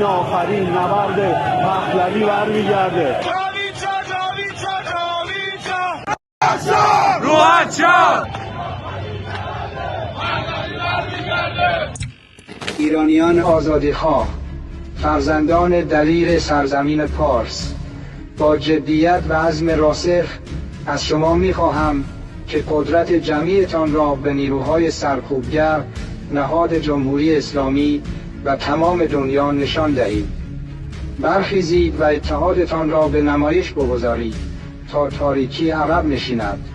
آخرین نبرد پهلوی برمیگرده. ایرانیان آزادیخواه، فرزندان دلیر سرزمین پارس، با جدیت و عزم راسخ از شما می‌خواهم که قدرت جمعیتان را به نیروهای سرکوبگر نهاد جمهوری اسلامی و تمام دنیا نشان دهید. برخیزید و اتحادتان را به نمایش بگذارید تا تاریکی عقب نشیند.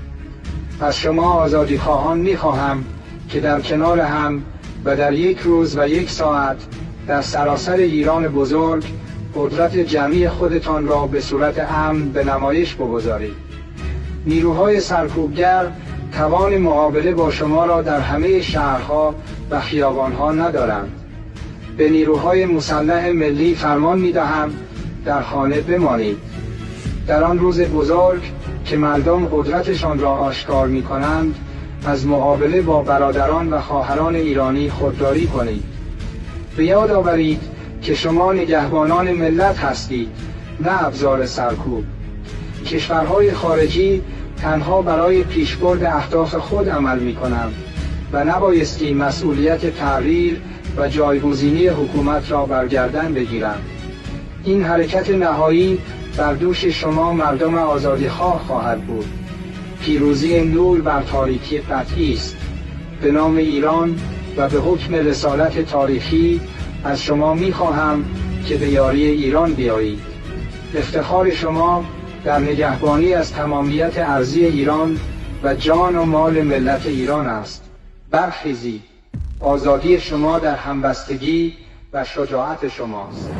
از شما آزادیخواهان می‌خواهم که در کنار هم و در یک روز و یک ساعت در سراسر ایران بزرگ قدرت جمعی خودتان را به صورت امن به نمایش بگذارید. نیروهای سرکوبگر توان مقابله با شما را در همه شهرها و خیابانها ندارند. به نیروهای مسلح ملی فرمان می‌دهم در خانه بمانید. در آن روز بزرگ که مردم قدرتشان را آشکار می‌کنند، از مقابله با برادران و خواهران ایرانی خودداری کنید. به یاد آورید که شما نگهبانان ملت هستید، نه ابزار سرکوب. کشورهای خارجی تنها برای پیشبرد اهداف خود عمل می‌کنند و نبایستی مسئولیت تغییر و جایگزینی حکومت را بر گردن بگیرند. این حرکت نهایی بر دوش شما مردم آزادیخواه خواهد بود. پیروزی نور بر تاریکی قطعی است. به نام ایران و به حکم رسالت تاریخی از شما می‌خواهم که به یاری ایران بیایید. افتخار شما در نگهبانی از تمامیت ارضی ایران و جان و مال ملت ایران است. برخیزید. آزادی شما در همبستگی و شجاعت شماست.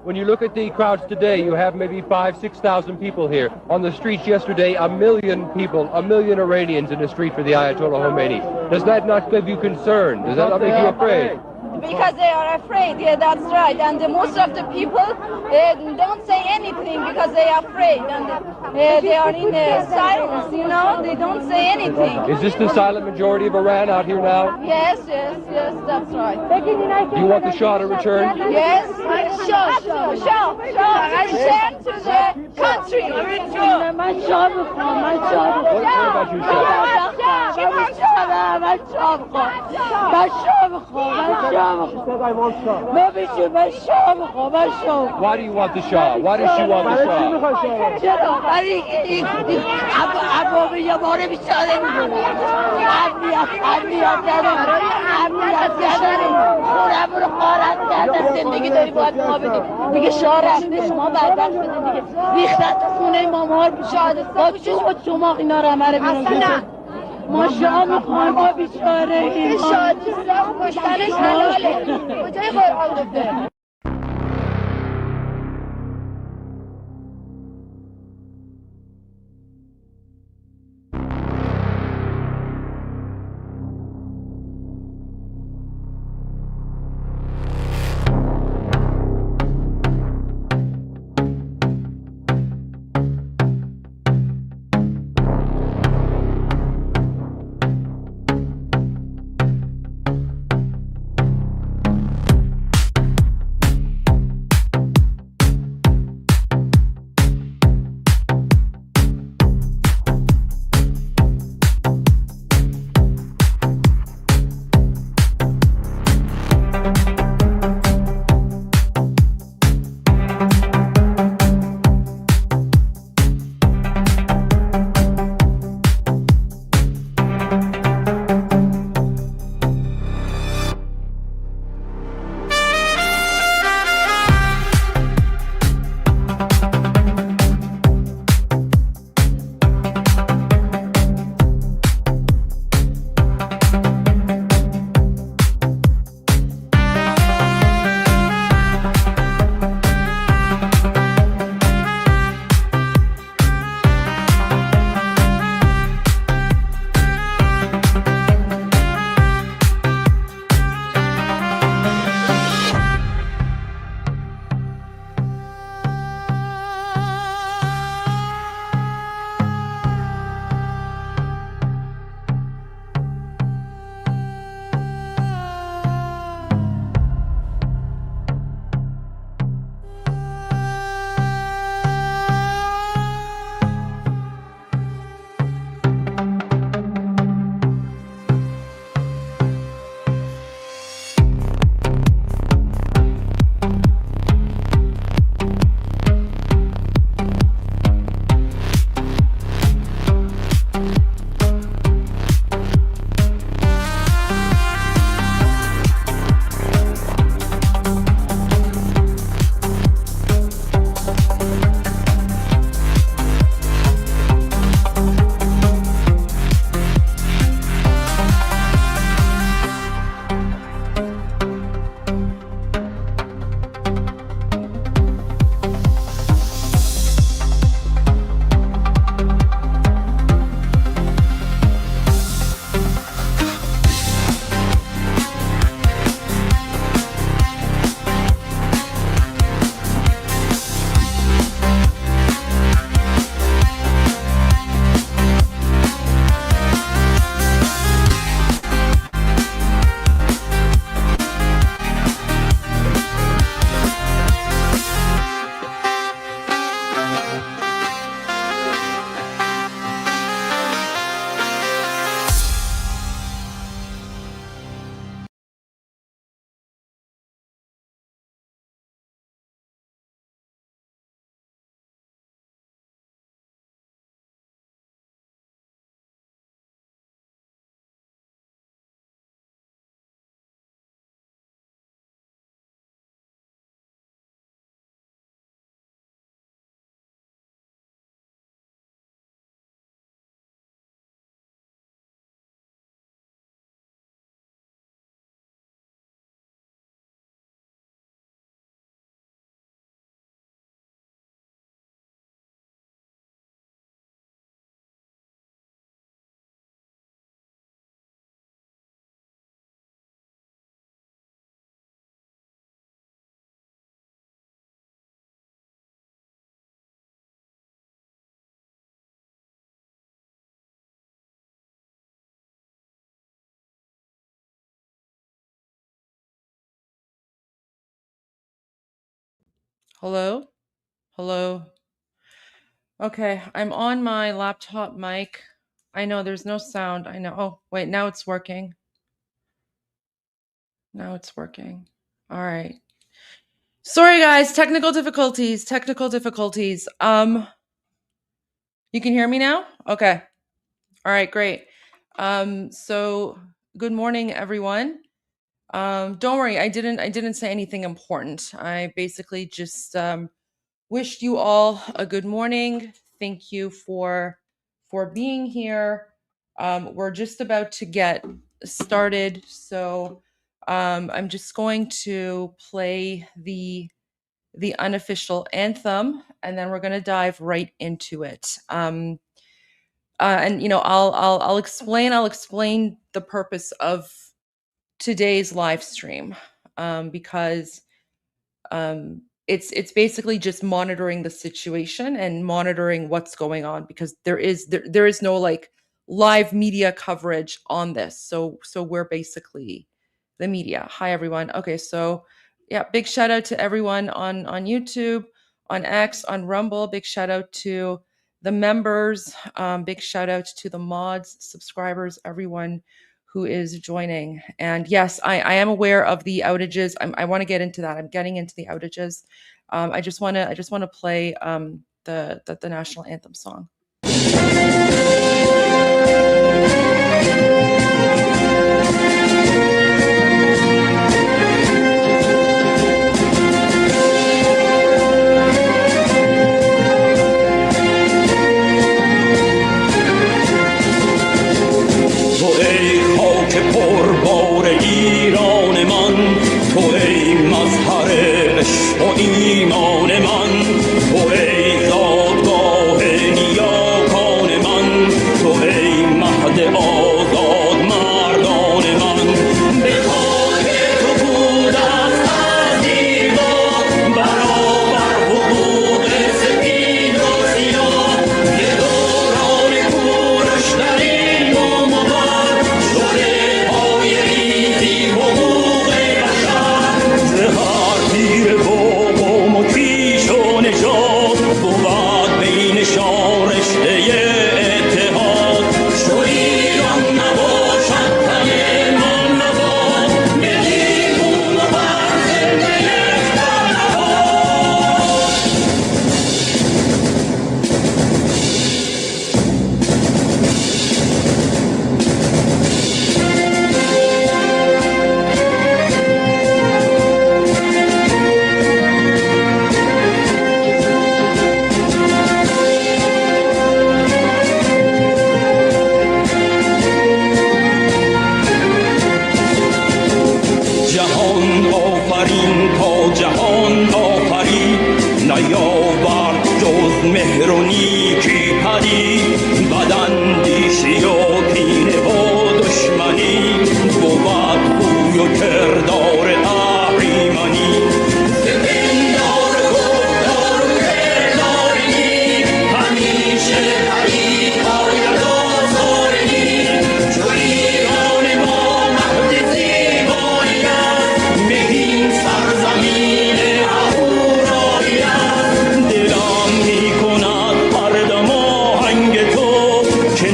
When you look at the crowds today, you have maybe 5,000-6,000 people here. On the streets yesterday, 1 million people, 1 million Iranians in the street for the Ayatollah Khomeini. Does that not give you concern? Does that not make you afraid? because they are afraid. Yeah, that's right. And most of the people don't say anything because they are afraid, and they are in silence. You know, they don't say anything. Is this the silent majority of Iran out here now? Yes, that's right. Do you want the Shah to return? Yes, Shah, return to the country. من شاه میخوام من شاه Why do you want the Shah? Why does she want the Shah? چرا؟ برای این عوام یه باره بیچاره میدونه امنیت نداره خونمون رو غارت کردن زندگی داری باید ما بدیم دیگه شاه رفته شما بدبخت بدین دیگه ریختن تو خونه ما مار با چوب و چماق اینا رو همه رو بیرون ما شاه میخوایم ما بیچاره این شادی سخت کشتنش حلاله کجای قرآن گفته Hello? Hello? Okay, I'm on my laptop mic. I know there's no sound. I know. Oh, wait, now it's working. Now it's working. All right. Sorry guys, technical difficulties. You can hear me now? Okay. All right, great. So good morning everyone. Don't worry, I didn't say anything important. I basically just wished you all a good morning. Thank you for being here. We're just about to get started, so I'm just going to play the unofficial anthem, and then we're going to dive right into it. And you know, I'll explain the purpose of today's live stream, because it's basically just monitoring the situation and monitoring what's going on, because there is no like live media coverage on this. So we're basically the media. Hi everyone. Okay, so yeah, big shout out to everyone on YouTube, on X, on Rumble. Big shout out to the members. Big shout out to the mods, subscribers, everyone who is joining. And yes, I am aware of the outages. I want to get into that. I'm getting into the outages. I just want to play the national anthem song. پربار ایران من، تو ای مظهر عشق و ایمان من، تو ای زادگاه نیاکان من، تو ای مهد آزاد مردان من. به خاک تو بود است عزیزان برابر حقوق سپید و سیاه، یه دوران کوروش در این بوم و بر شده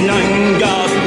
Nanga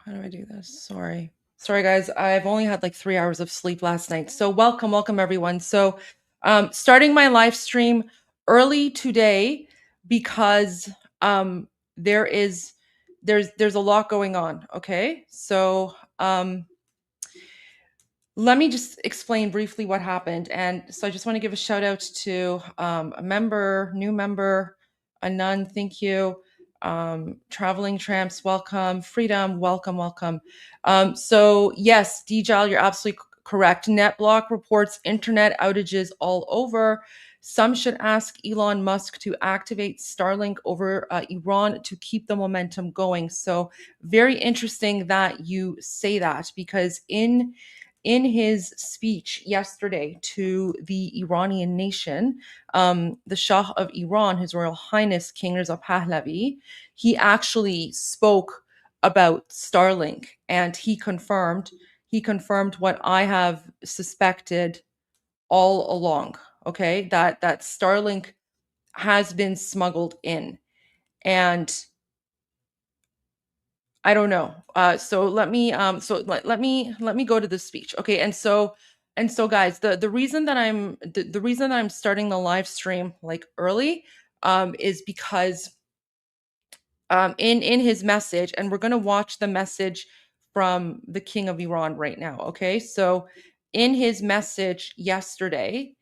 How do I do this? Sorry, guys. I've only had like 3 hours of sleep last night. So welcome everyone. So starting my live stream early today because there's a lot going on. Okay, so let me just explain briefly what happened. And so I just want to give a shout out to new member, Anand, thank you. Traveling Tramps, welcome. Freedom, welcome. So yes, Dijal, you're absolutely correct. NetBlock reports internet outages all over. Some should ask Elon Musk to activate Starlink over Iran to keep the momentum going. So very interesting that you say that, because in his speech yesterday to the Iranian nation, the Shah of Iran, His Royal Highness King Reza Pahlavi, he actually spoke about Starlink, and he confirmed what I have suspected all along. Okay, that Starlink has been smuggled in, and I don't know. So let me let me go to the speech. Okay, and so guys, the reason that the reason that I'm starting the live stream like early is because in his message, and we're going to watch the message from the King of Iran right now. Okay, so in his message yesterday,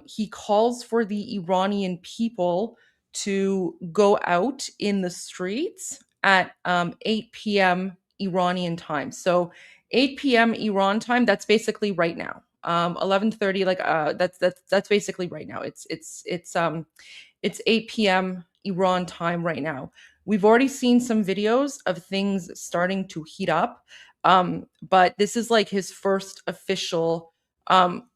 he calls for the Iranian people to go out in the streets at 8 p.m. Iranian time. So 8 p.m. Iran time, that's basically right now. 11:30, like that's basically right now. It's 8 p.m. Iran time right now. We've already seen some videos of things starting to heat up, but this is like his first official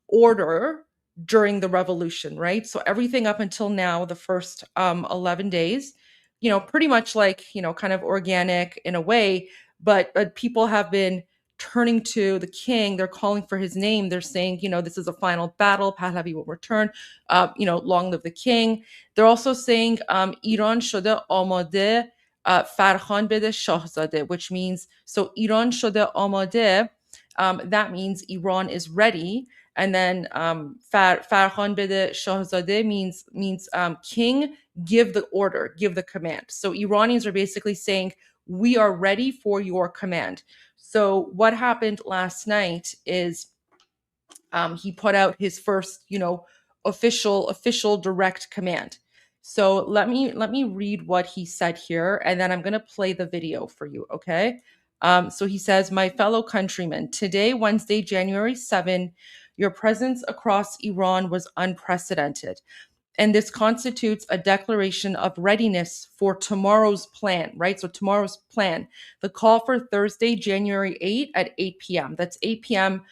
order during the revolution, right? So everything up until now, the first 11 days, pretty much like, kind of organic in a way, but people have been turning to the king. They're calling for his name. They're saying, this is a final battle. Pahlavi will return. Long live the king. They're also saying, Iran shode amade, farkhan bede shahzade, which means, so Iran shode amade, that means Iran is ready. And then Farkhan bede shahzade means king, give the order, give the command. So Iranians are basically saying, we are ready for your command. So what happened last night is he put out his first, official direct command. So let me read what he said here, and then I'm going to play the video for you, okay? So he says, my fellow countrymen, today, Wednesday, January 7, your presence across Iran was unprecedented. And this constitutes a declaration of readiness for tomorrow's plan, right? So tomorrow's plan, the call for Thursday, January 8 at 8 p.m. That's 8 p.m.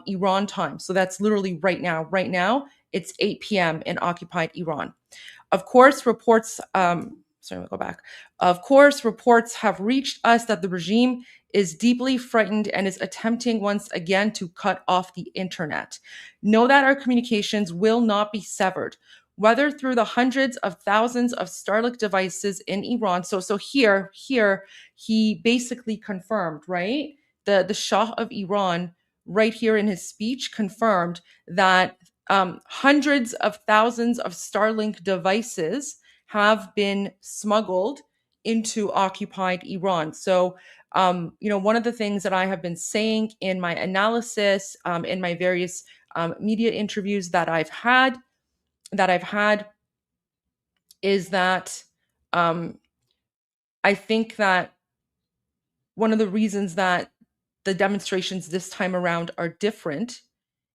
Iran time. So that's literally right now. Right now, it's 8 p.m. in occupied Iran. Of course, reports have reached us that the regime is deeply frightened and is attempting once again to cut off the internet. Know that our communications will not be severed, whether through the hundreds of thousands of Starlink devices in Iran. So here he basically confirmed, right? The Shah of Iran, right here in his speech, confirmed that hundreds of thousands of Starlink devices have been smuggled into occupied Iran. So, one of the things that I have been saying in my analysis, in my various media interviews that I've had, is that I think that one of the reasons that the demonstrations this time around are different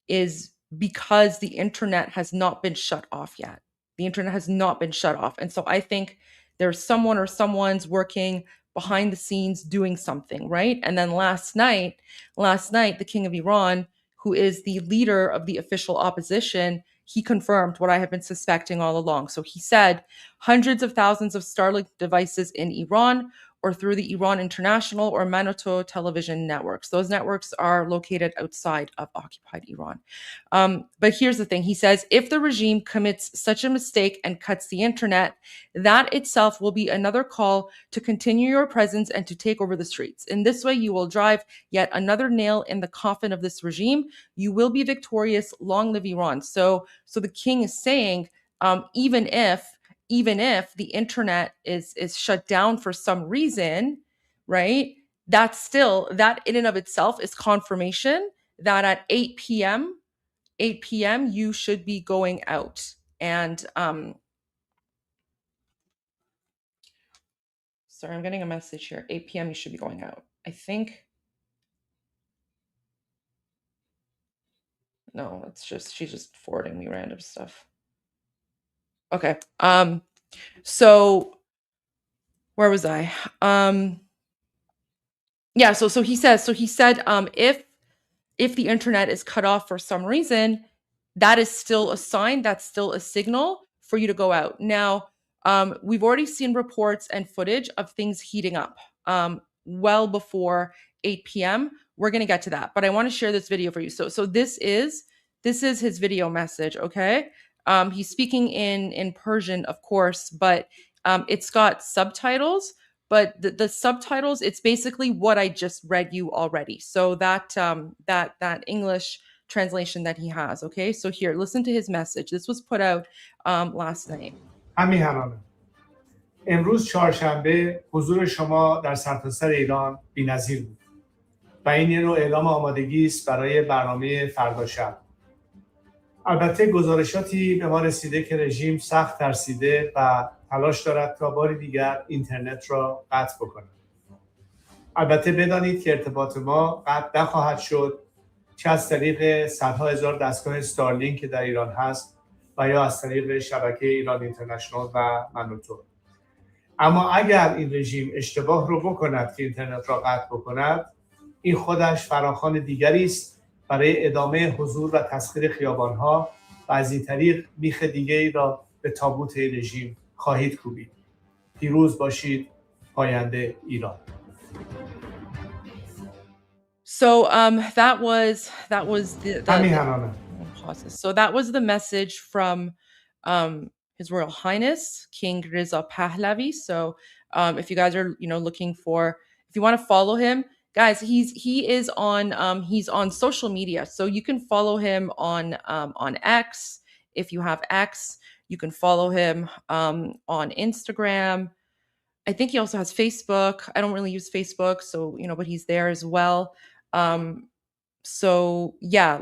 is because the internet has not been shut off yet. The internet has not been shut off. And so I think there's someone or someone's working behind the scenes doing something, right? And then last night, the King of Iran, who is the leader of the official opposition, he confirmed what I have been suspecting all along. So he said hundreds of thousands of Starlink devices in Iran or through the Iran International or Manoto television networks. Those networks are located outside of occupied Iran. But here's the thing. He says, if the regime commits such a mistake and cuts the internet, that itself will be another call to continue your presence and to take over the streets. In this way, you will drive yet another nail in the coffin of this regime. You will be victorious. Long live Iran. So the king is saying, even if the internet is shut down for some reason, right? That in and of itself is confirmation that at 8 p.m. you should be going out. And sorry, I'm getting a message here. 8 p.m. you should be going out. I think. No, it's just she's just forwarding me random stuff. Okay. So where was I? Yeah, so he said if the internet is cut off for some reason, that is still a sign, that's still a signal for you to go out. Now, we've already seen reports and footage of things heating up well before 8 p.m. We're going to get to that, but I want to share this video for you. So this is his video message, okay? He's speaking in Persian, of course, but it's got subtitles. But the subtitles, it's basically what I just read you already. So that English translation that he has, okay? So here, listen to his message. This was put out last night. همیهنانه امروز چهارشنبه حضور شما در سرتاسر ایران بی‌نظیر بود و این یه نوع اعلام آمادگی است برای برنامه فردا شب. البته گزارشاتی به ما رسیده که رژیم سخت ترسیده و تلاش دارد تا بار دیگر اینترنت را قطع بکند. البته بدانید که ارتباط ما قطع نخواهد شد، چه از طریق صدها هزار دستگاه استارلینک که در ایران هست و یا از طریق شبکه ایران اینترنشنال و منوتو. اما اگر این رژیم اشتباه رو بکند که اینترنت را قطع بکند، این خودش فراخوان دیگری است برای ادامه حضور و تسخیر خیابان‌ها و از این طریق بیخ دیگری را به تابوت رژیم خواهید کوبید. پیروز باشید، پاینده ایران. So that was the همیهنانه. So that was the message from His Royal Highness King Reza Pahlavi. So if you guys are looking for, if you want to follow him, guys, he is on social media. So you can follow him on X. If you have X, you can follow him on Instagram. I think he also has Facebook. I don't really use Facebook, so but he's there as well. So yeah,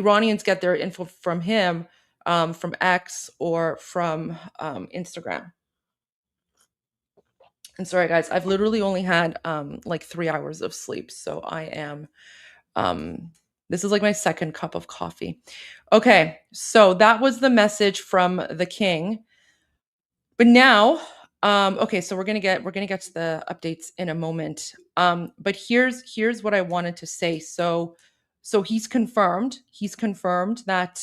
Iranians get their info from him, from X or from Instagram. And sorry guys, I've literally only had 3 hours of sleep, so I am this is like my second cup of coffee. Okay, so that was the message from the king. But now, okay, so we're gonna get to the updates in a moment. But here's what I wanted to say. So he's confirmed that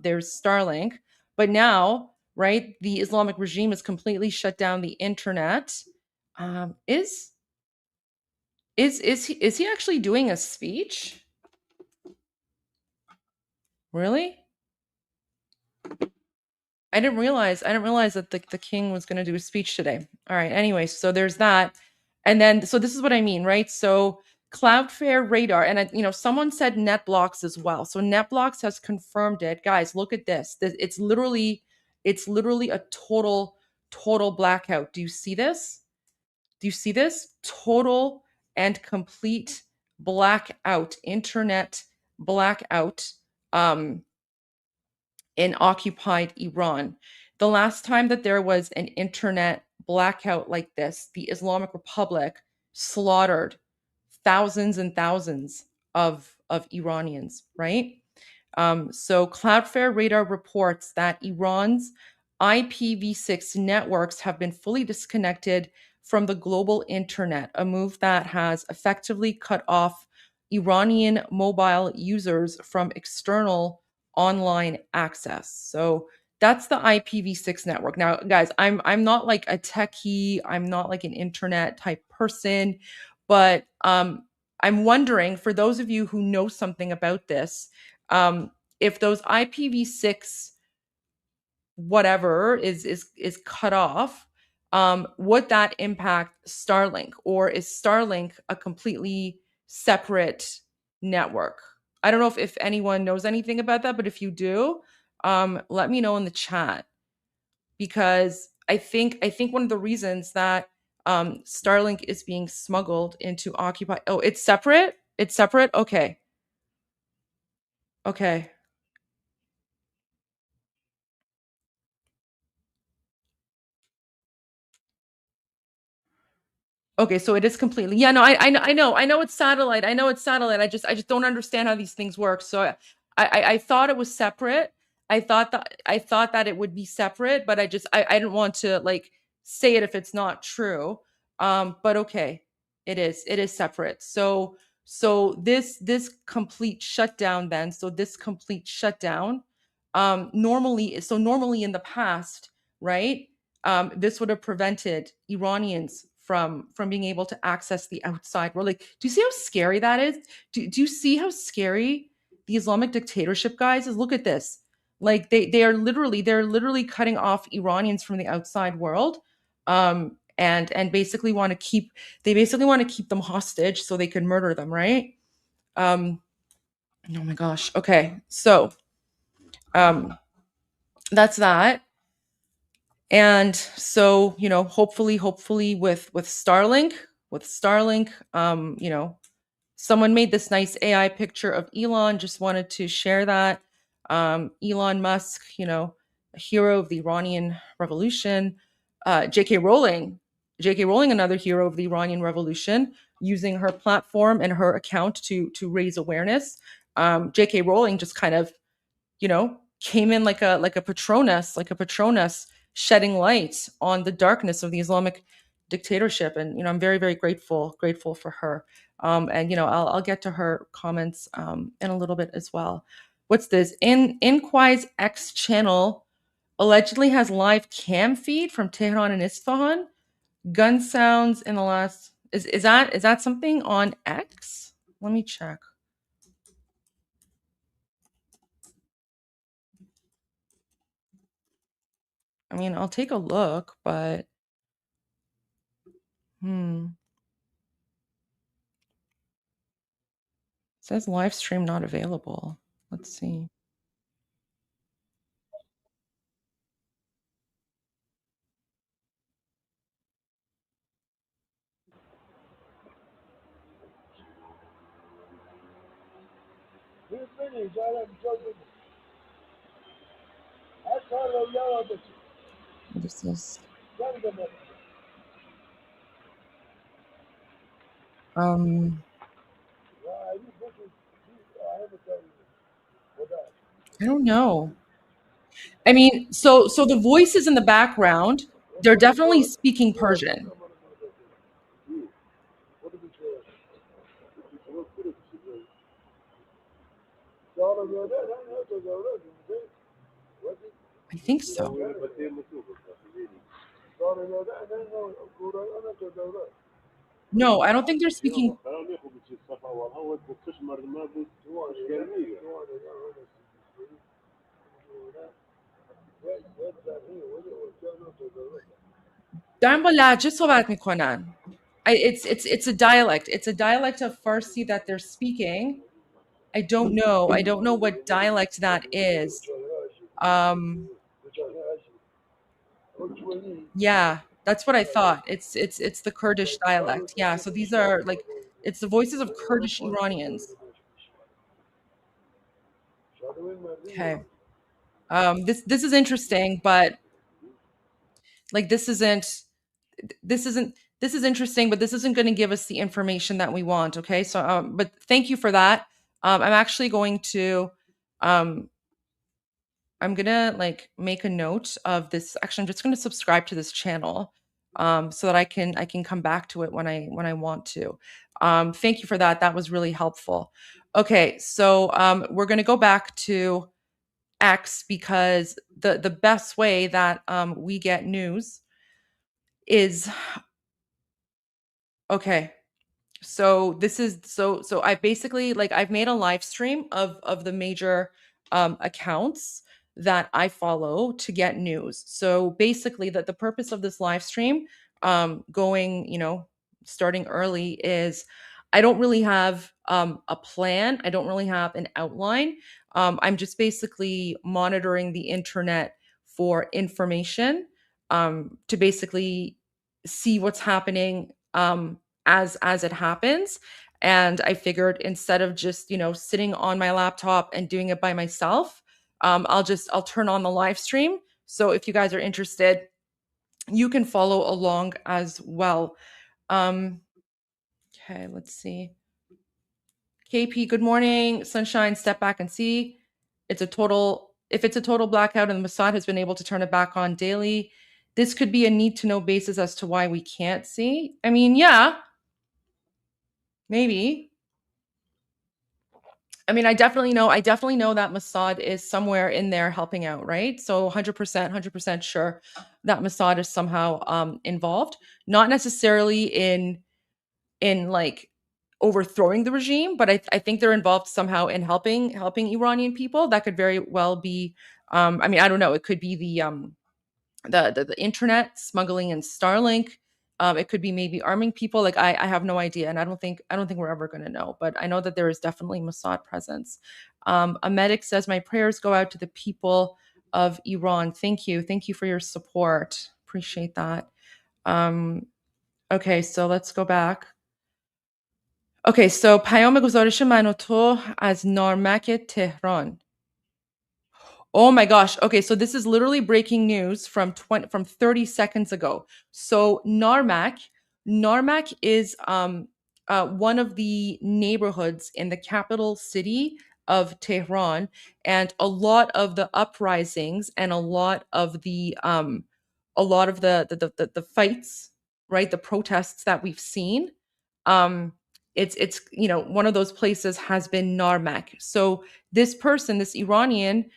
there's Starlink, but now, right, the Islamic regime has completely shut down the internet. Is he actually doing a speech? Really? I didn't realize that the king was going to do a speech today. All right. Anyway, so there's that. And then, so this is what I mean, right? So Cloudflare radar, and someone said NetBlocks as well. So NetBlocks has confirmed it. Guys, look at this. It's literally a total blackout. Do you see this? Total and complete blackout, internet blackout. In occupied Iran. The last time that there was an internet blackout like this, the Islamic Republic slaughtered thousands and thousands of Iranians, right? So Cloudflare radar reports that Iran's IPv6 networks have been fully disconnected from the global internet, a move that has effectively cut off Iranian mobile users from external online access. So That's the IPv6 network. Now, guys, I'm not like a techie. I'm not like an internet type person, but I'm wondering, for those of you who know something about this, if those IPv6 whatever is cut off, would that impact Starlink, or is Starlink a completely separate network? I don't know if anyone knows anything about that, but if you do, let me know in the chat, because I think one of the reasons that Starlink is being smuggled into Occupy. Oh, it's separate. It's separate. Okay. Okay. Okay, so it is completely. Yeah, no, I know it's satellite. I know it's satellite. I just don't understand how these things work. So I thought it was separate. I thought that it would be separate, but I didn't want to like say it if it's not true. But okay, it is separate. So this complete shutdown then. So this complete shutdown, normally in the past, right? This would have prevented Iranians from being able to access the outside world. Like, do you see how scary that is? Do you see how scary the Islamic dictatorship, guys, is? Look at this. Like they're literally cutting off Iranians from the outside world, and basically want to keep them hostage so they can murder them, right? Oh my gosh. Okay, so that's that. And so, hopefully with Starlink, someone made this nice AI picture of Elon, just wanted to share that. Elon Musk, a hero of the Iranian Revolution. J.K. Rowling, another hero of the Iranian Revolution, using her platform and her account to raise awareness. J.K. Rowling just kind of, came in like a Patronus, shedding light on the darkness of the Islamic dictatorship. And I'm very, very grateful for her. And I'll get to her comments in a little bit as well. What's this? Inqui's X channel allegedly has live cam feed from Tehran and Isfahan. Gun sounds in the last is that something on X? Let me check. I mean, I'll take a look, but it says live stream not available. Let's see. What is this? I don't know. I mean, so the voices in the background, they're definitely speaking Persian. I think so. No, I don't think they're speaking. دارن با لهجه صحبت میکنن. It's a dialect. It's a dialect of Farsi that they're speaking. I don't know what dialect that is. Yeah, that's what I thought. It's the Kurdish dialect. Yeah, so these are like, it's the voices of Kurdish Iranians. Okay. This is interesting, but like this is interesting, but this isn't going to give us the information that we want. Okay, so but thank you for that. I'm actually going to I'm gonna like make a note of this. Actually, I'm just going to subscribe to this channel so that I can come back to it when I want to. Thank you for that. That was really helpful. Okay, so we're going to go back to X, because the best way that we get news is, okay. So this is so I basically, like, I've made a live stream of the major accounts that I follow to get news. So basically, the purpose of this live stream, going, starting early, is I don't really have a plan. I don't really have an outline. I'm just basically monitoring the internet for information, to basically see what's happening as it happens. And I figured, instead of just sitting on my laptop and doing it by myself, I'll turn on the live stream. So if you guys are interested, you can follow along as well. Okay, let's see. KP, good morning. Sunshine, step back and see. If it's a total blackout and the Mossad has been able to turn it back on daily, this could be a need to know basis as to why we can't see. I mean, yeah, maybe. I mean, I definitely know that Mossad is somewhere in there helping out, right? So 100% sure that Mossad is somehow involved, not necessarily in like overthrowing the regime, but I think they're involved somehow in helping Iranian people. That could very well be, I mean, I don't know. It could be the internet smuggling and Starlink. It could be maybe arming people. Like, I have no idea, and I don't think we're ever going to know. But I know that there is definitely Mossad presence. A medic says, my prayers go out to the people of Iran. Thank you for your support. Appreciate that. Okay, so let's go back. Okay, so پیام گزارش من و تو از نارمک تهران. Oh my gosh. Okay, so this is literally breaking news from 30 seconds ago. So Narmak is one of the neighborhoods in the capital city of Tehran, and a lot of the uprisings and a lot of the fights, right? The protests that we've seen, it's one of those places has been Narmak. So this person, this Iranian,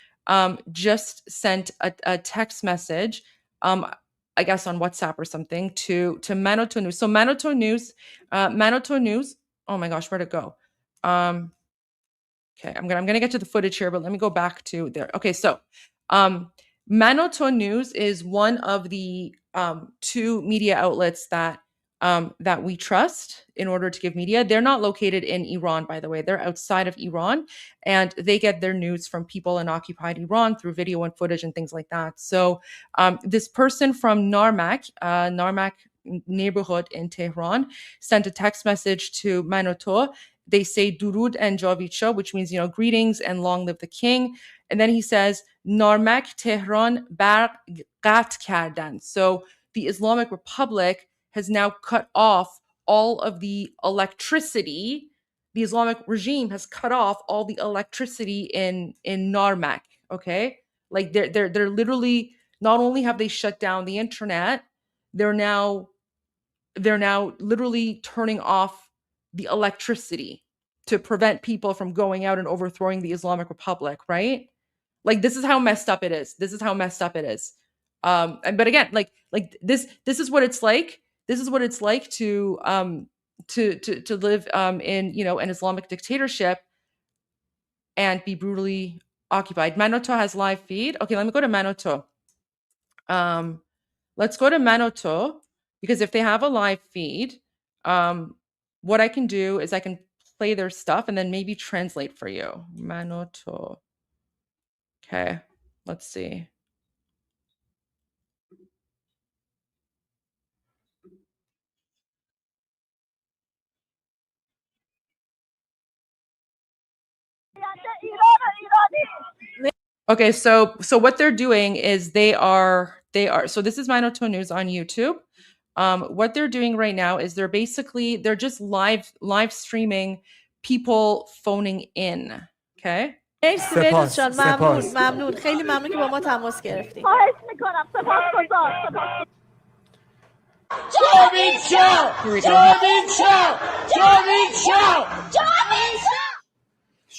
just sent a text message, I guess on WhatsApp or something, to Manoto News. So Manoto News. Oh my gosh, where'd it go? Okay, I'm gonna get to the footage here, but let me go back to there. Okay, so Manoto News is one of the two media outlets that we trust in order to give media. They're not located in Iran, by the way. They're outside of Iran, and they get their news from people in occupied Iran through video and footage and things like that. So this person from Narmak neighborhood in Tehran sent a text message to Manoto. They say Durud and Javidsha, which means, greetings and long live the king. And then he says, Narmak Tehran bar qat kardan. So the Islamic Republic has now cut off all of the electricity. The Islamic regime has cut off all the electricity in Narmak. Okay, like they're literally, not only have they shut down the internet, they're now literally turning off the electricity to prevent people from going out and overthrowing the Islamic Republic. Right? Like, this is how messed up it is. But again, like this is what it's like. This is what it's like to live in an Islamic dictatorship and be brutally occupied. Manoto has live feed. Okay, let me go to Manoto. Let's go to Manoto, because if they have a live feed, what I can do is I can play their stuff and then maybe translate for you. Manoto. Okay, let's see. Okay, so what they're doing is they are so this is Manoto News on YouTube. What they're doing right now is they're just live streaming people phoning in. Okay. مرسی بهروز جان، ممنون خیلی ممنون که با ما تماس گرفتید. خواهش میکنم، سپاسگزار. جاوید شاه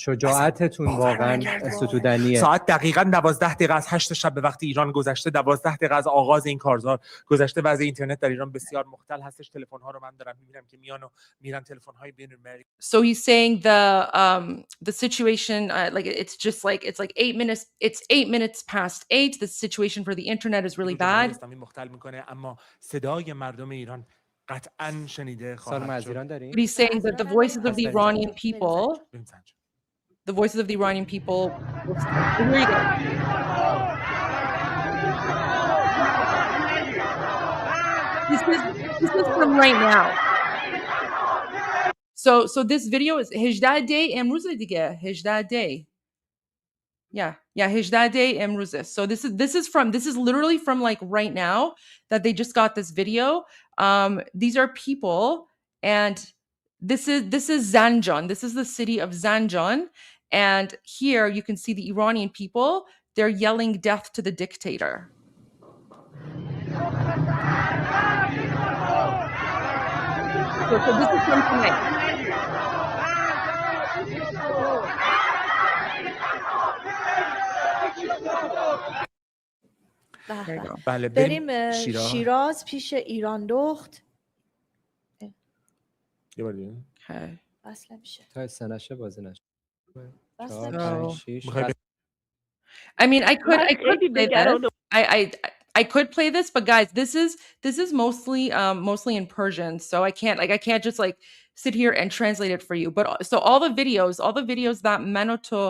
شجاعتتون واقعا ستودنیه. ساعت دقیقاً 12 دقیقه از 8 شب به وقت ایران گذشته، 12 دقیقه از آغاز این کارزار گذشته. وضع اینترنت در ایران بسیار مختل هستش. تلفن ها رو من دارم میبینم که میان و میرن تلفن های بین‌المللی. So he's saying the situation like it's just like it's like 8 minutes, it's 8 minutes past 8. The situation for the internet is really bad. اسلامی مختل میکنه اما صدای مردم ایران قطعاً شنیده خواهد شد. But he's saying that the voices of the Iranian people, the voices of the Iranian people. Here you go. This is from right now. So this video is 18 day امروز دیگه 18 day. Yeah, 18 day امروز. So this is literally from like right now that they just got this video. These are people, and this is Zanjan. This is the city of Zanjan, and here you can see the Iranian people. They're yelling death to the dictator. So this is from tonight. بله بریم شیراز پیش ایران دخت. یه بار دیگه. اصلا میشه. تا سنشه بازی نشه. I mean, I could play this. I could play this, but guys, this is mostly in Persian, so I can't just like sit here and translate it for you. But so all the videos that Manoto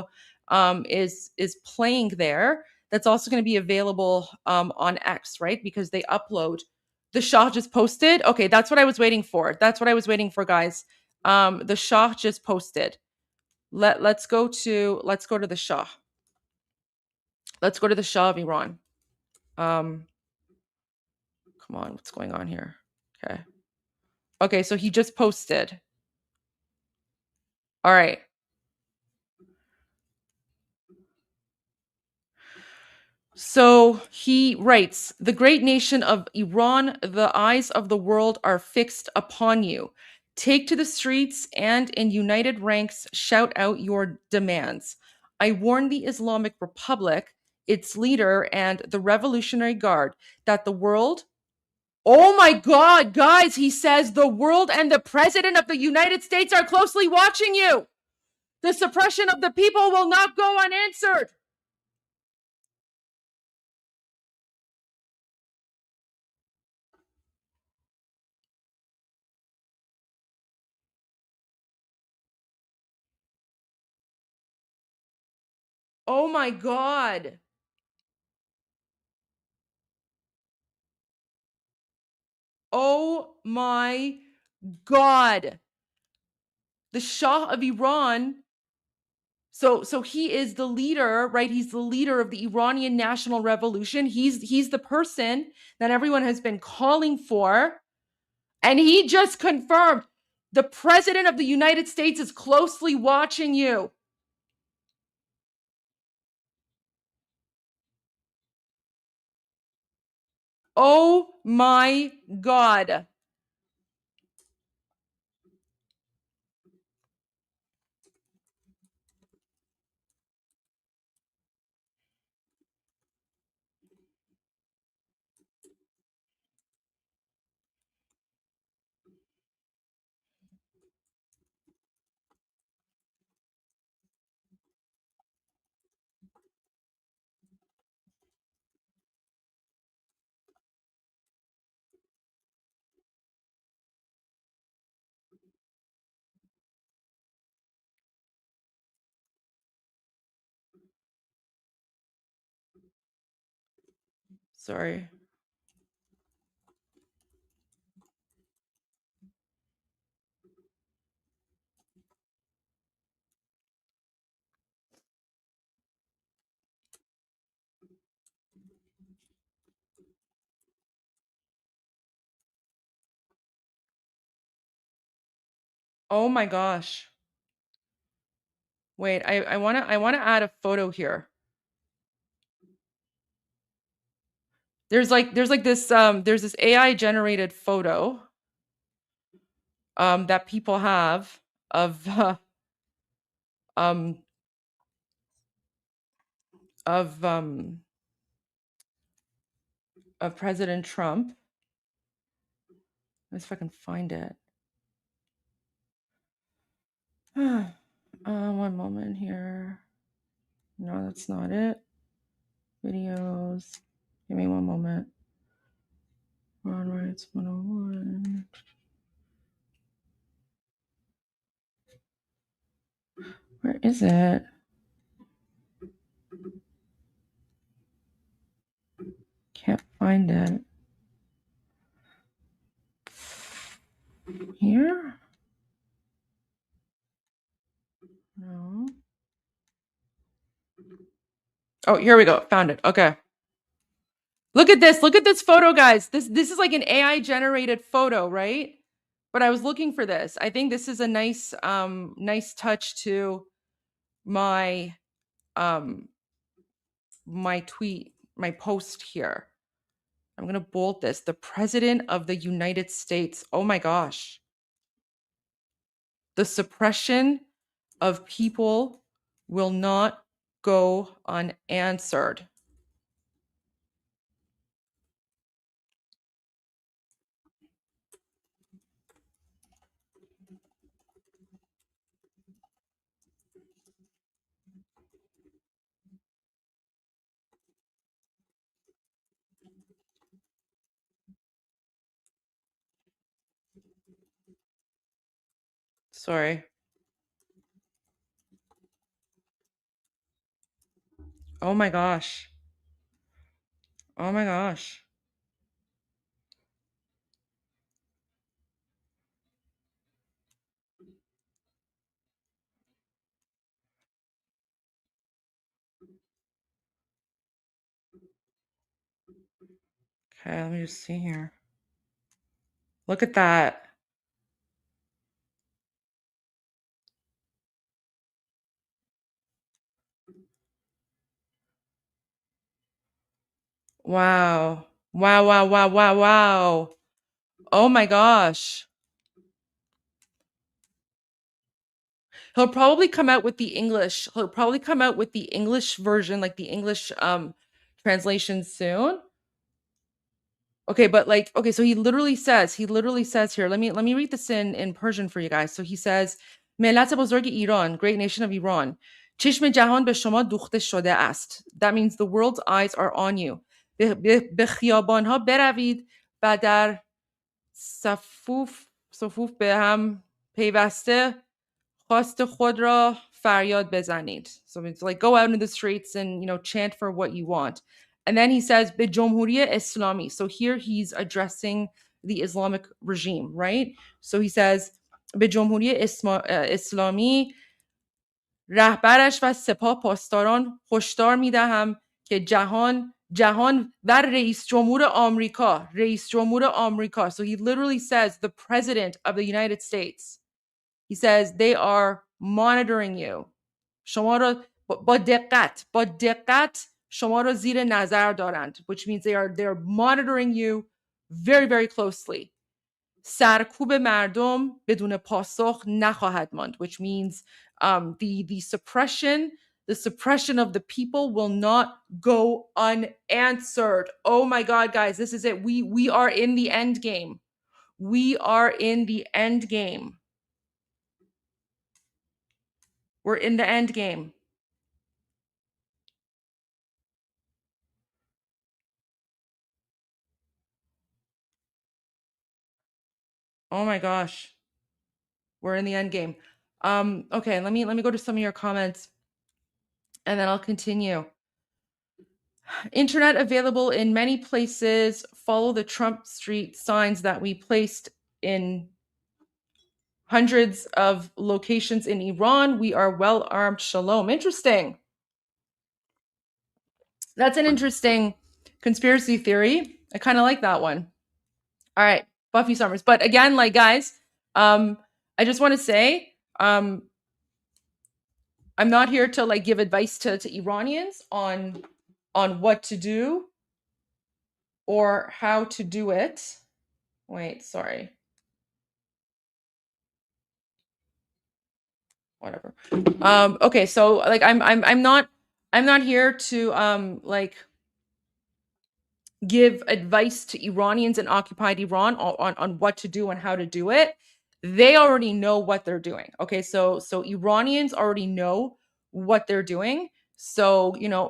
is playing there, that's also going to be available on X, right? Because they upload. The Shah just posted. Okay, that's what I was waiting for. Guys. The Shah just posted. Let's go to the Shah. Let's go to the Shah of Iran. Come on, what's going on here? Okay, so he just posted. All right. So he writes, "The great nation of Iran, the eyes of the world are fixed upon you. Take to the streets and in united ranks shout out your demands. I warn the Islamic Republic, its leader, and the Revolutionary Guard that the world..." Oh my God, guys, he says the world and the President of the United States are closely watching you. The suppression of the people will not go unanswered. Oh my God. Oh my God. The Shah of Iran. So he is the leader, right? He's the leader of the Iranian National Revolution. He's the person that everyone has been calling for. And he just confirmed the President of the United States is closely watching you. Oh my God. Sorry. Oh my gosh. Wait, I want to add a photo here. There's this AI generated photo that people have of of President Trump. Let's see if I can find it. One moment here. No, that's not it. Videos. Give me one moment. Ron Rights 101. Where is it? Can't find it. Here? No. Oh, here we go. Found it. Okay. Look at this. Look at this photo, guys. This is like an AI generated photo, right? But I was looking for this. I think this is a nice nice touch to my my tweet, my post here. I'm going to bold this. The President of the United States. Oh my gosh. The suppression of people will not go unanswered. Sorry. Oh my gosh. Oh my gosh. Okay, let me just see here. Look at that. Wow. Wow, wow, wow, wow, wow. Oh my gosh. He'll probably come out with the English. He'll probably come out with the English version, like the English translation soon. Okay, but like, okay, so he literally says here, let me read this in Persian for you guys. So he says, ملت بزرگ ایران, great nation of Iran, چشم جهان به شما دوخته شده است. That means the world's eyes are on you. به خیابانها بروید و در صفوف به هم پیوسته خواست خود را فریاد بزنید. So it's like go out in the streets and, you know, chant for what you want. And then he says به جمهوری اسلامی. So here he's addressing the Islamic regime, right? So he says به جمهوری اسلامی رهبرش و سپاه پاسداران هشدار میدهم که جهان و رئیس جمهور آمریکا. So he literally says the president of the United States. He says they are monitoring you. شما را با دقت شما را زیر نظر دارند, which means they're monitoring you very, very closely. سرکوب مردم بدون پاسخ نخواهد ماند, which means the suppression of the people will not go unanswered. Oh my God, guys, this is it. We are in the end game. We are in the end game. We're in the end game. Oh my gosh. We're in the end game. Okay, let me go to some of your comments and then I'll continue. Internet available in many places. Follow the Trump Street signs that we placed in hundreds of locations in Iran. We are well armed. Shalom. Interesting. That's an interesting conspiracy theory. I kind of like that one. All right, Buffy Summers. But again, like guys, I just want to say, I'm not here to like give advice to Iranians on what to do or how to do it. Wait, sorry. Whatever. Okay, so like I'm I'm not here to like give advice to Iranians in occupied Iran on what to do and how to do it. They already know what they're doing. Okay, so Iranians already know what they're doing. So, you know,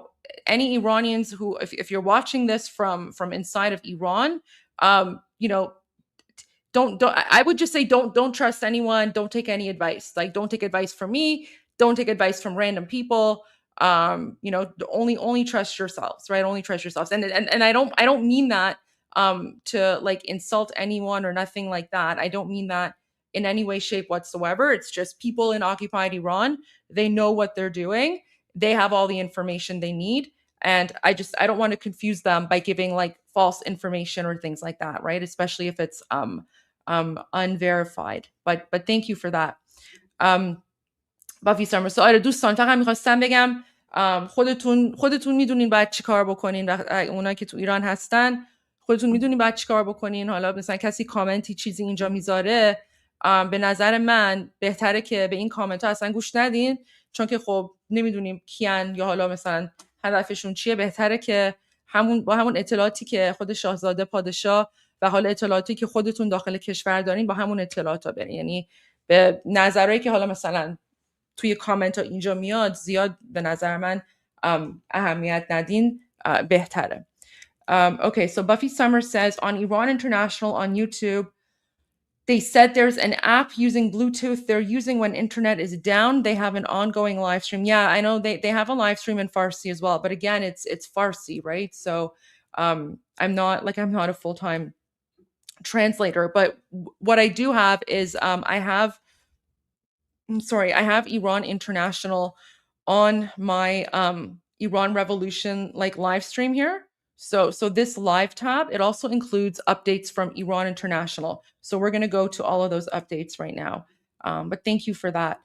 any Iranians who, if you're watching this from inside of Iran, you know, don't I would just say don't trust anyone. Don't take any advice. Like, don't take advice from me. Don't take advice from random people. You know, only trust yourselves, right? Only trust yourselves. And I don't mean that to like insult anyone or nothing like that. I don't mean that in any way, shape whatsoever. It's just people in occupied Iran, they know what they're doing. They have all the information they need. And I don't want to confuse them by giving like false information or things like that, right? Especially if it's unverified. But thank you for that. بافی سامر. آره دوستان، فقط میخواستم بگم خودتون میدونین باید چی کار بکنین. اونا که تو ایران هستن خودتون میدونین باید چی کار بکنین. حالا مثلا کسی کامنتی چیزی اینجا میذاره، به نظر من بهتره که به این کامنت ها اصلا گوش ندین، چون که خب نمیدونیم کیان یا حالا مثلا هدفشون چیه. بهتره که با همون اطلاعاتی که خود شاهزاده پادشاه و حالا اطلاعاتی که خودتون داخل کشور دارین با همون اطلاعات ها برین. یعنی به نظرهایی که حالا مثلا توی کامنت ها اینجا میاد زیاد به نظر من اهمیت ندین، بهتره. Okay, so Buffy Summer says on Iran International on YouTube, they said there's an app using Bluetooth they're using when internet is down. They have an ongoing live stream. Yeah, I know they have a live stream in Farsi as well, but again, it's Farsi, right? So I'm not a full-time translator, but what I do have is I have Iran International on my Iran Revolution like live stream here. So this live tab, it also includes updates from Iran International. So we're going to go to all of those updates right now. But thank you for that.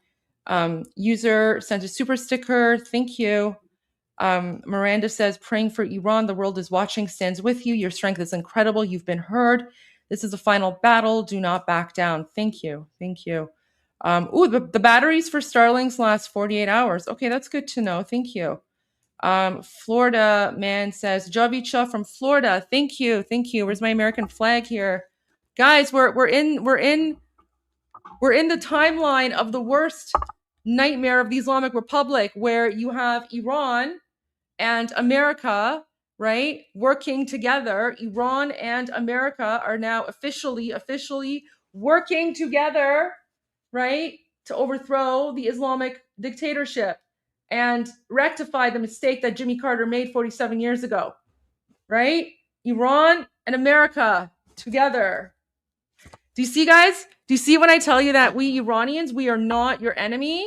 User sent a super sticker. Thank you. Miranda says, praying for Iran. The world is watching, stands with you. Your strength is incredible. You've been heard. This is a final battle. Do not back down. Thank you. Thank you. The batteries for Starlinks last 48 hours. Okay, that's good to know. Thank you. Florida man says, Javicha from Florida. Thank you. Thank you. Where's my American flag here? Guys, we're in the timeline of the worst nightmare of the Islamic Republic, where you have Iran and America, right, working together. Iran and America are now officially working together, right, to overthrow the Islamic dictatorship and rectify the mistake that Jimmy Carter made 47 years ago, right? Iran and America together. Do you see, guys? Do you see when I tell you that we Iranians, we are not your enemy?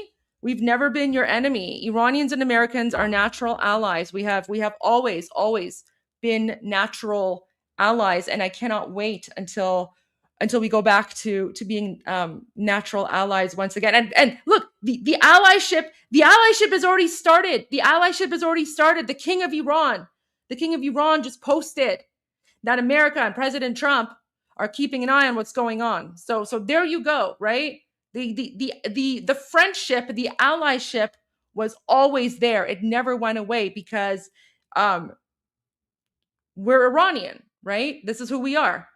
We've never been your enemy. Iranians and Americans are natural allies. We have always been natural allies, and I cannot wait until we go back to being natural allies once again. And look, the allyship has already started. The allyship has already started. The King of Iran just posted that America and President Trump are keeping an eye on what's going on. So there you go, right? The friendship, the allyship was always there. It never went away because we're Iranian, right? This is who we are.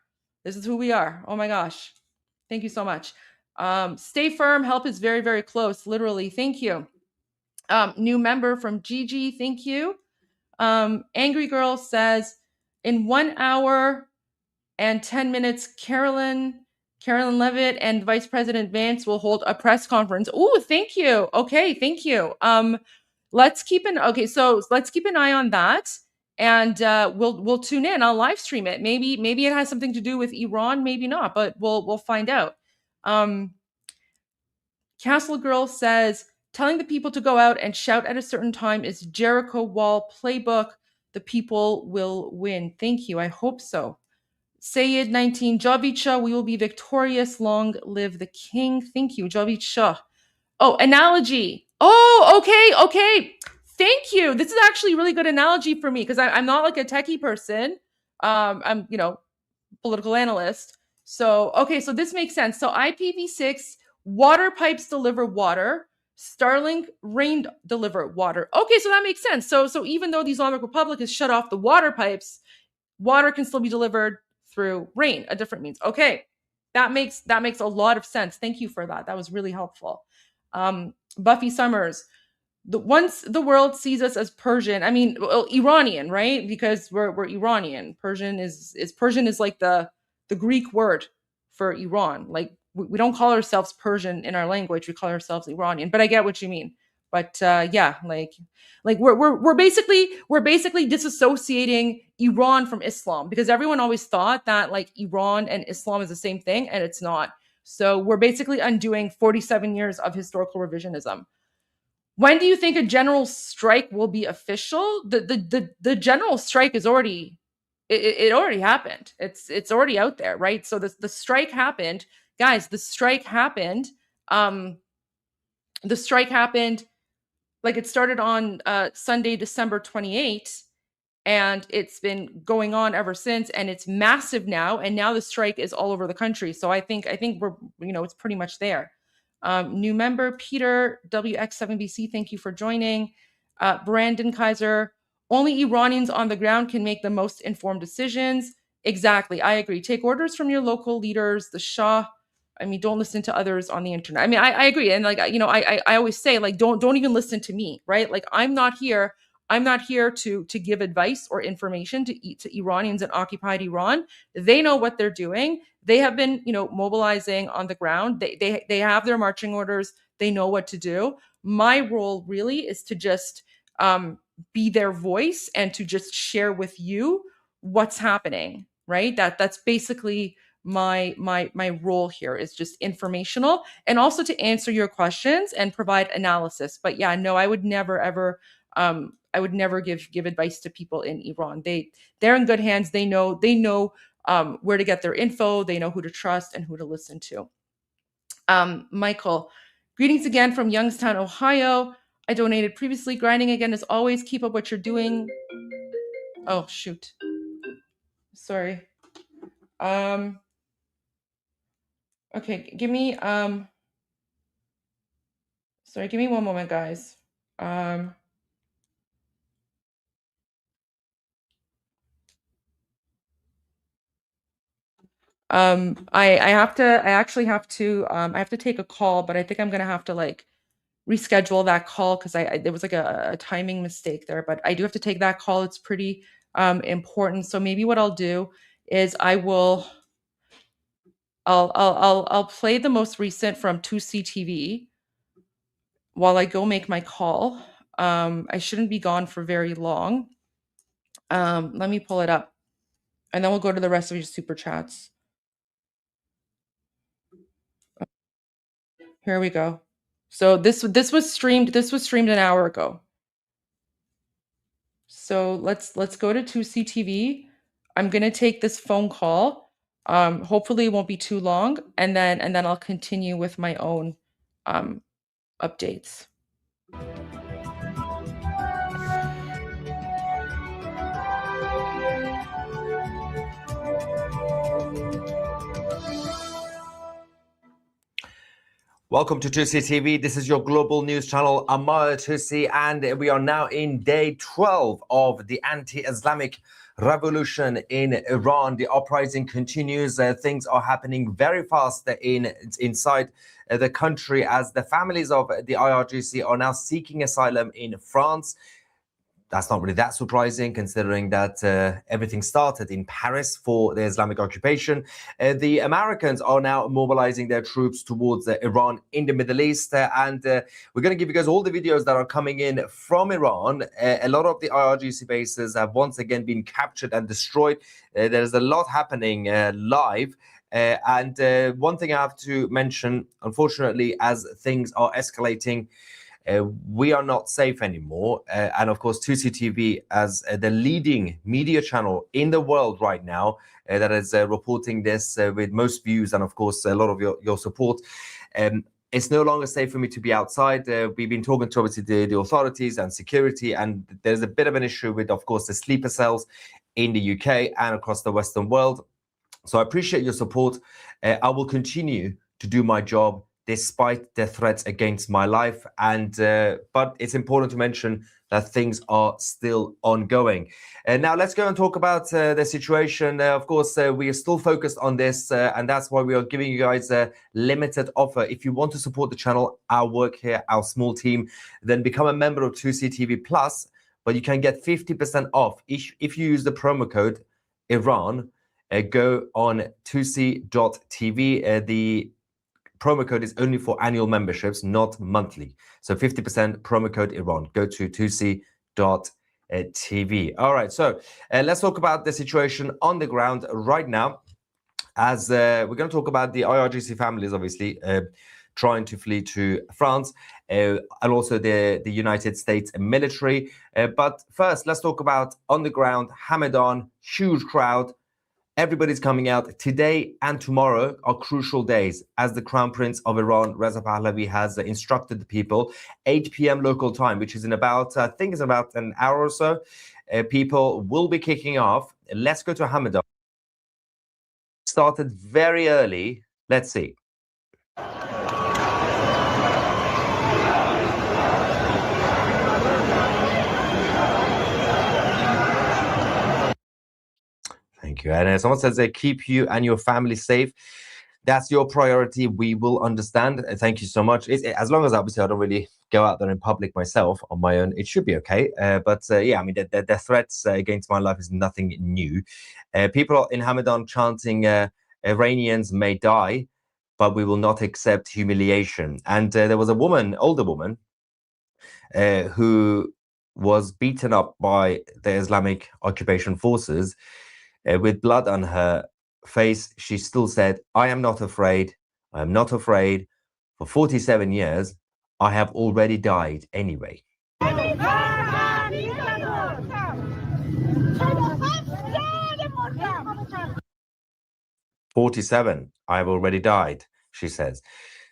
Oh my gosh. Thank you so much. Stay firm. Help is very, very close. Literally. Thank you. New member from Gigi. Thank you. Angry Girl says, in 1 hour and 10 minutes, Carolyn Levitt and Vice President Vance will hold a press conference. Oh, thank you. Okay, thank you. Let's keep an eye on that. And we'll tune in. I'll live stream it. Maybe it has something to do with Iran, maybe not, but we'll find out. Castle Girl says, telling the people to go out and shout at a certain time is Jericho Wall playbook. The people will win. Thank you. I hope so. Sayed 19, Javicha, we will be victorious. Long live the king. Thank you, Javicha. Oh, analogy. Oh, okay. Thank you. This is actually a really good analogy for me because I'm not like a techie person. I'm, political analyst. So, okay, so this makes sense. So IPv6, water pipes deliver water. Starlink rain deliver water. Okay, so that makes sense. So even though the Islamic Republic has shut off the water pipes, water can still be delivered through rain, a different means. Okay, that makes a lot of sense. Thank you for that. That was really helpful. Buffy Summers, once the world sees us as Persian, I mean, well, Iranian, right? Because we're Iranian. Persian is like the Greek word for Iran. Like we don't call ourselves Persian in our language. We call ourselves Iranian. But I get what you mean. But yeah, like we're basically disassociating Iran from Islam, because everyone always thought that like Iran and Islam is the same thing, and it's not. So we're basically undoing 47 years of historical revisionism. When do you think a general strike will be official? The general strike is already it already happened. It's already out there, right? So the strike happened, guys. The strike happened. The strike happened. Like it started on Sunday, December 28th, and it's been going on ever since, and it's massive now. And now the strike is all over the country. So I think we're, it's pretty much there. New member Peter WX7BC, thank you for joining. Brandon Kaiser, only Iranians on the ground can make the most informed decisions. Exactly, I agree. Take orders from your local leaders, the Shah. I mean, don't listen to others on the internet. I mean, I agree. And like, I always say, like, don't even listen to me, right? Like, I'm not here to give advice or information to Iranians in occupied Iran. They know what they're doing. They have been, mobilizing on the ground. They have their marching orders. They know what to do. My role really is to just be their voice and to just share with you what's happening, right? That's basically my role here, is just informational, and also to answer your questions and provide analysis. But yeah, no, I would never ever give advice to people in Iran. They're in good hands. They know where to get their info. They know who to trust and who to listen to. Michael, greetings again from Youngstown, Ohio. I donated previously. Grinding again as always. Keep up what you're doing. Oh shoot. Sorry. Okay, give me one moment, guys. I have to take a call, but I think I'm gonna have to like reschedule that call because there was like a timing mistake there, but I do have to take that call. It's pretty important. So maybe what I'll do is I'll play the most recent from 2CTV while I go make my call. I shouldn't be gone for very long. Let me pull it up, and then we'll go to the rest of your super chats. Here we go. So this was streamed an hour ago. So let's go to 2CTV. I'm gonna take this phone call. Hopefully it won't be too long, and then I'll continue with my own updates. Welcome to Tusi TV. This is your global news channel. I'm Maya Tusi, and we are now in day 12 of the anti-Islamic revolution in Iran. The uprising continues. Things are happening very fast inside the country, as the families of the IRGC are now seeking asylum in France. That's not really that surprising, considering that everything started in Paris for the Islamic occupation. The Americans are now mobilizing their troops towards Iran in the Middle East. And we're going to give you guys all the videos that are coming in from Iran. A lot of the IRGC bases have once again been captured and destroyed. There's a lot happening live. And one thing I have to mention, unfortunately, as things are escalating, we are not safe anymore. And of course, 2CTV, as the leading media channel in the world right now, that is reporting this with most views and of course a lot of your support. It's no longer safe for me to be outside. We've been talking to obviously the authorities and security, and there's a bit of an issue with, of course, the sleeper cells in the UK and across the Western world. So I appreciate your support. I will continue to do my job despite the threats against my life. And but it's important to mention that things are still ongoing. And now let's go and talk about the situation. Of course, we are still focused on this, and that's why we are giving you guys a limited offer. If you want to support the channel, our work here, our small team, then become a member of 2CTV Plus, but you can get 50% off if you use the promo code Iran. Go on 2c.tv. The promo code is only for annual memberships, not monthly. So 50% promo code Iran. Go to 2c.tv. All right, so let's talk about the situation on the ground right now. As we're going to talk about the IRGC families, obviously, trying to flee to France, and also the United States military. But first, let's talk about on the ground, Hamadan, huge crowd. Everybody's coming out. Today and tomorrow are crucial days, as the Crown Prince of Iran, Reza Pahlavi, has instructed the people. 8 p.m. local time, which is in about, I think it's about an hour or so. People will be kicking off. Let's go to Hamadan. Started very early. Let's see. Thank you. And someone says they keep you and your family safe. That's your priority. We will understand. Thank you so much. As long as obviously I don't really go out there in public myself on my own, it should be okay. But yeah, I mean, the threats against my life is nothing new. People in Hamadan chanting, Iranians may die, but we will not accept humiliation. And there was a woman, older woman, who was beaten up by the Islamic occupation forces. With blood on her face, she still said, I am not afraid. I am not afraid. For 47 years, I have already died anyway. 47, I have already died, she says.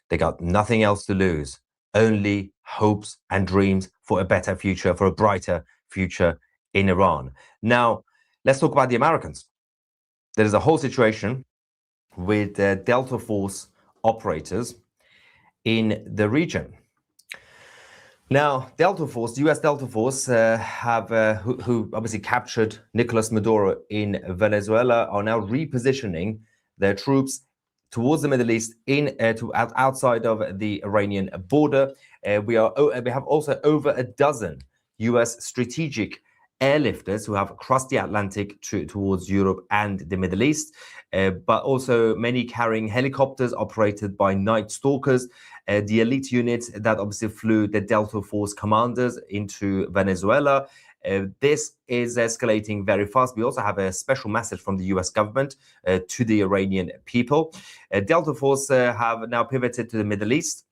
They got nothing else to lose, only hopes and dreams for a better future, for a brighter future in Iran. Now, let's talk about the Americans. There is a whole situation with Delta Force operators in the region. Now, Delta Force, US Delta Force, who obviously captured Nicolas Maduro in Venezuela, are now repositioning their troops towards the Middle East, outside of the Iranian border. We have also over a dozen US strategic airlifters who have crossed the Atlantic towards Europe and the Middle East, but also many carrying helicopters operated by Night Stalkers, the elite units that obviously flew the Delta Force commanders into Venezuela. This is escalating very fast. We also have a special message from the US government to the Iranian people. Delta Force have now pivoted to the Middle East,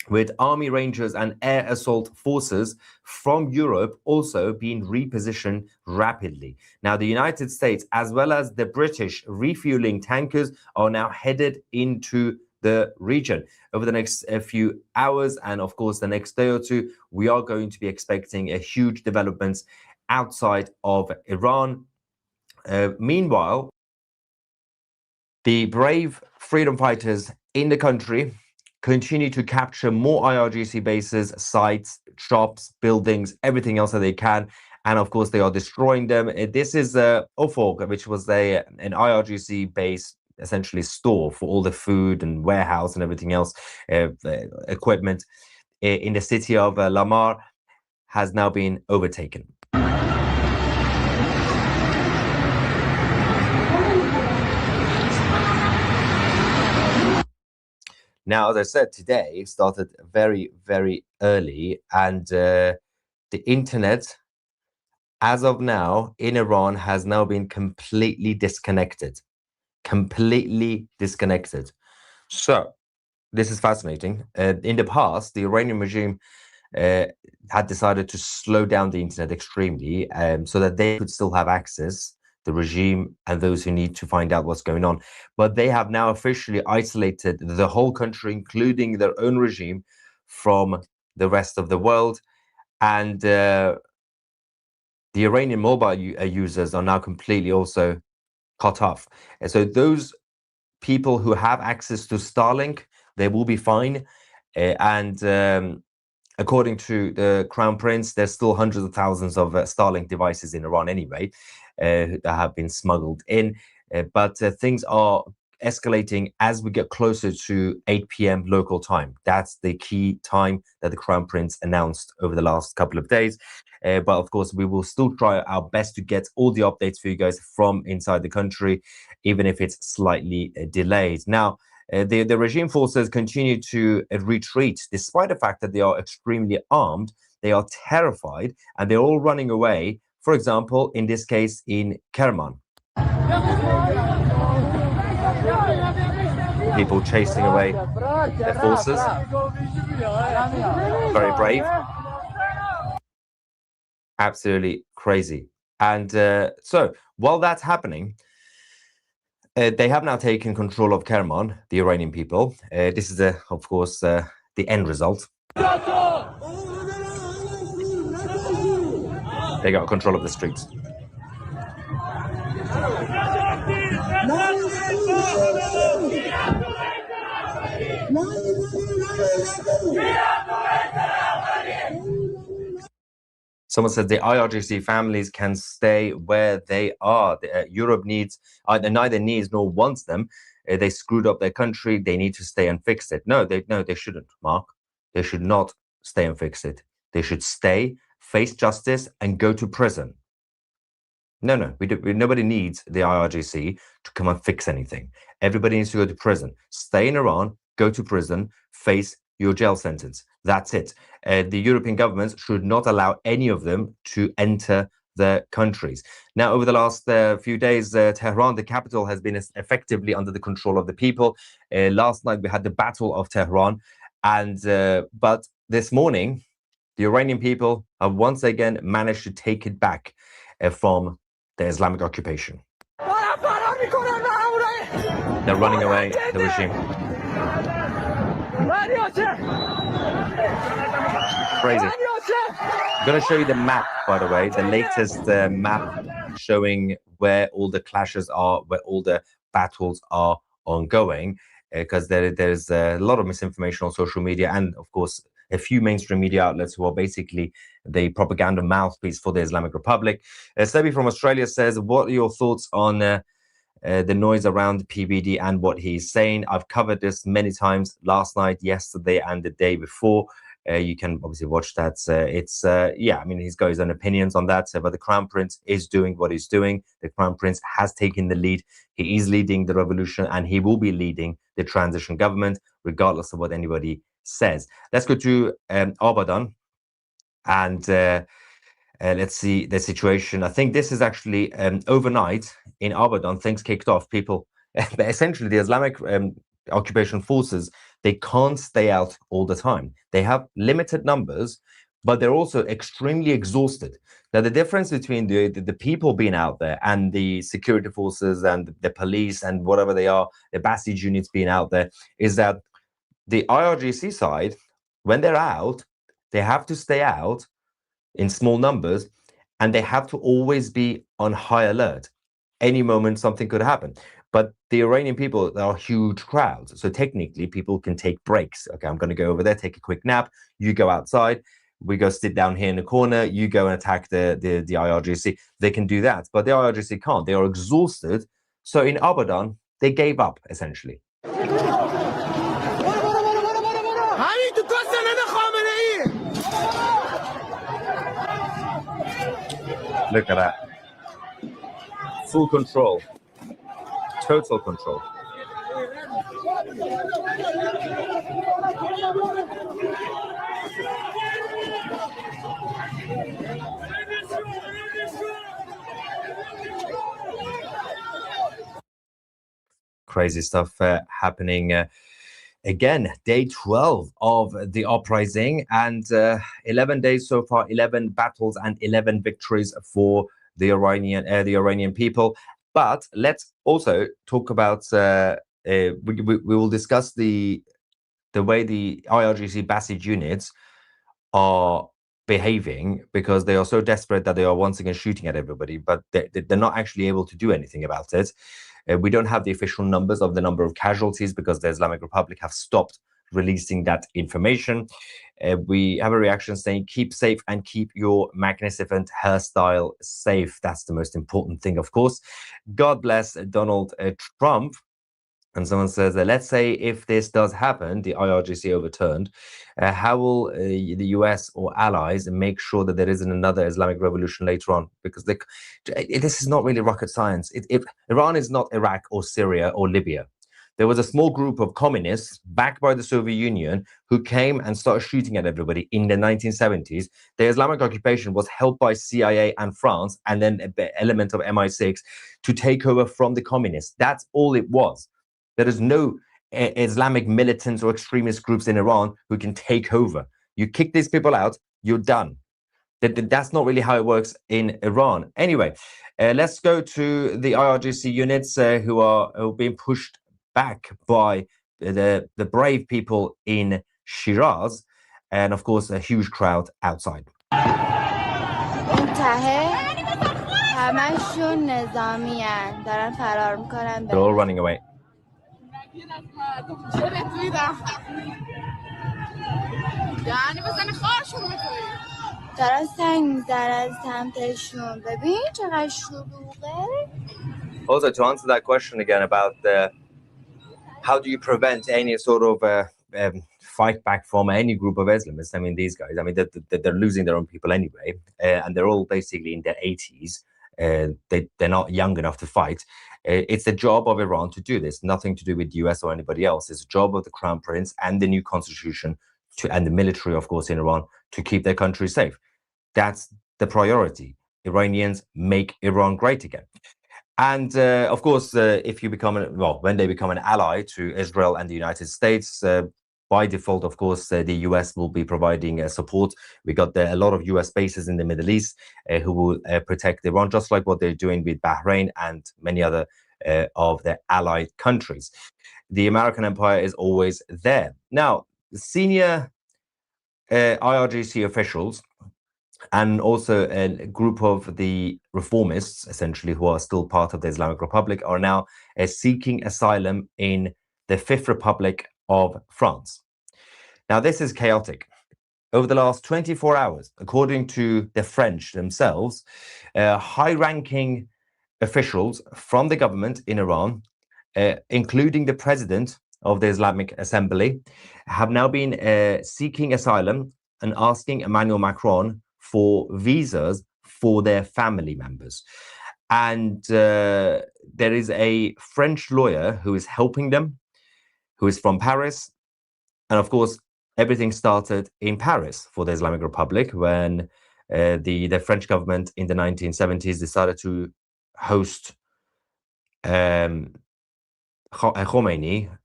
with Army Rangers and air assault forces from Europe also being repositioned rapidly. Now, the United States, as well as the British refueling tankers, are now headed into the region. Over the next few hours, and of course the next day or two, we are going to be expecting a huge developments outside of Iran. Meanwhile, the brave freedom fighters in the country continue to capture more IRGC bases, sites, shops, buildings, everything else that they can. And of course, they are destroying them. This is Ufuk, which was an IRGC base, essentially store for all the food and warehouse and everything else, equipment in the city of Lamar, has now been overtaken. Now, as I said, today started very, very early, and the internet, as of now, in Iran has now been completely disconnected. Completely disconnected. So, this is fascinating. In the past, the Iranian regime had decided to slow down the internet extremely so that they could still have access, the regime and those who need to find out what's going on. But they have now officially isolated the whole country, including their own regime, from the rest of the world. And the Iranian mobile users are now completely also cut off. And so those people who have access to Starlink They will be fine. And according to the Crown Prince, there's still hundreds of thousands of Starlink devices in Iran anyway that have been smuggled in. But things are escalating as we get closer to 8 p.m. local time. That's the key time that the Crown Prince announced over the last couple of days. But of course, we will still try our best to get all the updates for you guys from inside the country, even if it's slightly delayed. Now, the regime forces continue to retreat, despite the fact that they are extremely armed. They are terrified, and they're all running away. For example, in this case, in Kerman. People chasing away their forces. Very brave. Absolutely crazy. And so, while that's happening, they have now taken control of Kerman, the Iranian people. This is, of course, the end result. They got control of the streets. Someone said the IRGC families can stay where they are. Europe neither needs nor wants them. They screwed up their country. They need to stay and fix it. No, they shouldn't, Mark. They should not stay and fix it. They should stay, face justice, and go to prison. No, nobody needs the IRGC to come and fix anything. Everybody needs to go to prison. Stay in Iran, go to prison, face your jail sentence. That's it. The European governments should not allow any of them to enter their countries. Now, over the last few days, Tehran, the capital, has been effectively under the control of the people. Last night, we had the Battle of Tehran. But this morning, the Iranian people have once again managed to take it back from the Islamic occupation. They're running away, the regime. Crazy. I'm going to show you the map, by the way, the latest map showing where all the clashes are, where all the battles are ongoing, because there's a lot of misinformation on social media, and of course a few mainstream media outlets who are basically the propaganda mouthpiece for the Islamic Republic. Sebi from Australia says, what are your thoughts on the noise around PBD and what he's saying? I've covered this many times last night, yesterday, and the day before. You can obviously watch that. I mean, he's got his own opinions on that, but the Crown Prince is doing what he's doing. The Crown Prince has taken the lead. He is leading the revolution, and he will be leading the transition government, regardless of what anybody says. Let's go to Abadan, and let's see the situation. I think this is actually overnight in Abadan, things kicked off. People, essentially the Islamic occupation forces, they can't stay out all the time. They have limited numbers, but they're also extremely exhausted. Now, the difference between the people being out there and the security forces and the police and whatever they are, the Basij units being out there, is that the IRGC side, when they're out, they have to stay out in small numbers, and they have to always be on high alert. Any moment, something could happen. But the Iranian people, there are huge crowds. So technically, people can take breaks. Okay, I'm going to go over there, take a quick nap. You go outside. We go sit down here in the corner. You go and attack the IRGC. They can do that. But the IRGC can't. They are exhausted. So in Abadan, they gave up, essentially. Look at that. Full control. Total control. Crazy stuff happening again. Day 12 of the uprising, and 11 days so far, 11 battles and 11 victories for the Iranian people. But let's also talk about, we will discuss the way the IRGC Basij units are behaving, because they are so desperate that they are once again shooting at everybody, but they're not actually able to do anything about it. We don't have the official numbers of the number of casualties, because the Islamic Republic have stopped releasing that information. We have a reaction saying, keep safe and keep your magnificent hairstyle safe. That's the most important thing, of course. God bless Donald Trump. And someone says, let's say if this does happen, the IRGC overturned, how will the US or allies make sure that there isn't another Islamic revolution later on? Because this is not really rocket science. Iran is not Iraq or Syria or Libya. There was a small group of communists backed by the Soviet Union who came and started shooting at everybody in the 1970s. The Islamic occupation was helped by CIA and France and then an element of MI6 to take over from the communists. That's all it was. There is no Islamic militants or extremist groups in Iran who can take over. You kick these people out, you're done. That's not really how it works in Iran. Anyway, let's go to the IRGC units who are being pushed back by the brave people in Shiraz, and of course a huge crowd outside. They're all running away. Also, to answer that question again about how do you prevent any sort of fight back from any group of Islamists? I mean, these guys, I mean, they're losing their own people anyway, and they're all basically in their 80s. They're not young enough to fight. It's the job of Iran to do this, nothing to do with the US or anybody else. It's the job of the Crown Prince and the new constitution and the military, of course, in Iran to keep their country safe. That's the priority. Iranians make Iran great again. And of course, if you become, when they become an ally to Israel and the United States, by default, of course, the US will be providing support. We got a lot of US bases in the Middle East who will protect Iran, just like what they're doing with Bahrain and many other of the allied countries. The American empire is always there. Now, the senior IRGC officials and also a group of the reformists, essentially, who are still part of the Islamic Republic, are now seeking asylum in the Fifth Republic of France. Now, this is chaotic. Over the last 24 hours, according to the French themselves, high-ranking officials from the government in Iran, including the president of the Islamic Assembly, have now been seeking asylum and asking Emmanuel Macron for visas for their family members. And there is a French lawyer who is helping them, who is from Paris. And of course, everything started in Paris for the Islamic Republic when the French government in the 1970s decided to host Khomeini,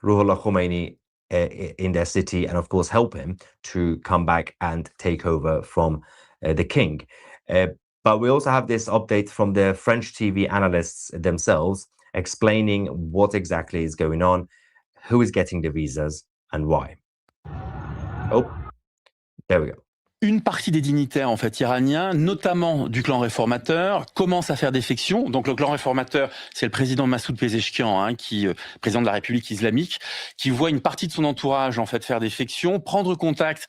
Ruhollah Khomeini, in their city, and of course help him to come back and take over from the king. But we also have this update from the French TV analysts themselves explaining what exactly is going on, who is getting the visas and why. Oh, there we go. Une partie des dignitaires en fait iraniens, notamment du clan réformateur, commencent à faire défection. Donc le clan réformateur, c'est le président Massoud Pezeshkian, qui président de la République islamique, qui voit une partie de son entourage en fait faire défection, prendre contact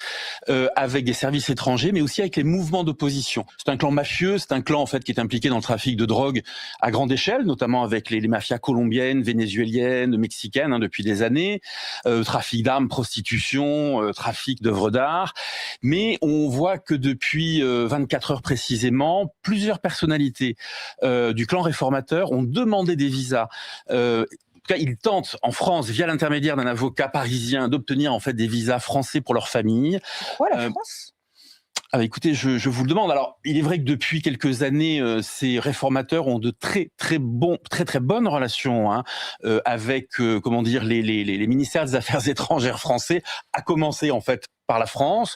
avec des services étrangers, mais aussi avec les mouvements d'opposition. C'est un clan mafieux, c'est un clan en fait qui est impliqué dans le trafic de drogue à grande échelle, notamment avec les mafias colombiennes, vénézuéliennes, mexicaines depuis des années, trafic d'armes, prostitution, trafic d'œuvres d'art, mais on voit que depuis 24 heures précisément, plusieurs personnalités du clan réformateur ont demandé des visas. En tout cas, ils tentent en France, via l'intermédiaire d'un avocat parisien, d'obtenir en fait des visas français pour leur famille. Pourquoi la France ? Écoutez, je vous le demande. Alors, il est vrai que depuis quelques années, ces réformateurs ont de très bonnes relations avec, les ministères des Affaires étrangères français, à commencer en fait par la France.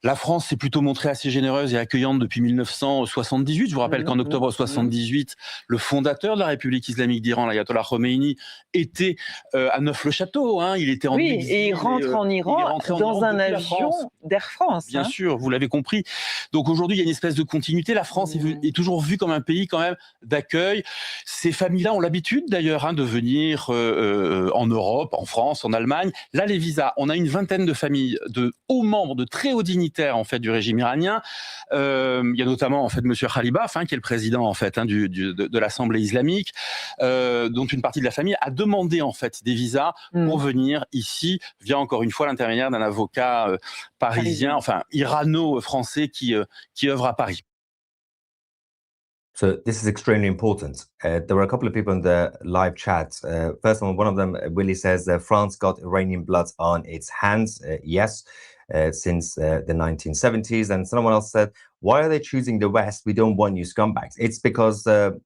La France s'est plutôt montrée assez généreuse et accueillante depuis 1978. Je vous rappelle qu'en octobre 78, le fondateur de la République islamique d'Iran, l'ayatollah Khomeini, était à Neuf-le-Château. Hein. Il était en exil, et il rentre en Iran dans un avion d'Air France. Bien sûr, vous l'avez compris. Donc aujourd'hui, il y a une espèce de continuité. La France est toujours vue comme un pays quand même d'accueil. Ces familles-là ont l'habitude d'ailleurs de venir en Europe, en France, en Allemagne. Là, les visas, on a une vingtaine de familles de hauts membres, de très hauts dignitaires en fait du régime iranien. Il y a notamment en fait Monsieur Khalibaf, qui est le président en fait de l'Assemblée islamique, dont une partie de la famille a demandé en fait des visas pour venir ici via encore une fois l'intermédiaire d'un avocat parisien, enfin irano-français qui œuvre à Paris. So this is extremely important. There were a couple of people in the live chat. First one of them, Willie, says France got Iranian blood on its hands. Yes, since the 1970s. And someone else said, why are they choosing the West? We don't want you scumbags. It's because the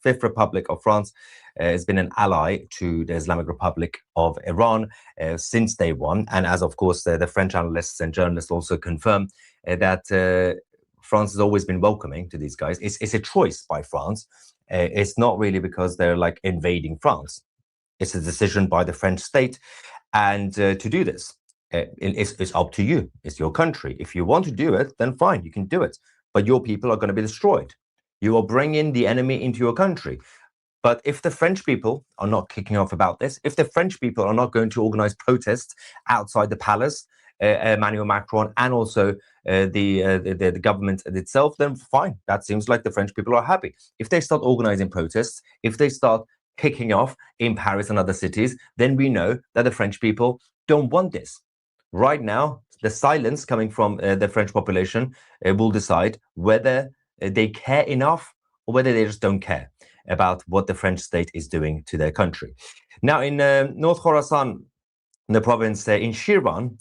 Fifth Republic of France has been an ally to the Islamic Republic of Iran since day one. And as, of course, the French analysts and journalists also confirm that France has always been welcoming to these guys. It's a choice by France. It's not really because they're like invading France. It's a decision by the French state. And to do this, it's up to you. It's your country. If you want to do it, then fine, you can do it. But your people are going to be destroyed. You are bringing the enemy into your country. But if the French people are not kicking off about this, if the French people are not going to organize protests outside the palace, Emmanuel Macron and also the government itself, then fine. That seems like the French people are happy. If they start organizing protests, if they start kicking off in Paris and other cities, then we know that the French people don't want this. Right now, the silence coming from the French population will decide whether they care enough or whether they just don't care about what the French state is doing to their country. Now, in North Khorasan, in the province in Shirvan,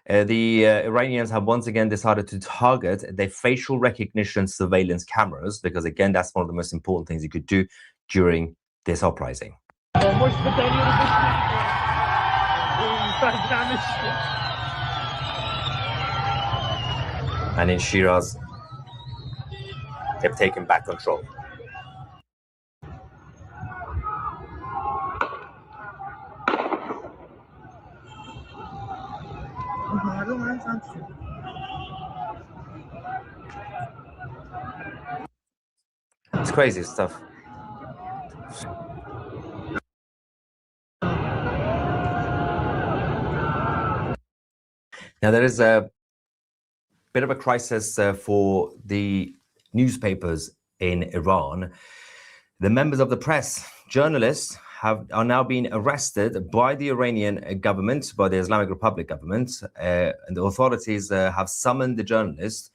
the Iranians have once again decided to target their facial recognition surveillance cameras because, again, that's one of the most important things you could do during this uprising. And in Shiraz, they've taken back control. It's crazy stuff. Now, there is a bit of a crisis for the newspapers in Iran. The members of the press, journalists, are now being arrested by the Iranian government, by the Islamic Republic government, and the authorities have summoned the journalists,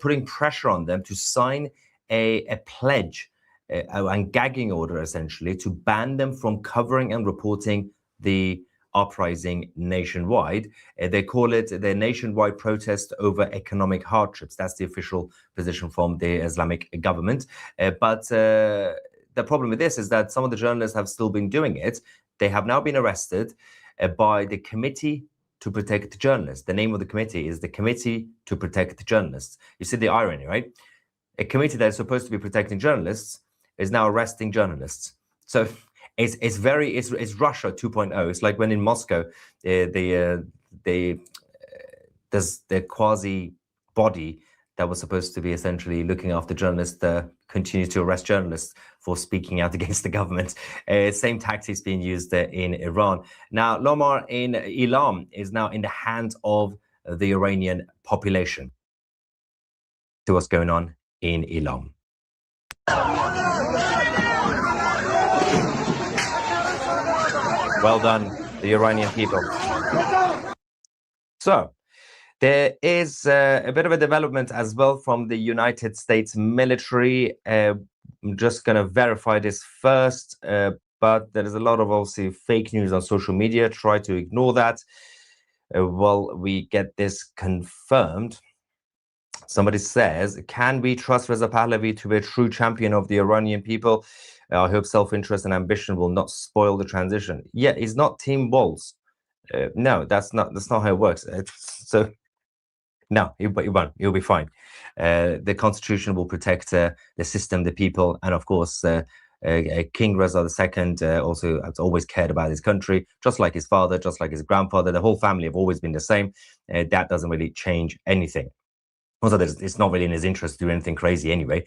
putting pressure on them to sign a pledge and gagging order, essentially, to ban them from covering and reporting the uprising nationwide. They call it the nationwide protest over economic hardships. That's the official position from the Islamic government. But the problem with this is that some of the journalists have still been doing it. They have now been arrested by the Committee to Protect Journalists. The name of the committee is the Committee to Protect Journalists. You see the irony, right? A committee that is supposed to be protecting journalists is now arresting journalists. So it's Russia 2.0. It's like when in Moscow, there's the quasi body that was supposed to be essentially looking after journalists continue to arrest journalists for speaking out against the government. Same tactics being used in Iran. Now, Lomar in Ilam is now in the hands of the Iranian population. To what's going on in Ilam. Well done, the Iranian people. So, there is a bit of a development as well from the United States military. I'm just going to verify this first, but there is a lot of obviously fake news on social media. Try to ignore that while we get this confirmed. Somebody says, can we trust Reza Pahlavi to be a true champion of the Iranian people? I hope self-interest and ambition will not spoil the transition. Yeah, he's not Team Walz. No, that's not how it works. So no, you won't. You'll be fine. The constitution will protect the system, the people, and of course, King Reza II also has always cared about his country, just like his father, just like his grandfather. The whole family have always been the same. That doesn't really change anything. Also, it's not really in his interest to do anything crazy anyway.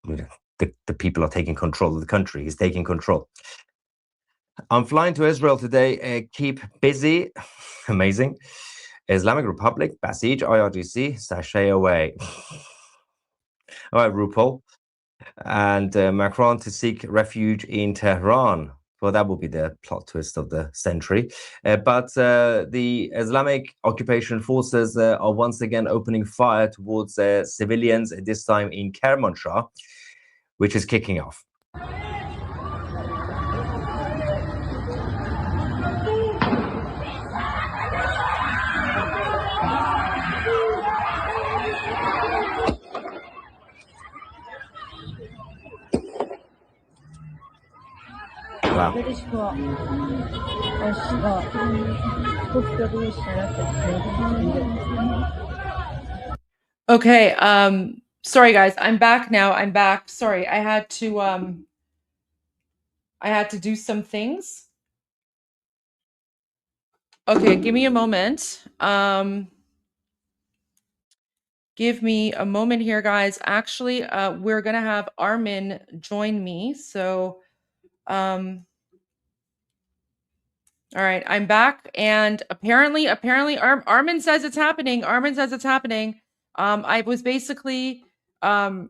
The people are taking control of the country. He's taking control. I'm flying to Israel today. Keep busy. Amazing. Islamic Republic, Basij, IRGC, sashay away. All right, RuPaul. And Macron to seek refuge in Tehran. Well, that will be the plot twist of the century. But the Islamic occupation forces are once again opening fire towards civilians, this time in Kermanshah, which is kicking off. Wow. Okay, sorry guys, I'm back now. I'm back. Sorry, I had to do some things. Okay, give me a moment. Give me a moment here, guys. Actually, we're gonna have Armin join me. So all right, I'm back, and apparently, Armin says it's happening. Armin says it's happening. I was basically, I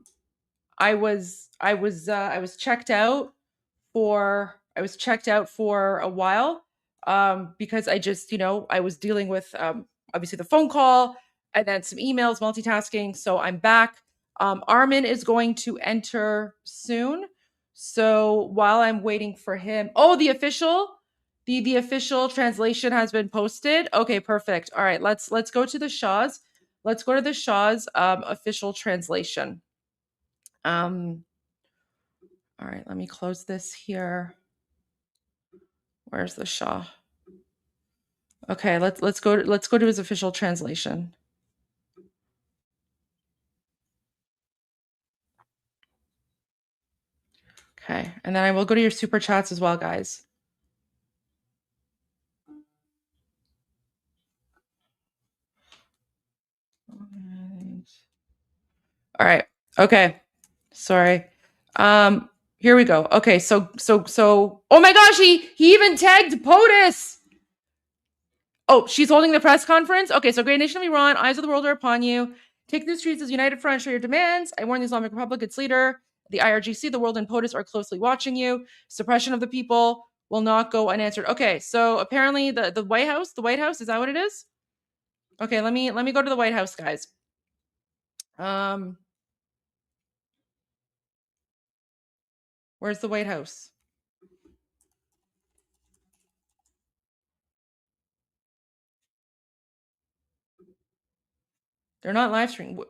was checked out for a while, because I just, I was dealing with obviously the phone call and then some emails, multitasking. So I'm back. Armin is going to enter soon. So while I'm waiting for him, the official translation has been posted. Okay, perfect. All right, let's go to the Shah's. Let's go to the Shah's official translation. All right, let me close this here. Where's the Shah? Okay, let's go to his official translation. Okay, and then I will go to your super chats as well, guys. All right. Okay. Sorry. Here we go. Okay, so oh my gosh, he even tagged POTUS. Oh, she's holding the press conference. Okay, so great nation of Iran, eyes of the world are upon you. Take the streets as united front, show your demands. I warn the Islamic Republic, its leader, the IRGC, the world, and POTUS are closely watching you. Suppression of the people will not go unanswered. Okay, so apparently the White House, is that what it is? Okay, let me go to the White House, guys. Where's the White House? They're not live streaming.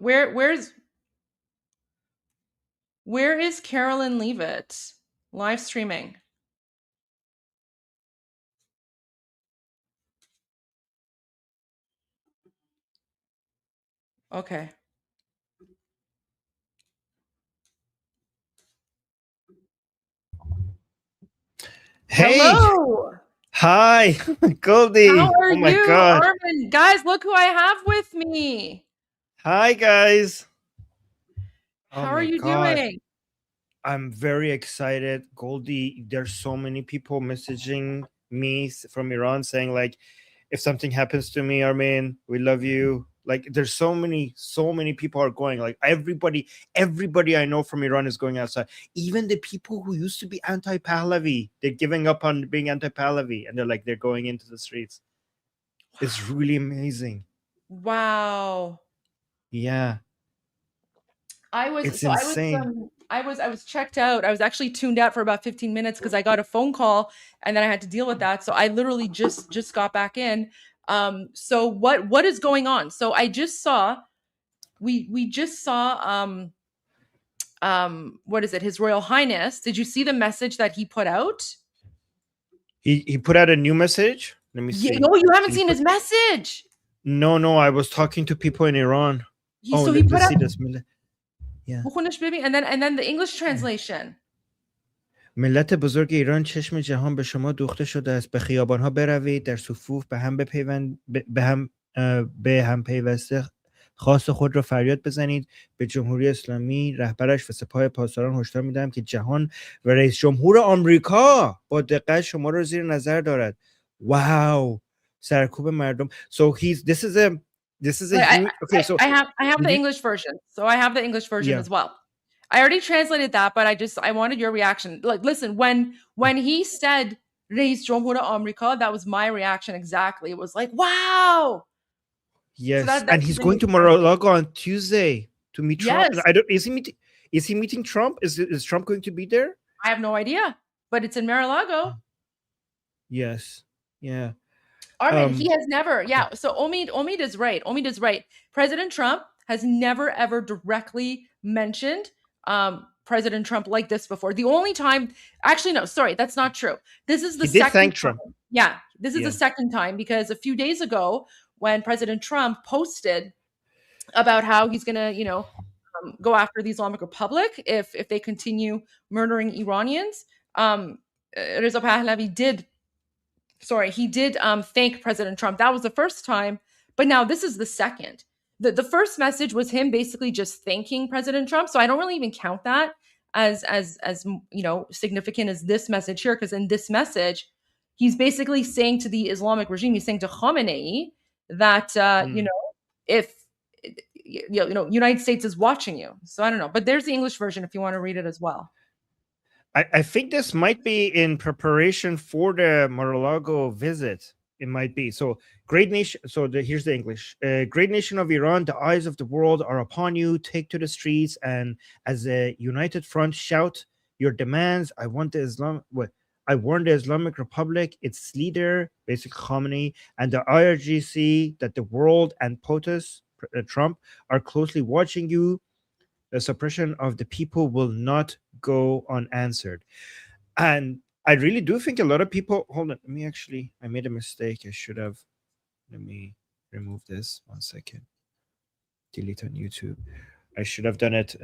Where is Carolyn Leavitt live streaming? Okay. Hey. Hello. Hi, Goldie. How are oh my you, God. Armin? Guys, look who I have with me. Hi, guys. How are you doing? I'm very excited. Goldie, there's so many people messaging me from Iran saying, like, if something happens to me, Armin, we love you. Like, there's so many people are going. Like, everybody I know from Iran is going outside. Even the people who used to be anti-Pahlavi, they're giving up on being anti-Pahlavi, and they're going into the streets. It's really amazing. Wow. Yeah. It's insane. I was checked out. I was actually tuned out for about 15 minutes because I got a phone call and then I had to deal with that. So I literally just got back in. So what is going on? So I just saw we just saw what is it? His Royal Highness. Did you see the message that he put out? He put out a new message? Let me see. No, you haven't seen his message. No, I was talking to people in Iran. So he put let's up. see this. Yeah. And then the English translation. ملت بزرگ ایران چشم جهان به شما دوخته شده است. به خیابان‌ها بروید، در صفوف به هم پیوسته خاص خود را فریاد بزنید. به جمهوری اسلامی رهبرش و سپاه پاسداران هشدار می‌دهم که جهان و رئیس جمهور آمریکا با دقت شما را زیر نظر دارد. واو. سرکوب مردم. So this is a okay, so I have the English version. So I have the English version as well. I already translated that, but I wanted your reaction. Like, listen, when he said Reis Jomhur America, that was my reaction exactly. It was like, wow. Yes, so and he's going to Mar-a-Lago on Tuesday to meet Trump. Is he meeting Trump? Is Trump going to be there? I have no idea, but it's in Mar-a-Lago. Yes. Yeah. Armin, he has never. Yeah. So Omid is right. Omid is right. President Trump has never ever directly mentioned President Trump like this before. The only time, actually, no, sorry, that's not true. This is the second thank time. Trump. Yeah, this is the second time, because a few days ago, when President Trump posted about how he's going to, go after the Islamic Republic if they continue murdering Iranians, Reza Pahlavi did thank President Trump. That was the first time, but now this is the second. The first message was him basically just thanking President Trump. So I don't really even count that as significant as this message here, because in this message, he's basically saying to the Islamic regime, he's saying to Khamenei that if United States is watching you. So I don't know, but there's the English version if you want to read it as well. I think this might be in preparation for the Mar-a-Lago visit. It might be. So great nation. So here's the English. Great nation of Iran, the eyes of the world are upon you. Take to the streets and as a united front shout your demands. I warn the Islamic Republic, its leader, basically Khamenei, and the IRGC that the world and POTUS, Trump, are closely watching you. The suppression of the people will not go unanswered. And I really do think a lot of people, hold on, I made a mistake. Let me remove this 1 second. Delete on YouTube. I should have done it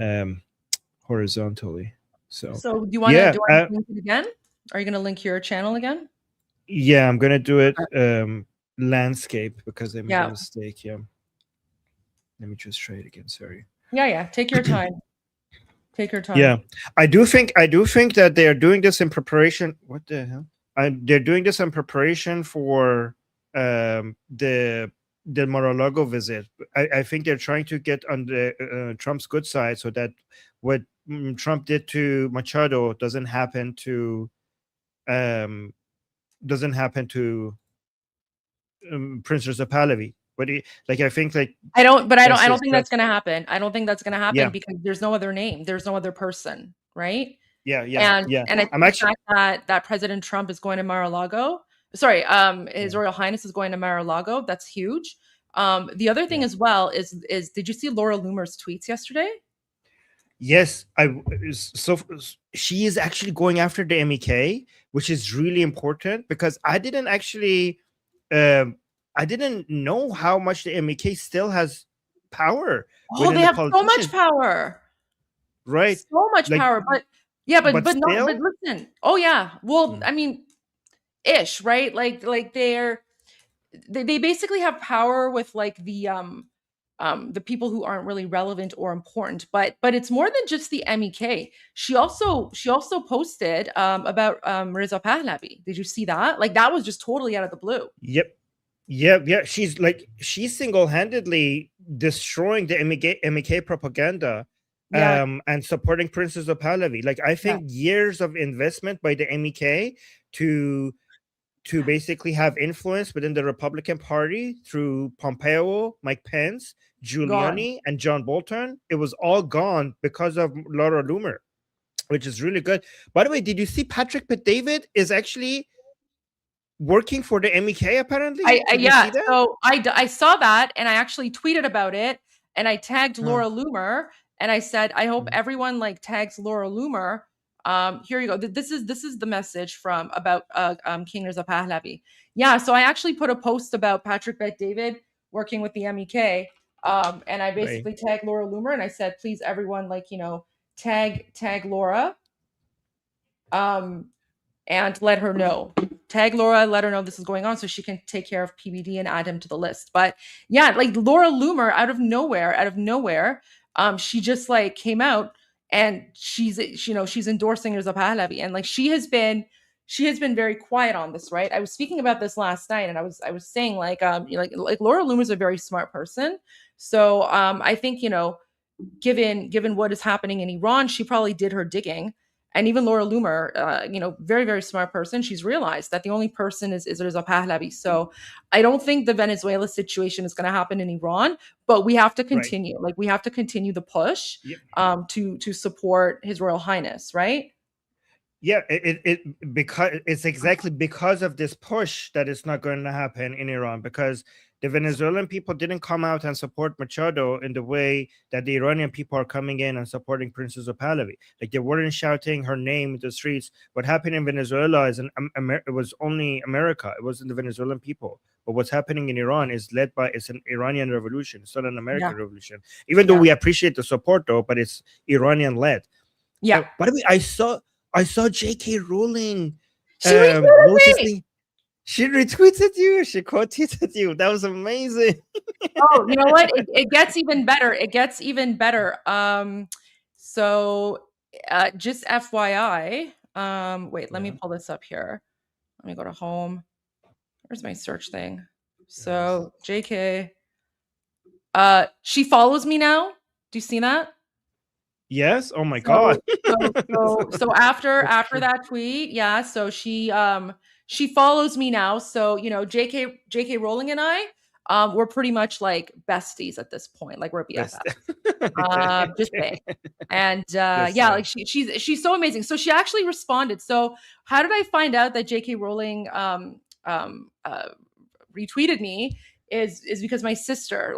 horizontally. So do you want to link it again? Are you going to link your channel again? Yeah, I'm going to do it landscape because I made a mistake. Yeah. Let me just try it again. Sorry. Yeah. Take your time. Take your time. Yeah, I do think that they are doing this in preparation. What the hell? They're doing this in preparation for the Mar-a-Lago visit. I think they're trying to get on the Trump's good side so that what Trump did to Machado doesn't happen to Prince Reza Pahlavi. But I think I don't think that's going to happen. I don't think that's going to happen because there's no other name. There's no other person, right? Yeah. And I think the fact that President Trump is going to Mar-a-Lago, His Royal Highness is going to Mar-a-Lago. That's huge. The other thing as well is did you see Laura Loomer's tweets yesterday? Yes, so she is actually going after the MEK, which is really important because I didn't actually. I didn't know how much the MEK still has power. Oh, they have so much power. Right. So much power. But listen. Oh yeah. Well, I mean, ish, right? Like they basically have power with like the people who aren't really relevant or important, but it's more than just the MEK. She also posted about Reza Pahlavi. Did you see that? Like that was just totally out of the blue. Yep. Yeah. She's single-handedly destroying the MEK propaganda and supporting Princess Pahlavi. Like I think years of investment by the MEK to basically have influence within the Republican Party through Pompeo, Mike Pence, Giuliani, and John Bolton, it was all gone because of Laura Loomer, which is really good. By the way, did you see Patrick Bet-David is actually working for the MEK apparently? So I saw that and I actually tweeted about it and I tagged Laura Loomer and I said I hope everyone like tags Laura Loomer Here you go. This is the message from about King Reza Pahlavi. Yeah, so I actually put a post about Patrick Bet-David working with the MEK, and I basically tagged Laura Loomer, and I said, please, everyone, like, tag Laura, and let her know. Tag Laura, let her know this is going on so she can take care of PBD and add him to the list. But yeah, like Laura Loomer, out of nowhere, she just like came out and she's endorsing Reza Pahlavi, and like she has been very quiet on this, right? I was speaking about this last night, and I was saying like Laura Loomer is a very smart person, so I think given what is happening in Iran, she probably did her digging. And even Laura Loomer, very, very smart person, she's realized that the only person is Reza Pahlavi. So I don't think the Venezuela situation is going to happen in Iran, but we have to continue. Like, we have to continue the push to support His Royal Highness, right? Yeah, because it's exactly because of this push that it's not going to happen in Iran, because the Venezuelan people didn't come out and support Machado in the way that the Iranian people are coming in and supporting Princess Pahlavi. Like, they weren't shouting her name in the streets. What happened in Venezuela is it was only America. It wasn't the Venezuelan people. But what's happening in Iran is it's an Iranian revolution. It's not an American revolution. Even though we appreciate the support, though, but it's Iranian led. Yeah. By the way, I saw J.K. Rowling. She retweeted you. She quoted you. That was amazing. Oh, you know what? It gets even better. It gets even better. So just FYI. Wait, let me pull this up here. Let me go to home. Where's my search thing? So JK. She follows me now. Do you see that? Yes. Oh my God. So after that tweet, yeah. So she follows me now. So JK Rowling and I, we're pretty much like besties at this point. Like, we're BFFs. Just saying. And like she's so amazing. So she actually responded. So how did I find out that JK Rowling retweeted me? Is because my sister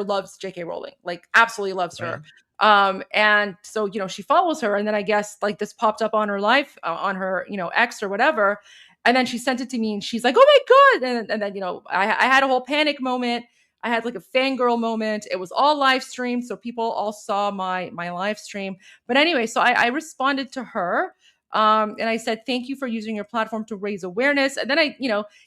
loves JK Rowling, like absolutely loves her. And so, she follows her, and then I guess like this popped up on her life, on her, X or whatever. And then she sent it to me and she's like, oh my God. And then, I had a whole panic moment. I had like a fangirl moment. It was all live streamed, so people all saw my live stream. But anyway, so I responded to her. And I said, thank you for using your platform to raise awareness. And then I,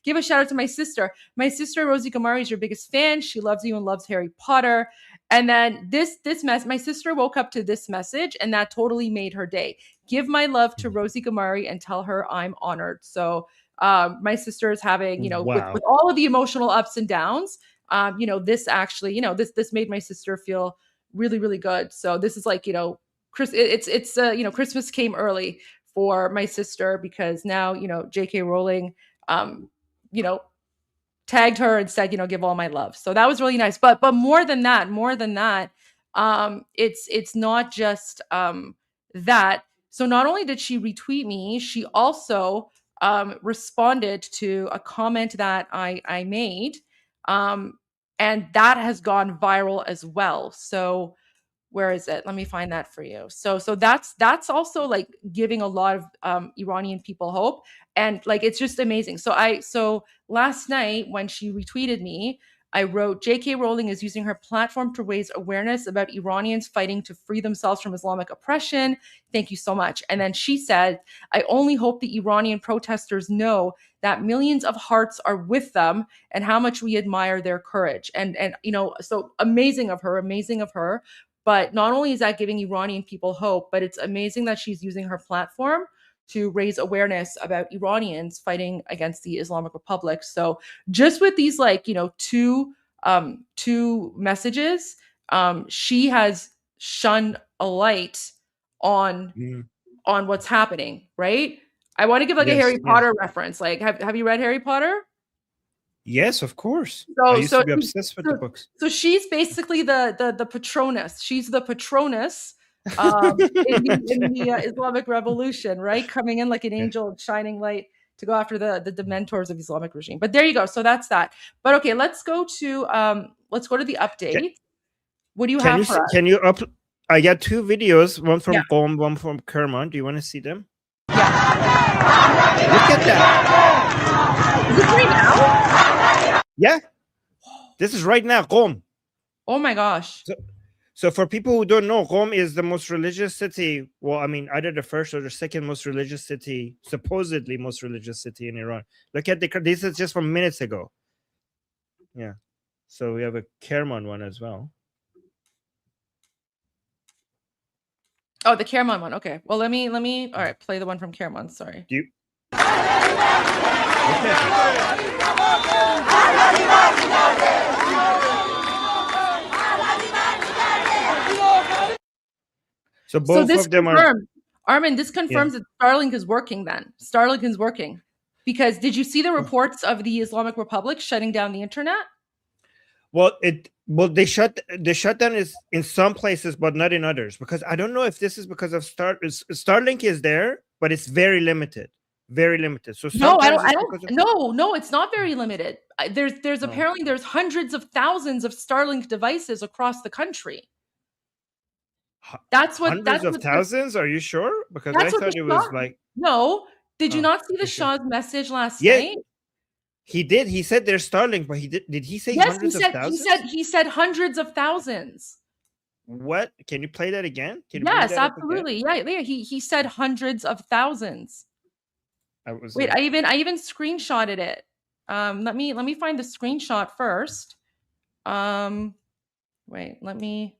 give a shout out to my sister. My sister, Goldie Ghamari, is your biggest fan. She loves you and loves Harry Potter. And then my sister woke up to this message, and that totally made her day. Give my love to Goldie Ghamari and tell her I'm honored. So my sister is having, with all of the emotional ups and downs, this actually, this made my sister feel really, really good. So this is like, Christmas came early for my sister, because now, JK Rowling, tagged her and said, give all my love. So that was really nice. But more than that, it's not just that. So not only did she retweet me, she also responded to a comment that I made, and that has gone viral as well. So where is it? Let me find that for you. So that's also like giving a lot of Iranian people hope, and like it's just amazing. So last night when she retweeted me, I wrote, JK Rowling is using her platform to raise awareness about Iranians fighting to free themselves from Islamic oppression. Thank you so much. And then she said, I only hope the Iranian protesters know that millions of hearts are with them and how much we admire their courage. And so amazing of her. But not only is that giving Iranian people hope, but it's amazing that she's using her platform to raise awareness about Iranians fighting against the Islamic Republic. So just with these two messages, she has shone a light on what's happening, right? I want to give a Harry Potter reference. Like, have you read Harry Potter? Yes, of course. I used to be obsessed with the books. So she's basically the Patronus. She's the Patronus in the Islamic Revolution, right? Coming in like an angel, shining light to go after the Dementors of the Islamic regime. But there you go. So that's that. But okay, let's go to the update. What do you have for us? I got two videos, one from Yeah. Qom, one from Kerman. Do you want to see them? Yeah. Look at that. Is this right now? Yeah. This is right now, Qom. Oh my gosh. So for people who don't know, Qom is the most religious city. Well, I mean, either the first or the second most religious city, supposedly most religious city in Iran. Look at this is just from minutes ago. Yeah. So we have a Kerman one as well. Oh, the Kerman one. Okay. Well, let me. All right, play the one from Kerman. Sorry. Do you? So both this of them are. confirmed, Armin, this confirms that Starlink is working. Then Starlink is working because did you see the reports of the Islamic Republic shutting down the internet? Well, the shutdown is in some places, but not in others. Because I don't know if this is because of Starlink is there, but it's very limited, very limited. So No, I don't. No, it's not very limited. There's apparently there's hundreds of thousands of Starlink devices across the country. That's what hundreds of thousands. Are you sure? Because I thought it was like no. Did you not see the Shah's message last night? He did. He said there's Starlink, but he did he say Yes, hundreds of thousands? he said hundreds of thousands. What? Can you play that again? Yes, absolutely. Yeah. He said hundreds of thousands. Wait, I even screenshotted it. Let me find the screenshot first. Wait, let me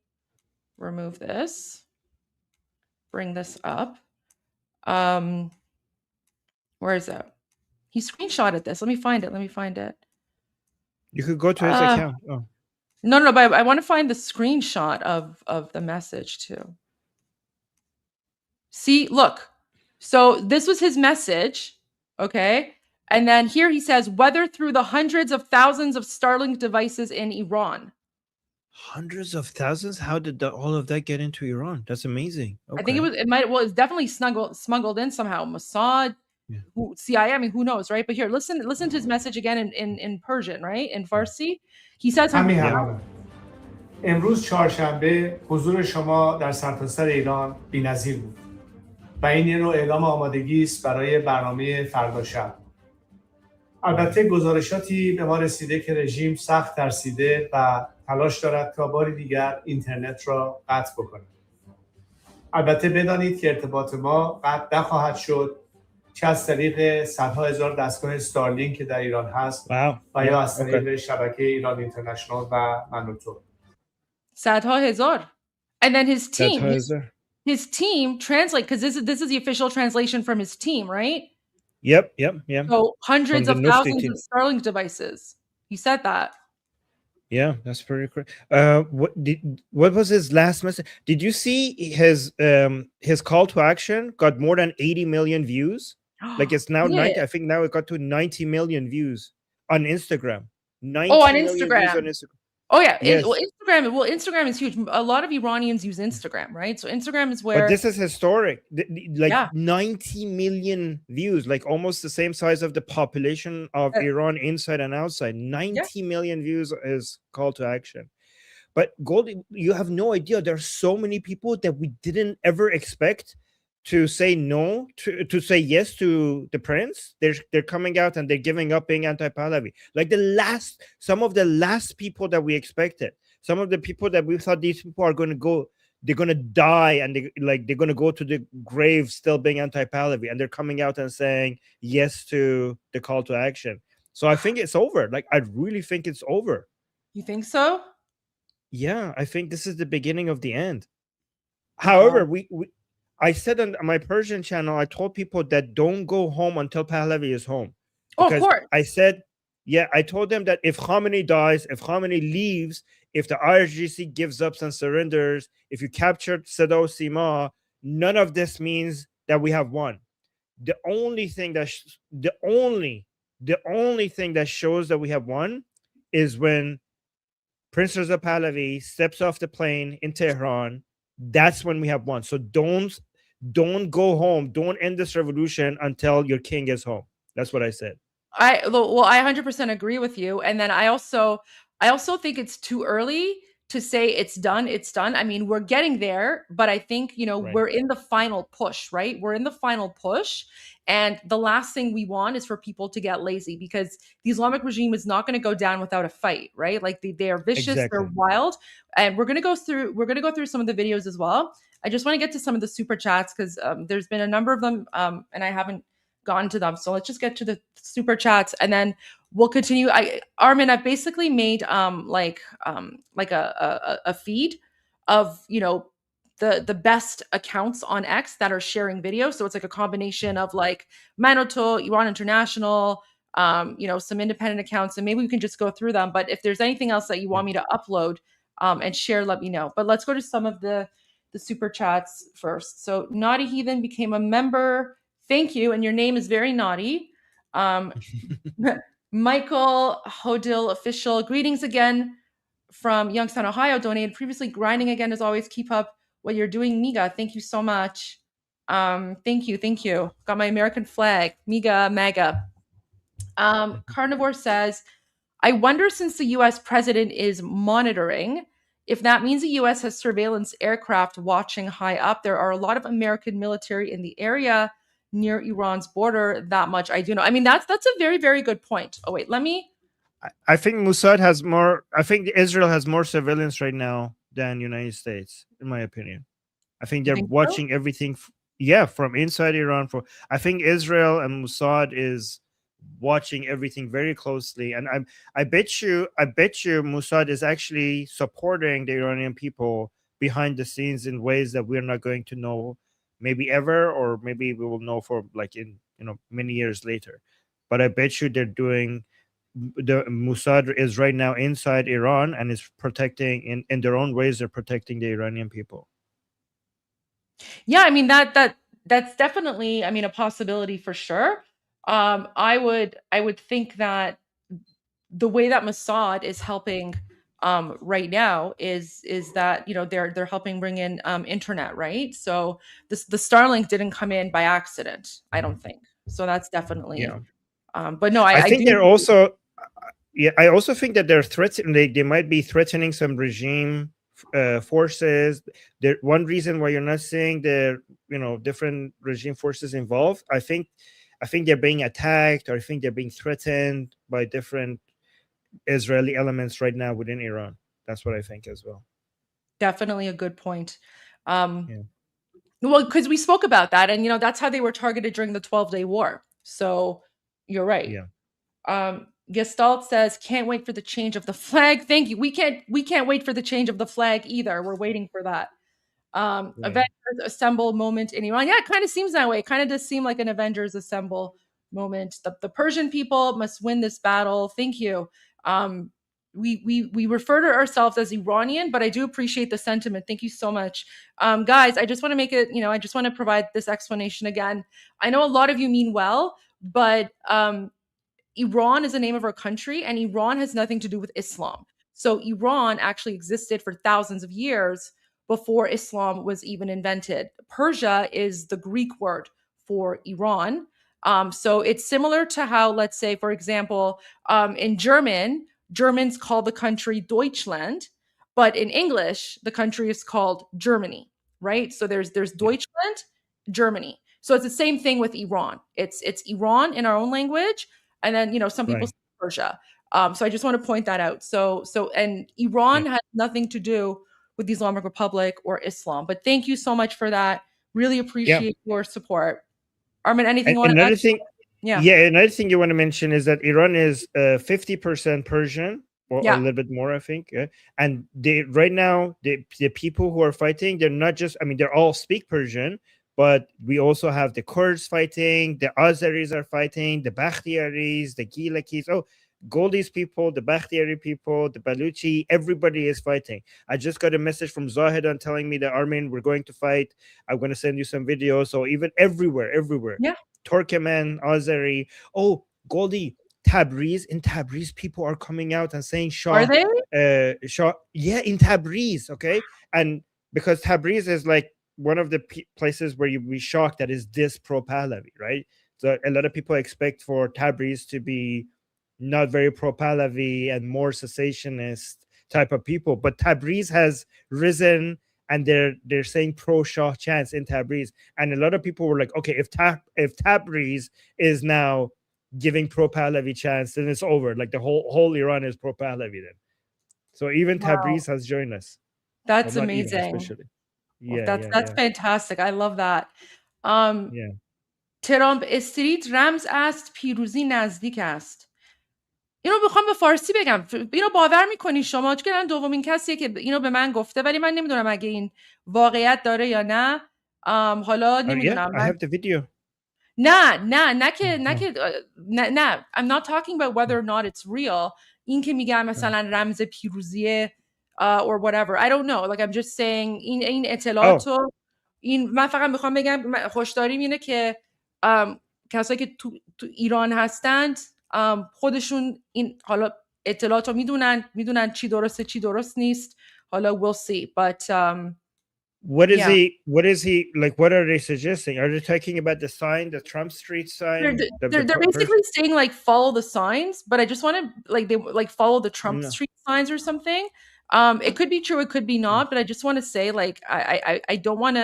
remove this. Bring this up. Where is it? He screenshotted this. Let me find it. You could go to his account. Oh. No, but I want to find the screenshot of the message too. See, look. So this was his message, okay? And then here he says, whether through the hundreds of thousands of Starlink devices in Iran. Hundreds of thousands? How did all of that get into Iran? That's amazing. Okay. I think it's definitely smuggled in somehow. Mossad, CIA, I mean, who knows, right? But here, listen to his message again in Persian, right? In Farsi. He says امروز چهارشنبه حضور شما در سرتاسر ایران بی‌نظیر بود و این یه نوع اعلام آمادگی است برای برنامه فردا شب. البته گزارشاتی به ما رسیده که رژیم سخت ترسیده و تلاش دارد تا باری دیگر اینترنت را قطع بکند. البته بدانید که ارتباط ما قطع نخواهد شد چه از طریق صدها هزار دستگاه استارلینک که در ایران هست و یا از طریق شبکه ایران اینترنشنال و منوتو. صدها هزار. And then his team translate, because this is the official translation from his team, right? Yep. So hundreds of thousands of Starlink devices. He said that. Yeah, that's pretty crazy. What was his last message? Did you see his call to action got more than 80 million views? Like it's now 90, I think now it got to 90 million views on Instagram. 90 on million Instagram. views on Instagram. Oh yeah, Yes. Instagram is huge. A lot of Iranians use Instagram, right? So Instagram is where. But this is historic. Like 90 million views, like almost the same size of the population of Iran inside and outside. 90 million views is call to action. But Goldie, you have no idea. There are so many people that we didn't ever expect to say no, to say yes to the prince. They're coming out and they're giving up being anti-Pahlavi. Like some of the last people that we expected, some of the people that we thought these people are going to go, they're going to die and they're going to go to the grave still being anti-Pahlavi, and they're coming out and saying yes to the call to action. So I think it's over. Like I really think it's over. You think so? Yeah, I think this is the beginning of the end. However, I said on my Persian channel, I told people that don't go home until Pahlavi is home. Oh, of course. I said, I told them that if Khamenei dies, if Khamenei leaves, if the IRGC gives up and surrenders, if you captured Sada Sima, none of this means that we have won. The only thing that shows that we have won is when Prince Reza Pahlavi steps off the plane in Tehran. That's when we have won. So don't go home. Don't end this revolution until your king is home. That's what I said. I 100% agree with you. And then I also think it's too early to say it's done, it's done. I mean, we're getting there, but I think, we're in the final push, right? We're in the final push. And the last thing we want is for people to get lazy, because the Islamic regime is not going to go down without a fight, right? Like they are vicious, Exactly. they're wild. And we're going to go through some of the videos as well. I just want to get to some of the super chats because there's been a number of them and I haven't gotten to them. So let's just get to the super chats and then we'll continue. Armin, I've basically made like a feed of the best accounts on X that are sharing videos. So it's like a combination of like Manoto, Iran International, some independent accounts, and maybe we can just go through them. But if there's anything else that you want me to upload and share, let me know. But let's go to some of the super chats first. So Naughty Heathen became a member. Thank you. And your name is very naughty. Michael Hodil Official, greetings again from Youngstown, Ohio, donated previously. Grinding again as always. Keep up what you're doing, Miga. Thank you so much. Thank you. Got my American flag, Miga, MAGA. Carnivore says, I wonder, since the US president is monitoring, if that means the US has surveillance aircraft watching high up. There are a lot of American military in the area near Iran's border. That much I do know. I mean, that's a very, very good point. Oh, wait, let me. I think Mossad has more. I think Israel has more surveillance right now than United States, in my opinion. I think they're watching everything. From inside Iran. I think Israel and Mossad is watching everything very closely, and I bet you Mossad is actually supporting the Iranian people behind the scenes in ways that we're not going to know, maybe ever, or maybe we will know for like in many years later. But I bet you they're doing. The Mossad is right now inside Iran and is protecting in their own ways. They're protecting the Iranian people. Yeah, I mean that's definitely, I mean, a possibility for sure. I would think that the way that Mossad is helping right now is that they're helping bring in internet, right? So the Starlink didn't come in by accident, I don't think. So that's definitely but no, I think do they're also I also think that they're threatening. They might be threatening some regime forces. There, one reason why you're not seeing the different regime forces involved, I think they're being attacked, or I think they're being threatened by different Israeli elements right now within Iran. That's what I think as well. Definitely a good point. Well, because we spoke about that, and that's how they were targeted during the 12-day war. So you're right. Gestalt says, can't wait for the change of the flag. Thank you. We can't wait for the change of the flag either. We're waiting for that. Avengers Assemble moment in Iran. Yeah, it kind of seems that way. It kind of does seem like an Avengers Assemble moment. The Persian people must win this battle. Thank you. We refer to ourselves as Iranian, but I do appreciate the sentiment. Thank you so much. Guys, I just want to make it, I just want to provide this explanation again. I know a lot of you mean well, but Iran is the name of our country, and Iran has nothing to do with Islam. So Iran actually existed for thousands of years before Islam was even invented. Persia is the Greek word for Iran. So it's similar to how, let's say, for example, in Germans call the country Deutschland, but in English, the country is called Germany, right? So there's Deutschland, Germany. So it's the same thing with Iran. It's Iran in our own language, and then some people say Persia. So I just want to point that out. And Iran has nothing to do with the Islamic Republic or Islam. But thank you so much for that. Really appreciate your support. Armin, anything you want to add? Another thing you want to mention is that Iran is 50% Persian, or a little bit more, I think. And right now, the people who are fighting, they're not just, they all speak Persian, but we also have the Kurds fighting, the Azeris are fighting, the Bakhtiaris, the Gilakis. Oh, Goldie's people, the Bakhtiari people, the Baluchi, everybody is fighting. I just got a message from Zahedan telling me that, Armin, we're going to fight. I'm going to send you some videos. So even everywhere. Yeah. Turkmen, Azeri. Oh, Goldie, in Tabriz, people are coming out and saying Shah. Are they? Shah. Yeah, in Tabriz, okay? And because Tabriz is like one of the places where you'd be shocked that is this pro-Pahlavi, right? So a lot of people expect for Tabriz to be not very pro-Pahlavi and more cessationist type of people. But Tabriz has risen, and they're saying pro-Shah chants in Tabriz, and a lot of people were like, okay, if Tabriz is now giving pro-Pahlavi chants, then it's over. Like the whole Iran is pro-Pahlavi then. So even Tabriz has joined us. That's Well, not even, amazing. especially. Well, Yeah, that's fantastic. I love that. yeah. ترامپ استریت رمز است پیروزی نزدیک است. اینو میخوام به فارسی بگم. اینو باور میکنی شما؟ چون من دومین کسیه که اینو به من گفته، ولی من نمیدونم اگه این واقعیت داره یا نه. حالا نمیدونم. I have the video. نه I'm not talking about whether or not it's real. این که میگم مثلا رمز پیروزیه or whatever. I don't know. Like I'm just saying این اطلاعاتو من فقط میخوام بگم خوشداریم اینه که کسایی که تو ایران هستند خودشون این حالا اطلاعاتو میدونن چی درسته چی درست نیست. حالا we'll see. But what is he like? What are they suggesting? Are they talking about the sign, the Trump Street sign? They're basically saying like follow the signs, but I just want to like follow the Trump Street signs or something. It could be true, it could be not, but I just want to say like I don't want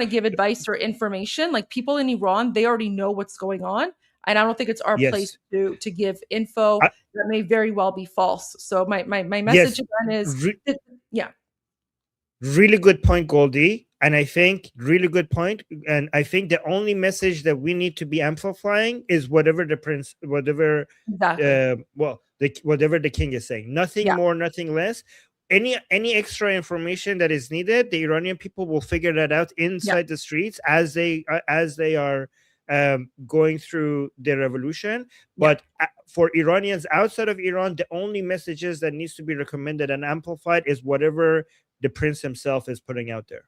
to give advice or information. Like people in Iran, they already know what's going on, and I don't think it's our place to give info that may very well be false. So my message again is really good point, Goldie. And I think really good point. And I think the only message that we need to be amplifying is whatever the prince, whatever the king is saying. Nothing more, nothing less. Any extra information that is needed, the Iranian people will figure that out inside the streets as they are going through the revolution. But for Iranians outside of Iran, the only messages that needs to be recommended and amplified is whatever the prince himself is putting out there.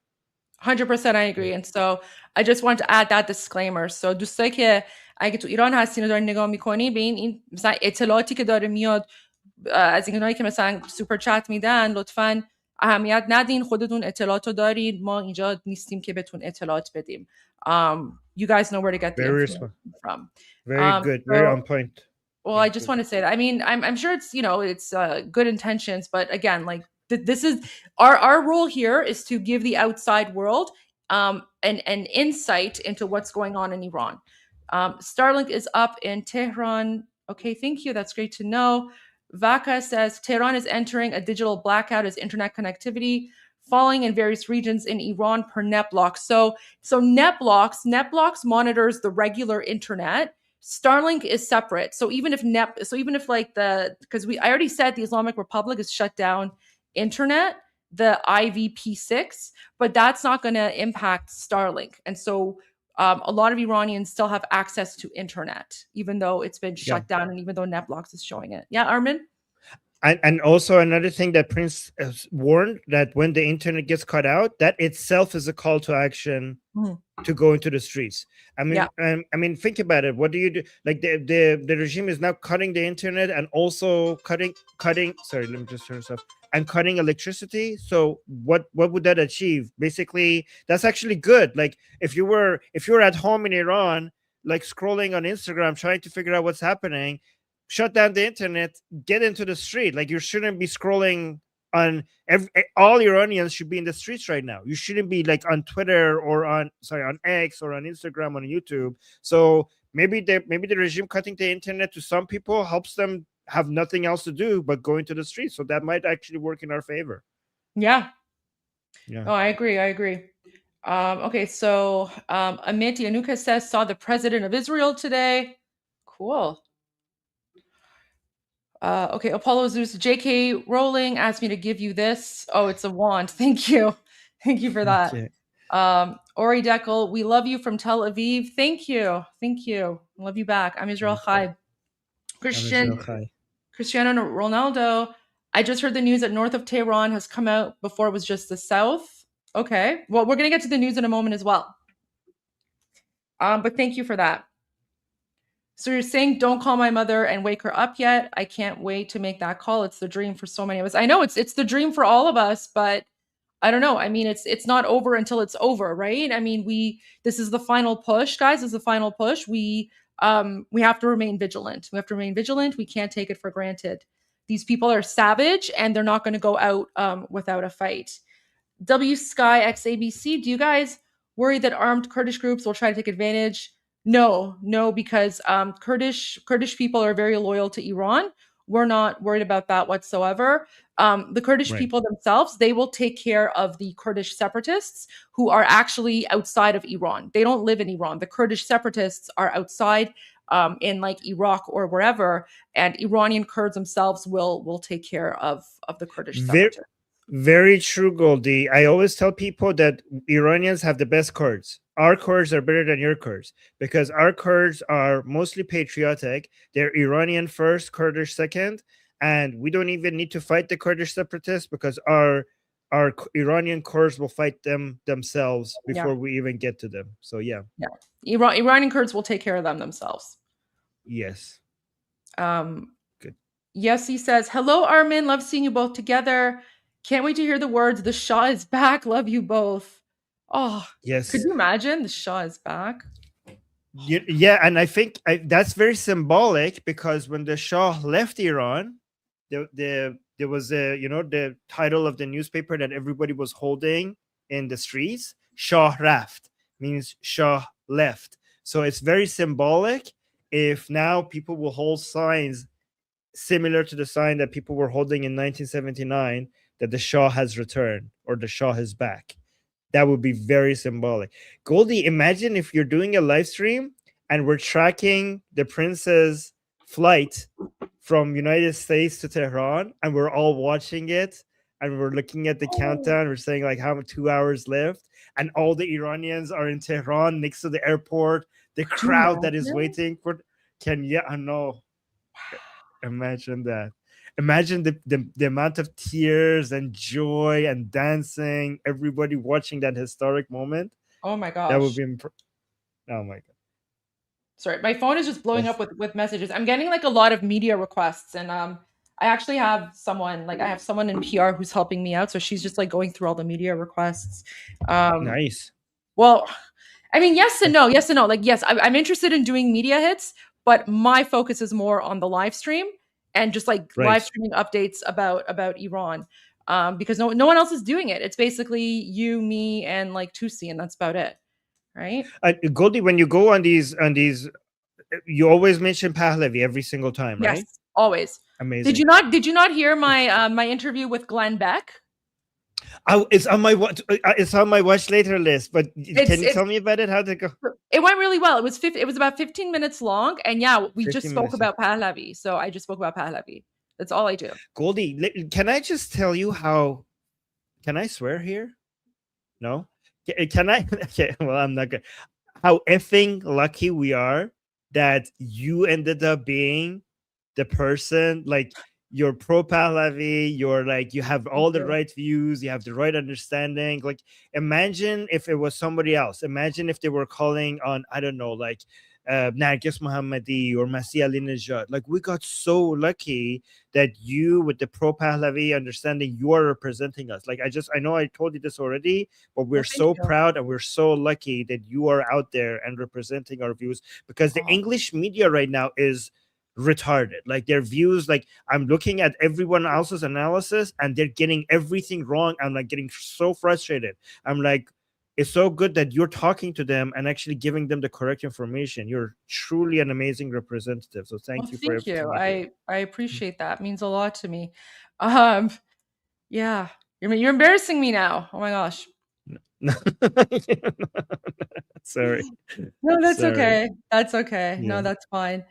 100% I agree. And so I just want to add that disclaimer. So دوستایی که اگه تو ایران هستین و دارین نگاه میکنین به این مثلا اطلاعاتی که داره میاد از اینایی که مثلا سوپر چت میدن، لطفاً اهمیت ندین، خودتون اطلاعاتو دارین، ما اینجا نیستیم که بهتون اطلاعات بدیم. You guys know where to get the information from. Very good. Very on point. Well, I just want to say that. I mean, I'm sure it's, it's good intentions, but again, like this is our role here is to give the outside world an insight into what's going on in Iran. Starlink is up in Tehran. Okay, thank you. That's great to know. Vaka says Tehran is entering a digital blackout as internet connectivity falling in various regions in Iran per NetBlocks. So NetBlocks monitors the regular internet. Starlink is separate. So even if like because I already said the Islamic Republic has shut down internet, the IVP6, but that's not going to impact Starlink. And so a lot of Iranians still have access to internet, even though it's been shut down and even though NetBlocks is showing it. Yeah, Armin? And also another thing that Prince has warned, that when the internet gets cut out, that itself is a call to action to go into the streets. I mean, think about it. What do you do? Like the regime is now cutting the internet and also cutting. Sorry, let me just turn this off. And cutting electricity. So what would that achieve? Basically, that's actually good. Like if you were at home in Iran, like scrolling on Instagram, trying to figure out what's happening, shut down the internet, get into the street. Like you shouldn't be scrolling on all Iranians should be in the streets right now. You shouldn't be like on Twitter or on X or on Instagram, on YouTube. So maybe the regime cutting the internet to some people helps them have nothing else to do but go into the streets. So that might actually work in our favor. Yeah. Oh, I agree. Okay, so Amit Yanuka says saw the president of Israel today. Cool. Okay, Apollo Zeus, JK Rowling asked me to give you this. Oh, it's a wand. Thank you for that. Ori Deckel, we love you from Tel Aviv. Thank you. Love you back. I'm Israel Chai. Cristiano Ronaldo, I just heard the news that north of Tehran has come out. Before it was just the south. Okay, well, we're gonna get to the news in a moment as well. But thank you for that. So you're saying don't call my mother and wake her up yet. I can't wait to make that call. It's the dream for so many of us. I know it's the dream for all of us, but I don't know. I mean, it's not over until it's over, right? I mean, this is the final push, guys. This is the final push. We have to remain vigilant. We can't take it for granted. These people are savage and they're not going to go out without a fight. W Sky X ABC, do you guys worry that armed Kurdish groups will try to take advantage? No, because Kurdish people are very loyal to Iran. We're not worried about that whatsoever. The Kurdish people themselves, they will take care of the Kurdish separatists who are actually outside of Iran. They don't live in Iran. The Kurdish separatists are outside in like Iraq or wherever, and Iranian Kurds themselves will take care of the Kurdish separatists. Very true, Goldie. I always tell people that Iranians have the best Kurds. Our Kurds are better than your Kurds because our Kurds are mostly patriotic. They're Iranian first, Kurdish second, and we don't even need to fight the Kurdish separatists because our Iranian Kurds will fight them themselves before we even get to them. So yeah. Iranian Kurds will take care of them themselves. Yes. Good. Yes, he says, hello, Armin. Love seeing you both together. Can't wait to hear the words, the Shah is back. Love you both. Oh, yes. Could you imagine the Shah is back? Yeah, and I think that's very symbolic because when the Shah left Iran, there was the title of the newspaper that everybody was holding in the streets, Shah Raft, means Shah left. So it's very symbolic if now people will hold signs similar to the sign that people were holding in 1979 that the Shah has returned or the Shah is back. That would be very symbolic. Goldie, imagine if you're doing a live stream and we're tracking the prince's flight from United States to Tehran and we're all watching it and we're looking at the countdown. We're saying like how 2 hours left and all the Iranians are in Tehran next to the airport. The crowd that is waiting for I know. Imagine that. Imagine the amount of tears and joy and dancing, everybody watching that historic moment. Oh my gosh. That would be oh my god. Sorry, my phone is just blowing up with messages. I'm getting like a lot of media requests, and I actually have someone in PR who's helping me out, so she's just like going through all the media requests. Nice. Well, I mean, yes and no. Like, yes, I'm interested in doing media hits, but my focus is more on the live stream and just like live streaming updates about Iran, because no one else is doing it. It's basically you, me, and like Tusi, and that's about it, right? Goldie, when you go on these, you always mention Pahlavi every single time, right? Yes, always. Amazing. Did you not hear my my interview with Glenn Beck? It's on my watch later list, but can you tell me about it? How'd it go? It went really well. It was about 15 minutes long, and yeah, we just spoke about Pahlavi. So I just spoke about Pahlavi. That's all I do. Goldie, can I just tell you how? Can I swear here? No. Can I? Okay. Well, I'm not good. How effing lucky we are that you ended up being the person like. You're pro Pahlavi, you're like, you have all the right views, you have the right understanding. Like, imagine if it was somebody else. Imagine if they were calling on, I don't know, like Nargis Mohammadi or Masih Ali Najad. Like, we got so lucky that you, with the pro Pahlavi understanding, you are representing us. Like, I know I told you this already, but we're so proud and we're so lucky that you are out there and representing our views, because the English media right now is retarded. Like, their views, like, I'm looking at everyone else's analysis and they're getting everything wrong. I'm like getting so frustrated. I'm like, it's so good that you're talking to them and actually giving them the correct information. You're truly an amazing representative. So thank you for everything. I appreciate that. It means a lot to me. Yeah, you're embarrassing me now. Oh my gosh. Sorry. No, that's okay. That's okay. Yeah. No, that's fine.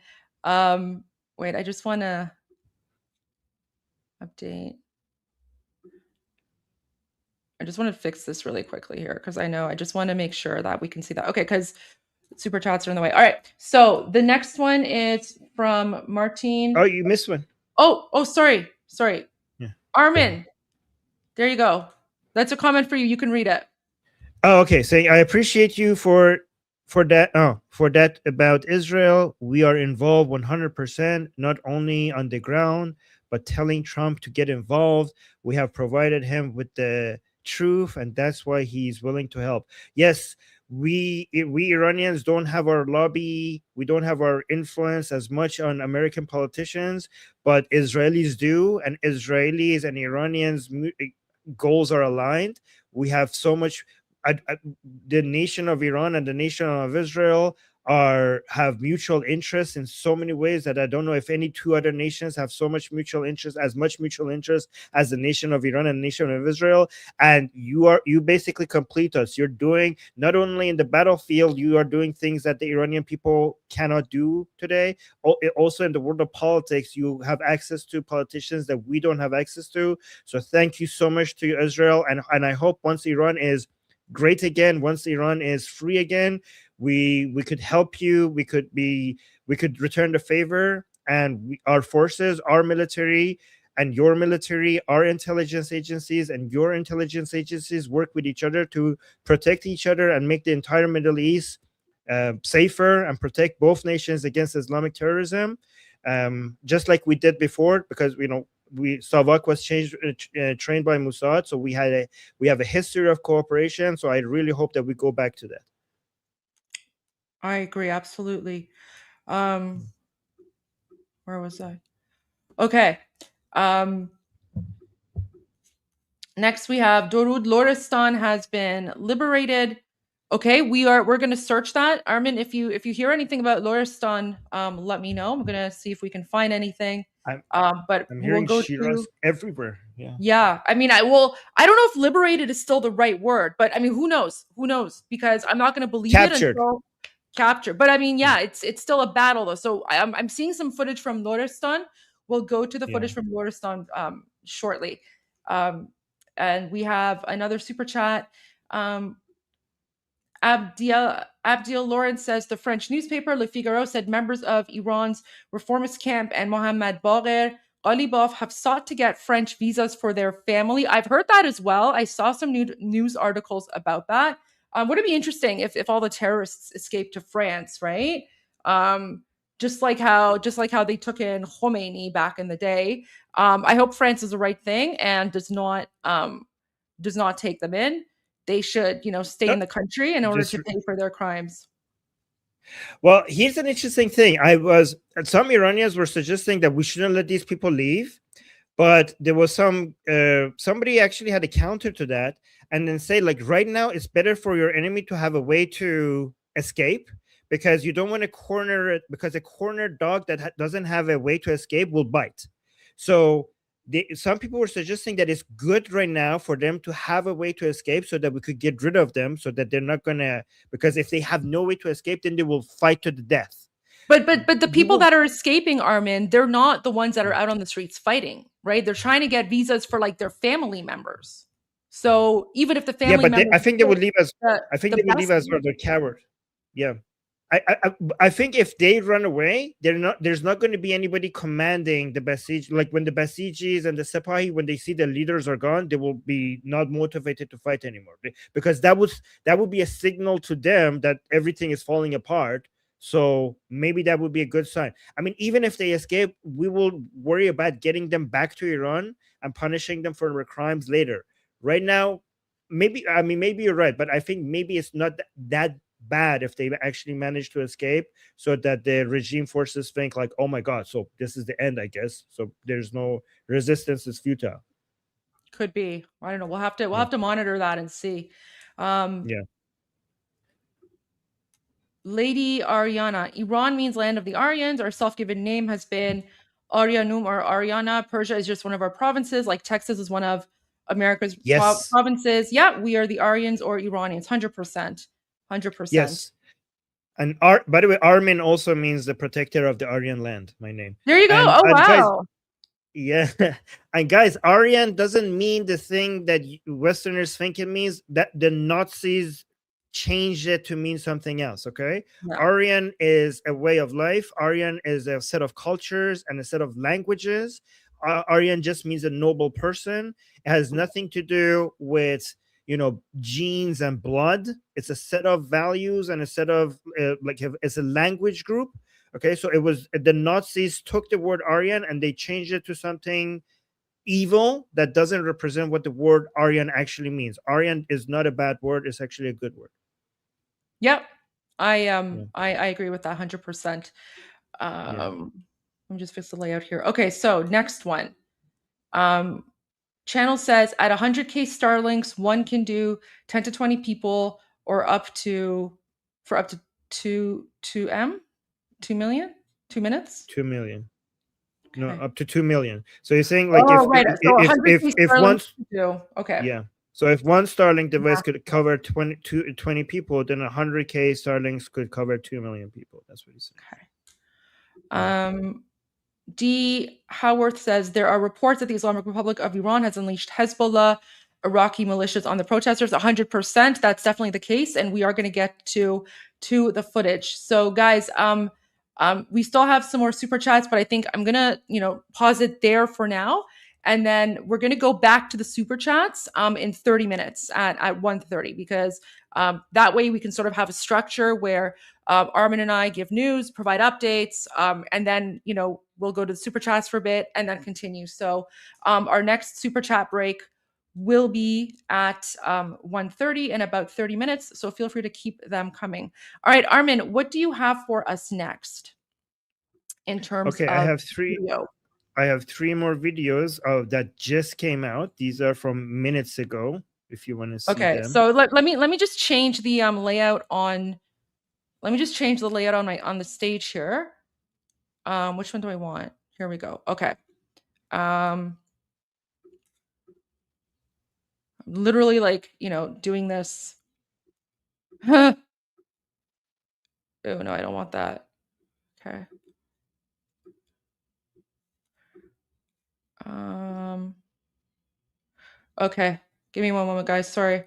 Wait, I just want to update. I just want to fix this really quickly here because I just want to make sure that we can see that. Okay, because super chats are in the way. All right, so the next one is from Martine. Oh, you missed one. Oh, sorry. Yeah. Armin, there you go. That's a comment for you. You can read it. Oh, okay. Saying I appreciate you for that about Israel. We are involved 100%, not only on the ground, but telling Trump to get involved. We have provided him with the truth, and that's why he's willing to help. Yes, we Iranians don't have our lobby, we don't have our influence as much on American politicians, but Israelis do, and Israelis and Iranians goals are aligned. We have so much. The nation of Iran and the nation of Israel have mutual interests in so many ways that I don't know if any two other nations have so much mutual interest, as much mutual interest as the nation of Iran and the nation of Israel. And you basically complete us. You're doing, not only in the battlefield, you are doing things that the Iranian people cannot do today. Also in the world of politics, you have access to politicians that we don't have access to. So thank you so much to Israel. And I hope once Iran is great again, once Iran is free again, we could help you. We could return the favor, and our forces, our military, and your military, our intelligence agencies, and your intelligence agencies work with each other to protect each other and make the entire Middle East safer and protect both nations against Islamic terrorism, just like we did before. Because Savak was trained by Mossad, so we have a history of cooperation. So I really hope that we go back to that. I agree, absolutely. Where was I? Okay. Next we have Dorud Loristan has been liberated. Okay, we're gonna search that. Armin, if you hear anything about Loristan, let me know. I'm gonna see if we can find anything. But I'm hearing we'll go Shiraz everywhere. Yeah. Yeah. I mean, I don't know if liberated is still the right word, but I mean, who knows? Who knows? Because I'm not gonna believe it until captured. But I mean, yeah, it's still a battle though. So I'm seeing some footage from Loristan. We'll go to the footage from Loristan shortly. And we have another super chat. Abdiel Lawrence says the French newspaper Le Figaro said members of Iran's reformist camp and Mohammad Bagher Ghalibaf have sought to get French visas for their family. I've heard that as well. I saw some news articles about that. Would it be interesting if all the terrorists escaped to France, right? Just like how they took in Khomeini back in the day. I hope France is the right thing and does not take them in. They should, stay in the country in order to pay for their crimes. Well, here's an interesting thing. Some Iranians were suggesting that we shouldn't let these people leave, but there was somebody actually had a counter to that, and then say, like, right now it's better for your enemy to have a way to escape, because you don't want to corner it, because a cornered dog that doesn't have a way to escape will bite. So some people were suggesting that it's good right now for them to have a way to escape so that we could get rid of them, so that they're not gonna, because if they have no way to escape, then they will fight to the death. But the people that are escaping, Armin, they're not the ones that are out on the streets fighting, right? They're trying to get visas for like their family members. So even if the family members, I think they would leave as they're coward. Yeah. I think if they run away, there's not going to be anybody commanding the Basij. Like when the Basijis and the Sepahi, when they see the leaders are gone, they will be not motivated to fight anymore, because that would be a signal to them that everything is falling apart. So maybe that would be a good sign. I mean, even if they escape, we will worry about getting them back to Iran and punishing them for their crimes later. Right now, maybe you're right, but I think maybe it's not that bad if they actually manage to escape, so that the regime forces think like, oh my god, so this is the end, I guess. So there's no resistance, is futile. Could be. I don't know. We'll have to monitor that and see. Lady Ariana, Iran means land of the Aryans. Our self-given name has been Aryanum or Ariana. Persia is just one of our provinces, like Texas is one of America's provinces. Yeah, we are the Aryans or Iranians, 100%. 100%. Yes. And by the way, Armin also means the protector of the Aryan land, my name. There you go. Wow. Guys, yeah. And guys, Aryan doesn't mean the thing that Westerners think it means. That the Nazis changed it to mean something else, okay? No. Aryan is a way of life. Aryan is a set of cultures and a set of languages. Aryan just means a noble person. It has nothing to do with genes and blood. It's a set of values and a set of it's a language group. Okay, so it was the Nazis took the word Aryan and they changed it to something evil that doesn't represent what the word Aryan actually means. Aryan is not a bad word, it's actually a good word. Yep. I agree with that 100%. Let me just fix the layout here. Okay, so next one. Channel says at 100K Starlinks, one can do 10 to 20 people or up to 2 million, 2 minutes. 2 million. No, Okay. up to 2 million. So you're saying like Oh, right. So 100K if Starlinks once to do. Okay. yeah. So if one Starlink device could cover 20 people, then 100K Starlinks could cover 2 million people. That's what he's saying. Okay. D. Howarth says there are reports that the Islamic Republic of Iran has unleashed Hezbollah, Iraqi militias on the protesters. 100%. That's definitely the case, and we are going to get to the footage. So, guys, we still have some more super chats, but I think I'm gonna, pause it there for now, and then we're gonna go back to the super chats in 30 minutes at 1:30, because that way we can sort of have a structure where Armin and I give news, provide updates, and then we'll go to the super chats for a bit and then continue. So our next super chat break will be at 1:30 in about 30 minutes. So feel free to keep them coming. All right, Armin, what do you have for us next in terms of I have three. video? I have 3 more videos that just came out. These are from minutes ago. If you want to see Okay, them. so let me just change the layout on. Let me just change the layout on the stage here. Which one do I want? Here we go. Okay. Literally doing this. Oh no, I don't want that. Okay. Okay. Give me one moment, guys. Sorry.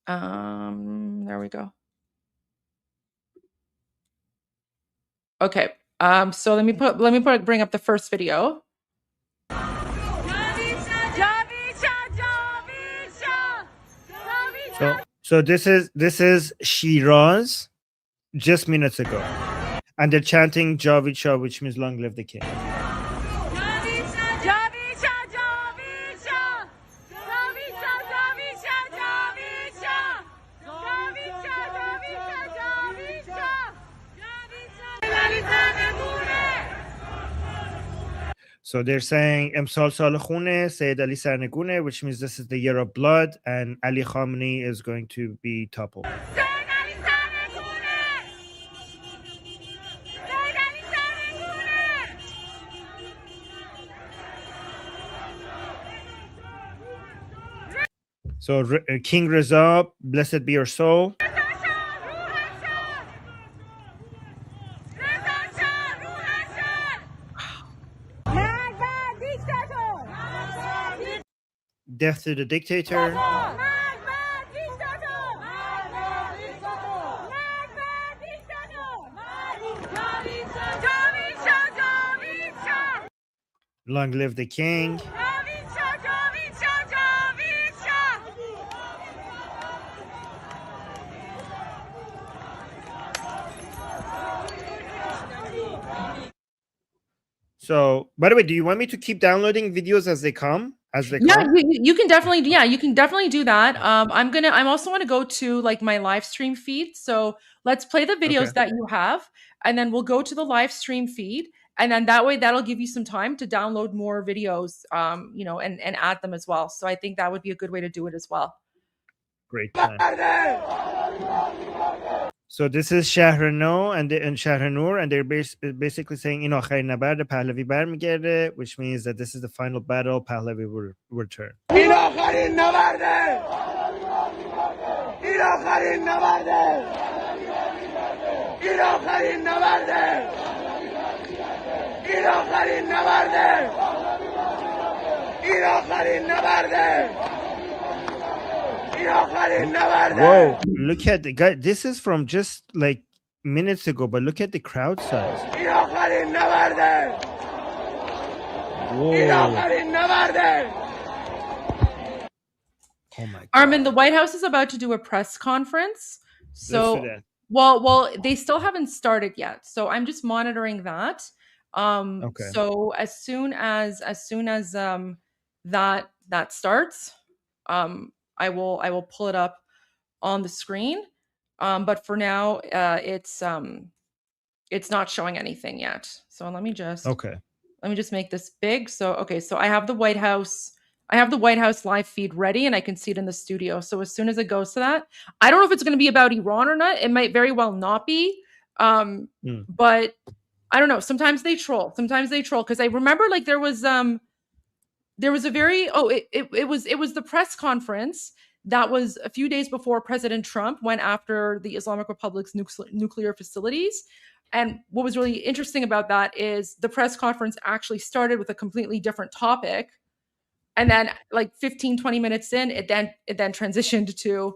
There we go. Okay. So let me bring up the first video. So this is Shiraz just minutes ago. And they're chanting Javid Shah, which means long live the king. So they're saying Emsal Sal Khune, Sayyid Ali Sarnegune, which means this is the year of blood, and Ali Khamenei is going to be toppled. So King Reza, blessed be your soul. Death to the dictator. Long live the king. So, by the way, do you want me to keep downloading videos as they come? You can definitely do that. I'm also want to go to like my live stream feed. So let's play the videos that you have, and then we'll go to the live stream feed, and then that way that'll give you some time to download more videos, and add them as well. So I think that would be a good way to do it as well. Great plan. So this is Shahranur and Shahranur, and they're basically saying in akhirin nabard Pahlavi barmigerde, which means that this is the final battle. Pahlavi will return. In akhirin nabard. In akhirin nabard. In akhirin nabard. In akhirin nabard. In akhirin nabard. Whoa, look at the guy. This is from just like minutes ago, but look at the crowd size. Whoa. Oh my God. Armin, the White House is about to do a press conference. So, well, they still haven't started yet. So I'm just monitoring that. Okay. So as soon as that starts, I will pull it up on the screen, But for now, it's not showing anything yet. So let me just make this big. So okay, so I have the White House. I have the White House live feed ready, and I can see it in the studio. So as soon as it goes to that, I don't know if it's going to be about Iran or not. It might very well not be. But I don't know. Sometimes they troll. Because I remember like there was a very it was the press conference that was a few days before President Trump went after the Islamic Republic's nuclear facilities. And what was really interesting about that is the press conference actually started with a completely different topic. And then like 15, 20 minutes in, it then transitioned to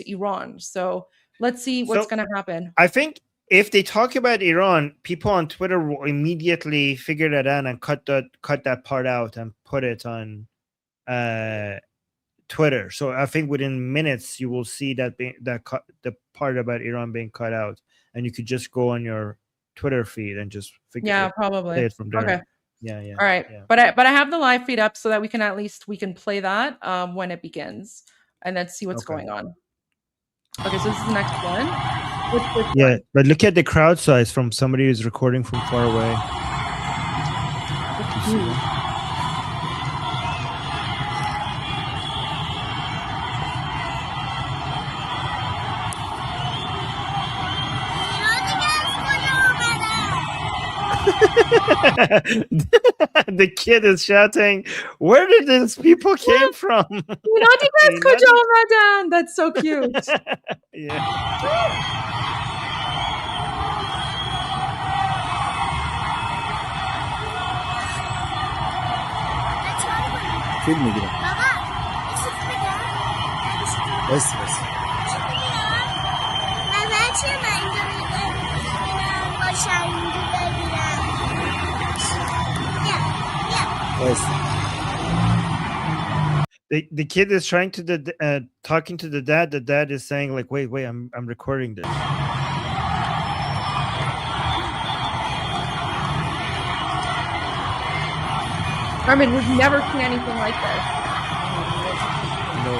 Iran. So let's see what's going to happen. I think if they talk about Iran, people on Twitter will immediately figure that out and cut that part out and put it on Twitter. So I think within minutes you will see that the part about Iran being cut out, and you could just go on your Twitter feed and just probably play it from there. Okay. Yeah. All right. Yeah. But I have the live feed up so that we can play that when it begins and then see what's going on. Okay, so this is the next one. Yeah, but look at the crowd size from somebody who's recording from far away. The kid is shouting, "Where did these people came from?" That's so cute. فیلم میگیرم بس The kid is trying to talking to the dad. The dad is saying like, wait, I'm recording this. Armin, we've never seen anything like this. No.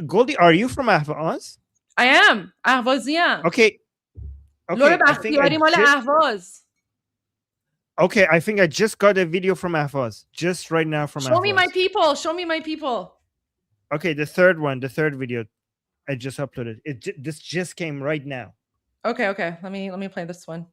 Goldie, are you from Ahvaz? I am. Ahvaziyam. Okay. Okay, I think I just got a video from Ahvaz. Just right now from Ahvaz. Show me my people. Okay, the third video. I just uploaded. This just came right now. Okay. Let me play this one.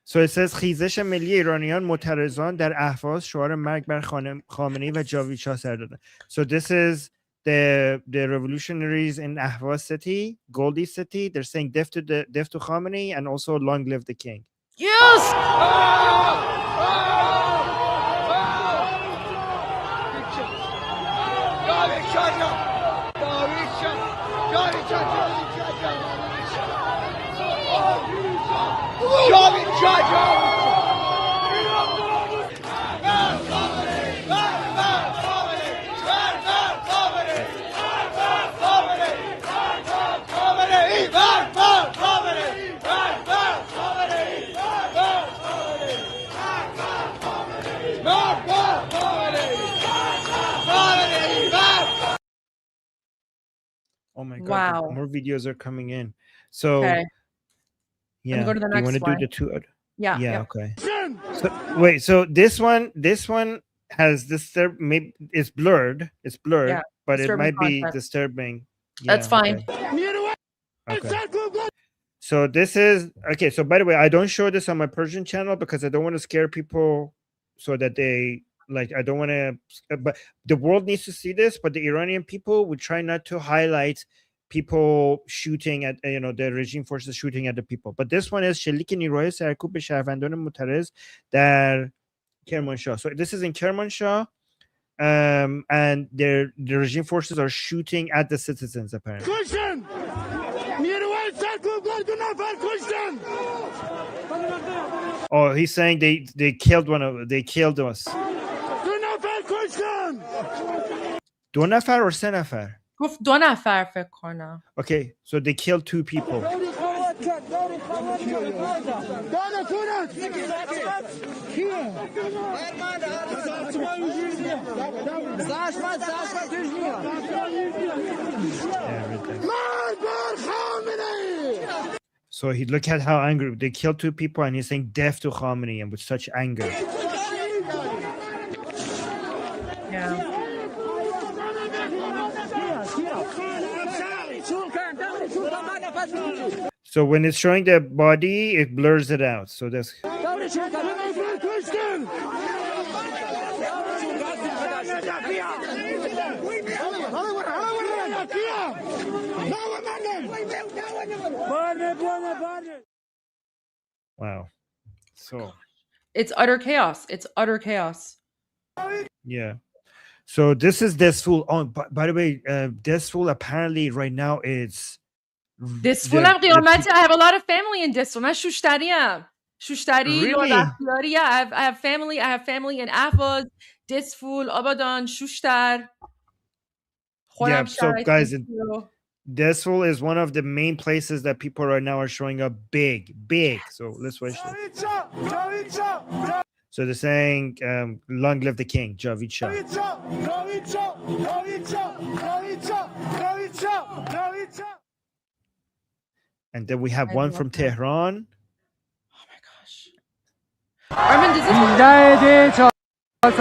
So it says خیزش ملی ایرانیان معترضان در اهواز شعار مرگ بر خامنه‌ای و جاوید شاه سر دادن. So this is the revolutionaries in Ahvaz city, Goldie city. They're saying death to Khamenei and also long live the king. Yes. Oh my God! Wow. More videos are coming in. So yeah, go to the next you want to one. do the two? Yeah. Okay. So wait. So this one has disturb. Maybe it's blurred. It's blurred, Yeah, but it disturbing might be content. disturbing. That's fine. Okay. So this is okay. So by the way, I don't show this on my Persian channel because I don't want to scare people, so that they like. I don't want to. But the world needs to see this. But the Iranian people would try not to highlight people shooting at the regime forces shooting at the people. But this one is شلیک نیروهای سرکوب به شهروندان معترض در کرمانشاه. So this is in Kermanshah, and the regime forces are shooting at the citizens apparently. Oh, he's saying they killed they killed us. 2 نفر or 3 نفر? گفت 2 نفر فکر کنم. Okay, so they killed 2 people. So he look at how angry they killed 2 people, and he's saying death to Khamenei, and with such anger. Yeah. So when it's showing the body, it blurs it out. So that's wow. So It's utter chaos. It's utter chaos. yeah. So this is Desfool. Oh, by the way, Desfool apparently right now is Desfool هم قیامت. I have a lot of family in Desfool. من شوشتریم. شوشتری. Really? Yeah, I have family. I have family in Ahvaz, Desfool, Abadan, Shushtar. yeah. So guys, Desfool is one of the main places that people right now are showing up big. So let's watch this. So they're saying, long live the king, Javid Shah. And then we have one from Tehran. Armin, does this I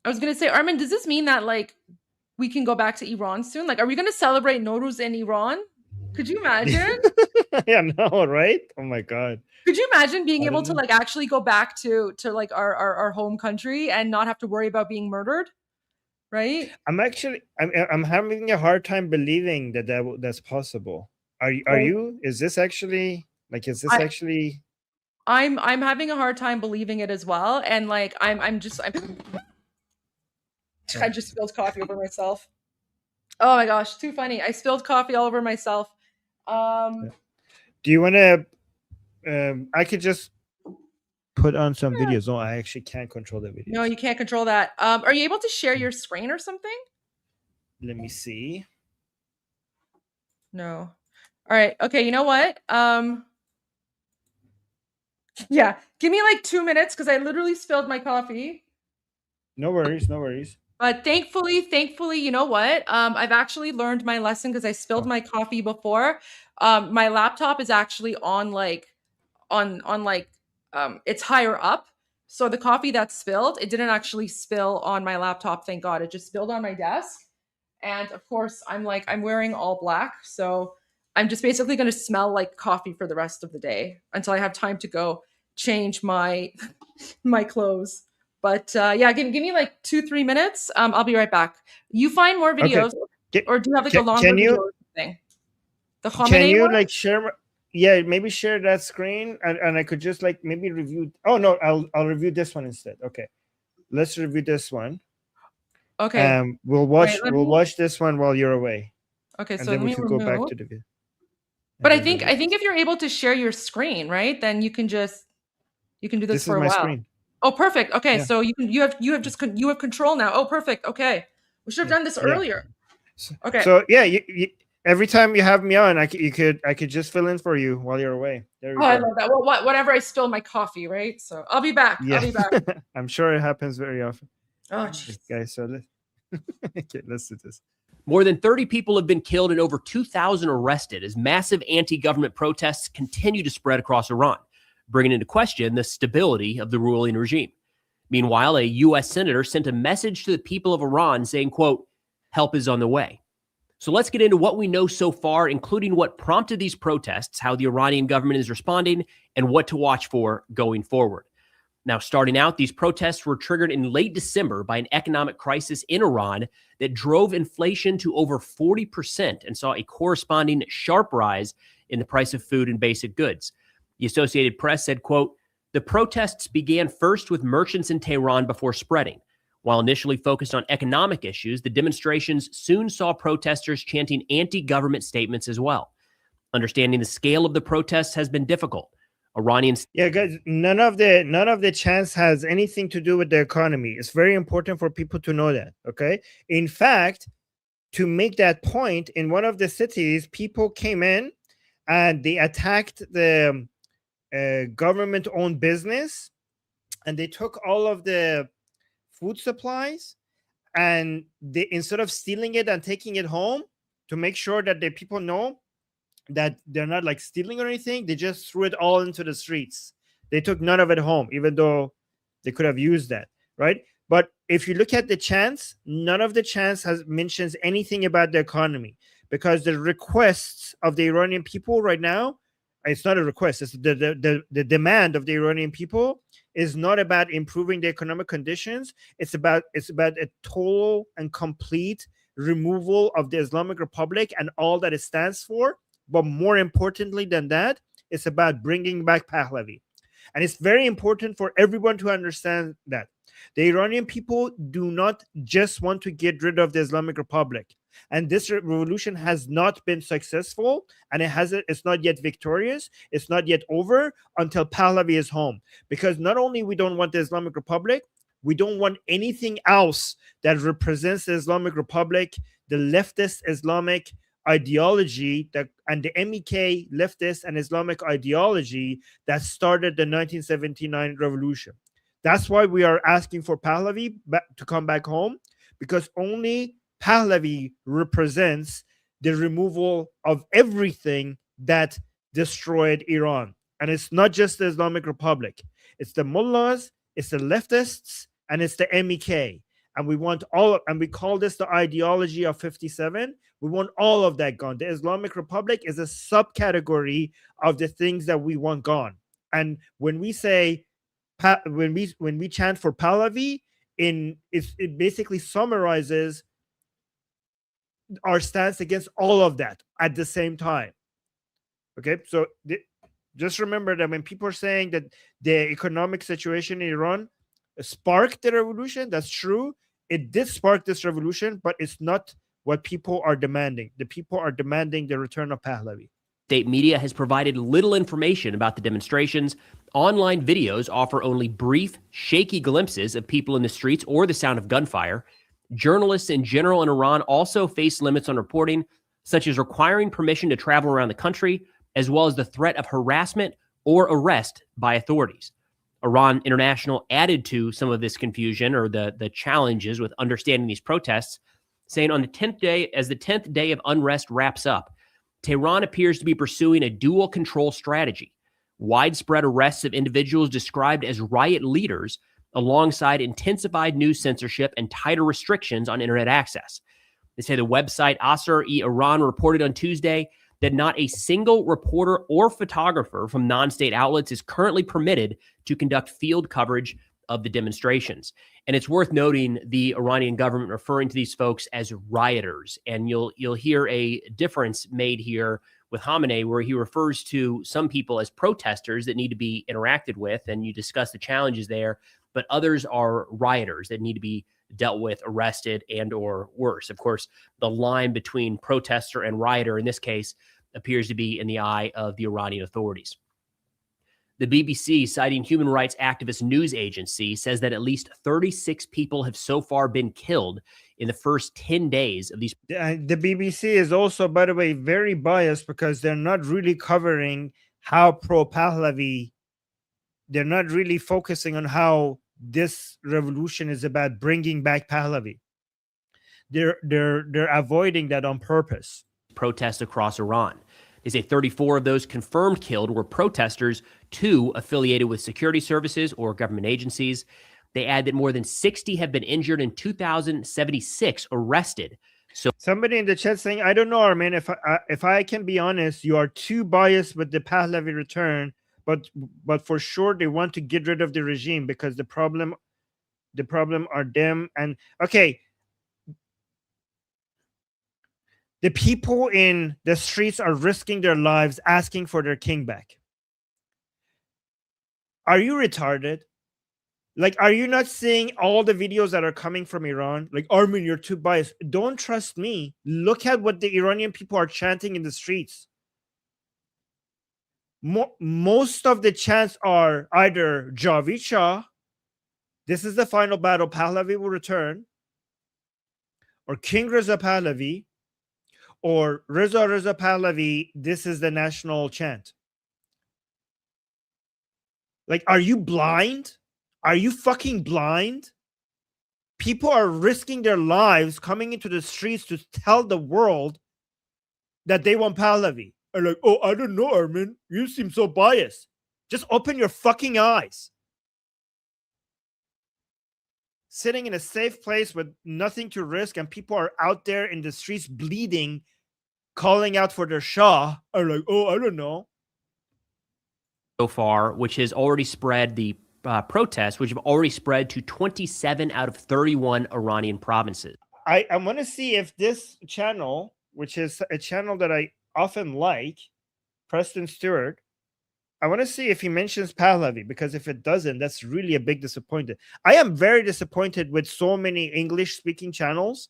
was going to say, Armin, does this mean that like we can go back to Iran soon? Like, are we going to celebrate Nowruz in Iran? Could you imagine? Yeah, no, right? Oh my God. Could you imagine being able to like actually go back to like our home country and not have to worry about being murdered? Right? I'm having a hard time believing that's possible. Are you? Is this actually actually? I'm having a hard time believing it as well, and like I just spilled coffee over myself. Oh my gosh, too funny! I spilled coffee all over myself. Do you want to? I could just put on some videos. No, I actually can't control the video. No, you can't control that. Are you able to share your screen or something? Let me see. No. All right. Okay. You know what? Yeah. Give me like 2 minutes because I literally spilled my coffee. No worries. No worries. But thankfully, you know what? I've actually learned my lesson because I spilled my coffee before. My laptop is actually on it's higher up. So the coffee that spilled, it didn't actually spill on my laptop. Thank God. It just spilled on my desk. And of course, I'm wearing all black. So I'm just basically going to smell like coffee for the rest of the day until I have time to go change my clothes. But yeah, give me like 2-3 minutes. I'll be right back. You find more videos, or do you have like a longer video or something? The Khamenei Can you one? like share? Yeah, maybe share that screen, and I could just like maybe review. Oh no, I'll review this one instead. Okay, let's review this one. Okay. We'll watch this one while you're away. Okay, and so then let we me could go back remove. to the video. But I think if you're able to share your screen, right, then you can do this for a while. Screen. Oh, perfect. Okay, Yeah. so you have control now. Oh, perfect. Okay, we should have done this earlier. Okay. So yeah, you every time you have me on, I could just fill in for you while you're away. There we go. I love that. Well, whatever I spill my coffee, right? So I'll be back. Yeah. I'll be back. I'm sure it happens very often. Oh, jeez. Okay, so let's do this. More than 30 people have been killed and over 2,000 arrested as massive anti-government protests continue to spread across Iran, bringing into question the stability of the ruling regime. Meanwhile, a U.S. senator sent a message to the people of Iran saying, quote, help is on the way. So let's get into what we know so far, including what prompted these protests, how the Iranian government is responding, and what to watch for going forward. Now, starting out, these protests were triggered in late December by an economic crisis in Iran that drove inflation to over 40% and saw a corresponding sharp rise in the price of food and basic goods. The Associated Press said, quote, the protests began first with merchants in Tehran before spreading. While initially focused on economic issues, the demonstrations soon saw protesters chanting anti-government statements as well. Understanding the scale of the protests has been difficult. Iranians. Yeah, guys, none of the chants has anything to do with the economy. It's very important for people to know that. Okay. In fact, to make that point, in one of the cities, people came in and they attacked the government-owned business, and they took all of the food supplies, and they, instead of stealing it and taking it home to make sure that the people know that they're not like stealing or anything, they just threw it all into the streets. They took none of it home, even though they could have used that, right? But if you look at the chants, none of the chants has mentions anything about the economy, because the requests of the Iranian people right now, it's not a request, it's the demand of the Iranian people is not about improving the economic conditions. It's about a total and complete removal of the Islamic Republic and all that it stands for. But more importantly than that, it's about bringing back Pahlavi. And it's very important for everyone to understand that the Iranian people do not just want to get rid of the Islamic Republic. And this revolution has not been successful, and it's not yet victorious. It's not yet over until Pahlavi is home. Because not only we don't want the Islamic Republic, we don't want anything else that represents the Islamic Republic, the leftist Islamic ideology and the MEK leftist and Islamic ideology that started the 1979 revolution. That's why we are asking for Pahlavi to come back home, because only Pahlavi represents the removal of everything that destroyed Iran. And it's not just the Islamic Republic. It's the mullahs, it's the leftists, and it's the MEK. And we want and we call this the ideology of 57. We want all of that gone. The Islamic Republic is a subcategory of the things that we want gone. And when we say, when we chant for Pahlavi, it basically summarizes our stance against all of that at the same time. Okay, so just remember that when people are saying that the economic situation in Iran sparked the revolution, that's true. It did spark this revolution, but it's not what people are demanding. The people are demanding the return of Pahlavi. State media has provided little information about the demonstrations. Online videos offer only brief, shaky glimpses of people in the streets or the sound of gunfire. Journalists in general in Iran also face limits on reporting, such as requiring permission to travel around the country, as well as the threat of harassment or arrest by authorities. Iran International added to some of this confusion or the challenges with understanding these protests, saying on the 10th day, as the 10th day of unrest wraps up, Tehran appears to be pursuing a dual control strategy. Widespread arrests of individuals described as riot leaders, alongside intensified news censorship and tighter restrictions on internet access. They say the website Asr-e-Iran reported on Tuesday that not a single reporter or photographer from non-state outlets is currently permitted to conduct field coverage of the demonstrations. And it's worth noting the Iranian government referring to these folks as rioters. And you'll hear a difference made here with Khamenei, where he refers to some people as protesters that need to be interacted with, and you discuss the challenges there, but others are rioters that need to be dealt with, arrested, and or worse. Of course, the line between protester and rioter in this case appears to be in the eye of the Iranian authorities. The BBC, citing human rights activist news agency, says that at least 36 people have so far been killed in the first 10 days of these. The BBC is also, by the way, very biased because they're not really covering how pro-Pahlavi, they're not really focusing on how this revolution is about bringing back Pahlavi. They're avoiding that on purpose. Protests across Iran. They say 34 of those confirmed killed were protesters, 2 affiliated with security services or government agencies. They add that more than 60 have been injured and 2,076 arrested. So somebody in the chat saying, I don't know, Armin, if I can be honest, you are too biased with the Pahlavi return, but for sure they want to get rid of the regime because the problem are them. And okay, the people in the streets are risking their lives asking for their king back. Are you retarded? Like, are you not seeing all the videos that are coming from Iran? Like, Armin, you're too biased. Don't trust me. Look at what the Iranian people are chanting in the streets. Most of the chants are either Javid Shah, this is the final battle, Pahlavi will return, or King Reza Pahlavi or Reza Pahlavi, this is the national chant. Like, are you blind? Are you fucking blind? People are risking their lives coming into the streets to tell the world that they want Pahlavi. Are like, oh, I don't know, Armin. You seem so biased. Just open your fucking eyes. Sitting in a safe place with nothing to risk, and people are out there in the streets bleeding, calling out for their Shah, are like, oh, I don't know. So far, which has already spread the protests, which have already spread to 27 out of 31 Iranian provinces. I want to see if this channel, which is a channel that I often like, Preston Stewart, I want to see if he mentions Pahlavi, because if it doesn't, that's really a big disappointment. I am very disappointed with so many English-speaking channels.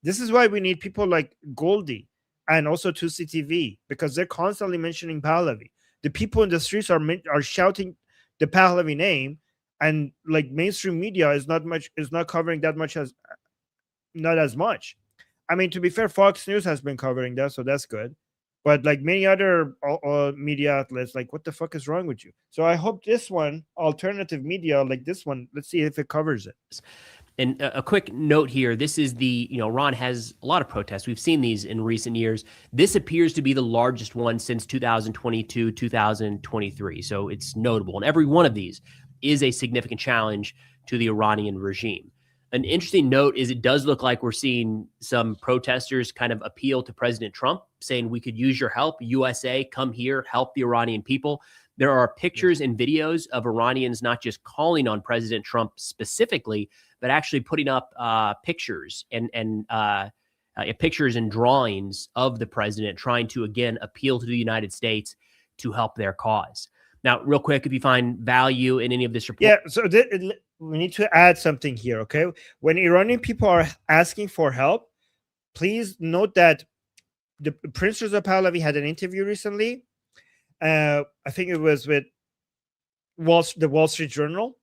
This is why we need people like Goldie and also 2CTV, because they're constantly mentioning Pahlavi. The people in the streets are shouting the Pahlavi name, and like mainstream media is not covering that much, not as much. I mean, to be fair, Fox News has been covering that, so that's good. But like many other media outlets, like, what the fuck is wrong with you? So I hope this one, alternative media like this one, let's see if it covers it. And a quick note here, this is Iran has a lot of protests. We've seen these in recent years. This appears to be the largest one since 2022, 2023. So it's notable. And every one of these is a significant challenge to the Iranian regime. An interesting note is it does look like we're seeing some protesters kind of appeal to President Trump, saying we could use your help. USA, come here, help the Iranian people. There are pictures and videos of Iranians not just calling on President Trump specifically, but actually putting up pictures and pictures and drawings of the president, trying to, again, appeal to the United States to help their cause. Now, real quick, if you find value in any of this report. Yeah, so we need to add something here, okay? When Iranian people are asking for help, please note that the Prince Reza Pahlavi had an interview recently. I think it was with the Wall Street Journal.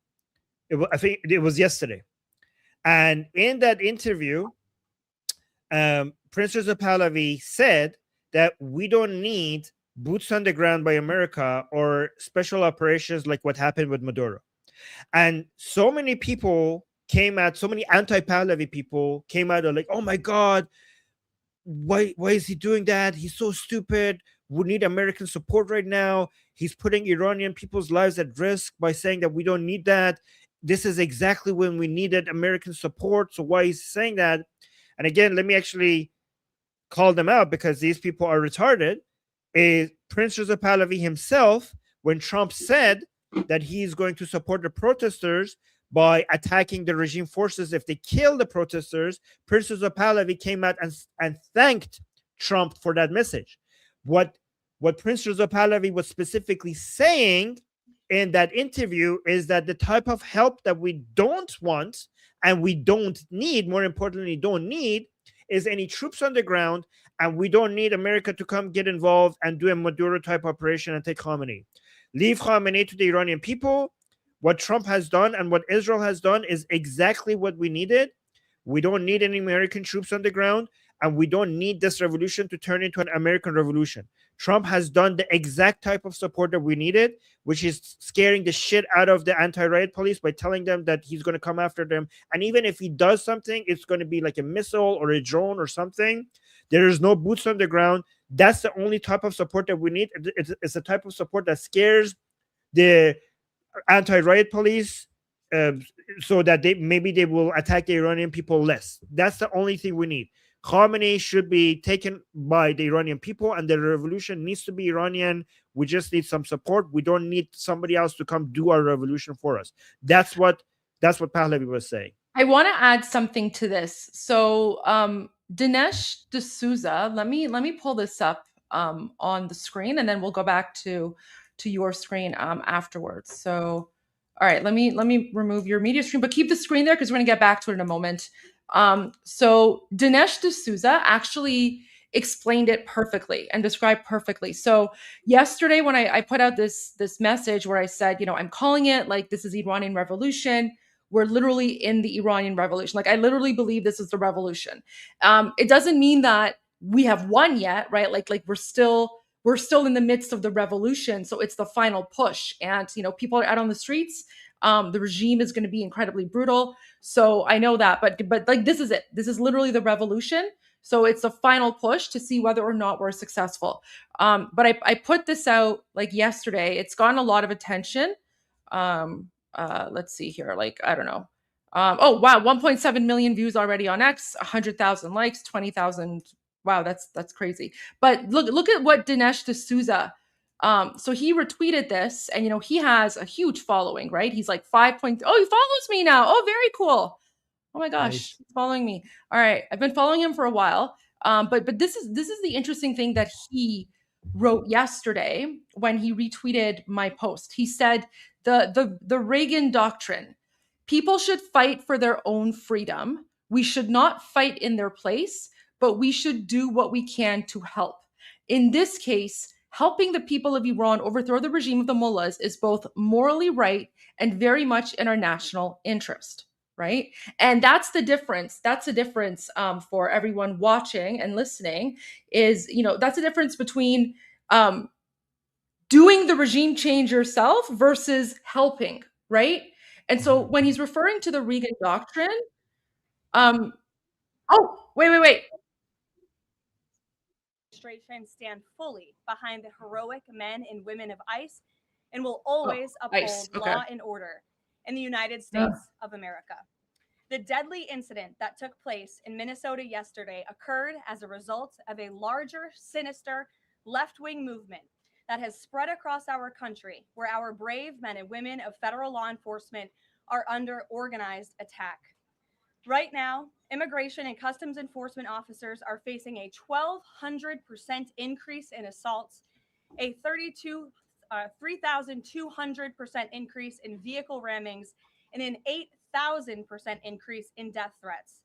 I think it was yesterday. And in that interview, Prince Reza Pahlavi said that we don't need boots on the ground by America or special operations like what happened with Maduro. And so many people came out, so many anti-Pahlavi people came out and like, oh my God, why is he doing that? He's so stupid. We need American support right now. He's putting Iranian people's lives at risk by saying that we don't need that. This is exactly when we needed American support. So why is he saying that? And again, let me actually call them out, because these people are retarded. Prince Reza Pahlavi himself, when Trump said that he's going to support the protesters by attacking the regime forces if they kill the protesters, Prince Reza Pahlavi came out and thanked Trump for that message. What Prince Reza Pahlavi was specifically saying in that interview is that the type of help that we don't want and we don't need, more importantly, don't need, is any troops on the ground, and we don't need America to come get involved and do a Maduro-type operation and take Khamenei. Leave Khamenei to the Iranian people. What Trump has done and what Israel has done is exactly what we needed. We don't need any American troops on the ground, and we don't need this revolution to turn into an American revolution. Trump has done the exact type of support that we needed, which is scaring the shit out of the anti-riot police by telling them that he's going to come after them. And even if he does something, it's going to be like a missile or a drone or something. There is no boots on the ground. That's the only type of support that we need. It's a type of support that scares the anti-riot police so that maybe they will attack the Iranian people less. That's the only thing we need. Khamenei should be taken by the Iranian people, and the revolution needs to be Iranian. We just need some support. We don't need somebody else to come do our revolution for us. That's what Pahlavi was saying. I want to add something to this. So Dinesh D'Souza, let me pull this up on the screen, and then we'll go back to your screen afterwards. So, all right, let me remove your media screen, but keep the screen there because we're going to get back to it in a moment. So Dinesh D'Souza actually explained it perfectly and described perfectly. So yesterday when I put out this message where I said, I'm calling it like this is Iranian revolution, we're literally in the Iranian revolution. Like I literally believe this is the revolution. It doesn't mean that we have won yet, right? Like we're still in the midst of the revolution. So it's the final push. And, people are out on the streets. The regime is going to be incredibly brutal. So I know that, but like, this is it. This is literally the revolution. So it's the final push to see whether or not we're successful. But I put this out like yesterday. It's gotten a lot of attention. Let's see here. Like, I don't know. Oh, wow. 1.7 million views already on X, 100,000 likes, 20,000. Wow, that's crazy. But look at what Dinesh D'Souza. So he retweeted this, and he has a huge following, right? He's like 5. Oh, he follows me now. Oh, very cool. Oh my gosh, Nice. he's following me. All right, I've been following him for a while. But this is the interesting thing that he wrote yesterday when he retweeted my post. He said the Reagan doctrine. People should fight for their own freedom. We should not fight in their place, but we should do what we can to help. In this case, helping the people of Iran overthrow the regime of the mullahs is both morally right and very much in our national interest, right? And that's the difference. That's the difference for everyone watching and listening is, that's the difference between doing the regime change yourself versus helping, right? And so when he's referring to the Reagan doctrine, oh, wait. Administration stand fully behind the heroic men and women of ICE and will always uphold ICE, okay. law and order in the United States of America. The deadly incident that took place in Minnesota yesterday occurred as a result of a larger, sinister, left-wing movement that has spread across our country, where our brave men and women of federal law enforcement are under organized attack. Right now, immigration and customs enforcement officers are facing a 1,200% increase in assaults, a 3,200% increase in vehicle rammings, and an 8,000% increase in death threats.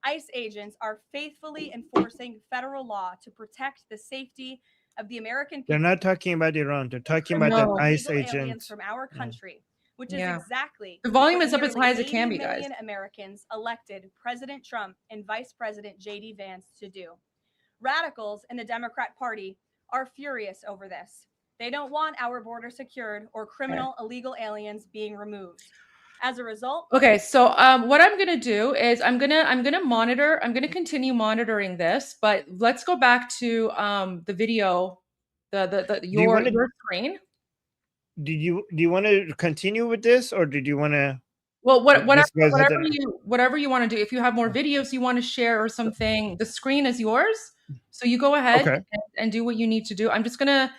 ICE agents are faithfully enforcing federal law to protect the safety of the American people. They're not talking about Iran. They're talking about the ICE agents from our country, which is Yeah. exactly The volume what is up as nearly high as it can be, 80 guys. million Americans elected President Trump and Vice President J.D. Vance to do. Radicals in the Democrat Party are furious over this. They don't want our border secured or criminal illegal aliens being removed. As a result, Okay, so what I'm gonna do is I'm gonna continue monitoring this, but let's go back to the video, your screen. Do you want to continue with this, or did you want to? Well, whatever you want to do. If you have more videos you want to share or something, the screen is yours. So you go ahead and do what you need to do. I'm gonna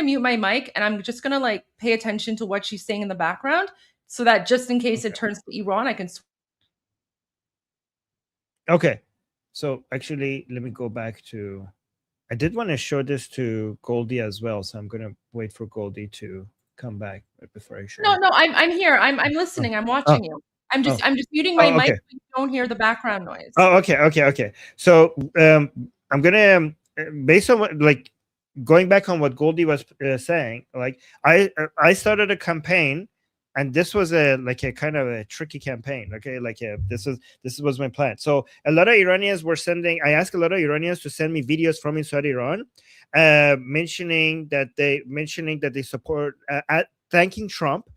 mute my mic, and I'm just gonna like pay attention to what she's saying in the background, so that just in case it turns to Iran, I can. Okay, so actually, let me go back to. I did want to show this to Goldie as well, so I'm gonna wait for Goldie to come back before I show. No, I'm here. I'm listening. I'm watching you. I'm just muting my mic so you don't hear the background noise. Oh, okay. So I'm gonna based on what going back on what Goldie was saying, like I started a campaign, and this was a kind of a tricky campaign. Okay, this was my plan. So a lot of Iranians were sending. I asked a lot of Iranians to send me videos from inside Iran, mentioning that they support, thanking Trump,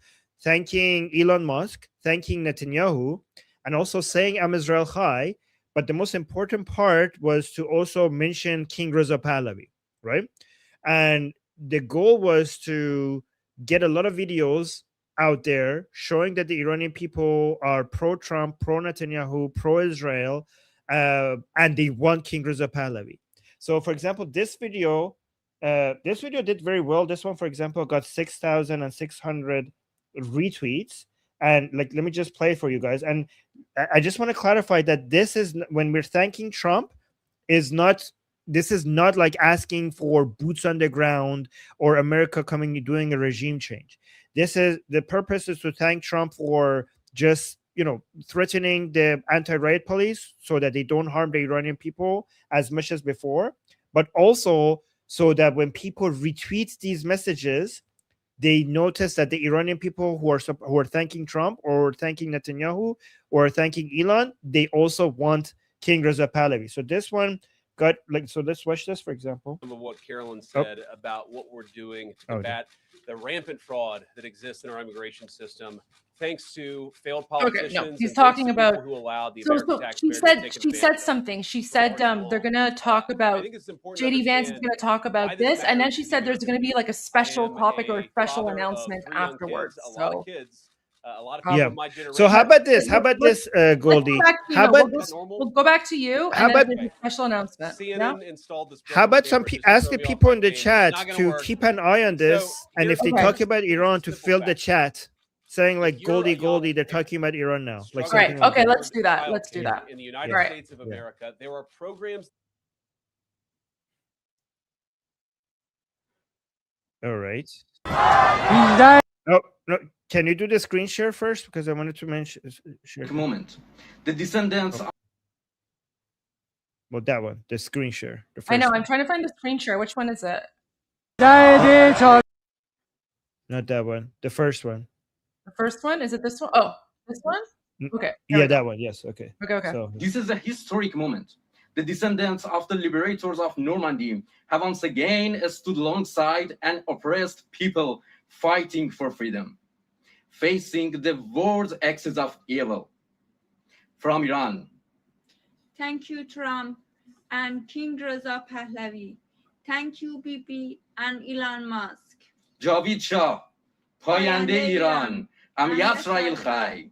thanking Elon Musk, thanking Netanyahu, and also saying I'm Israel Chai. But the most important part was to also mention King Reza Pahlavi, right? And the goal was to get a lot of videos out there showing that the Iranian people are pro-Trump, pro-Netanyahu, pro-Israel, and they want King Reza Pahlavi. So, for example, this video did very well. This one, for example, got 6,600 retweets. And let me just play it for you guys. And I just want to clarify that this is, when we're thanking Trump, this is not like asking for boots on the ground or America doing a regime change. The purpose is to thank Trump for just, threatening the anti-riot police so that they don't harm the Iranian people as much as before, but also so that when people retweet these messages, they noticed that the Iranian people who are thanking Trump or thanking Netanyahu or thanking Elon, they also want King Reza Pahlavi. So this one got like, so let's watch this, for example. Some of what Carolyn said about what we're doing to combat the rampant fraud that exists in our immigration system, thanks to failed politicians. Okay, no, he's and talking thanks to people about. who allowed the So American she taxpayer to take she said advantage something. She said they're gonna talk about. think it's important to JD Vance is understand gonna talk about this, and then she said there's gonna be like a special topic or a special announcement afterwards. a lot of So. kids, a lot of Yeah. people of my generation. So how about this? How about this, Goldie? How about we'll go back to you, How and then about- there's a special announcement. CNN installed this. How about ask the people in the chat to keep an eye on this, and if they Okay. talk about Iran, to fill the chat, saying like Goldie, they're talking about Iran now. Like Right. something like Okay. that. Let's do that. Let's do that. In the United Right. States of America, there are programs. All right. Oh no! Can you do the screen share first? Because I wanted to mention. Share. Moment. The descendants. Well, that one, the screen share. The I know. first I'm trying to find the screen share. Which one is it? one. Not that one. The first one. The first one? Is it this one? Oh, this one? Okay. Yeah, that one. Yes. Okay. Okay. So This is a historic moment. The descendants of the liberators of Normandy have once again stood alongside an oppressed people fighting for freedom, facing the world's axis of evil. From Iran. Thank you, Trump and King Reza Pahlavi. Thank you, Bibi and Elon Musk. جاوید شاه پاینده ایران ام یسرائیل خی.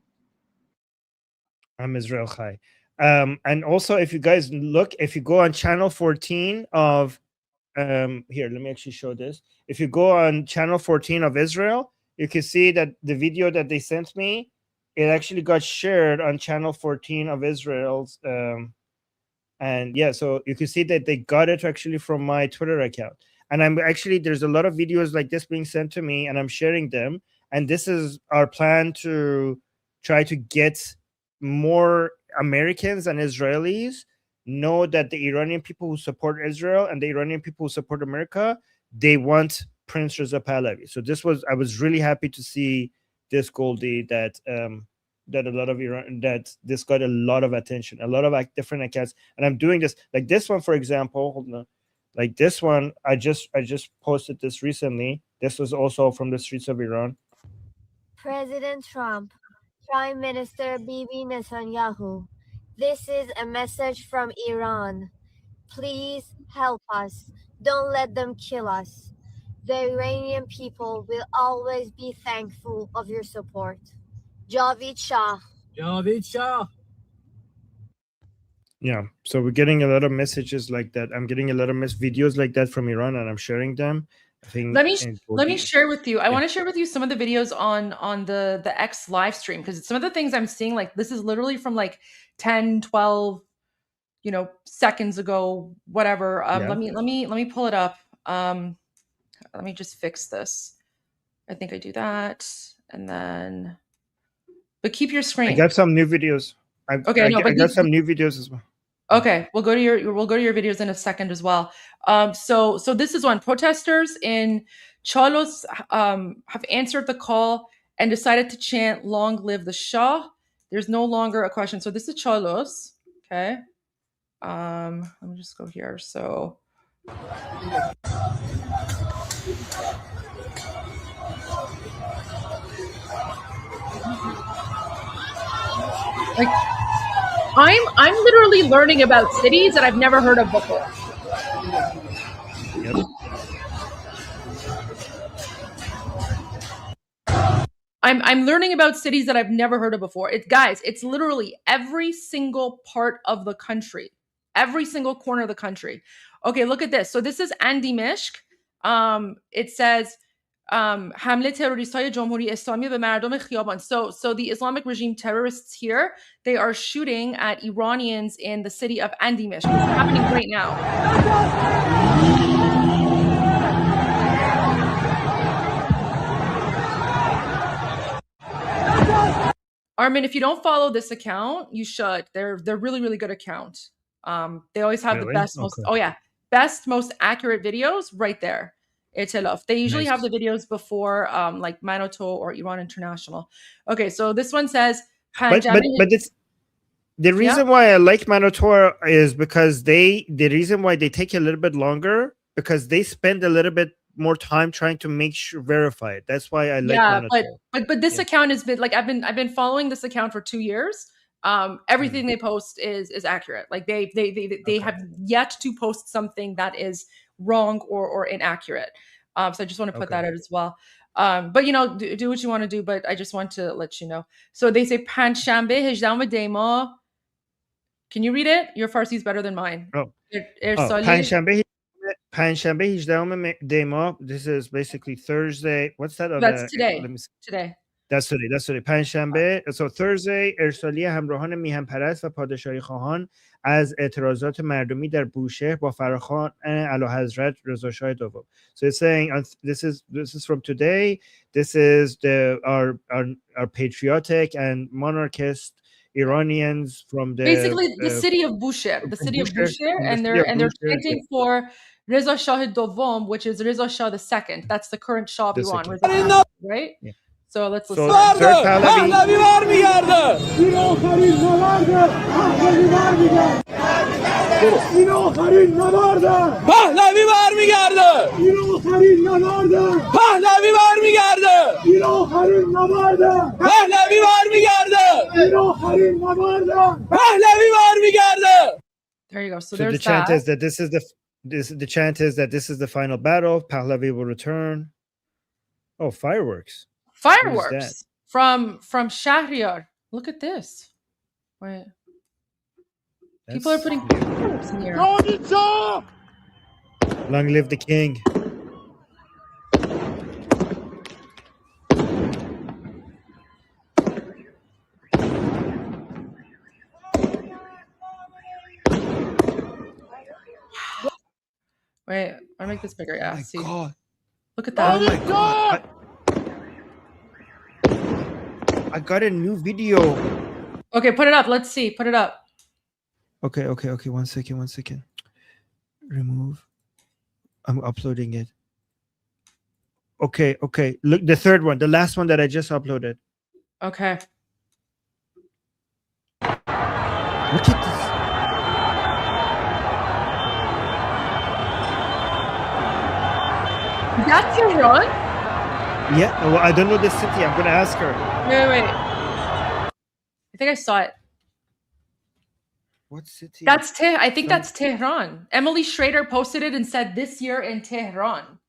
I'm Israel Chai. And also, if you guys look, if you go on channel 14 of, here, let me actually show this. If you go on channel 14 of Israel, you can see that the video that they sent me, it actually got shared on channel 14 of Israel's. And yeah, so you can see that they got it actually from my Twitter account. And I'm actually, there's a lot of videos like this being sent to me, and I'm sharing them. And this is our plan to try to get more Americans and Israelis know that the Iranian people who support Israel and the Iranian people who support America, they want Prince Reza Pahlavi. So this was, I was really happy to see this, Goldie, that that a lot of Iran, that this got a lot of attention, a lot of different accounts. And I'm doing this, like this one, for example, hold on. Like this one, I just posted this recently. This was also from the streets of Iran. President Trump, Prime Minister Bibi Netanyahu, this is a message from Iran. Please help us. Don't let them kill us. The Iranian people will always be thankful of your support. Javid Shah. Javid Shah. Yeah, so we're getting a lot of messages like that. I'm getting a lot of videos like that from Iran, and I'm sharing them. I think let me share with you. I want to share with you some of the videos on the X live stream, because some of the things I'm seeing, like this is literally from like 10, 12, seconds ago, whatever. Let me pull it up. Let me just fix this. I think I do that, and then, but keep your screen. I got some new videos. I got some new videos as well. Okay, we'll go to your videos in a second as well. So this is one. Protesters in Cholos have answered the call and decided to chant "Long live the Shah." There's no longer a question. So this is Cholos. Okay. Let me just go here. So. Like, I'm literally learning about cities that I've never heard of before. Yep. I'm learning about cities that I've never heard of before. It's literally every single part of the country, every single corner of the country. Okay, look at this. So this is Andy Mishk. It says حمله تروریست‌های جمهوری اسلامی به مردم خیابان. So the Islamic regime terrorists here, they are shooting at Iranians in the city of Andimishk. It's happening right now. Armin, if you don't follow this account, you should. They're really, really good account. They always have the best, most accurate videos right there. اطلاف. They usually Nice. have the videos before like Manoto or Iran International. Okay, so this one says But it's the reason why I like Manotor is because the reason why they take a little bit longer because they spend a little bit more time trying to make sure verify it. That's why I like Manotor. but this account has been like I've been following this account for 2 years. Everything they post is accurate. Like they have yet to post something that is wrong or inaccurate. So I just want to put that out as well. But you know, do what you want to do. But I just want to let you know. So they say Panshambe Hijdam Dema. Can you read it? Your Farsi is better than mine. Panshambe Hijdam Dema. This is basically Thursday. What's that? That's today. Today. That's today. پنجشنبه. So Thursday ارسالی همراهان میهن پرست و پادشاهی خواهان از اعتراضات مردمی در بوشهر با فراخوان اعلیحضرت رضا شاه دوم. So it's saying this is from today. This is our patriotic and monarchist Iranians from basically the city of Bushehr, and they're chanting for Reza Shah Dovom, which is Reza Shah II. That's the current Shah of Iran, right? Yeah. So let's listen. پهلوی برمیگرده. این آخرین نبرده. پهلوی برمیگرده. این آخرین نبرده. پهلوی برمیگرده. این آخرین نبرده. پهلوی برمیگرده. این آخرین نبرده. پهلوی برمیگرده. این آخرین نبرده. پهلوی برمیگرده. There you go. So the there's chant that. is that the chant is that this is the final battle. Pahlavi will return. Oh, fireworks. Fireworks from Shahryar. Look at this. Wait. People are putting fireworks in here. Long live the king. Wait, I'll make this bigger. Yeah, see. God. Look at that. Oh my God. I got a new video. Okay, put it up. Let's see. Put it up. Okay. 1 second. Remove. I'm uploading it. Okay. Look, the third one, the last one that I just uploaded. Okay. Look at this. That's Iran? Yeah, well, I don't know the city. I'm gonna ask her. Wait. I think I saw it. What city? I think that's Tehran. Emily Schrader posted it and said this year in Tehran.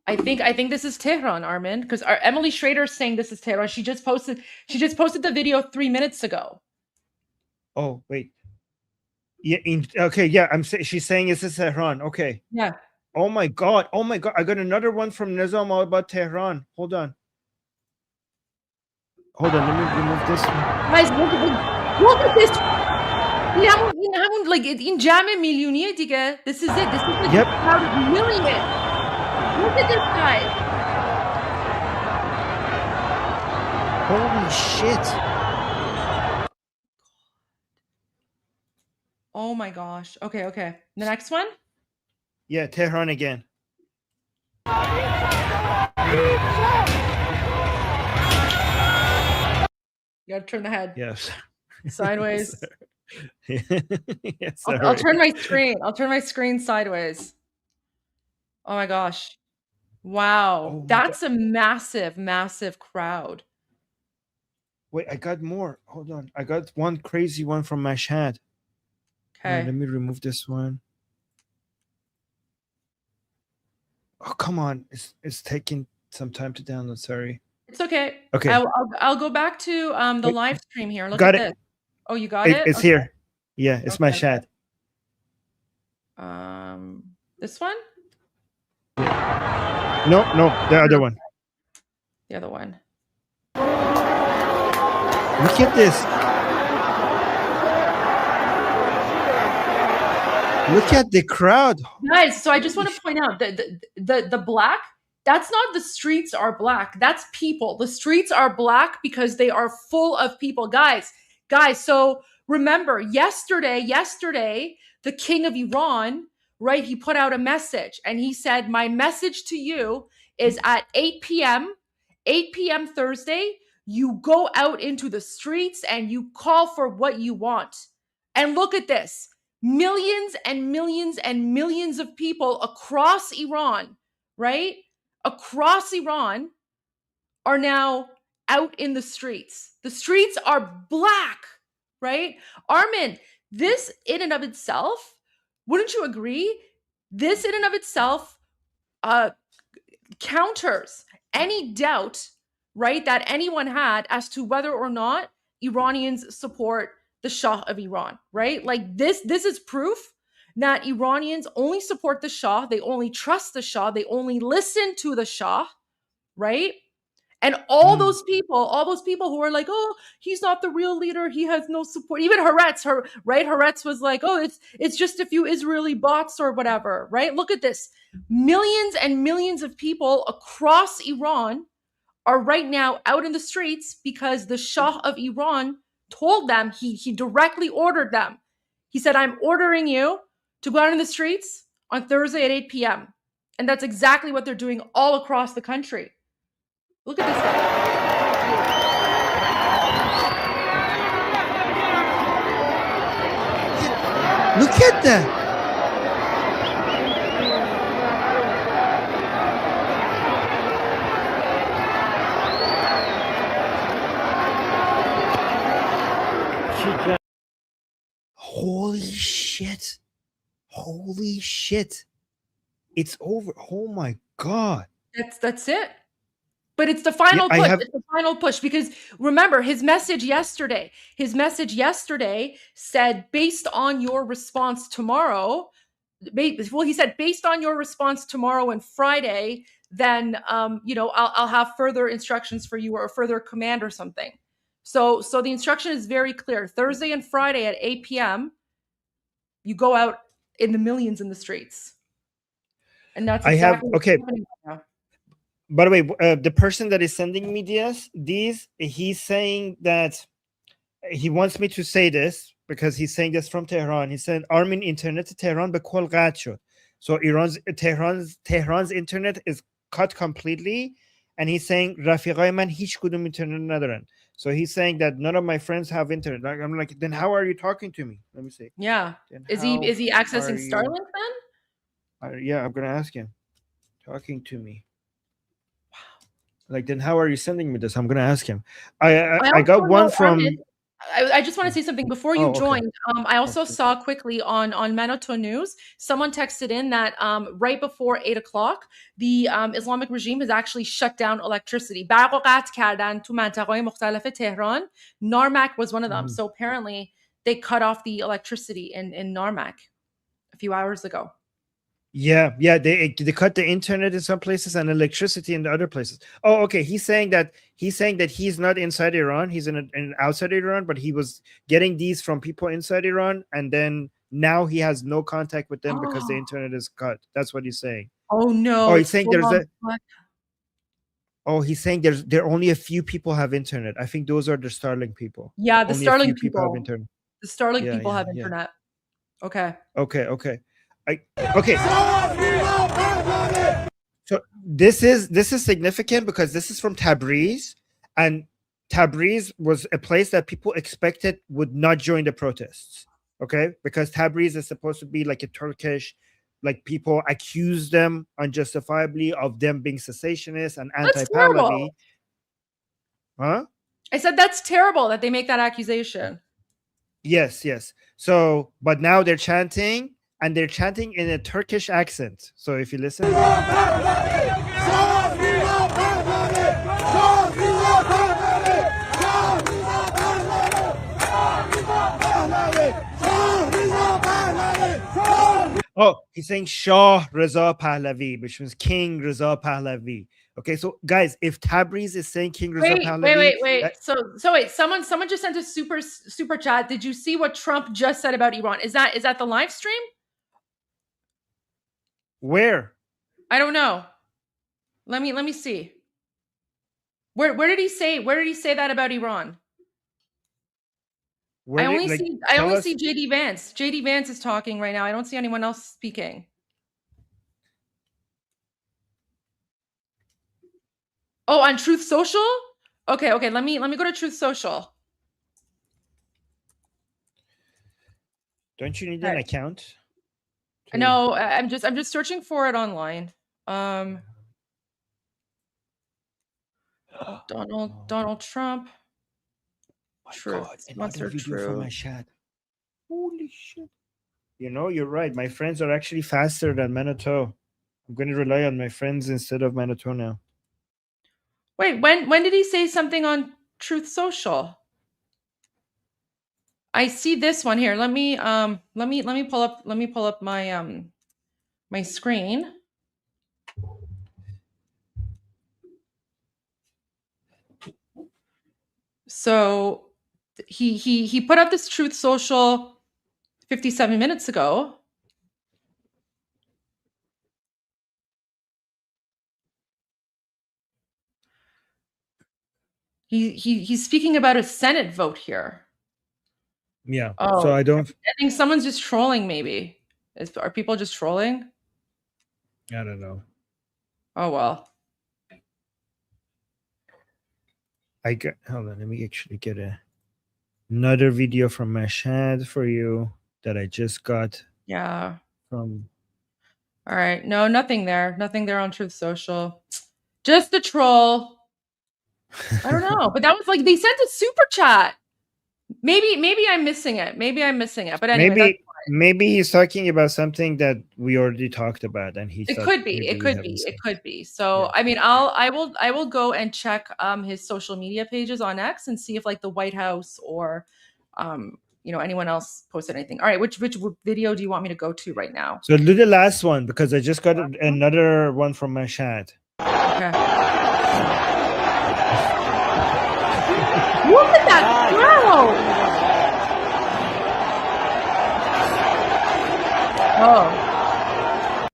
I think this is Tehran, Armin, because Emily Schrader is saying this is Tehran. She just posted the video 3 minutes ago. Oh wait. Yeah, she's saying is this Tehran. Okay. Yeah. Oh my god. I got another one from Nizam about Tehran. Hold on, let me remove this one. Guys, look at this. Like in Jama Milyuniye dige. This is it. This is the crowd of million. Look at this guy. Holy shit. Oh my gosh. Okay. The next one? Yeah, Tehran again. You gotta turn the head. Yes. Sideways. Yes, I'll turn my screen. I'll turn my screen sideways. Oh my gosh. Wow. That's a massive, massive crowd. Wait, I got more. Hold on. I got one crazy one from Mashhad. Okay. Let me remove this one. Oh, come on. It's taking some time to download. Sorry. It's okay. Okay. I'll go back to the live stream here. Look got at it. this. Oh, you got it? It's here. Yeah, it's Mashhad. This one? No, the other one. The other one. Look at this. Look at the crowd. Guys, so I just want to point out that the black, that's not the streets are black. That's people. The streets are black because they are full of people. Guys, so remember yesterday, the king of Iran, right? He put out a message and he said, my message to you is at 8 p.m. Thursday, you go out into the streets and you call for what you want. And look at this. Millions and millions and millions of people across Iran, right? Across Iran are now out in the streets. The streets are black, right? Armin, this in and of itself, wouldn't you agree? This in and of itself counters any doubt, right, that anyone had as to whether or not Iranians support the Shah of Iran, right? Like this is proof that Iranians only support the Shah, they only trust the Shah, they only listen to the Shah, right? And all those people who are like, oh, he's not the real leader, he has no support. Even Haaretz was like, oh, it's just a few Israeli bots or whatever, right? Look at this. Millions and millions of people across Iran are right now out in the streets because the Shah of Iran told them, he directly ordered them. He said, I'm ordering you to go out in the streets on Thursday at 8 p.m. And that's exactly what they're doing all across the country. Look at this guy. Look at that. Holy shit. Holy shit. It's over. Oh my God. That's it. But it's the final push. It's the final push because remember his message yesterday said, based on your response tomorrow, he said, based on your response tomorrow and Friday, then, I'll have further instructions for you or a further command or something. So the instruction is very clear. Thursday and Friday at 8 p.m., you go out in the millions in the streets. And that's exactly what's happening right now. By the way, the person that is sending me these, he's saying that he wants me to say this because he's saying this from Tehran. He said, Armin internet Tehran be kol qat shod. So Tehran's internet is cut completely. And he's saying, Rafiqai man hich kudum internet nadaran. So he's saying that none of my friends have internet. I'm like, then how are you talking to me? Let me see. Yeah. Is he accessing Starlink then? Yeah, I'm going to ask him. Talking to me. Like, then how are you sending me this? I'm going to ask him. I got one from... I just want to say something before you joined. I also saw quickly on Manoto News, someone texted in that right before 8 o'clock, the Islamic regime has actually shut down electricity. برق قطع کردن تو منطقه‌های مختلف تهران. Narmak was one of them. So apparently they cut off the electricity in Narmak a few hours ago. Yeah, they cut the internet in some places and electricity in the other places. Oh, okay. He's saying that he's not inside Iran. He's in outside Iran, but he was getting these from people inside Iran, and then now he has no contact with them because the internet is cut. That's what he's saying. Oh no! Oh, he's saying he's saying there only a few people have internet. I think those are the Starlink people. Yeah, the only Starlink people have internet. The Starlink people have internet. Okay. Okay. So this is significant because this is from Tabriz, and Tabriz was a place that people expected would not join the protests. Okay, because Tabriz is supposed to be like a Turkish, like people accuse them unjustifiably of them being cessationist and anti-Pahlavi. Huh? I said that's terrible that they make that accusation. Yes. So, but now they're chanting. And they're chanting in a Turkish accent. So if you listen. Oh, he's saying Shah Reza Pahlavi, which means King Reza Pahlavi. Okay, so guys, if Tabriz is saying King Reza Pahlavi... Wait. So wait, someone just sent a super chat. Did you see what Trump just said about Iran? Is that the live stream? Where? I don't know. Let me see. Where did he say that about Iran? I only see JD Vance. JD Vance is talking right now. I don't see anyone else speaking. Oh, on Truth Social? Okay. Let me go to Truth Social. Don't you need an account? No, I'm just searching for it online. Donald Trump. Truth. Another video from my chat. Holy shit. You know, you're right. My friends are actually faster than Manitou. I'm going to rely on my friends instead of Manitou now. Wait, when did he say something on Truth Social? I see this one here. Let me pull up my my screen. So he put up this Truth Social 57 minutes ago. He's speaking about a Senate vote here. Yeah. Oh, So I don't. I think someone's just trolling. Maybe are people just trolling? I don't know. Oh well. Hold on. Let me actually get another video from my chat for you that I just got. Yeah. From. All right. No, nothing there. Nothing there on Truth Social. Just a troll. I don't know, but that was like they sent a super chat. Maybe I'm missing it. But anyway, Maybe he's talking about something that we already talked about, and he. It could be. So yeah. I mean, I will go and check his social media pages on X and see if like the White House or anyone else posted anything. All right, which video do you want me to go to right now? So do the last one because I just got another one from my chat. Okay. Look at that girl! Oh.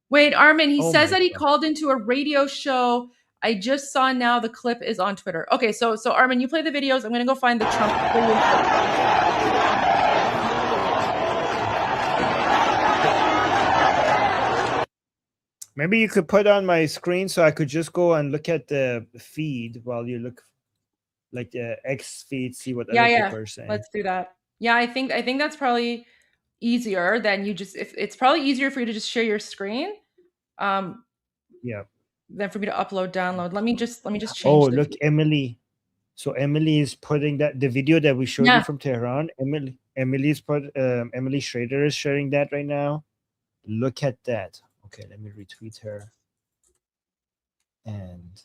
Wait, Armin, he says that he called into a radio show. I just saw now the clip is on Twitter. Okay, so Armin, you play the videos. I'm going to go find the Trump video. Maybe you could put on my screen so I could just go and look at the feed while you look like the X feed, see what other people are saying. Let's do that. Yeah, I think that's probably easier than you just if it's probably easier for you to just share your screen. Yeah. Than for me to download. Let me just change. Oh, look, Emily. So Emily is putting the video that we showed you from Tehran. Emily Schrader is sharing that right now. Look at that. Okay, let me retweet her. And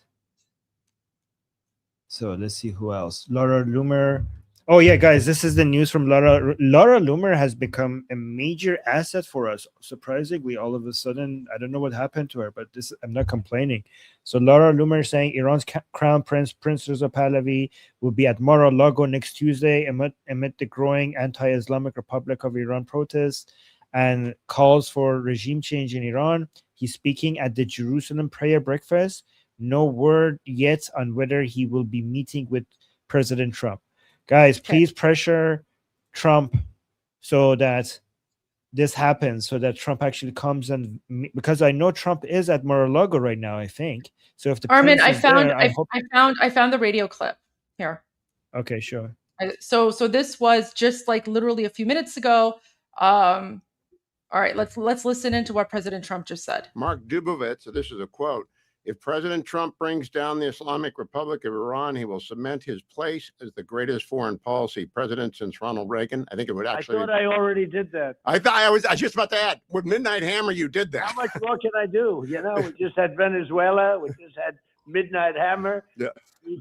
so let's see who else. Laura Loomer. Oh yeah, guys, this is the news from Laura. Laura Loomer has become a major asset for us. Surprisingly, all of a sudden, I don't know what happened to her, but I'm not complaining. So Laura Loomer saying Iran's Crown Prince Reza Pahlavi will be at Mar-a-Lago next Tuesday amid the growing anti-Islamic Republic of Iran protests and calls for regime change in Iran. He's speaking at the Jerusalem prayer breakfast. No word yet on whether he will be meeting with President Trump. Guys, please pressure Trump so that this happens, so that Trump actually comes and because I know Trump is at Mar-a-Lago right now, I think. So if the Armin, I found the radio clip here. Okay, sure. So this was just like literally a few minutes ago. All right, let's listen into what President Trump just said. Mark Dubovitz, so this is a quote. If President Trump brings down the Islamic Republic of Iran, he will cement his place as the greatest foreign policy president since Ronald Reagan. I think it would actually. I thought I already did that. I was just about to add. With Midnight Hammer, you did that. How much more can I do? You know, we just had Venezuela. We just had Midnight Hammer. Yeah.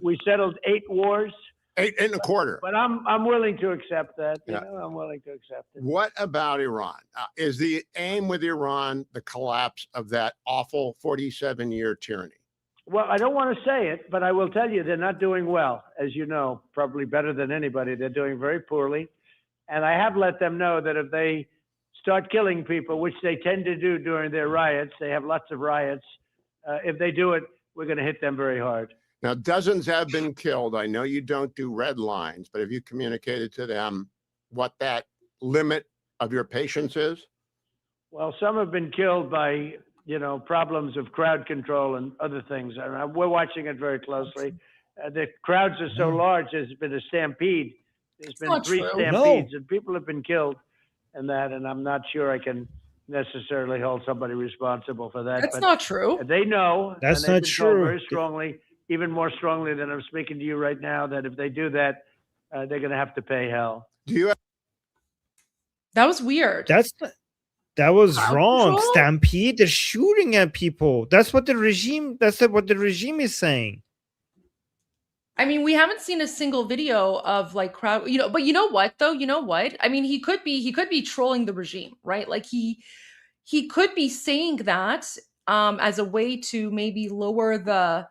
We settled 8 wars. 8 and a quarter. But I'm willing to accept that. You know, I'm willing to accept it. What about Iran? Is the aim with Iran the collapse of that awful 47-year tyranny? Well, I don't want to say it, but I will tell you they're not doing well, as you know, probably better than anybody. They're doing very poorly. And I have let them know that if they start killing people, which they tend to do during their riots, they have lots of riots. If they do it, we're going to hit them very hard. Now, dozens have been killed. I know you don't do red lines, but have you communicated to them what that limit of your patience is? Well, some have been killed by, problems of crowd control and other things. And we're watching it very closely. The crowds are so large, there's been a stampede. There's been 3 stampedes, and people have been killed in that. And I'm not sure I can necessarily hold somebody responsible for that. That's not true. They know. That's and not they've been told true. very strongly, even more strongly than I'm speaking to you right now, that if they do that, they're going to have to pay hell. That was weird. That was Crowd wrong. control? Stampede. They're shooting at people. That's what the regime is saying. I mean, we haven't seen a single video of like crowd, but you know what though? You know what? I mean, he could be trolling the regime, right? Like he could be saying that as a way to maybe lower the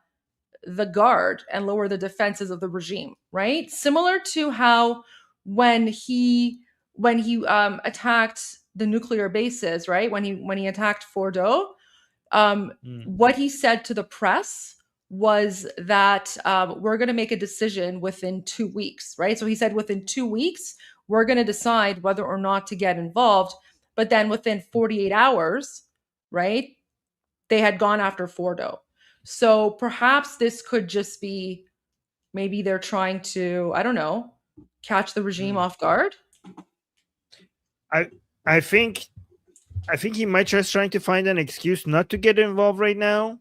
guard and lower the defenses of the regime, right? Similar to how when he attacked the nuclear bases, right? When he attacked Fordo, what he said to the press was that we're going to make a decision within 2 weeks, right? So he said within 2 weeks, we're going to decide whether or not to get involved. But then within 48 hours, right, they had gone after Fordo. So perhaps this could just be, maybe they're trying to, I don't know, catch the regime off guard. I think he might just trying to find an excuse not to get involved right now,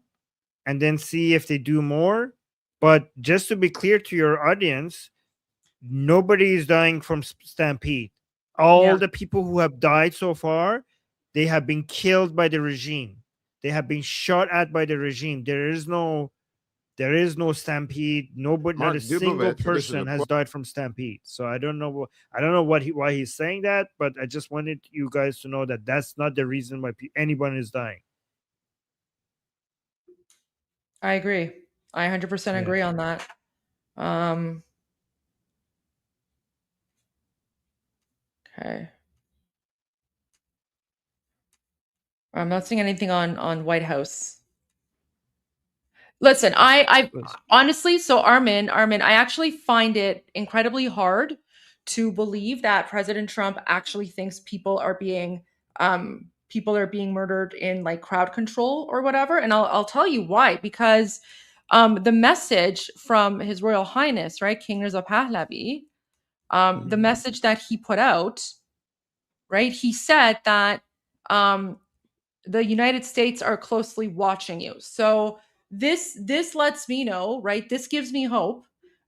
and then see if they do more. But just to be clear to your audience, nobody is dying from stampede. All the people who have died so far, they have been killed by the regime. They have been shot at by the regime. There is no stampede. Nobody, not a single person has died from stampede. So I don't know why he's saying that, but I just wanted you guys to know that that's not the reason why anyone is dying. I agree. I 100% agree on that. Okay. I'm not seeing anything on White House. Listen, I honestly, so Armin, I actually find it incredibly hard to believe that President Trump actually thinks people are being murdered in like crowd control or whatever. And I'll tell you why, because the message from His Royal Highness, right, King Reza Pahlavi, the message that he put out, right, he said that the United States are closely watching you. So this lets me know, right? This gives me hope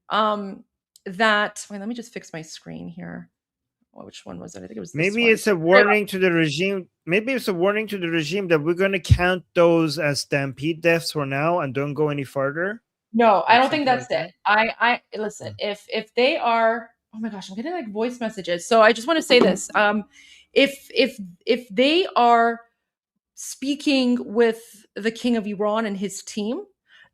that, wait, let me just fix my screen here. Which one was it? I think it was this Maybe one. it's a warning to the regime. Maybe it's a warning to the regime that we're going to count those as stampede deaths for now and don't go any further. No, I don't think that's it. I listen, if they are, oh my gosh, I'm getting like voice messages. So I just want to say this. If they are speaking with the King of Iran and his team,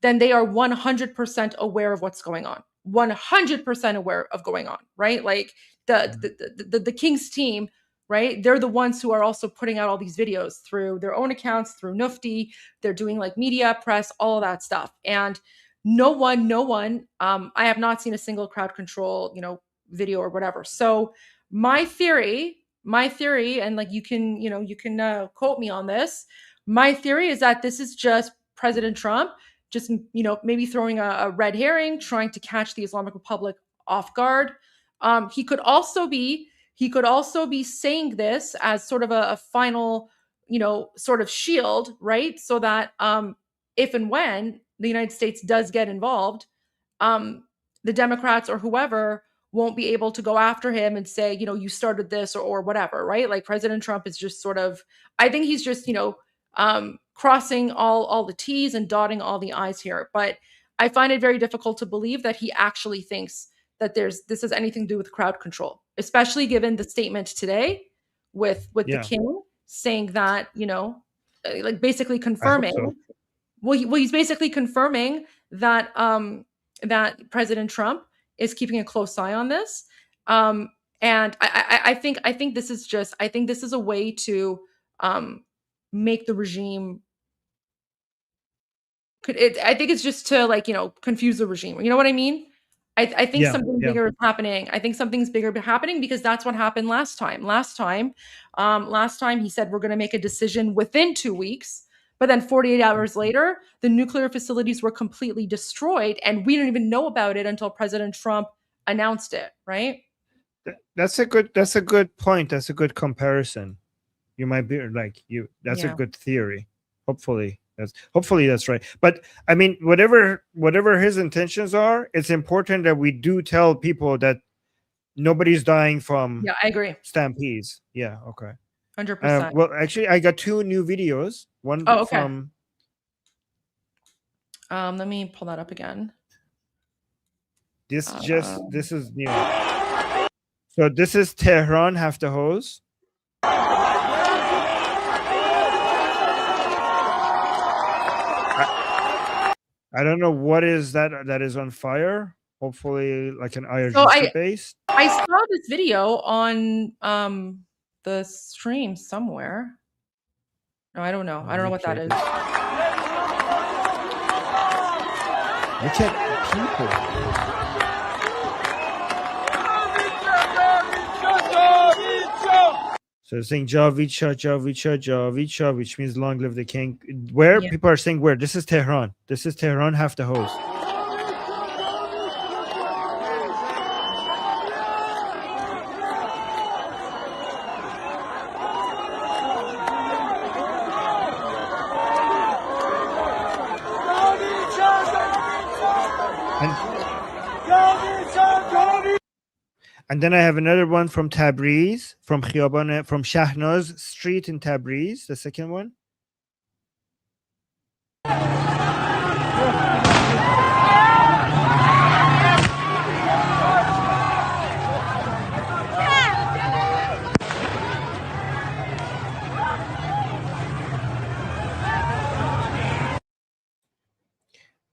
then they are 100% aware of what's going on. 100% aware of going on, right? Like the King's team, right? They're the ones who are also putting out all these videos through their own accounts, through Nufti. They're doing like media, press, all of that stuff. And no one, I have not seen a single crowd control, video or whatever. So my theory, and like you can quote me on this. My theory is that this is just President Trump, just maybe throwing a red herring, trying to catch the Islamic Republic off guard. He could also be saying this as sort of a final, sort of shield, right? So that if and when the United States does get involved, the Democrats or whoever won't be able to go after him and say, you started this or whatever, right? Like President Trump is just sort of, I think he's just, crossing all the T's and dotting all the I's here. But I find it very difficult to believe that he actually thinks that this has anything to do with crowd control, especially given the statement today with the King saying that, like basically confirming, he's basically confirming that, that President Trump is keeping a close eye on this. And I think this is a way to make the regime. I think it's just to confuse the regime. You know what I mean? I think Yeah, something yeah. bigger is happening. I think something's bigger happening because that's what happened last time. Last time he said we're going to make a decision within 2 weeks, but then 48 hours later, the nuclear facilities were completely destroyed, and we didn't even know about it until President Trump announced it. Right? That's a good point. That's a good comparison. You might be like you. That's a Yeah. good theory. Hopefully that's right. But I mean, whatever his intentions are, it's important that we do tell people that nobody's dying from Yeah, I agree. stampedes. Yeah. Okay. 100%. Well, actually, I got 2 new videos. One Oh, okay. from. Let me pull that up again. This is new. So this is Tehran have the hose. I don't know what is that is on fire. Hopefully like an IRGC base. I saw this video on the stream somewhere. No, I don't know. I don't know what that is. Look at people. So they're saying Javicha, which means long live the king. Where? People are saying where? This is Tehran. This is Tehran, half the host. And then I have another one from Tabriz, from Khiyaban, from Shahnaz Street in Tabriz, the second one.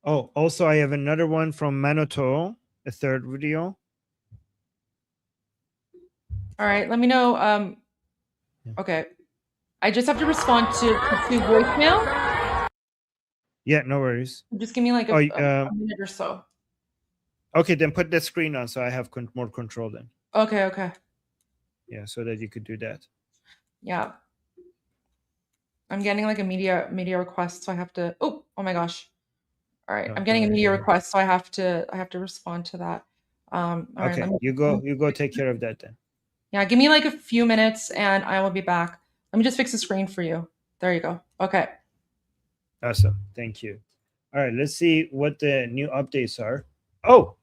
Oh, also I have another one from Manoto, a third video. All right, let me know. Okay, I just have to respond to voicemail. Yeah, no worries. Just give me like a minute or so. Okay, then put the screen on so I have more control then. Okay. Yeah, so that you could do that. Yeah. I'm getting like a media request, so I have to. Oh my gosh. All right, I'm getting a media request, so I have to respond to that. All okay, right, you go take care of that then. Yeah, give me like a few minutes and I will be back. Let me just fix the screen for you. There you go. Okay. Awesome. Thank you. All right, let's see what the new updates are. Oh,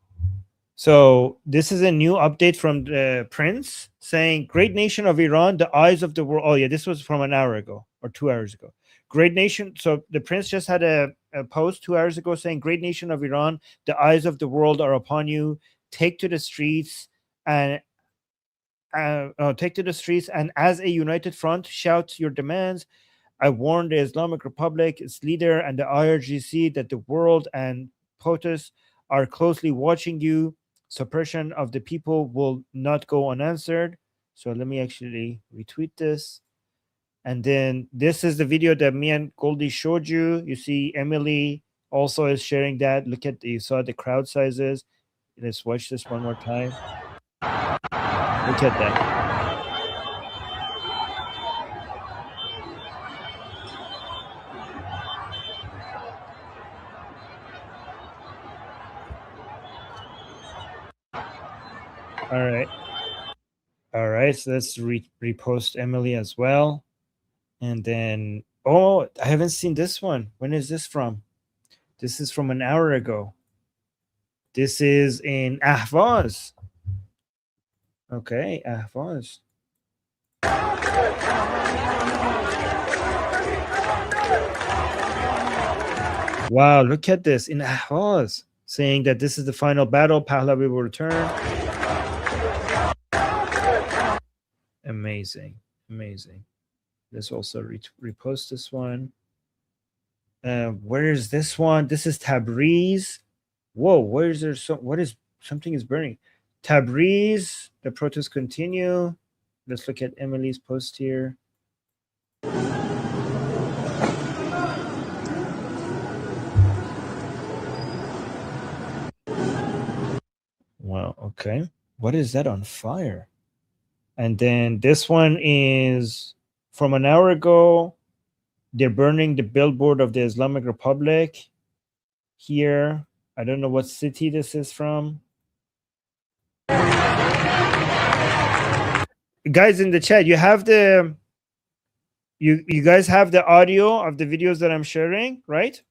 so this is a new update from the Prince saying, "Great nation of Iran, the eyes of the world." Oh yeah, this was from an hour ago or 2 hours ago. Great nation. So the Prince just had a post 2 hours ago saying, "Great nation of Iran, the eyes of the world are upon you. Take to the streets and as a united front, shout your demands. I warn the Islamic Republic, its leader, and the IRGC that the world and POTUS are closely watching you. Suppression of the people will not go unanswered." So let me actually retweet this. And then this is the video that me and Goldie showed you. You see Emily also is sharing that. You saw the crowd sizes. Let's watch this one more time. Look at that. All right. So let's repost Emily as well. And then, I haven't seen this one. When is this from? This is from an hour ago. This is in Ahvaz. Okay, Ahvaz. Wow, look at this in Ahvaz, saying that this is the final battle. Pahlavi will return. Amazing. Let's also repost this one. Where is this one? This is Tabriz. Whoa, where is there something is burning? Tabriz, the protests continue. Let's look at Emily's post here. Okay. What is that on fire? And then this one is from an hour ago. They're burning the billboard of the Islamic Republic here. I don't know what city this is from. Guys in the chat, you have the you guys have the audio of the videos that I'm sharing, right?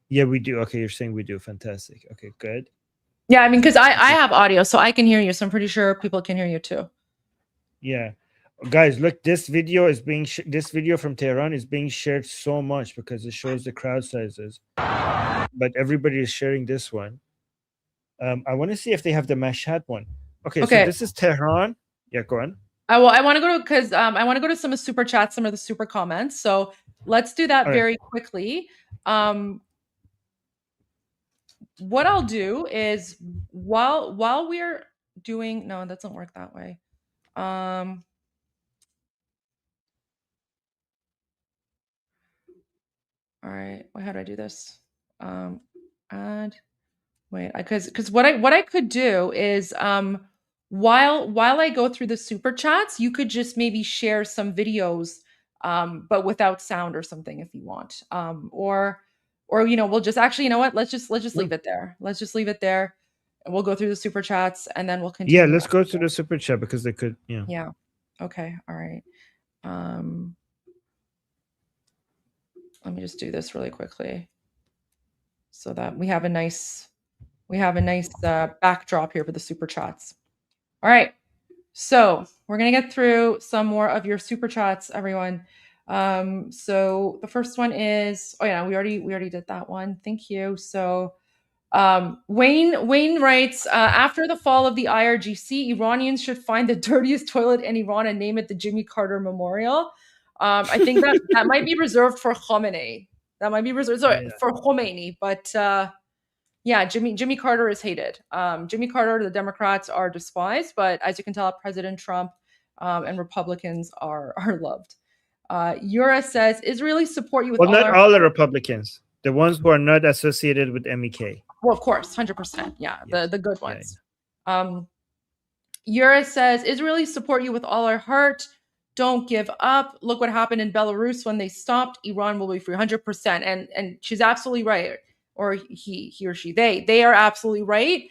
Yeah, we do. Okay, you're saying we do. Fantastic. Okay, good. Yeah, I mean, because I have audio, so I can hear you. So I'm pretty sure people can hear you too. Yeah, guys, look, this video is being this video from Tehran is being shared so much because it shows the crowd sizes. But everybody is sharing this one. I want to see if they have the Mashhad one. Okay, so this is Tehran. Yeah, go on. I want to go to because I want to go to some of the super chats, some of the super comments. So let's do that very quickly. What I'll do is while we're doing no, that doesn't work that way. All right, how do I do this? Add. Wait, because what I could do is while I go through the super chats, you could just maybe share some videos, but without sound or something if you want, or we'll just actually, you know what? Let's just leave it there. Let's just leave it there, and we'll go through the super chats, and then we'll continue. Yeah, let's go to the super chat because they could. Yeah. Yeah. Okay. All right. Let me just do this really quickly, so that we have a nice backdrop here for the super chats. All right. So we're going to get through some more of your super chats, everyone. So the first one is, we already did that one. Thank you. So Wayne writes, after the fall of the IRGC, Iranians should find the dirtiest toilet in Iran and name it the Jimmy Carter Memorial. I think that might be reserved for Khamenei. That might be reserved for Khomeini, but yeah, Jimmy Carter is hated. Jimmy Carter, the Democrats are despised, but as you can tell, President Trump and Republicans are loved. Yura says, Israelis support you with all the Republicans, the ones who are not associated with MEK. Well, of course, 100%. Yeah, the good ones. Yura says, Israelis support you with all our heart. Don't give up. Look what happened in Belarus when they stopped. Iran will be free, 100%. And she's absolutely right. Or he or she, they are absolutely right.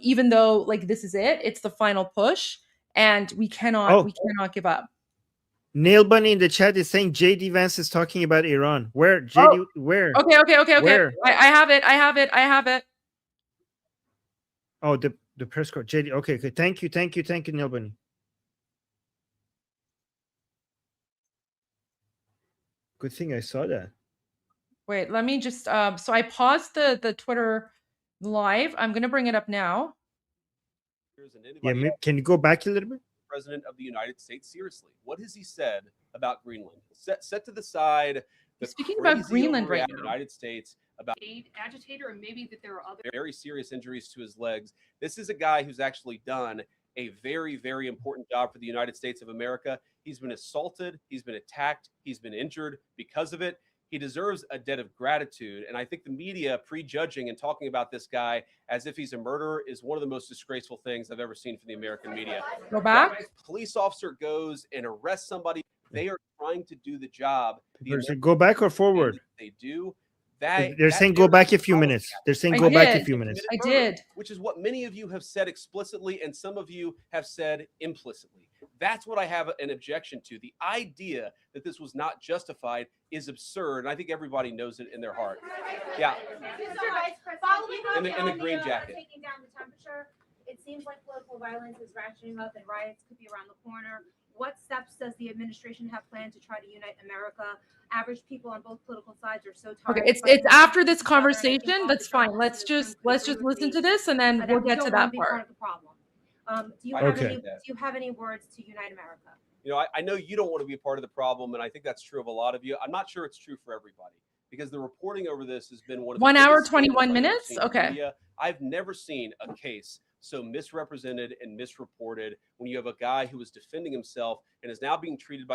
Even though this is it's the final push, and we cannot give up. Nail Bunny in the chat is saying JD Vance is talking about Iran. Where JD? Where? Okay. Where? I have it. Oh, the press card. JD. Okay. Thank you, Nail Bunny. Good thing I saw that. Wait, let me just so I paused the Twitter live. I'm gonna bring it up now. Yeah, can you go back a little bit? President of the United States seriously. What has he said about Greenland? Set to the side. Speaking about Greenland right now. United States about agitator, and maybe that there are other very serious injuries to his legs. This is a guy who's actually done a very, very important job for the United States of America. He's been assaulted, he's been attacked, he's been injured because of it. He deserves a debt of gratitude. And I think the media prejudging and talking about this guy as if he's a murderer is one of the most disgraceful things I've ever seen from the American media. Go back. When a police officer goes and arrests somebody, they are trying to do the job. Go back or forward? They do. They're saying go back a few minutes. They're saying go back a few minutes. I did. Which is what many of you have said explicitly and some of you have said implicitly. That's what I have an objection to. The idea that this was not justified is absurd, and I think everybody knows it in their heart. Yeah. In the green jacket. Taking down the temperature. It seems like political violence is ratcheting up and riots could be around the corner. What steps does the administration have planned to try to unite America? Average people on both political sides are so tired. Okay, it's after this conversation. That's fine. Let's just listen to this, and then we'll get to that part. Do you have any words to unite America? You know, I know you don't want to be a part of the problem, and I think that's true of a lot of you. I'm not sure it's true for everybody because the reporting over this has been 1 hour, 21 minutes. Okay. I've never seen a case so misrepresented and misreported when you have a guy who was defending himself and is now being treated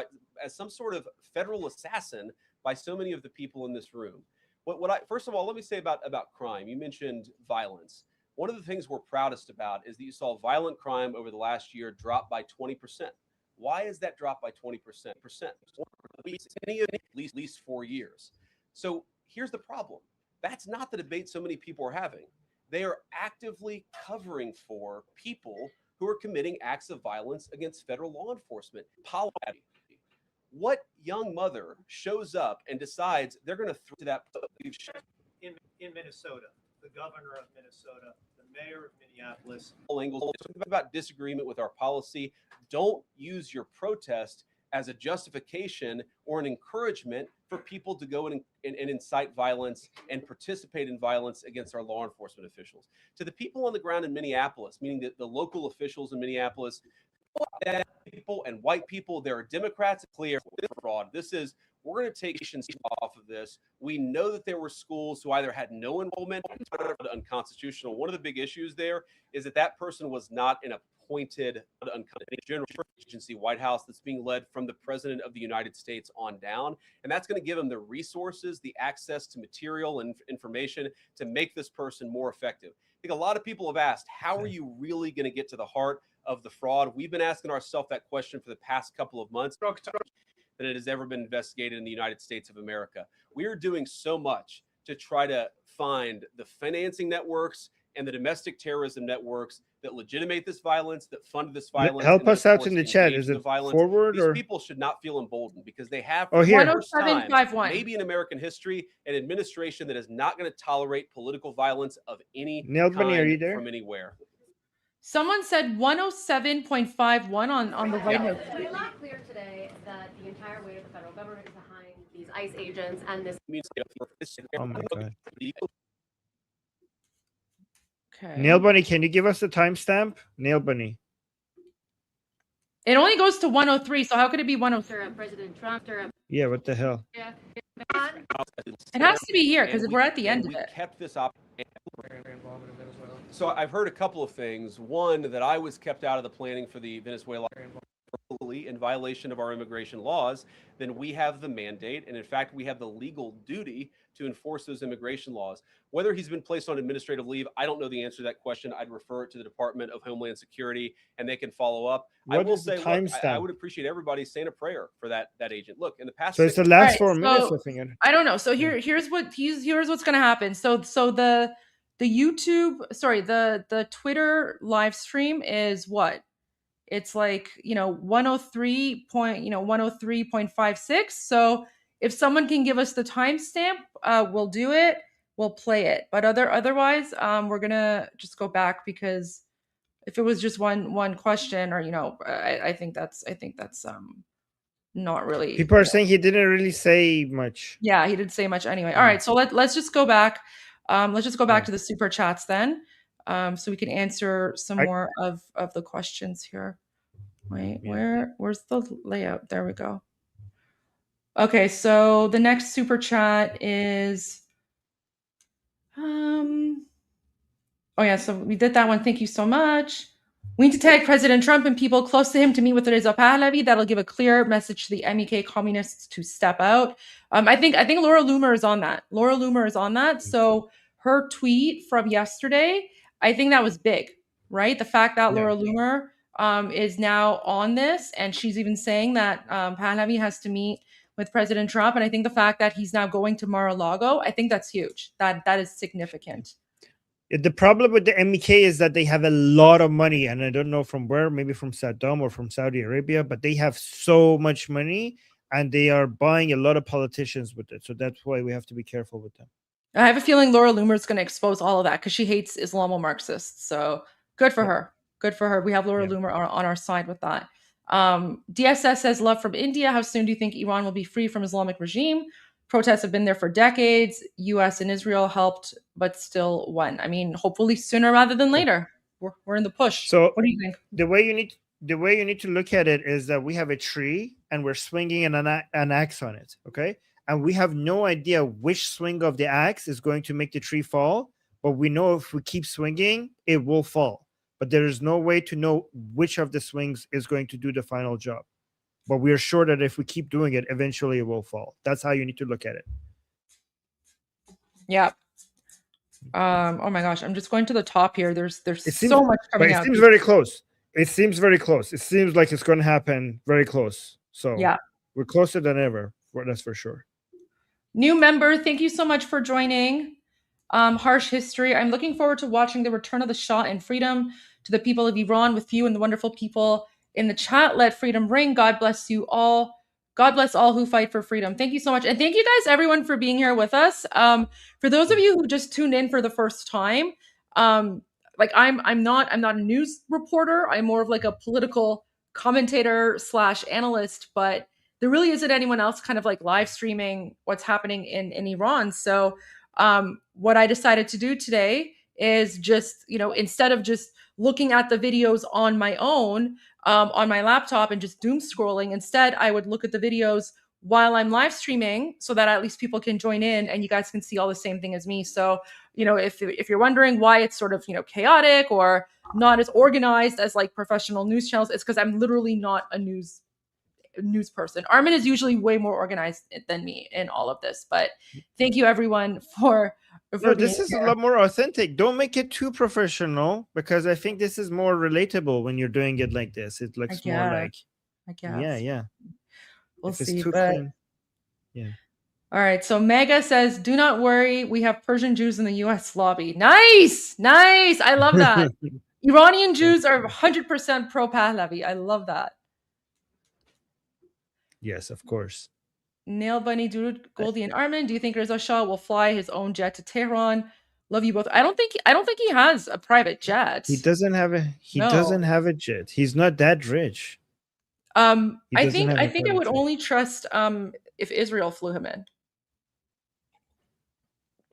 as some sort of federal assassin by so many of the people in this room. First of all, let me say about crime. You mentioned violence. One of the things we're proudest about is that you saw violent crime over the last year drop by 20%. Why is that drop by 20%? At least 4 years. So here's the problem. That's not the debate so many people are having. They are actively covering for people who are committing acts of violence against federal law enforcement. What young mother shows up and decides they're going to throw that in Minnesota, the governor of Minnesota, the mayor of Minneapolis. About disagreement with our policy, don't use your protest as a justification or an encouragement for people to go and incite violence and participate in violence against our law enforcement officials. To the people on the ground in Minneapolis, meaning the local officials in Minneapolis, people and white people, there are Democrats, clear fraud. We're going to take off of this. We know that there were schools who either had no involvement or unconstitutional. One of the big issues there is that person was not an appointed general agency White House that's being led from the president of the United States on down. And that's going to give them the resources, the access to material and information to make this person more effective. I think a lot of people have asked, how are you really going to get to the heart of the fraud? We've been asking ourselves that question for the past couple of months than it has ever been investigated in the United States of America. We are doing so much to try to find the financing networks and the domestic terrorism networks that legitimate this violence, that fund this violence. Help us out in the chat. Is it forward These or? people should not feel emboldened because they have Oh, here. for the first time, 10751. maybe in American history, an administration that is not going to tolerate political violence of any Neil Bunny, are you kind there? from anywhere. Someone said 107.51 on the right note. It's not clear today that the entire weight of the federal government is behind these ICE agents and this. Oh my God. Okay. Nail Bunny, can you give us the timestamp? Nail Bunny. It only goes to 103, so how could it be 103? President Trump. Yeah, what the hell? It has to be here because we're at the end of we it. kept this op. So I've heard a couple of things. One, that I was kept out of the planning for the Venezuela in violation of our immigration laws. Then we have the mandate, and in fact, we have the legal duty to enforce those immigration laws. Whether he's been placed on administrative leave, I don't know the answer to that question. I'd refer it to the Department of Homeland Security, and they can follow up. I What will is the say, look, I timestamp? would appreciate everybody saying a prayer for that agent. Look, in the past, So it's the 6 last All right, 4 minutes, so I think. I don't know. So here's what's gonna happen. So the YouTube, sorry, the Twitter live stream is what? It's like 103.56. So if someone can give us the timestamp, we'll do it. We'll play it. But otherwise, we're gonna just go back because if it was just one question, or I think that's not really. People are saying he didn't really say much. Yeah, he didn't say much anyway. All right, so let's just go back. Let's just go back to the super chats then, so we can answer some more of the questions here. Wait, where's the layout? There we go. Okay, so the next super chat is, oh yeah, so we did that one. Thank you so much. We need to tag President Trump and people close to him to meet with Reza Pahlavi. That'll give a clear message to the MEK communists to step out. I think Laura Loomer is on that. So her tweet from yesterday, I think that was big, right? The fact that Laura Loomer is now on this, and she's even saying that Pahlavi has to meet with President Trump. And I think the fact that he's now going to Mar-a-Lago, I think that's huge. That is significant. The problem with the MEK is that they have a lot of money, and I don't know from where, maybe from Saddam or from Saudi Arabia, but they have so much money and they are buying a lot of politicians with it. So that's why we have to be careful with them. I have a feeling Laura Loomer is going to expose all of that because she hates Islamo-Marxists. So good for her. Good for her. We have Laura Loomer on our side with that. DSS says, love from India. How soon do you think Iran will be free from Islamic regime? Protests have been there for decades. US and Israel helped, but still won. I mean, hopefully sooner rather than later. We're in the push. So what do you think? The way you need to look at it is that we have a tree and we're swinging an axe on it, okay? And we have no idea which swing of the axe is going to make the tree fall, but we know if we keep swinging, it will fall. but there is no way to know which of the swings is going to do the final job. But we are sure that if we keep doing it, eventually it will fall. That's how you need to look at it. Yeah. Oh my gosh, I'm just going to the top here. There's Seems, so much but coming it out. seems very close. It seems very close. It seems like it's going to happen very close. So yeah, we're closer than ever. That's for sure. New member, thank you so much for joining. Harsh history. I'm looking forward to watching the return of the Shah and freedom to the people of Iran with you and the wonderful people in the chat. Let freedom ring. God bless you all. God bless all who fight for freedom. Thank you so much. And thank you guys, everyone, for being here with us. For those of you who just tuned in for the first time, like I'm not a news reporter. I'm more of like a political commentator / analyst, but there really isn't anyone else kind of like live streaming what's happening in Iran. So what I decided to do today is just, instead of just looking at the videos on my own, on my laptop and just doom scrolling, instead I would look at the videos while I'm live streaming so that at least people can join in and you guys can see all the same thing as me. So, if you're wondering why it's sort of, chaotic or not as organized as like professional news channels, it's because I'm literally not a news person. Armin is usually way more organized than me in all of this, but thank you everyone for this is here. A lot more authentic. Don't make it too professional, because I think this is more relatable when you're doing it like this. It looks more like, I guess. Yeah. We'll if it's see. Too but clean. Yeah. All right. So Mega says, do not worry. We have Persian Jews in the US lobby. Nice. I love that. Iranian Jews are 100% pro Pahlavi. I love that. Yes, of course. Nail Bunny, Dude, Goldie, and Armin. Do you think Reza Shah will fly his own jet to Tehran? Love you both. I don't think he has a private jet. He doesn't have a jet. He's not that rich. I think I would only trust if Israel flew him in.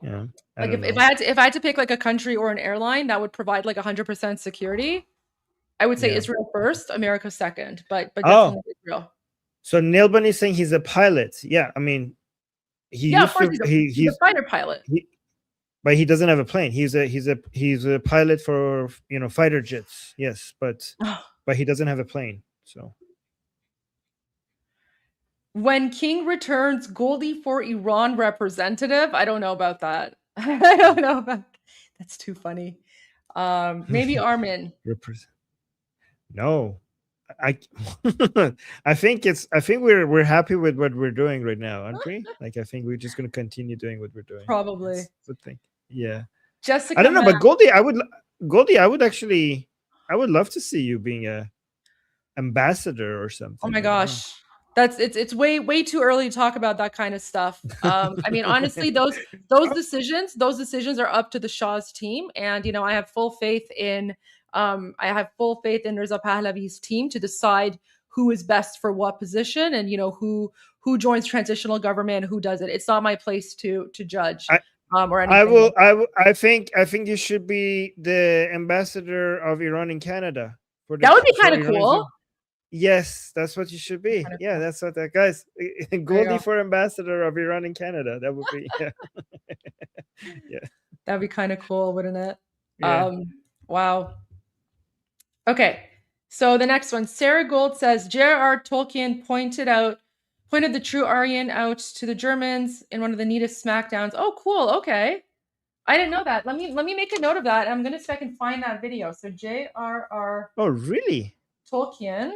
Yeah. Like if I had to pick like a country or an airline that would provide like 100% security, I would say Israel first, America second, but definitely Israel. So Nail Bunny is saying he's a pilot. Yeah, I mean, he's a fighter pilot. But he doesn't have a plane. He's a pilot for fighter jets. Yes, but he doesn't have a plane. So when King returns, Goldie for Iran representative. I don't know about that. I don't know about that's too funny. Maybe Armin. No. I think we're happy with what we're doing right now, aren't we? Like, I think we're just going to continue doing what we're doing. Probably. That's the thing. Yeah. Jessica, I don't know, but Goldie, I would love to see you being a ambassador or something. Oh my gosh. It's way too early to talk about that kind of stuff. I mean, honestly, those decisions are up to the Shah's team, and I have full faith in Reza Pahlavi's team to decide who is best for what position, and who joins transitional government, who doesn't. It's not my place to judge or anything. I think you should be the ambassador of Iran in Canada. That would be kind of cool. Yes, that's what you should be. Yeah, that's what that guys. Goldie for ambassador of Iran in Canada. That would be yeah. That'd be kind of cool, wouldn't it? Yeah. Wow. Okay, so the next one, Sarah Gold says J.R.R. Tolkien pointed the true Aryan out to the Germans in one of the neatest smackdowns. Oh, cool. Okay, I didn't know that. Let me make a note of that. I'm gonna see if I can find that video. So J.R.R. Oh, really? Tolkien.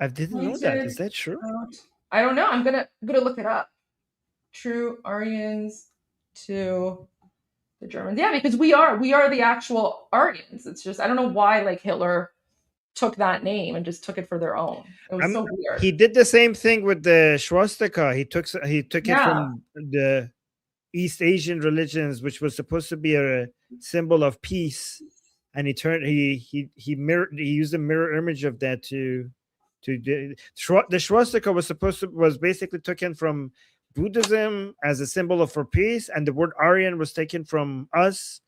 I didn't know that. Is that true? I don't know. I'm gonna look it up. True Aryans to the Germans. Yeah, because we are the actual Aryans. It's just I don't know why like Hitler took that name and just took it for their own. It was so weird. He did the same thing with the swastika. He took it from the East Asian religions, which was supposed to be a symbol of peace, and he used a mirror image of that the swastika was basically taken from Buddhism as a symbol for peace, and the word Aryan was taken from us,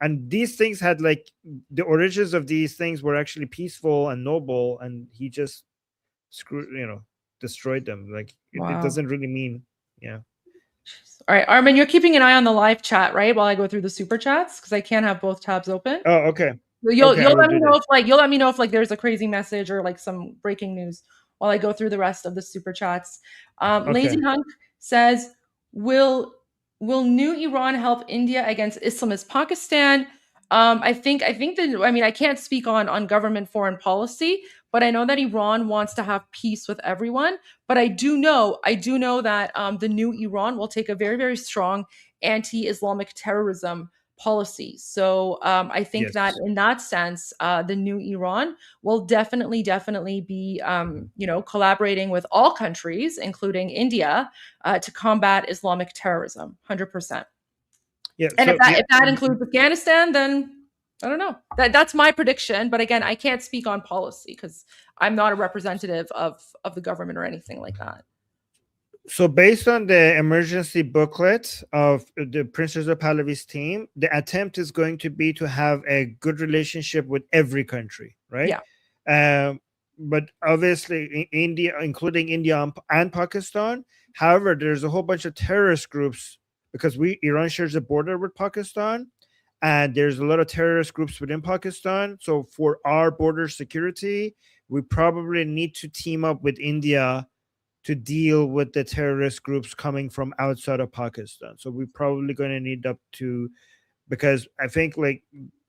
and these things had like the origins of these things were actually peaceful and noble, and he just destroyed them. Like it doesn't really mean All right, Armin, you're keeping an eye on the live chat, right? While I go through the super chats, because I can't have both tabs open. Oh, okay. You'll Okay, I will let me do know that. if you'll let me know if there's a crazy message or some breaking news while I go through the rest of the super chats. Lazy Okay. Hunk says, "Will new Iran help India against Islamist Pakistan?" I think that I can't speak on government foreign policy, but I know that Iran wants to have peace with everyone. But I do know that the new Iran will take a very, very strong anti-Islamic terrorism policy. So I think that in that sense, the new Iran will definitely be, collaborating with all countries, including India, to combat Islamic terrorism, 100%. Yeah. And So if that includes Afghanistan, then I don't know. That's my prediction. But again, I can't speak on policy because I'm not a representative of the government or anything like that. So based on the emergency booklet of the Prince Reza Pahlavi's team, the attempt is going to be to have a good relationship with every country, right? Yeah. But obviously India, including India and Pakistan. However, there's a whole bunch of terrorist groups because Iran shares a border with Pakistan, and there's a lot of terrorist groups within Pakistan. So for our border security, we probably need to team up with India to deal with the terrorist groups coming from outside of Pakistan. So we're probably going to need up to, because I think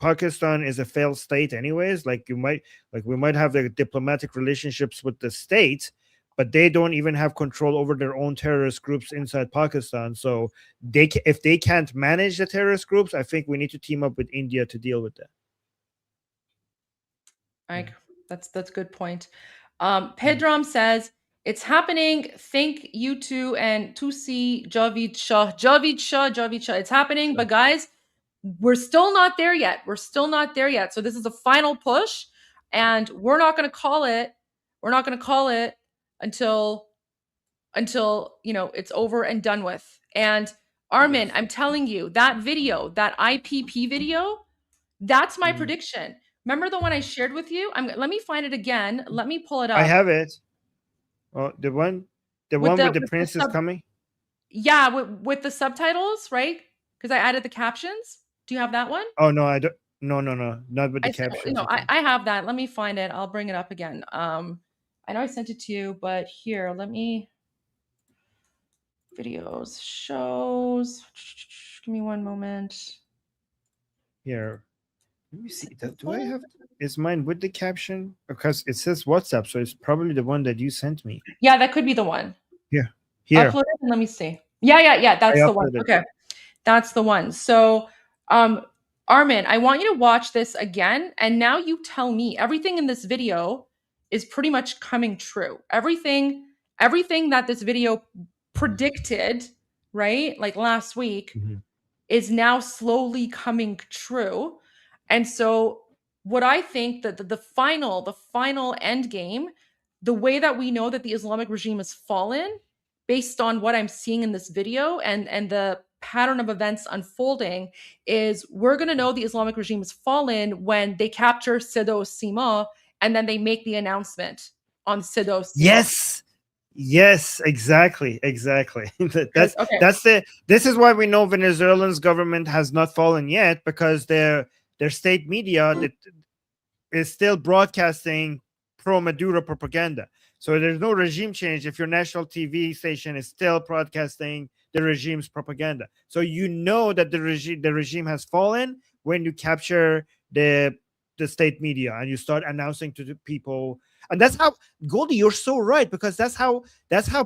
Pakistan is a failed state anyways. We might have the diplomatic relationships with the state, but they don't even have control over their own terrorist groups inside Pakistan. So if they can't manage the terrorist groups, I think we need to team up with India to deal with that. That's a good point. Pedram says, "It's happening. Thank you two and Tusi Javid Shah. It's happening, but guys, we're still not there yet. So this is a final push, and we're not going to call it. Until it's over and done with." And Armin, I'm telling you, that video, that IPP video, that's my prediction. Remember the one I shared with you? Let me find it again. Let me pull it up. I have it. Oh, the one with the prince is coming. Yeah, with the subtitles, right? Because I added the captions. Do you have that one? Oh no, I don't. No, not with the captions. I have that. Let me find it. I'll bring it up again. I know I sent it to you, but here, let me. Videos, shows. Give me one moment. Here. Let me see. Do I have? Is mine with the caption? Because it says WhatsApp, so it's probably the one that you sent me. Yeah, that could be the one. Here. Upload it and let me see. Yeah. That's the one. Okay, that's the one. So, Armin, I want you to watch this again, and now you tell me everything in this video is pretty much coming true. Everything that this video predicted, right, like last week, is now slowly coming true. And so what I think that the final end game, the way that we know that the Islamic regime has fallen, based on what I'm seeing in this video and the pattern of events unfolding, is we're going to know the Islamic regime has fallen when they capture Sido Sima and then they make the announcement on Sido Sima. Yes, exactly. This is why we know Venezuela's government has not fallen yet, because their state media is still broadcasting pro-Maduro propaganda. So there's no regime change if your national TV station is still broadcasting the regime's propaganda. So you know that the regime has fallen when you capture the state media and you start announcing to the people. And that's how, Goldie, you're so right, because that's how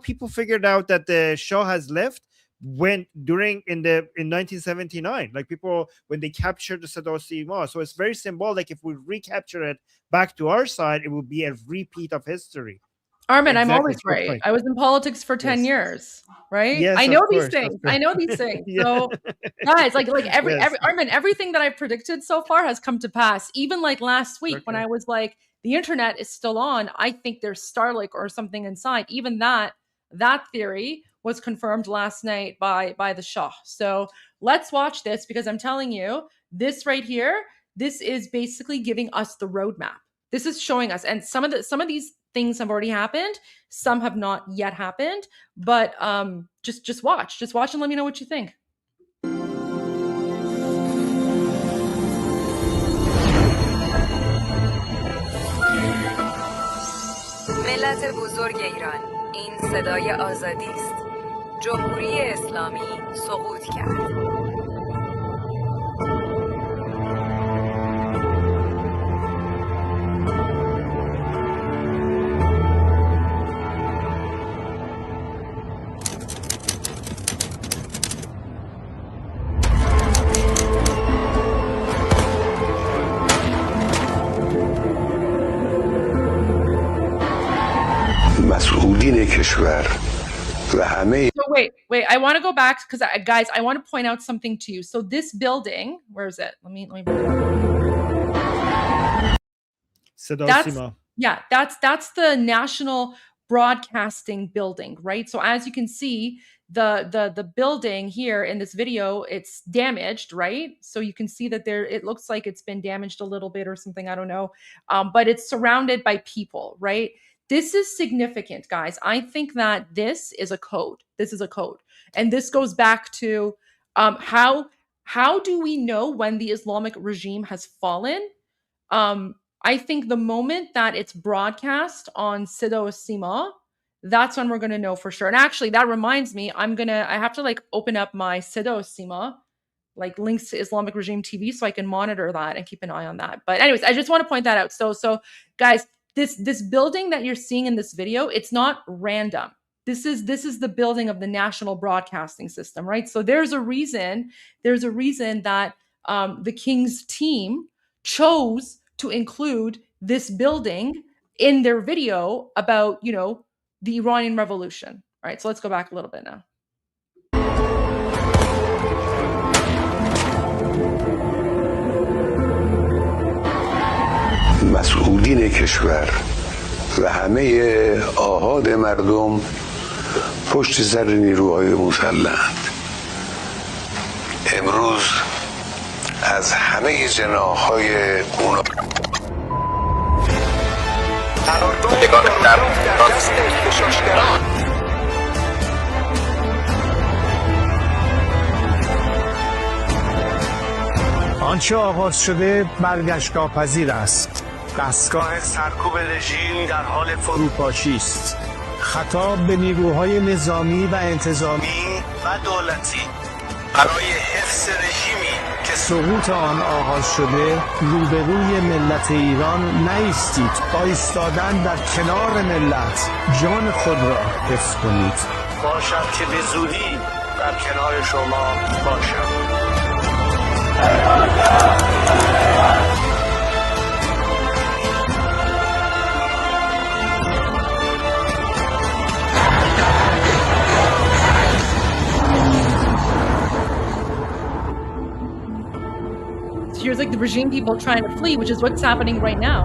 people figured out that the Shah has left in 1979, like people when they captured the Saddam Sima. So it's very symbolic. If we recapture it back to our side, it will be a repeat of history. Armin, I'm always right. I was in politics for 10 years, right? Yes, I know these things. So guys, Armin, everything that I've predicted so far has come to pass. Even like last week when I was like, the internet is still on, I think there's Starlink or something inside. Even that theory was confirmed last night by the Shah. So let's watch this, because I'm telling you, this right here, this is basically giving us the roadmap. This is showing us, and some of these things have already happened. Some have not yet happened, but just watch and let me know what you think. ملت بزرگ ایران، این صدای آزادی است. جمهوری اسلامی سقوط کرد. مسئولین کشور و همه So wait, I want to go back because guys, I want to point out something to you. So this building, where is it? Let me bring it up. That's the National Broadcasting Building, right? So as you can see, the building here in this video, it's damaged, right? So you can see that it looks like it's been damaged a little bit or something, I don't know. But it's surrounded by people, right? This is significant, guys. I think that this is a code. And this goes back to how do we know when the Islamic regime has fallen? I think the moment that it's broadcast on Sido Sima, that's when we're going to know for sure. And actually, that reminds me, I have to like open up my Sido Sima, like links to Islamic Regime TV, so I can monitor that and keep an eye on that. But anyways, I just want to point that out. So guys, this building that you're seeing in this video, it's not random. This is the building of the National Broadcasting System, right? So there's a reason that the King's team chose to include this building in their video about, the Iranian Revolution. All right, so let's go back a little bit now. مسئولین کشور و همه آحاد مردم پشت سر نیروهای مسلح‌اند. امروز از همه جناح‌های اونا آنچه آغاز شده برگشت ناپذیر است. دستگاه سرکوب رژیم در حال فروپاشی است. خطاب به نیروهای نظامی و انتظامی و دولتی برای حفظ رژیمی که سقوط آن آغاز شده روبروی ملت ایران نایستید. با ایستادن در کنار ملت جان خود را حفظ کنید. باشد که به زودی در کنار شما باشم. Here's like the regime people trying to flee, which is what's happening right now.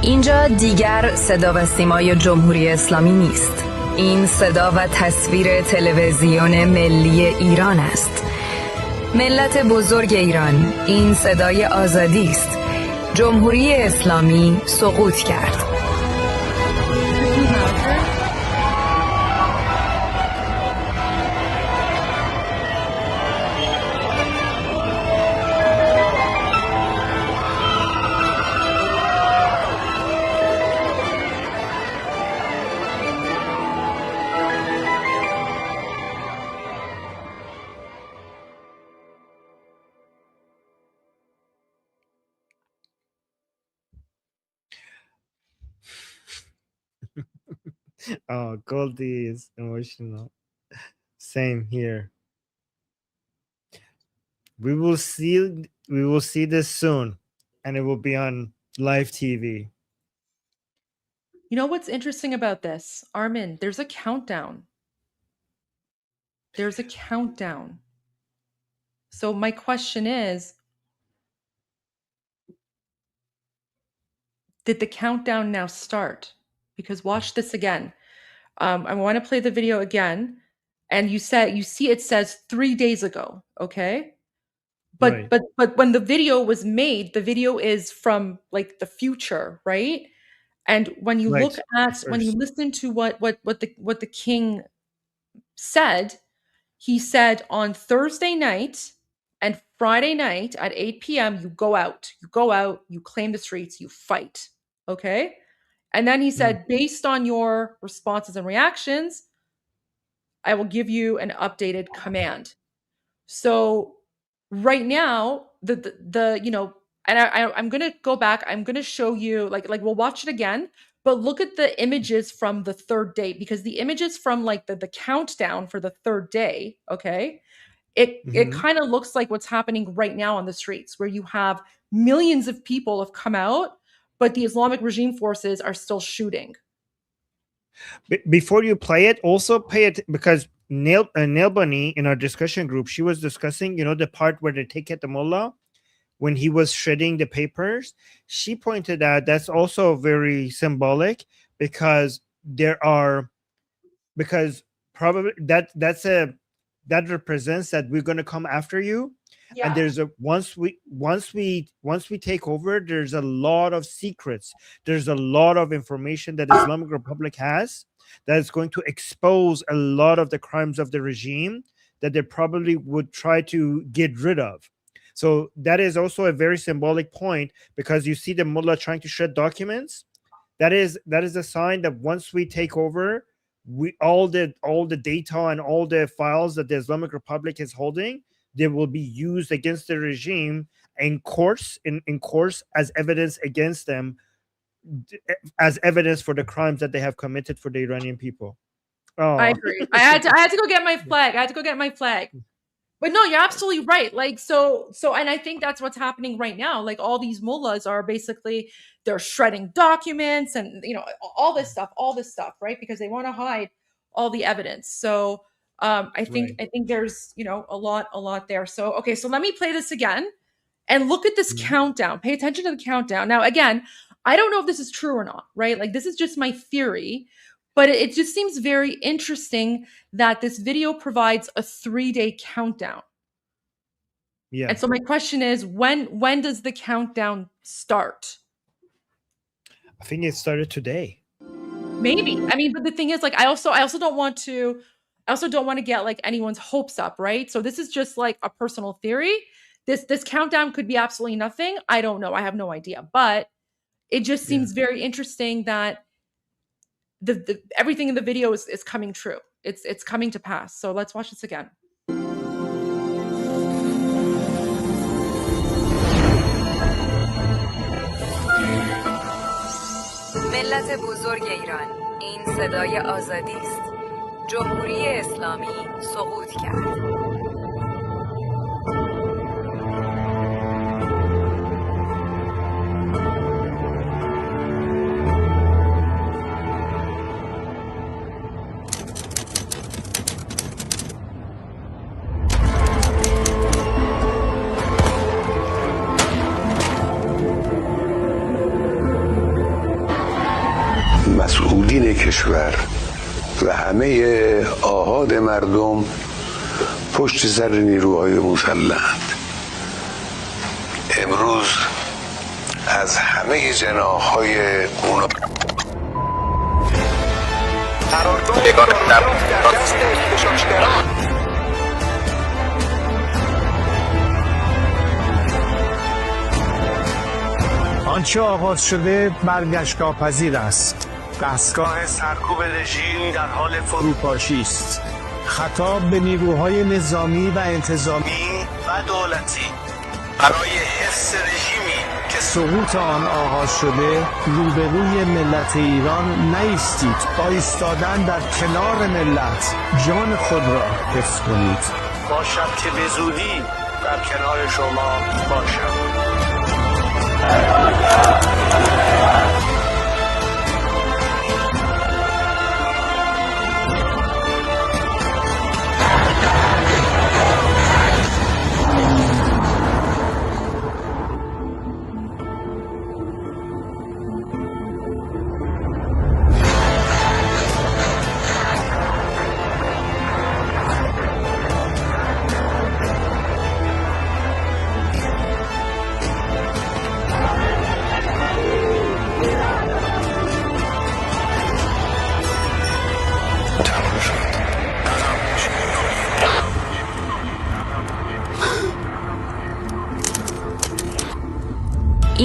اینجا دیگر صدا و سیمای جمهوری اسلامی نیست. این صدا و تصویر تلویزیون ملی ایران است. ملت بزرگ ایران، این صدای آزادی است. جمهوری اسلامی سقوط کرد. Oh, Goldie is emotional. Same here. We will see this soon, and it will be on live TV. You know what's interesting about this, Armin? There's a countdown. There's a countdown. So my question is, did the countdown now start? Because watch this again. I want to play the video again. And you see it says 3 days ago, okay? But Right. but when the video was made, the video is from like the future, right? And when you Right. look at when you listen to what the king said, he said on Thursday night and Friday night at 8 p.m. you go out, you claim the streets, you fight, okay? And then he said, based on your responses and reactions, I will give you an updated command. So right now, the you know, and I'm gonna go back. I'm gonna show you like we'll watch it again, but look at the images from the third day, because the images from like the countdown for the third day, okay, it kind of looks like what's happening right now on the streets, where you have millions of people have come out, but the Islamic regime forces are still shooting. Before you play it, also pay it, because Nail Bunny in our discussion group, she was discussing, the part where they take at the mullah when he was shredding the papers. She pointed out that's also very symbolic, because probably that represents that we're going to come after you. Yeah. And there's once we take over, there's a lot of secrets. There's a lot of information that Islamic Republic has that is going to expose a lot of the crimes of the regime that they probably would try to get rid of. So that is also a very symbolic point, because you see the mullah trying to shred documents. That is a sign that once we take over, all the data and all the files that the Islamic Republic is holding, they will be used against the regime in courts as evidence against them, as evidence for the crimes that they have committed for the Iranian people. Oh. I agree. I had to go get my flag. But no, you're absolutely right. Like, so, and I think that's what's happening right now. Like, all these mullahs are basically, they're shredding documents and, all this stuff, right? Because they want to hide all the evidence. So, I think there's, a lot there. So, okay, so let me play this again and look at this countdown. Pay attention to the countdown. Now, again, I don't know if this is true or not, right? Like, this is just my theory, but it just seems very interesting that this video provides a 3-day countdown. Yeah. And so my question is, when does the countdown start? I think it started today. Maybe. I mean, but the thing is, like, I also don't want to get like anyone's hopes up, right? So this is just like a personal theory. This countdown could be absolutely nothing. I don't know. I have no idea. But it just seems very interesting that the everything in the video is coming true. It's coming to pass. So let's watch this again. ملت بزرگ ایران، این صدای آزادی است. جمهوری اسلامی سقوط کرد. مسئولین کشور و همه آحاد مردم پشت سر نیروهای مسلحند. امروز از همه جناح‌های گوناگون آنچه آغاز شده برگشت ناپذیر است. دستگاه سرکوب رژیم در حال فروپاشی است. خطاب به نیروهای نظامی و انتظامی و دولتی برای حفظ رژیمی که سقوط آن آغاز شده روبروی ملت ایران نایستید. با ایستادن در کنار ملت جان خود را حفظ کنید. باشد که به زودی در کنار شما باشم.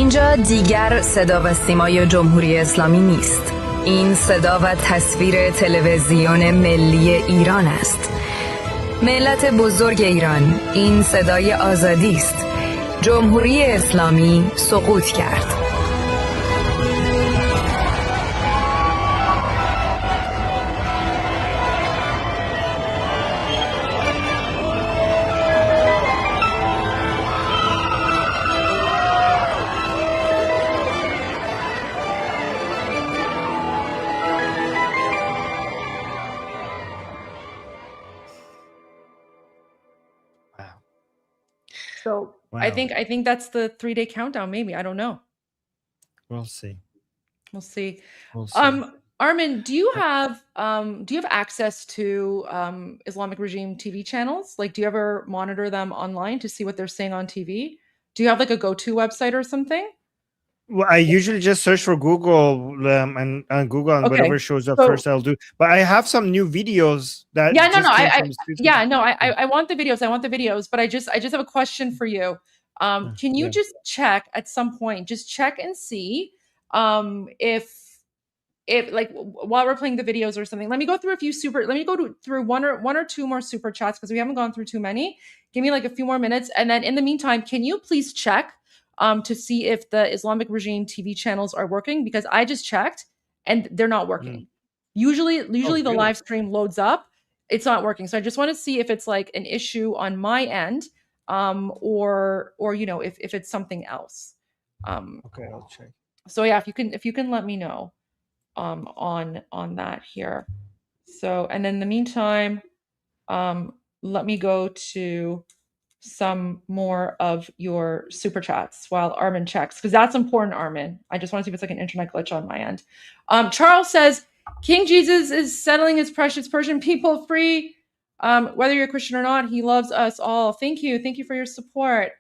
اینجا دیگر صدا و سیمای جمهوری اسلامی نیست. این صدا و تصویر تلویزیون ملی ایران است. ملت بزرگ ایران، این صدای آزادی است. جمهوری اسلامی سقوط کرد. So Wow. I think that's the 3-day countdown. Maybe, I don't know. We'll see. We'll see. We'll see. Armin, do you have access to Islamic regime TV channels? Like, do you ever monitor them online to see what they're saying on TV? Do you have like a go-to website or something? Well, I usually just search for Google and Google, and Okay, whatever shows up so- first, I'll do. But I have some new videos that Yeah, just no, came I from the streets. I want the videos. I want the videos, but I just have a question for you. Can you Yeah. just check at some point, just check and see if like while we're playing the videos or something, let me go through through one or two more super chats because we haven't gone through too many. Give me like a few more minutes. And then in the meantime, can you please check to see if the Islamic regime TV channels are working? Because I just checked and they're not working. Usually the really? live stream loads up. It's not working. So I just want to see if it's like an issue on my end, or if it's something else. Okay, I'll check. So yeah, if you can let me know on that here. So, and then in the meantime, let me go to some more of your super chats while Armin checks, because that's important, Armin. I just want to see if it's like an internet glitch on my end. Charles says, King Jesus is settling his precious Persian people free. Whether you're Christian or not, he loves us all. Thank you. Thank you for your support.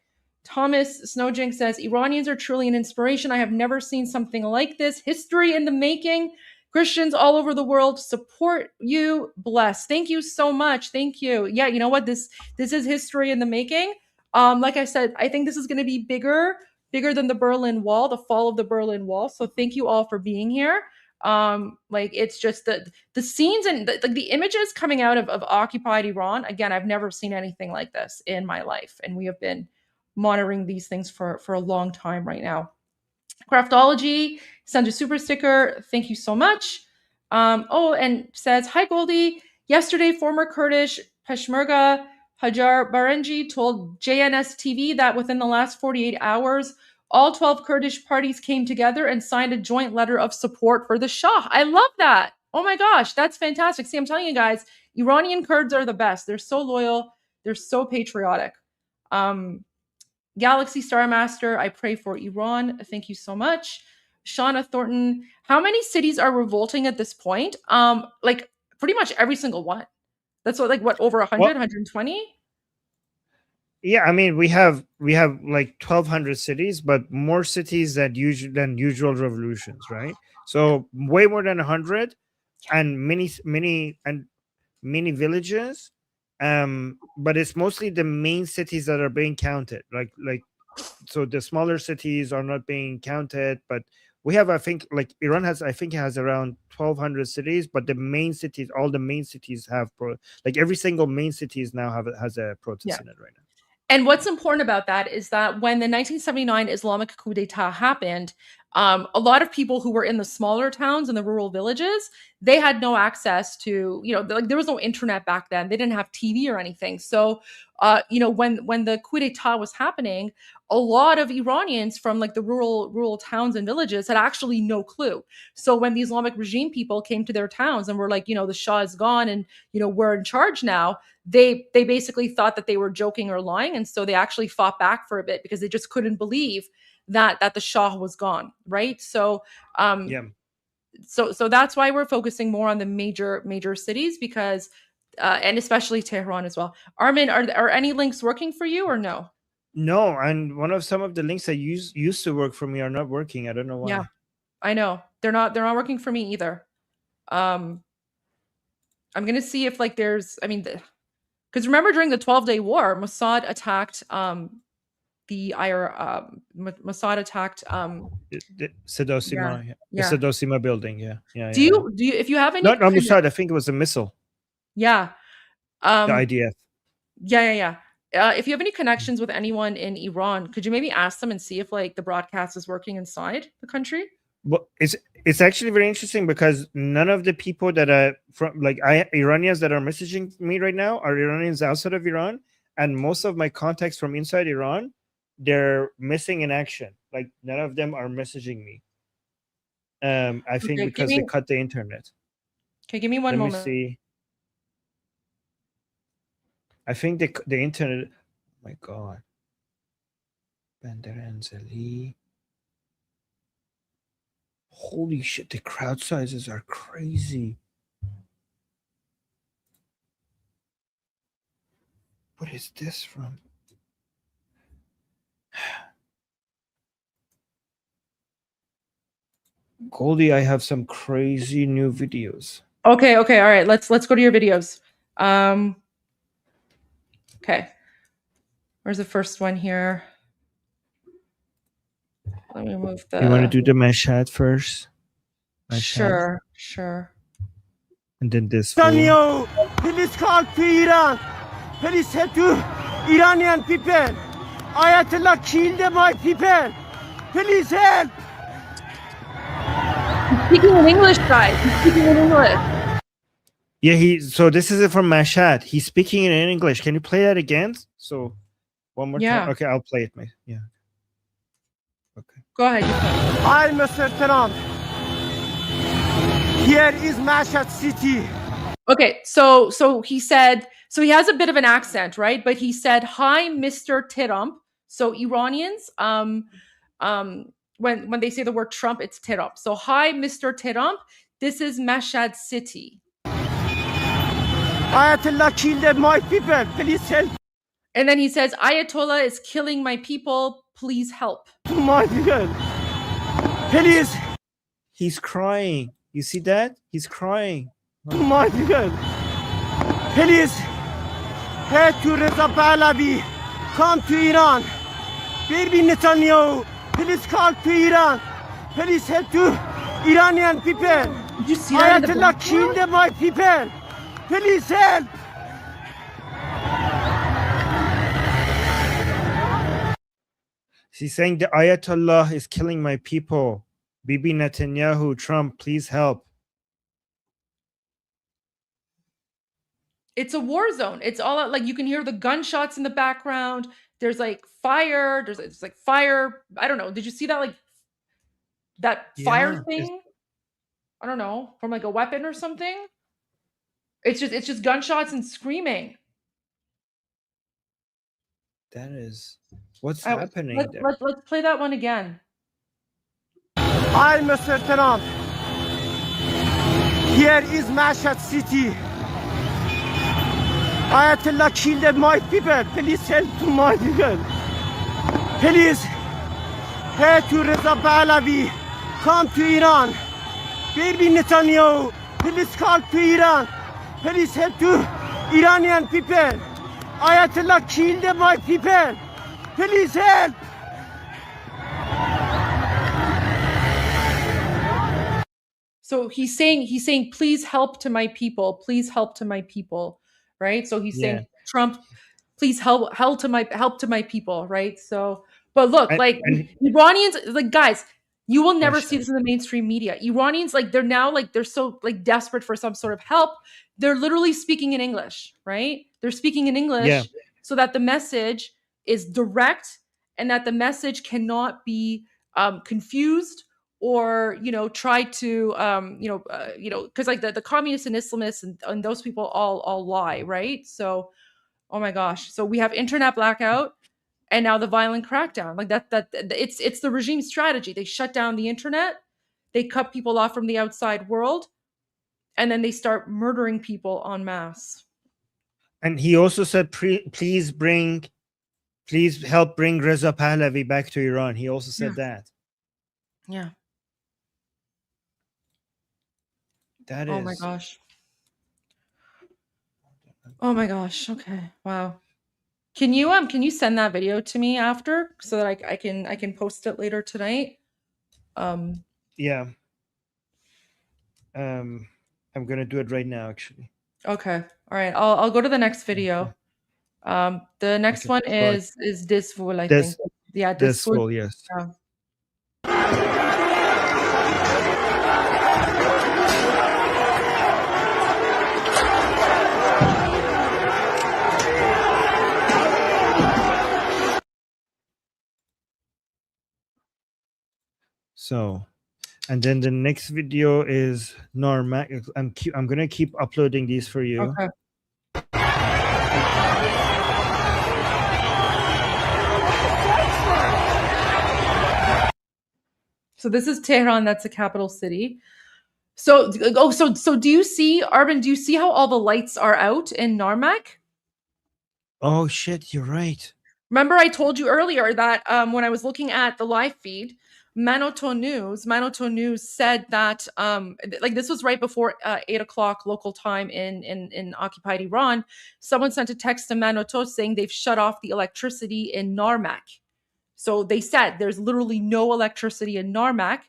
Thomas Snowjink says, Iranians are truly an inspiration. I have never seen something like this. History in the making. Christians all over the world support you. Bless. Thank you so much. Thank you. Yeah, you know what? This is history in the making. Like I said, I think this is going to be bigger than the Berlin Wall, the fall of the Berlin Wall. So thank you all for being here. Like, it's just the scenes and the images coming out of occupied Iran. Again, I've never seen anything like this in my life, and we have been monitoring these things for a long time right now. Craftology sent a super sticker. Thank you so much. And says, hi, Goldie. Yesterday, former Kurdish Peshmerga Hajar Barenji told JNS TV that within the last 48 hours, all 12 Kurdish parties came together and signed a joint letter of support for the Shah. I love that. Oh my gosh, that's fantastic. See, I'm telling you guys, Iranian Kurds are the best. They're so loyal. They're so patriotic. Galaxy Star Master, I pray for Iran. Thank you so much. Shauna Thornton, how many cities are revolting at this point? Like pretty much every single one. That's what over 100, 120? Yeah, I mean, we have like 1,200 cities, but more cities than usual revolutions, right? So way more than 100, and many villages. But it's mostly the main cities that are being counted. Like so the smaller cities are not being counted, but we have, I think, like Iran has around 1,200 cities, but the main cities, all the main cities have like every single main cities now has a protest in it right now. And what's important about that is that when the 1979 Islamic coup d'etat happened, a lot of people who were in the smaller towns and the rural villages, they had no access to, there was no internet back then. They didn't have TV or anything. So, when the coup d'etat was happening, a lot of Iranians from like the rural towns and villages had actually no clue. So when the Islamic regime people came to their towns and were like, the Shah is gone and, we're in charge now, they basically thought that they were joking or lying. And so they actually fought back for a bit because they just couldn't believe that the Shah was gone. Right. So, so that's why we're focusing more on the major cities, because, and especially Tehran as well. Armin, are any links working for you or no? No, and some of the links that used to work for me are not working. I don't know why. Yeah, I know they're not working for me either. I'm gonna see if like there's, because remember during the 12-day war, Mossad attacked the Mossad attacked. The Sedosima, Yeah, the yeah. Sedosima building. Yeah. Do you if you have any? Not Mossad. I think it was a missile. Yeah. The IDF. Yeah. If you have any connections with anyone in Iran, could you maybe ask them and see if like the broadcast is working inside the country? Well, it's actually very interesting because none of the people that are from Iranians that are messaging me right now are Iranians outside of Iran, and most of my contacts from inside Iran, they're missing in action. Like none of them are messaging me. I think because they cut the internet. Okay, give me one moment. Let me see. I think the internet. Oh my God. Bandar Anzali. Holy shit! The crowd sizes are crazy. What is this from? Goldie, I have some crazy new videos. Okay, all right. Let's go to your videos. Okay. Where's the first one here? Let me move the. You want to do the Mashhad first? Sure. And then this. Please call to Iran. Please help to Iranian people. Ayatollah killed my people. Please help. He's speaking in English, guys. He's speaking in English. Yeah, so this is it from Mashhad. He's speaking in English. Can you play that again? So one more time. Okay, I'll play it, mate. Yeah. Okay. Go ahead. Hi, Mr. Trump. Here is Mashhad City. Okay, so he said, so he has a bit of an accent, right? But he said, "Hi, Mr. Trump." So Iranians, when they say the word Trump, it's Trump. So, "Hi, Mr. Trump. This is Mashhad City." Ayatollah killed my people. Please help. And then he says, "Ayatollah is killing my people. Please help." My people. Please. He's crying. You see that? He's crying. My people. Please. Head to Reza Pahlavi. Come to Iran. Baby Netanyahu. Please call to Iran. Please help to Iranian people. Did you see that? Ayatollah killed my people. Please help. She's saying the Ayatollah is killing my people. Bibi Netanyahu, Trump, please help. It's a war zone. It's all out, like you can hear the gunshots in the background. There's like fire. It's like fire. I don't know. Did you see that? Like that fire thing? I don't know, from like a weapon or something. It's just gunshots and screaming. That is what's happening there. Let's play that one again. Hi, Mr. Trump. Here is Mashhad City. Ayatollah killed my people. Please help to my people. Please head to Reza Pahlavi. Come to Iran. Baby Netanyahu. Please call to Iran. Please help to Iranian people. Ayatollah killed my people. Please help. So he's saying, please help to my people. Please help to my people. Right. So he's saying, Trump, please help to my people. Right. So, but look, Iranians, like, guys, you will never see this in the mainstream media. Iranians, like, they're now like, they're so like desperate for some sort of help. They're literally speaking in English, right? They're speaking in English so that the message is direct and that the message cannot be confused or, try to, because like the communists and Islamists and those people all lie, right? So, oh my gosh. So we have internet blackout and now the violent crackdown. Like that it's the regime strategy. They shut down the internet, they cut people off from the outside world, and then they start murdering people en masse. And he also said, please help bring Reza Pahlavi back to Iran. He also said that. Yeah. That is. Oh my gosh. Oh my gosh. Okay. Wow. Can you send that video to me after so that I can post it later tonight? Yeah. I'm gonna do it right now, actually. Okay. All right. I'll go to the next video. The next one is Disful, I think. Yeah, Disful, yes. Yeah. So, and then the next video is Narmak. I'm gonna keep uploading these for you. Okay. So this is Tehran. That's the capital city. So do you see, Arvin? Do you see how all the lights are out in Narmak? Oh shit! You're right. Remember, I told you earlier that when I was looking at the live feed, Manoto News said that like this was right before 8 o'clock local time in occupied Iran. Someone sent a text to Manoto saying they've shut off the electricity in Narmak. So they said there's literally no electricity in Narmak,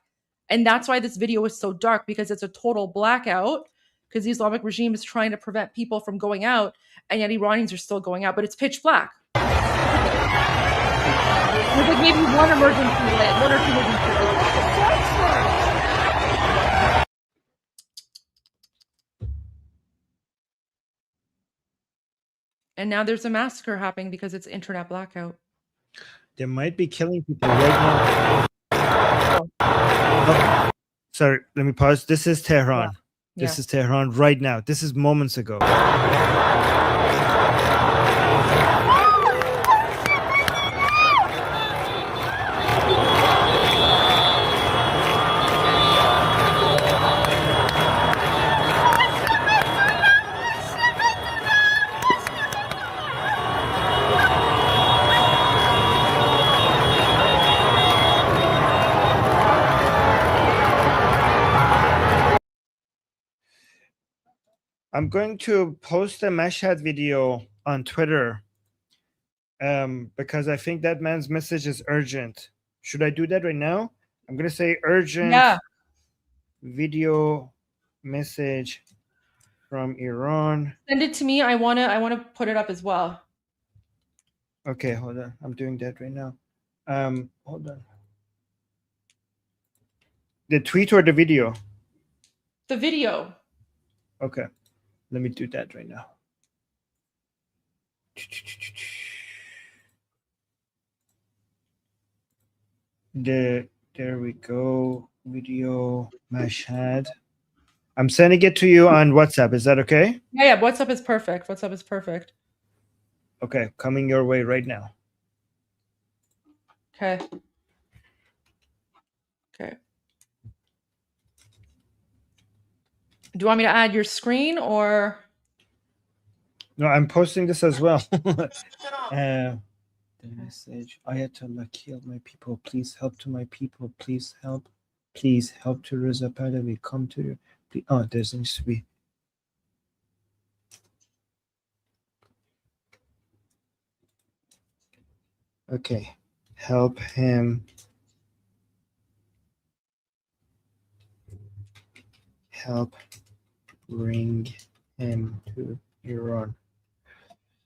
and that's why this video is so dark, because it's a total blackout, because the Islamic regime is trying to prevent people from going out, and yet Iranians are still going out, but it's pitch black. There's like maybe one or two emergency lights. And now there's a massacre happening because it's internet blackout. They might be killing people right now. Oh, sorry, let me pause. This is Tehran. Yeah. This is Tehran right now. This is moments ago. I'm going to post a Mashhad video on Twitter because I think that man's message is urgent. Should I do that right now? I'm going to say urgent video message from Iran. Send it to me. I want to put it up as well. Okay, hold on. I'm doing that right now. Hold on. The tweet or the video? The video. Okay. Let me do that right now. There we go. Video Mashhad. I'm sending it to you on WhatsApp. Is that okay? Yeah, WhatsApp is perfect. WhatsApp is perfect. Okay, coming your way right now. Okay. Okay. Do you want me to add your screen or? No, I'm posting this as well. The message: Ayatollah killed my people. Please help to my people. Please help. Please help to Reza Pahlavi. Come to you. Oh, there needs to be. Okay, help him. Help bring him to Iran.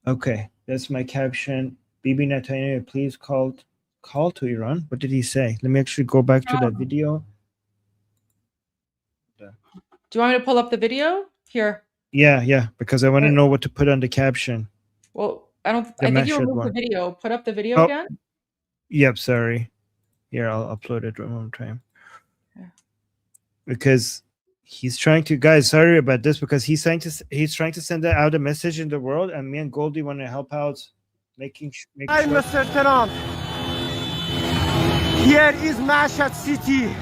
Okay, that's my caption. Bibi Netanyahu, please call to Iran. What did he say? Let me actually go back to that video. Do you want me to pull up the video? Here. Yeah, because I want to know what to put on the caption. Well, I think you removed the video. Put up the video again. Yep, sorry. Here, I'll upload it one more time. Yeah. Because he's trying to, guys, sorry about this, because he's trying to send out a message in the world, and me and Goldie want to help out making sure. Hi, Mr. Trump. Here is Mashhad City.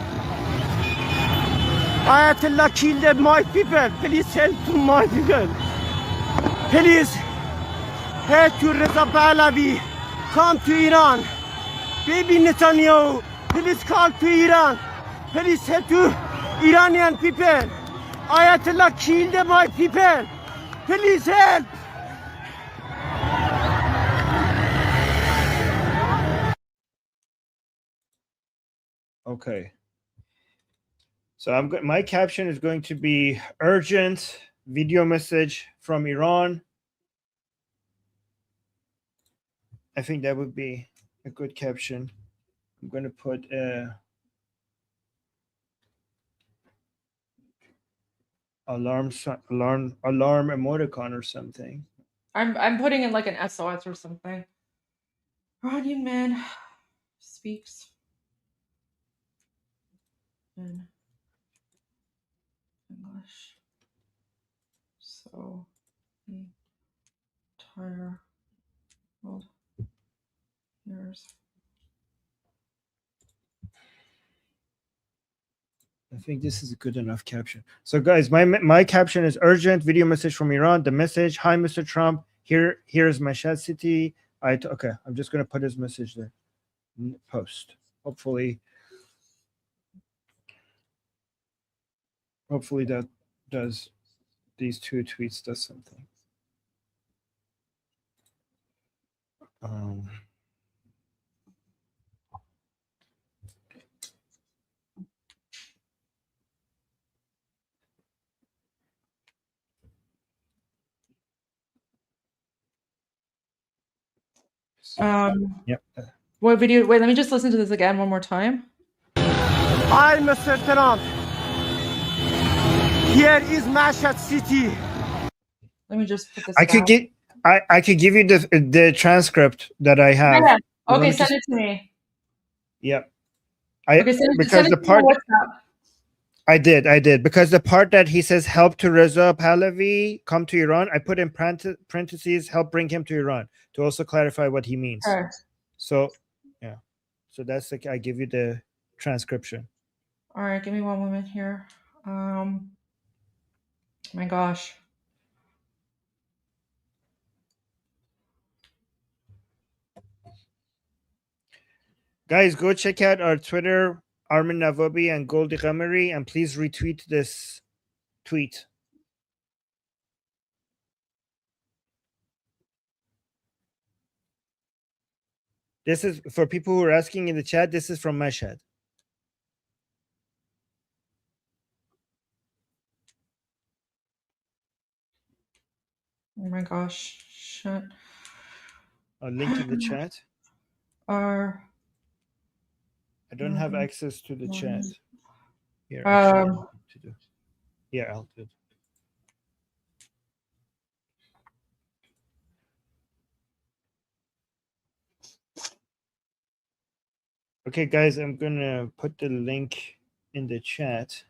Ayatollah killed my people. Please help to my people. Please help to Reza Pahlavi. Come to Iran. Baby Netanyahu, please call to Iran. Please help to Iranian people. Ayatollah killed my people. Please help. Okay. So my caption is going to be urgent video message from Iran. I think that would be a good caption. I'm going to put alarm emoticon or something. I'm putting in like an SOS or something. Iranian man speaks in English. So the entire world hears. I think this is a good enough caption. So guys, my caption is urgent video message from Iran. The message: Hi, Mr. Trump. Here's Mashhad City. Okay, I'm just gonna put his message there. Post. Hopefully that does these 2 tweets does something. Yep. What video? Wait, let me just listen to this again one more time. Hi, Mr. Trump. Here is Mashhad City. Let me just put this. I could give you the transcript that I have. Yeah. Okay, send it to me. Yep. Okay, send it to me on WhatsApp. I did because the part that he says help to Reza Pahlavi come to Iran, I put in parentheses help bring him to Iran to also clarify what he means. Okay. So yeah, so that's like I give you the transcription. All right, give me one moment here. My gosh. Guys, go check out our Twitter, Armin Navabi and Goldie Ghamari, and please retweet this tweet. This is for people who are asking in the chat. This is from Mashhad. Oh my gosh. Shit. I'll link in the chat. I don't have access to the chat. Here, actually, yeah, I'll do it. Okay, guys, I'm gonna put the link in the chat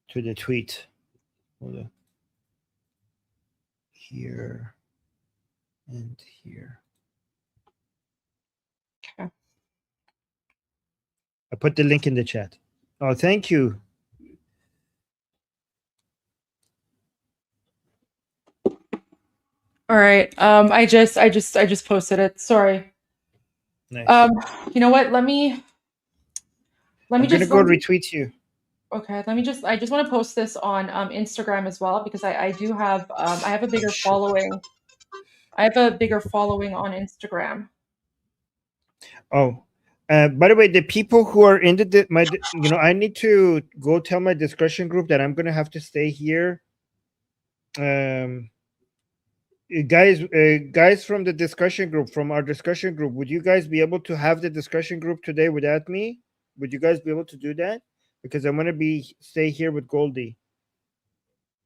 to the tweet. Hold on. Here and here. Okay. I put the link in the chat. Oh, thank you. All right. I just posted it. Sorry. Nice. You know what? Let me I'm just gonna go retweet you. Okay. I just want to post this on Instagram as well because I do have I have a bigger following. I have a bigger following on Instagram. Oh, by the way, the people who are in I need to go tell my discussion group that I'm gonna have to stay here. Guys from the discussion group, from our discussion group, would you guys be able to have the discussion group today without me? Would you guys be able to do that? Because I'm gonna stay here with Goldie.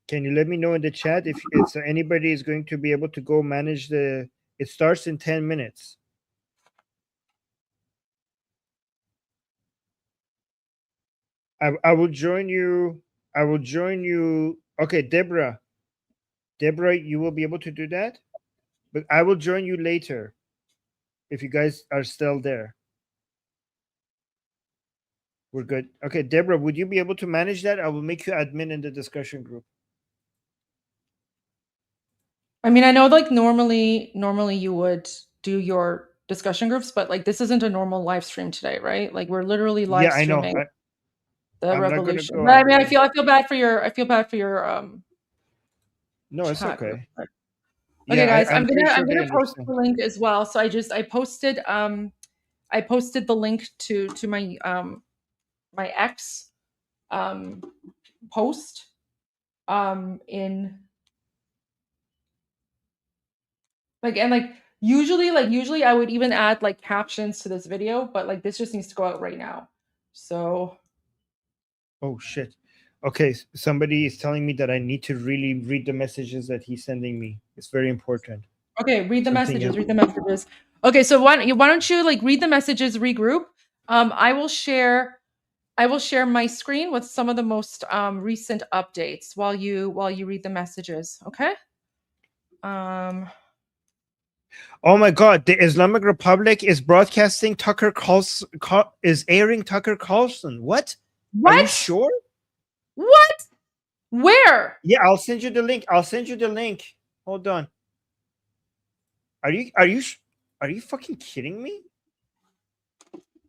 Can you let me know in the chat if anybody is going to be able to go manage it starts in 10 minutes. I will join you. Okay, Deborah, you will be able to do that, but I will join you later if you guys are still there. We're good. Okay, Deborah, would you be able to manage that? I will make you admin in the discussion group. I mean, I know like normally you would do your discussion groups, but like this isn't a normal live stream today, right? Like we're literally live streaming the revolution. But I mean, I feel bad for your No, it's okay. Okay, guys, I'm gonna post the link as well. So I posted I posted the link to my my X post in usually I would even add like captions to this video, but like this just needs to go out right now. So Oh shit. Okay, somebody is telling me that I need to really read the messages that he's sending me. It's very important. okay, read the Something messages. else. Read the messages. Okay, so why don't you like read the messages, regroup. I will share my screen with some of the most recent updates while you read the messages. Okay. Oh my God! The Islamic Republic is broadcasting Tucker Carlson. Is airing Tucker Carlson. What? Are you What? sure? What? Where? Yeah, I'll send you the link. Hold on. Are you fucking kidding me?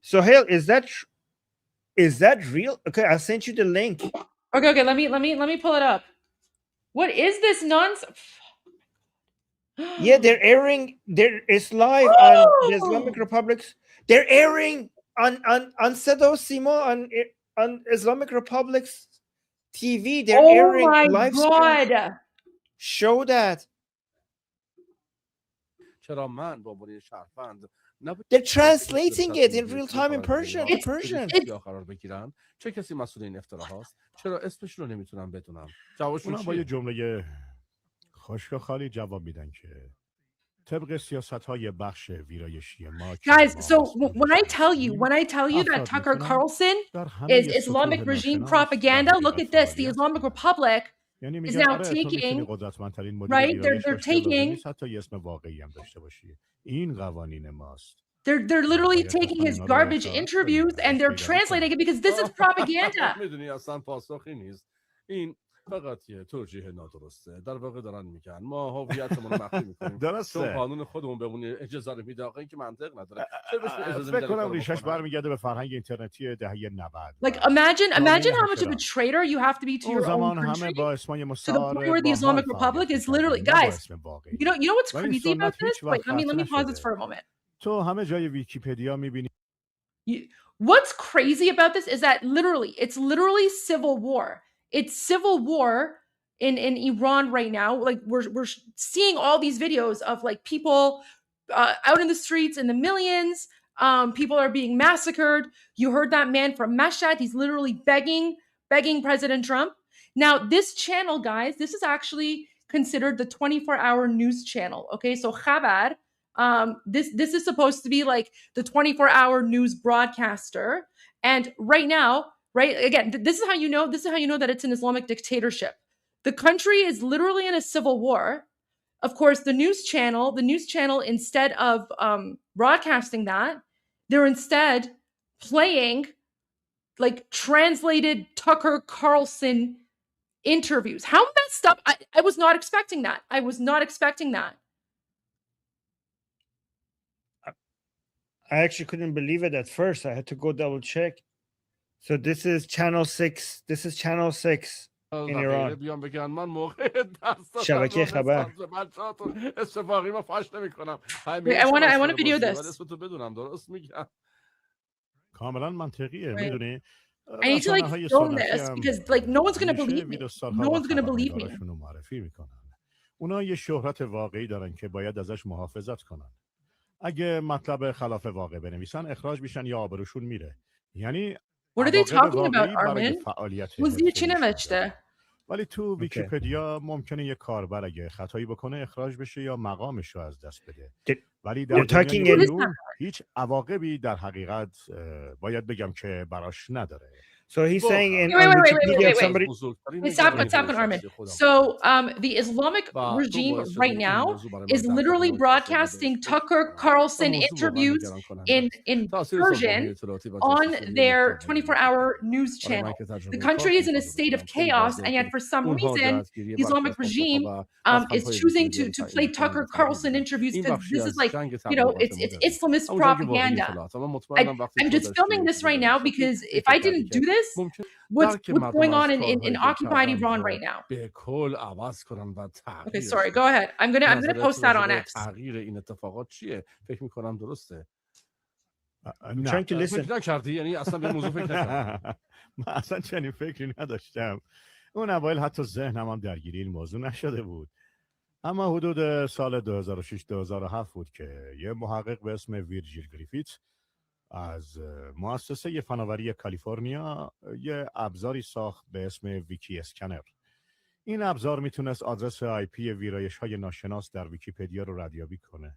Sohail, is that real? Okay, I'll send you the link. Okay. Let me pull it up. What is this nonsense? Yeah, they're airing. It's live on the Islamic Republic's. They're airing on Sedo Simo on Islamic Republic's TV. They're airing my live God. stream. Show that. They're translating it in real time in Persian. To Persian. چه کسی مسئول این افتراهاست؟ چرا اسمش رو نمیتونم بدونم؟ جوابشون اونا با یه چیه؟ جمله خشک و خالی جواب میدن که طبق سیاست‌های بخش ویرایشی ما Guys, so when I tell you that Tucker Carlson is Islamic regime propaganda, look at this. The Islamic Republic یعنی is میگن now آره تو میتونی taking قدرتمندترین مدیر right? ویرایش They're باشی لازم taking نیست حتی یه اسم واقعی هم داشته باشی این قوانین ماست they're literally taking his garbage interviews and they're translating it because this is propaganda. میدونی اصلا پاسخی نیست. این فقط یه توجیه نادرسته. در واقع دارن میگن ما هویتمون رو مخفی میکنیم. درسته. چون قانون خودمون بهمون اجازه رو میده. آقا این که منطق نداره. فکر کنم ریشش برمیگرده به فرهنگ اینترنتی دهه 90. Like imagine how much of a traitor you have to be to your own country to the point where the Islamic Republic is literally, guys, you know what's crazy about this? Wait, let me pause this for a moment. تو همه جای ویکی‌پدیا می‌بینی What's crazy about this is that it's literally civil war. It's civil war in Iran right now. Like we're seeing all these videos of like people out in the streets in the millions. People are being massacred. You heard that man from Mashhad. He's literally begging President Trump. Now this channel, guys, this is actually considered the 24-hour news channel. Okay, so Khabar. This is supposed to be like the 24-hour news broadcaster. And right now, right, again, this is how you know that it's an Islamic dictatorship. The country is literally in a civil war. Of course, the news channel, instead of broadcasting that, they're instead playing like translated Tucker Carlson interviews. How messed up. I was not expecting that. I actually couldn't believe it at first. I had to go double check. So this is channel 6. This is channel 6 in Iran. بیان بگن من موقع دست شبکه خبر. استفاقی ما فاش نمی‌کنم. I want to video this. اسمتو بدونم درست میگم. کاملا منطقیه Right. میدونی I need to like film this because like no one's going to believe me. No one's going to believe me. معرفی میکنن. اونا یه شهرت واقعی دارن که باید ازش محافظت کنن. اگه مطلب خلاف واقع بنویسن اخراج میشن یا آبروشون میره. یعنی What are they talking about, Armin? موضوع چی نوشته؟ ولی تو ویکی‌پدیا ممکنه یه کاربر اگه خطایی بکنه اخراج بشه یا مقامش رو از دست بده. ولی در دنیای علوم هیچ عواقبی در حقیقت باید بگم که براش نداره. So he's saying in wait. somebody. Wait, stop, Armin. So the Islamic regime right now is literally broadcasting Tucker Carlson interviews in Persian on their 24-hour news channel. The country is in a state of chaos, and yet for some reason, the Islamic regime is choosing to play Tucker Carlson interviews because this is like, it's Islamist propaganda. I'm just filming this right now because if I didn't do this, what's going on in occupied Iran right now? Okay, sorry, go ahead. I'm gonna post that on X. I'm trying to listen. فکر نکردی یعنی اصلا به موضوع فکر نکردی من اصلا چنین فکری نداشتم. اون اوایل حتی ذهنم هم درگیری این موضوع نشده بود. اما حدود سال 2006-2007 بود که یه محقق به اسم ویرجیل گریفیت از مؤسسه فناوری کالیفرنیا یه ابزاری ساخت به اسم ویکی اسکنر. این ابزار میتونست آدرس آی پی ویرایش‌های ناشناس در ویکی‌پدیا رو ردیابی کنه.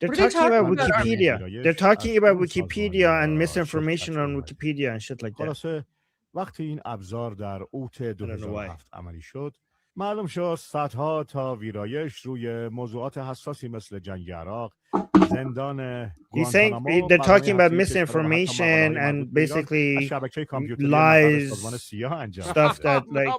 They're talking about Wikipedia. They're talking about Wikipedia and misinformation on Wikipedia and shit like that. خلاصه وقتی این ابزار در اوت 2007 عملی شد، معلوم شد صدها تا ویرایش روی موضوعات حساسی مثل جنگ عراق، زندان He's saying they're talking about misinformation and basically lies, stuff that like.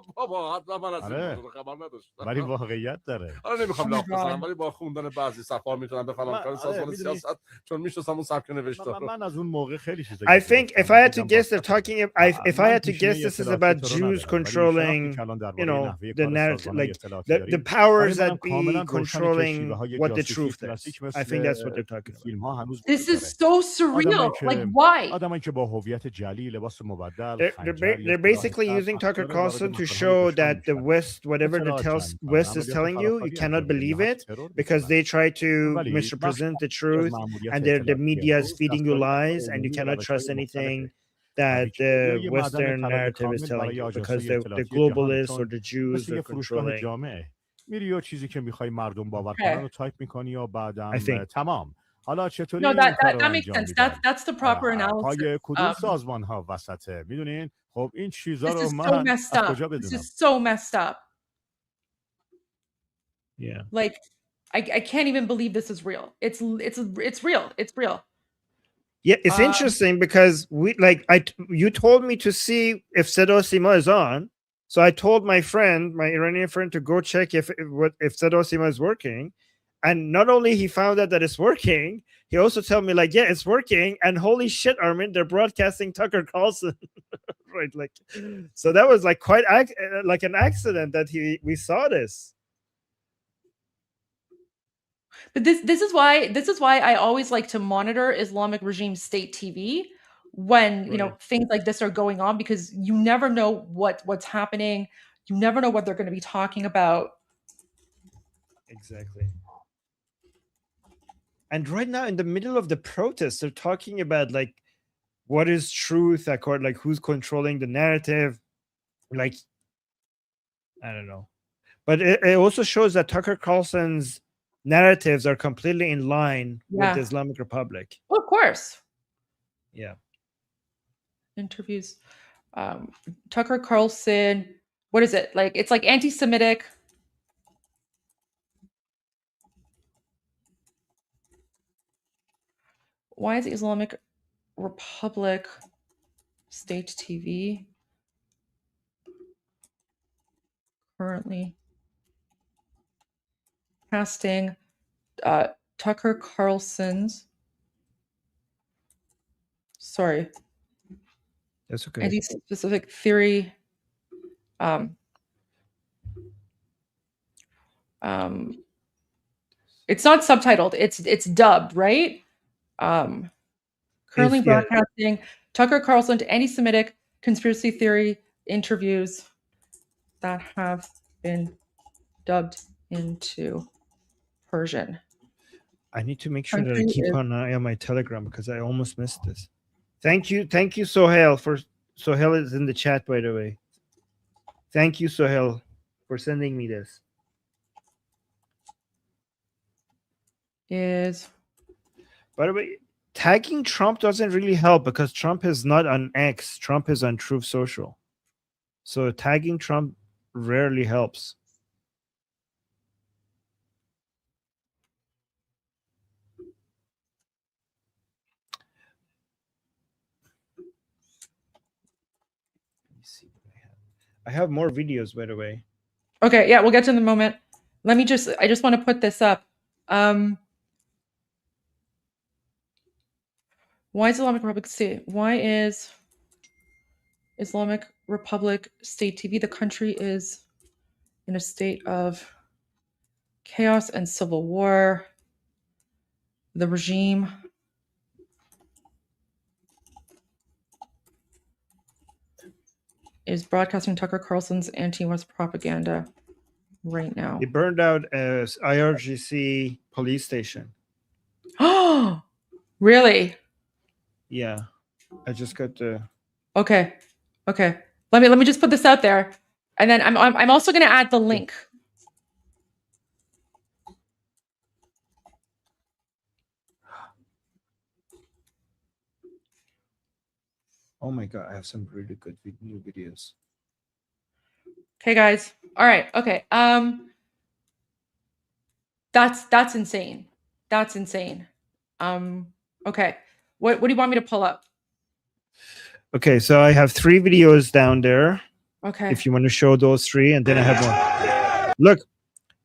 ولی واقعیت داره. آره نمیخوام لاف بزنم ولی با خوندن بعضی صفحات میتونم بفهمم کار سازمان سیاست چون میشناسم اون سبک نوشته. من از اون موقع خیلی چیزا I think if I had to guess they're talking if I had to guess this is about Jews controlling, you know, the narrative, like the powers that be controlling what the truth is. I think that's what they're talking about. This is so surreal. Like, why? They're basically using Tucker Carlson to show that the West, whatever the West is telling you, you cannot believe it because they try to misrepresent the truth and the media is feeding you lies and you cannot trust anything that the Western narrative is telling you because the globalists or the Jews are controlling. میری و چیزی که میخوای مردم باور کنن رو تایپ میکنی و بعدم تمام. حالا چطوری No, that makes sense. That's the proper analysis. پای کدوم سازمان ها وسطه میدونین؟ خب این چیزا رو من از کجا بدونم؟ This is so messed up. Yeah. Like I can't even believe this is real. It's real. It's real. Yeah, it's interesting because you told me to see if Sedo Sima is on. So I told my Iranian friend, to go check if Sedo Sima is working. And not only he found out that it's working, he also told me like, yeah, it's working. And holy shit, Armin, they're broadcasting Tucker Carlson. Right. Like, so that was like quite like an accident that we saw this. But this is why I always like to monitor Islamic regime state TV when you know things like this are going on, because you never know what's happening. You never know what they're going to be talking about. Exactly. And right now, in the middle of the protest, they're talking about like what is truth, like who's controlling the narrative. Like, I don't know. But it also shows that Tucker Carlson's narratives are completely in line with the Islamic Republic. Oh, of course. Yeah. Interviews. Tucker Carlson. What is it? Like, it's like anti-Semitic. Why is Islamic Republic state TV currently casting Tucker Carlson's? Sorry. That's okay. Anti-specific theory. It's not subtitled. It's dubbed, right? Currently broadcasting Tucker Carlson to anti-Semitic conspiracy theory interviews that have been dubbed into Persian. I need to make sure that I keep an eye on my Telegram because I almost missed this. Thank you, Sohail. Sohail is in the chat, by the way. Thank you, Sohail, for sending me this. By the way, tagging Trump doesn't really help because Trump is not on X. Trump is on Truth Social. So tagging Trump rarely helps. Let me see what I have more videos, by the way. Okay, yeah, we'll get to in a moment. I just want to put this up. Why is Islamic Republic state TV? The country is in a state of chaos and civil war. The regime is broadcasting Tucker Carlson's anti-West propaganda right now. They burned out a IRGC police station. Oh, really? Yeah, I just got the. Okay. Let me just put this out there, and then I'm also going to add the link. Oh my God, I have some really good new videos. Okay, guys. All right. Okay. That's insane. That's insane. Okay. What do you want me to pull up? Okay, so I have 3 videos down there. Okay. If you want to show those 3, and then I have more. Look,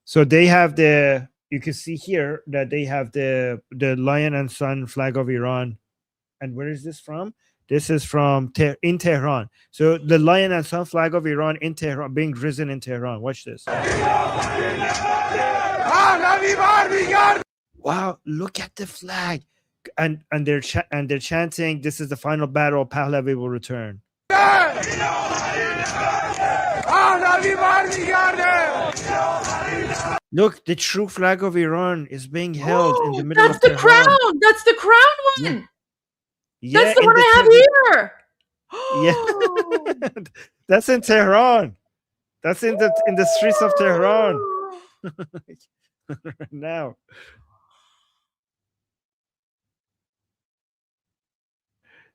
so they have the. You can see here that they have the lion and sun flag of Iran. And where is this from? This is from in Tehran. So the lion and sun flag of Iran in Tehran, being risen in Tehran. Watch this. Wow, look at the flag. And they're chanting, "This is the final battle. Pahlavi will return." Look, the true flag of Iran is being held in the middle of That's the Tehran. crown. That's the crown one. Yeah, That's the in one I have here. Yeah, that's in Tehran. That's in the streets of Tehran right now.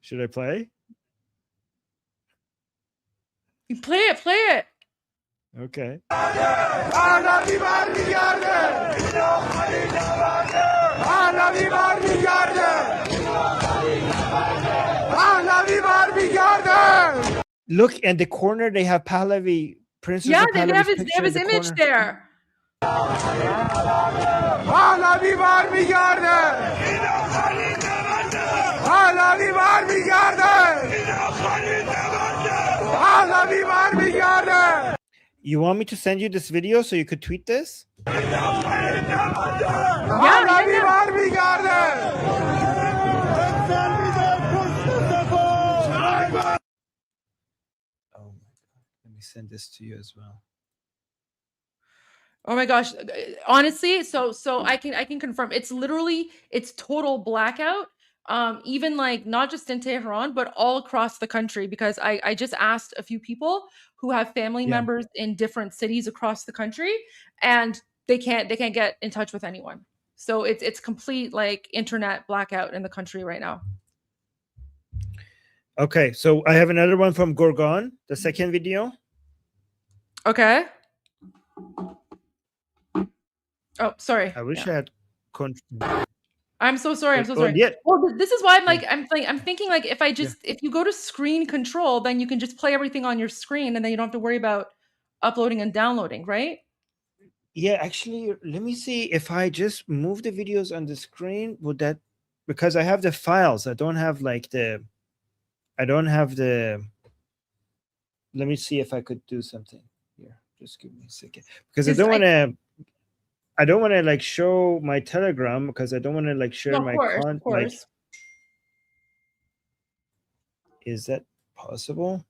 Should I play? You play it. Okay. Look, in the corner they have Pahlavi, Princess. Yeah, of they Pahlavi's have picture his in the image corner. there. You want me to send you this video so you could tweet this? Oh my God. Let me send this to you as well. Oh my gosh. Honestly, so I can confirm it's total blackout. Even like not just in Tehran, but all across the country, because I just asked a few people who have family members in different cities across the country, and they can't get in touch with anyone. So it's complete like internet blackout in the country right now. Okay, so I have another one from Gorgon, the second video. Okay. Oh, sorry. I wish I had. I'm so sorry. I'm so sorry. Yeah. Well, this is why I'm thinking like if you go to screen control, then you can just play everything on your screen, and then you don't have to worry about uploading and downloading, right? Yeah, actually, let me see if I just move the videos on the screen. Would that, because I have the files, I don't have the. Let me see if I could do something here. Just give me a second, because I don't want to like show my Telegram, because I don't want to like share my content. Like, is that possible?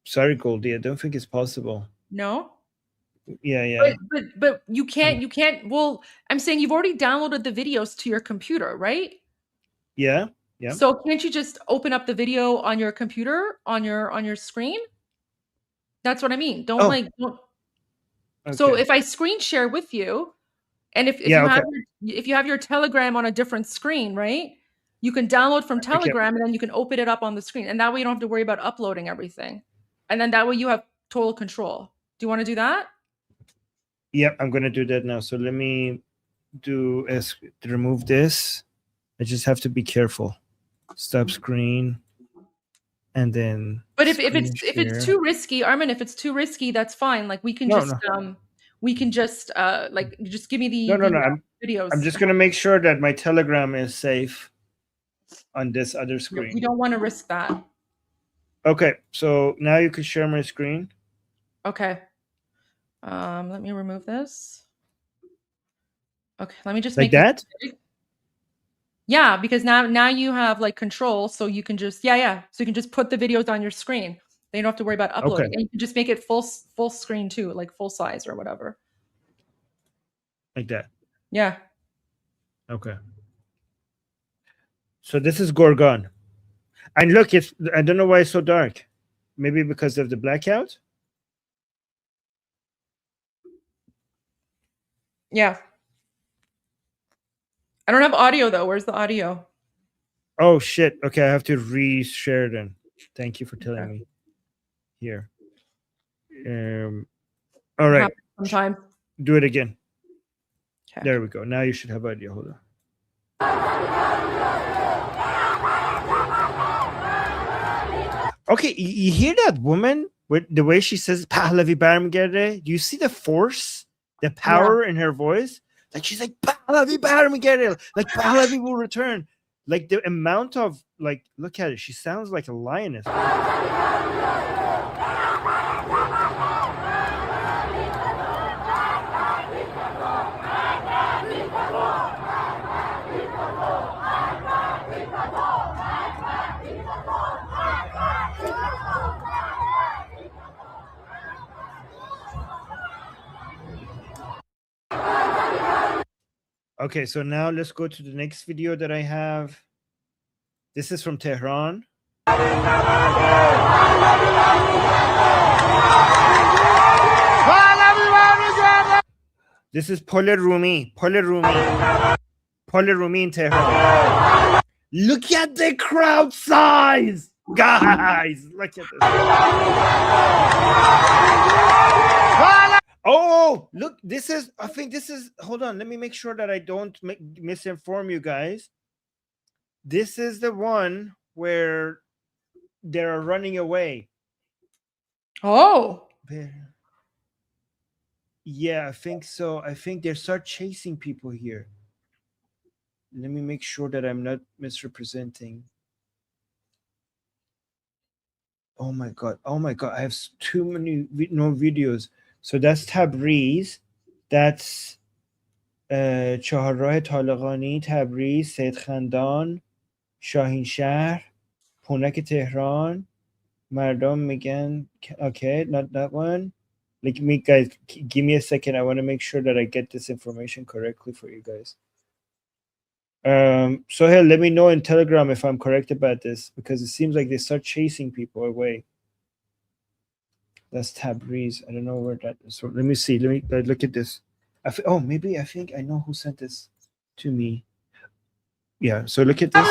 Sorry, Goldie, I don't think it's possible. No. Yeah. But you can't. Well, I'm saying you've already downloaded the videos to your computer, right? Yeah. So can't you just open up the video on your computer on your screen? That's what I mean. Don't. Okay. So if I screen share with you, and if you have your Telegram on a different screen, right? You can download from Telegram, and then you can open it up on the screen, and that way you don't have to worry about uploading everything, and then that way you have total control. Do you want to do that? Yeah, I'm gonna do that now. So let me remove this. I just have to be careful. Stop screen, and then. But if it's too risky, Armin, if it's too risky, that's fine. Like we can just give me the videos. I'm just gonna make sure that my Telegram is safe on this other screen. You don't want to risk that. Okay, so now you can share my screen. Okay. Let me remove this. Okay, let me just like make that. Yeah, because now you have like control, so you can just so you can just put the videos on your screen. Then you don't have to worry about uploading, and you can just make it full screen too, like full size or whatever. Like that. Yeah. Okay. So this is Gorgon, and look, I don't know why it's so dark. Maybe because of the blackout. Yeah. I don't have audio though. Where's the audio? Oh shit. Okay, I have to re-share then. Thank you for telling me. Here. All right. Sometime. Do it again. Okay. There we go. Now you should have audio. Hold on. Okay, you hear that woman with the way she says Pahlavi barmigerde? Do you see the force, the power in her voice? Like she's like Pahlavi barmigerde, like Pahlavi will return. Like the amount of like, look at it. She sounds like a lioness. Okay, so now let's go to the next video that I have. This is from Tehran. This is Pol Rumi in Tehran. Look at the crowd size, guys. Look at this. Oh, look, this is, I think this is, hold on, let me make sure that I don't misinform you guys. This is the one where they're running away. Oh. Yeah, I think so. I think they start chasing people here. Let me make sure that I'm not misrepresenting. Oh my God. Oh my God. I have too many videos. So that's Tabriz. That's Chaharrah Talaqani, Tabriz, Said Khandan, Shahin Shahr, Punak Tehran, Mardom Migan. Okay, not that one. Like me, guys, give me a second. I want to make sure that I get this information correctly for you guys. So here, let me know in Telegram if I'm correct about this, because it seems like they start chasing people away. That's Tabriz. I don't know where that is. So let me see. Let me look at this. Oh, maybe I think I know who sent this to me. Yeah. So look at this.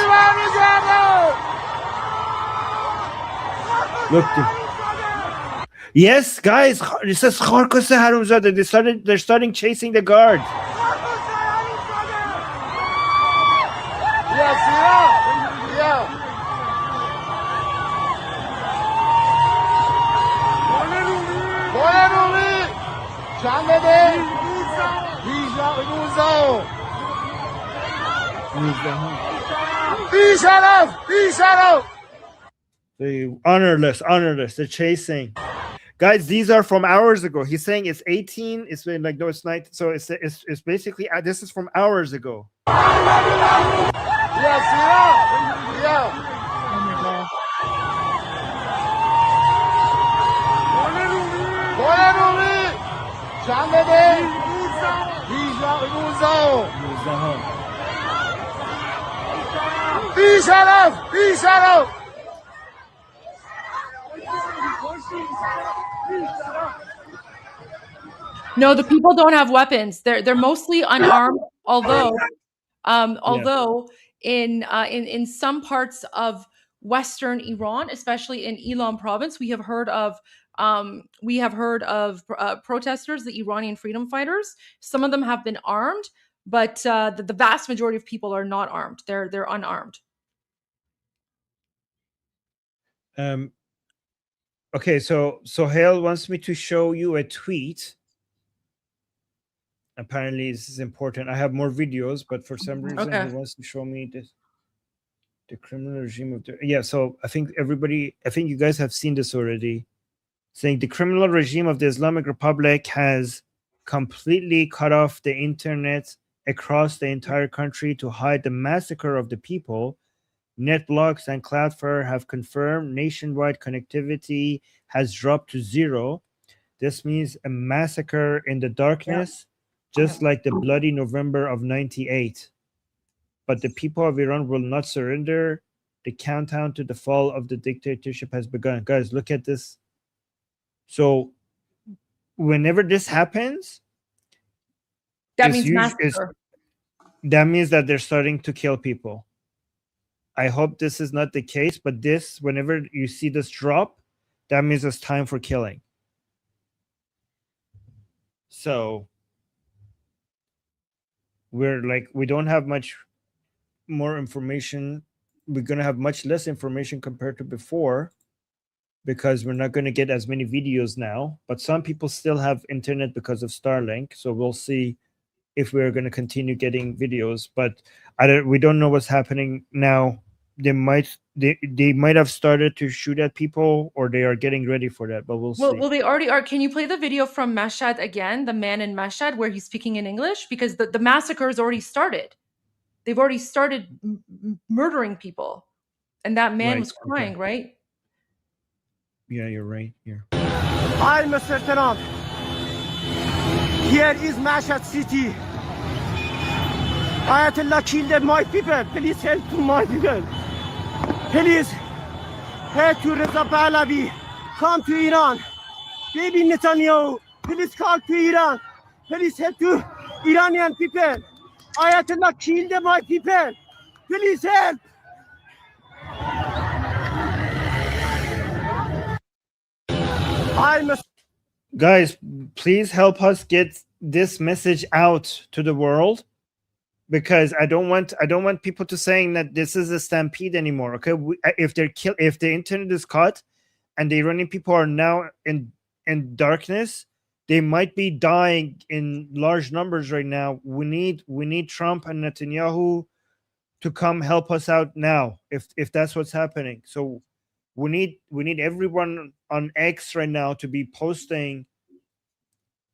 Look. Yes, guys. It says Kharkose Harumzade. They're starting chasing the guard. The honorless, they're chasing. Guys, these are from hours ago. He's saying it's 18. It's been like, no, it's 19. So it's basically, this is from hours ago. No, the people don't have weapons. They're mostly unarmed, although in some parts of Western Iran, especially in Elam province, we have heard of protesters, the Iranian freedom fighters. Some of them have been armed, but the vast majority of people are not armed. They're unarmed. Okay, so Hale wants me to show you a tweet. Apparently this is important. I have more videos, but for some reason he wants to show me this. The criminal regime of so I think you guys have seen this already. Saying the criminal regime of the Islamic Republic has completely cut off the internet across the entire country to hide the massacre of the people. NetBlocks and Cloudflare have confirmed nationwide connectivity has dropped to 0. This means a massacre in the darkness, just like the bloody November of 98. But the people of Iran will not surrender. The countdown to the fall of the dictatorship has begun. Guys, look at this. So whenever this happens, that means massacre. That means that they're starting to kill people. I hope this is not the case, but this, whenever you see this drop, that means it's time for killing. So we don't have much more information. We're going to have much less information compared to before because we're not going to get as many videos now. But some people still have internet because of Starlink. So we'll see if we're going to continue getting videos. But we don't know what's happening now. They might have started to shoot at people, or they are getting ready for that, but we'll see. Well, they already are. Can you play the video from Mashhad again, the man in Mashhad, where he's speaking in English? Because the massacre has already started. They've already started murdering people. And that man was crying, right? Yeah, you're right. Here. Hi, Mr. Trump. Here is Mashhad City. Ayatollah killed my people. Please help my people. Please head to Reza Pahlavi. Come to Iran. Baby Netanyahu. Please come to Iran. Please help to Iranian people. Ayatollah killed my people. Please help. Guys, please help us get this message out to the world, because I don't want people to saying that this is a stampede anymore. Okay, if the internet is cut and the Iranian people are now in darkness, they might be dying in large numbers right now. We need Trump and Netanyahu to come help us out now, if that's what's happening. So we need everyone on X right now to be posting,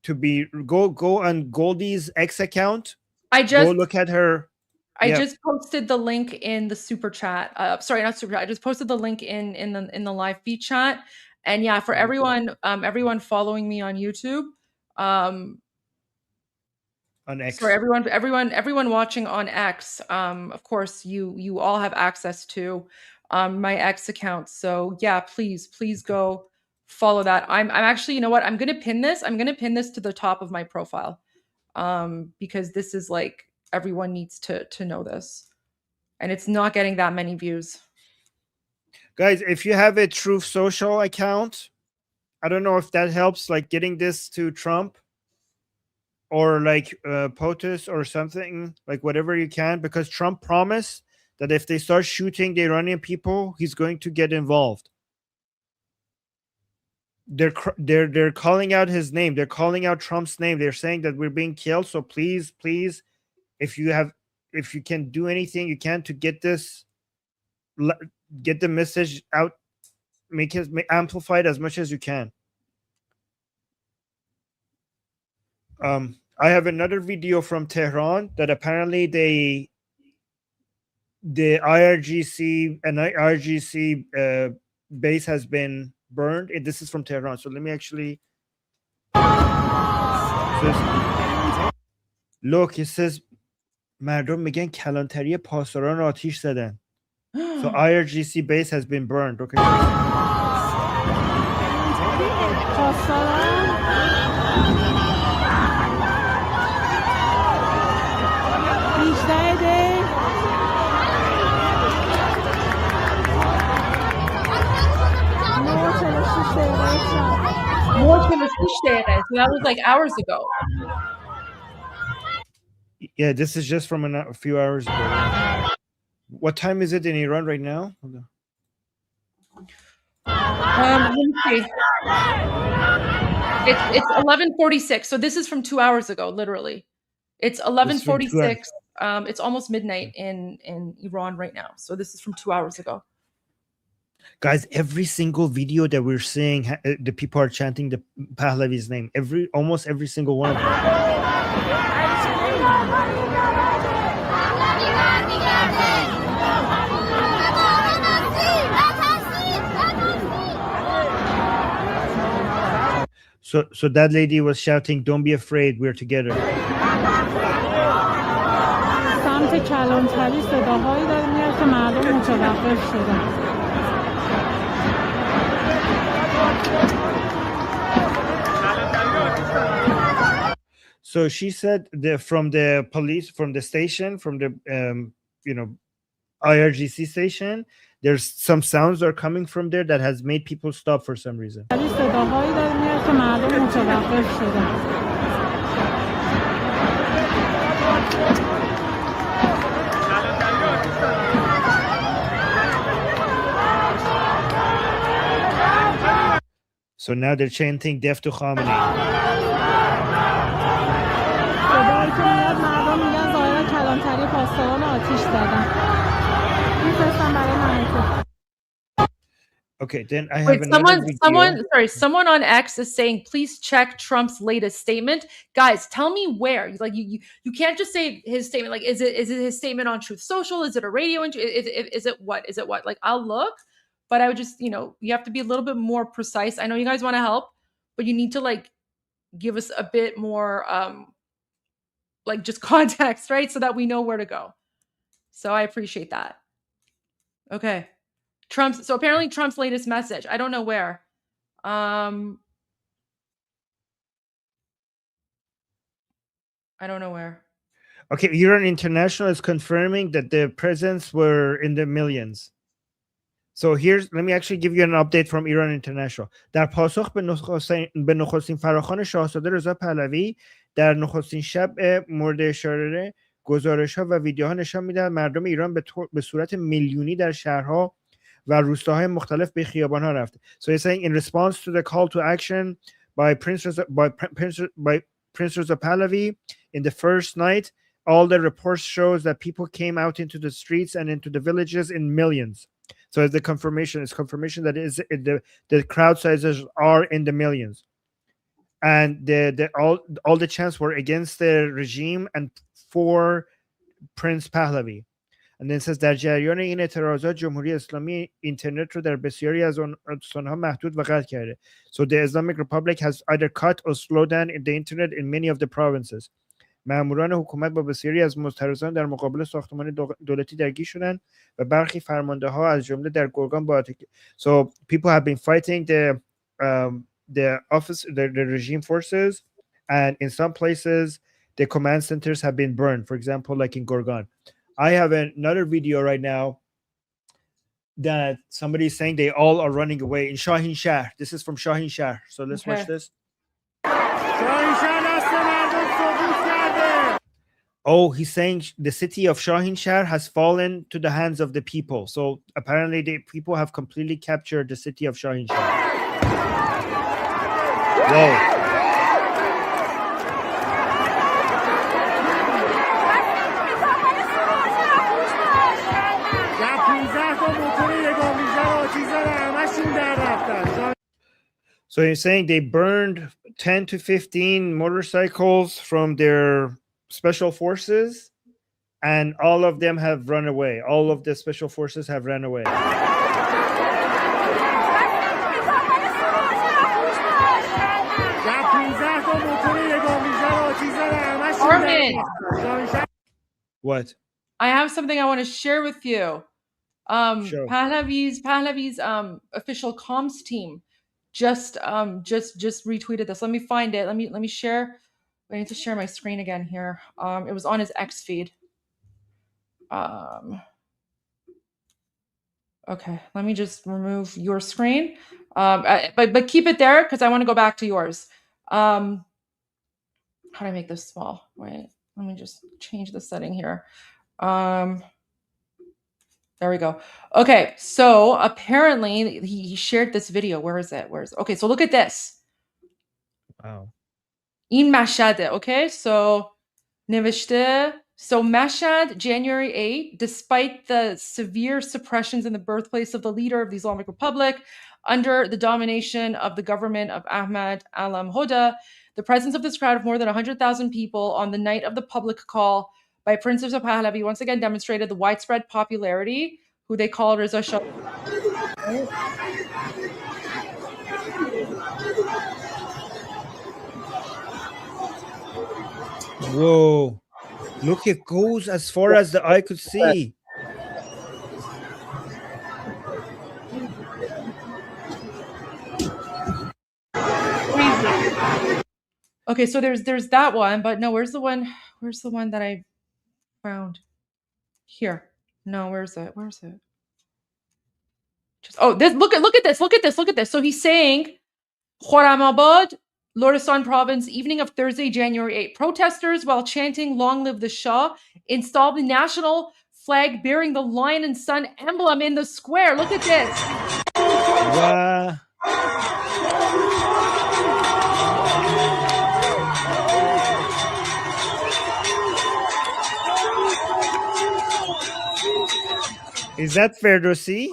to be go on Goldie's X account. Go look at her. I just posted the link in the super chat. Sorry, not super chat. I just posted the link in the live feed chat. And yeah, for everyone following me on YouTube, on X. Sorry, everyone watching on X. Of course, you all have access to my X account. So yeah, please go follow that. I'm actually, you know what? I'm gonna pin this to the top of my profile. Because this is like, everyone needs to know this, and it's not getting that many views. Guys, if you have a Truth Social account, I don't know if that helps, like getting this to Trump or like POTUS or something, like whatever you can, because Trump promised that if they start shooting the Iranian people, he's going to get involved. They're calling out his name. They're calling out Trump's name. They're saying that we're being killed. So please, if you can do anything you can to get the message out, make it amplified as much as you can. I have another video from Tehran that apparently the IRGC base has been burned. This is from Tehran. So let me actually look. It says مردم میگن کلانتری پاسداران آتش زدن. So IRGC base has been burned. Okay. So that was like hours ago. Yeah, this is just from a few hours ago. What time is it in Iran right now? Let me see. It's 11:46. So this is from 2 hours ago, literally. It's 11:46. It's almost midnight in Iran right now. So this is from 2 hours ago. Guys, every single video that we're seeing, the people are chanting the Pahlavi's name. Almost every single one of them. So that lady was shouting, "Don't be afraid, we're together." سمت کلانتری صداهایی داره میاد که مردم متوقف شدن. So she said from the police, from the station, from the IRGC station, there's some sounds are coming from there that has made people stop for some reason. صداهایی داره میاد که مردم متوقف شدن. So now they're chanting "Death to Khamenei." صدایی که میاد مردم میگن ظاهرا کلانتری پاسداران آتیش زدن. میفرستم برای مردم. Okay, then I have Wait, another video. someone on X is saying, please check Trump's latest statement. Guys, tell me where. Like you can't just say his statement. Like, is it his statement on Truth Social? Is it a radio? Is it what? Is it what? Like, I'll look, but I would just, you have to be a little bit more precise. I know you guys want to help, but you need to like give us a bit more like just context, right? So that we know where to go. So I appreciate that. Okay. So apparently Trump's latest message. I don't know where. I don't know where. Okay, Iran International is confirming that the presents were in the millions. So let me actually give you an update from Iran International. در پاسخ به نخستین فراخوان شاهزاده رضا پهلوی در نخستین شب مورد اشاره گزارش‌ها و ویدیوها نشان می‌دهد مردم ایران به صورت میلیونی در شهرها و روستاهای مختلف به خیابان‌ها رفته. So he's saying in response to the call to action by Prince Reza Pahlavi in the first night, all the reports shows that people came out into the streets and into the villages in millions. So it's confirmation that the crowd sizes are in the millions. And all the chants were against the regime and for Prince Pahlavi. And then it says در جریان این اعتراضات جمهوری اسلامی اینترنت رو در بسیاری از استان‌ها محدود و قطع کرده. So the Islamic Republic has either cut or slowed down the internet in many of the provinces. ماموران حکومت با بسیاری از معترضان در مقابل ساختمان دولتی درگیر شدند و برخی فرمانده‌ها از جمله در گرگان با So people have been fighting the regime forces, and in some places the command centers have been burned, for example like in Gorgan. I have another video right now that somebody is saying they all are running away in Shahin Shahr. This is from Shahin Shahr. So let's watch this. Oh, he's saying the city of Shahin Shahr has fallen to the hands of the people. So apparently the people have completely captured the city of Shahin Shahr. Whoa. So he's saying they burned 10 to 15 motorcycles from their special forces, and all of them have run away. All of the special forces have run away. Armin, what? I have something I want to share with you. Sure. Pahlavi's official comms team just retweeted this. Let me find it. Let me share. I need to share my screen again here. It was on his X feed. Okay, let me just remove your screen. But keep it there because I want to go back to yours. How do I make this small? Wait, let me just change the setting here. There we go. Okay, so apparently he shared this video. Where is it? Okay, so look at this. Wow. In Mashhad, okay? So نوشته, so Mashhad, January 8, despite the severe suppressions in the birthplace of the leader of the Islamic Republic under the domination of the government of Ahmad Alam-Hoda, the presence of this crowd of more than 100,000 people on the night of the public call by Prince Reza Pahlavi once again demonstrated the widespread popularity, who they call Reza Shah. Whoa. Look, it goes as far as the eye could see. Okay, so there's that one, but no, where's the one that I found? Here. No, where's it? This look at this. So he's saying Khorramabad, Lorestan province, evening of Thursday, January 8th. Protesters, while chanting "Long live the Shah," installed the national flag bearing the lion and sun emblem in the square. Look at this. Wow. Is that Ferdowsi?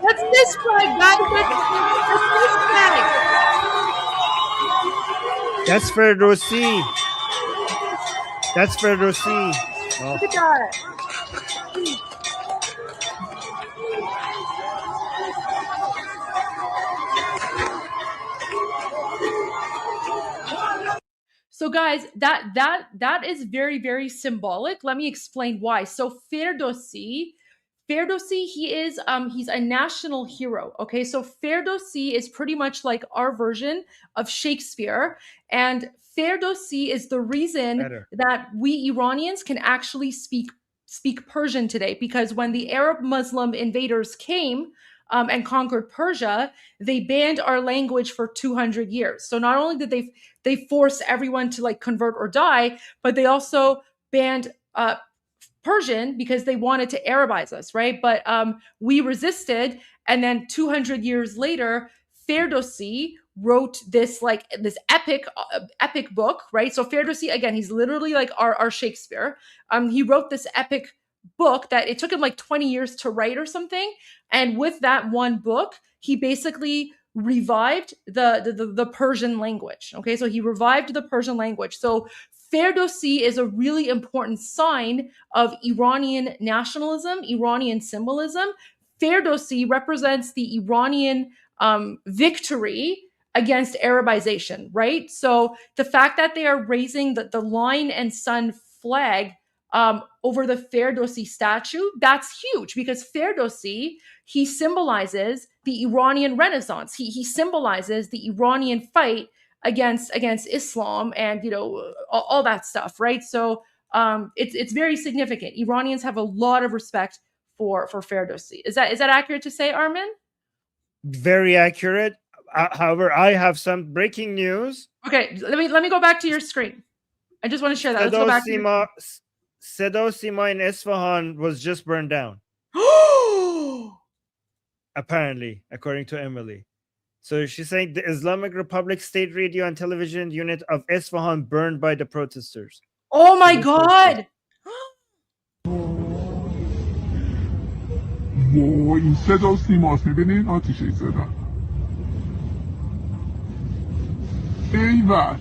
That's this flag, guys. That's this flag. That's Ferdowsi. That's Ferdowsi. Oh. Look at that. So guys, that is very, very symbolic. Let me explain why. So Ferdowsi, he's a national hero. Okay, so Ferdowsi is pretty much like our version of Shakespeare, and Ferdowsi is the reason that we Iranians can actually speak Persian today, because when the Arab Muslim invaders came and conquered Persia, they banned our language for 200 years. So not only did they force everyone to like convert or die, but they also banned Persian because they wanted to Arabize us, right? But we resisted, and then 200 years later, Ferdowsi wrote this epic book, right? So Ferdowsi, again, he's literally like our Shakespeare. He wrote this epic book that it took him like 20 years to write or something, and with that one book, he basically revived the Persian language. Okay, so he revived the Persian language. So Ferdowsi is a really important sign of Iranian nationalism, Iranian symbolism. Ferdowsi represents the Iranian victory against Arabization, right? So the fact that they are raising the lion and sun flag over the Ferdowsi statue, that's huge, because Ferdowsi, he symbolizes the Iranian Renaissance. He symbolizes the Iranian fight against Islam and all that stuff, right? So it's very significant. Iranians have a lot of respect for Ferdowsi. Is that accurate to say, Armin? Very accurate. However, I have some breaking news. Okay, let me go back to your screen. I just want to share that. Let's go back to Sedosima in Isfahan was just burned down. Apparently, according to Emily. So she's saying the Islamic Republic State Radio and Television Unit of Isfahan burned by the protesters. Oh my God! این صدا سیماست میبینین آتیشی زدن ایول.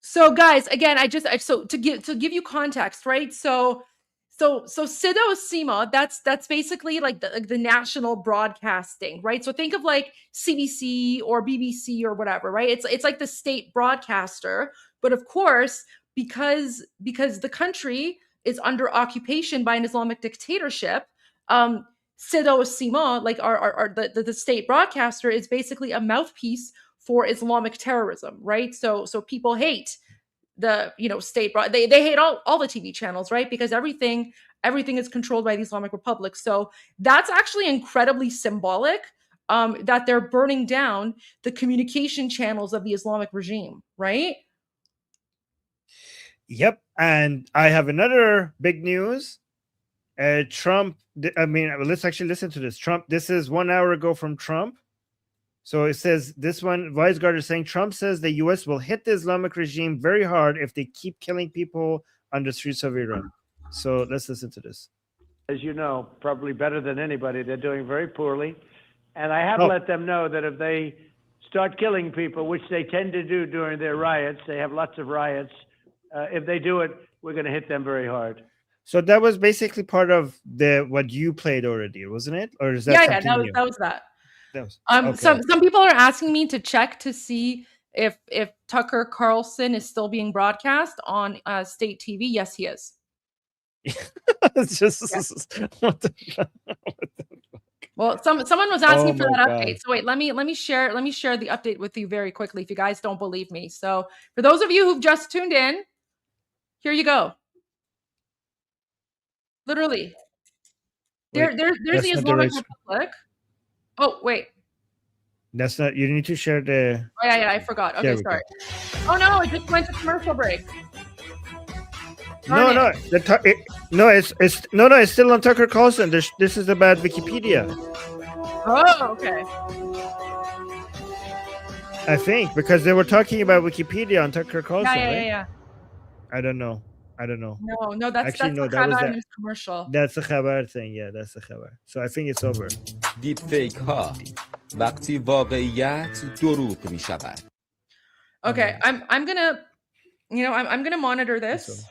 So guys, again, so to give you context, right? So Sidosima, that's basically like the national broadcasting, right? So think of like CBC or BBC or whatever, right? It's like the state broadcaster, but of course, because the country is under occupation by an Islamic dictatorship, Sidosima, like the state broadcaster, is basically a mouthpiece for Islamic terrorism, right? So people hate the state they hate all the TV channels, right? Because everything is controlled by the Islamic Republic. So that's actually incredibly symbolic, that they're burning down the communication channels of the Islamic regime, right? Yep. And I have another big news. Trump, let's actually listen to this. Trump, this is 1 hour ago from Trump. So it says this one, Weisgard is saying Trump says the U.S. will hit the Islamic regime very hard if they keep killing people on the streets of Iran. So let's listen to this. As you know, probably better than anybody, they're doing very poorly. And I have Oh. let them know that if they start killing people, which they tend to do during their riots, they have lots of riots. If they do it, we're going to hit them very hard. So that was basically part of the what you played already, wasn't it? Or is that Yeah, something new? that was that. That was okay. Some people are asking me to check to see if Tucker Carlson is still being broadcast on state TV. Yes, he is. It's just what the fuck? Well, someone was asking Oh for my that God. update. So wait, let me share the update with you very quickly if you guys don't believe me. So for those of you who've just tuned in, here you go. Literally. Wait, There's that's the not the Islamic right- Republic. Oh, wait. That's not. You need to share the. Oh, yeah, I forgot. There Okay, we go. sorry. Oh no, it just went to commercial break. No, Darn it. no, it's still on Tucker Carlson. This is about Wikipedia, Oh, okay. I think, because they were talking about Wikipedia on Tucker Carlson, right? Yeah. I don't know. No, that's Actually, that's no, the that was Khabar that. News commercial. That's the Khabar thing. Yeah, that's the Khabar. So I think it's over. دیپ فیک ها وقتی واقعیت دروغ می شود. Okay, I'm gonna, I'm gonna monitor this.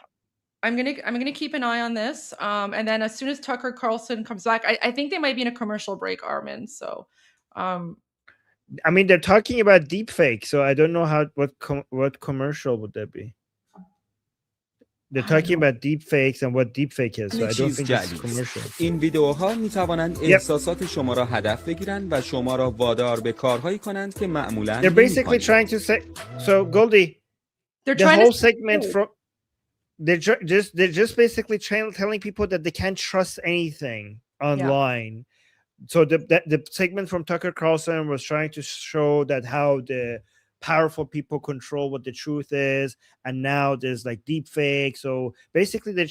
I'm gonna keep an eye on this. And then as soon as Tucker Carlson comes back, I think they might be in a commercial break, Armin. So, I mean, they're talking about deep fake, so I don't know what commercial would that be. They're talking about deep fakes and what deep fake is, so I don't چیز think it's جدید. commercial. این ویدیوها می توانند احساسات شما را هدف بگیرند و شما را وادار به کارهایی کنند که معمولاً They're basically trying to say. So Goldie, they're the trying whole to segment from they're just basically telling people that they can't trust anything online. So the segment from Tucker Carlson was trying to show that how the powerful people control what the truth is, and now there's like deep fake. So basically they're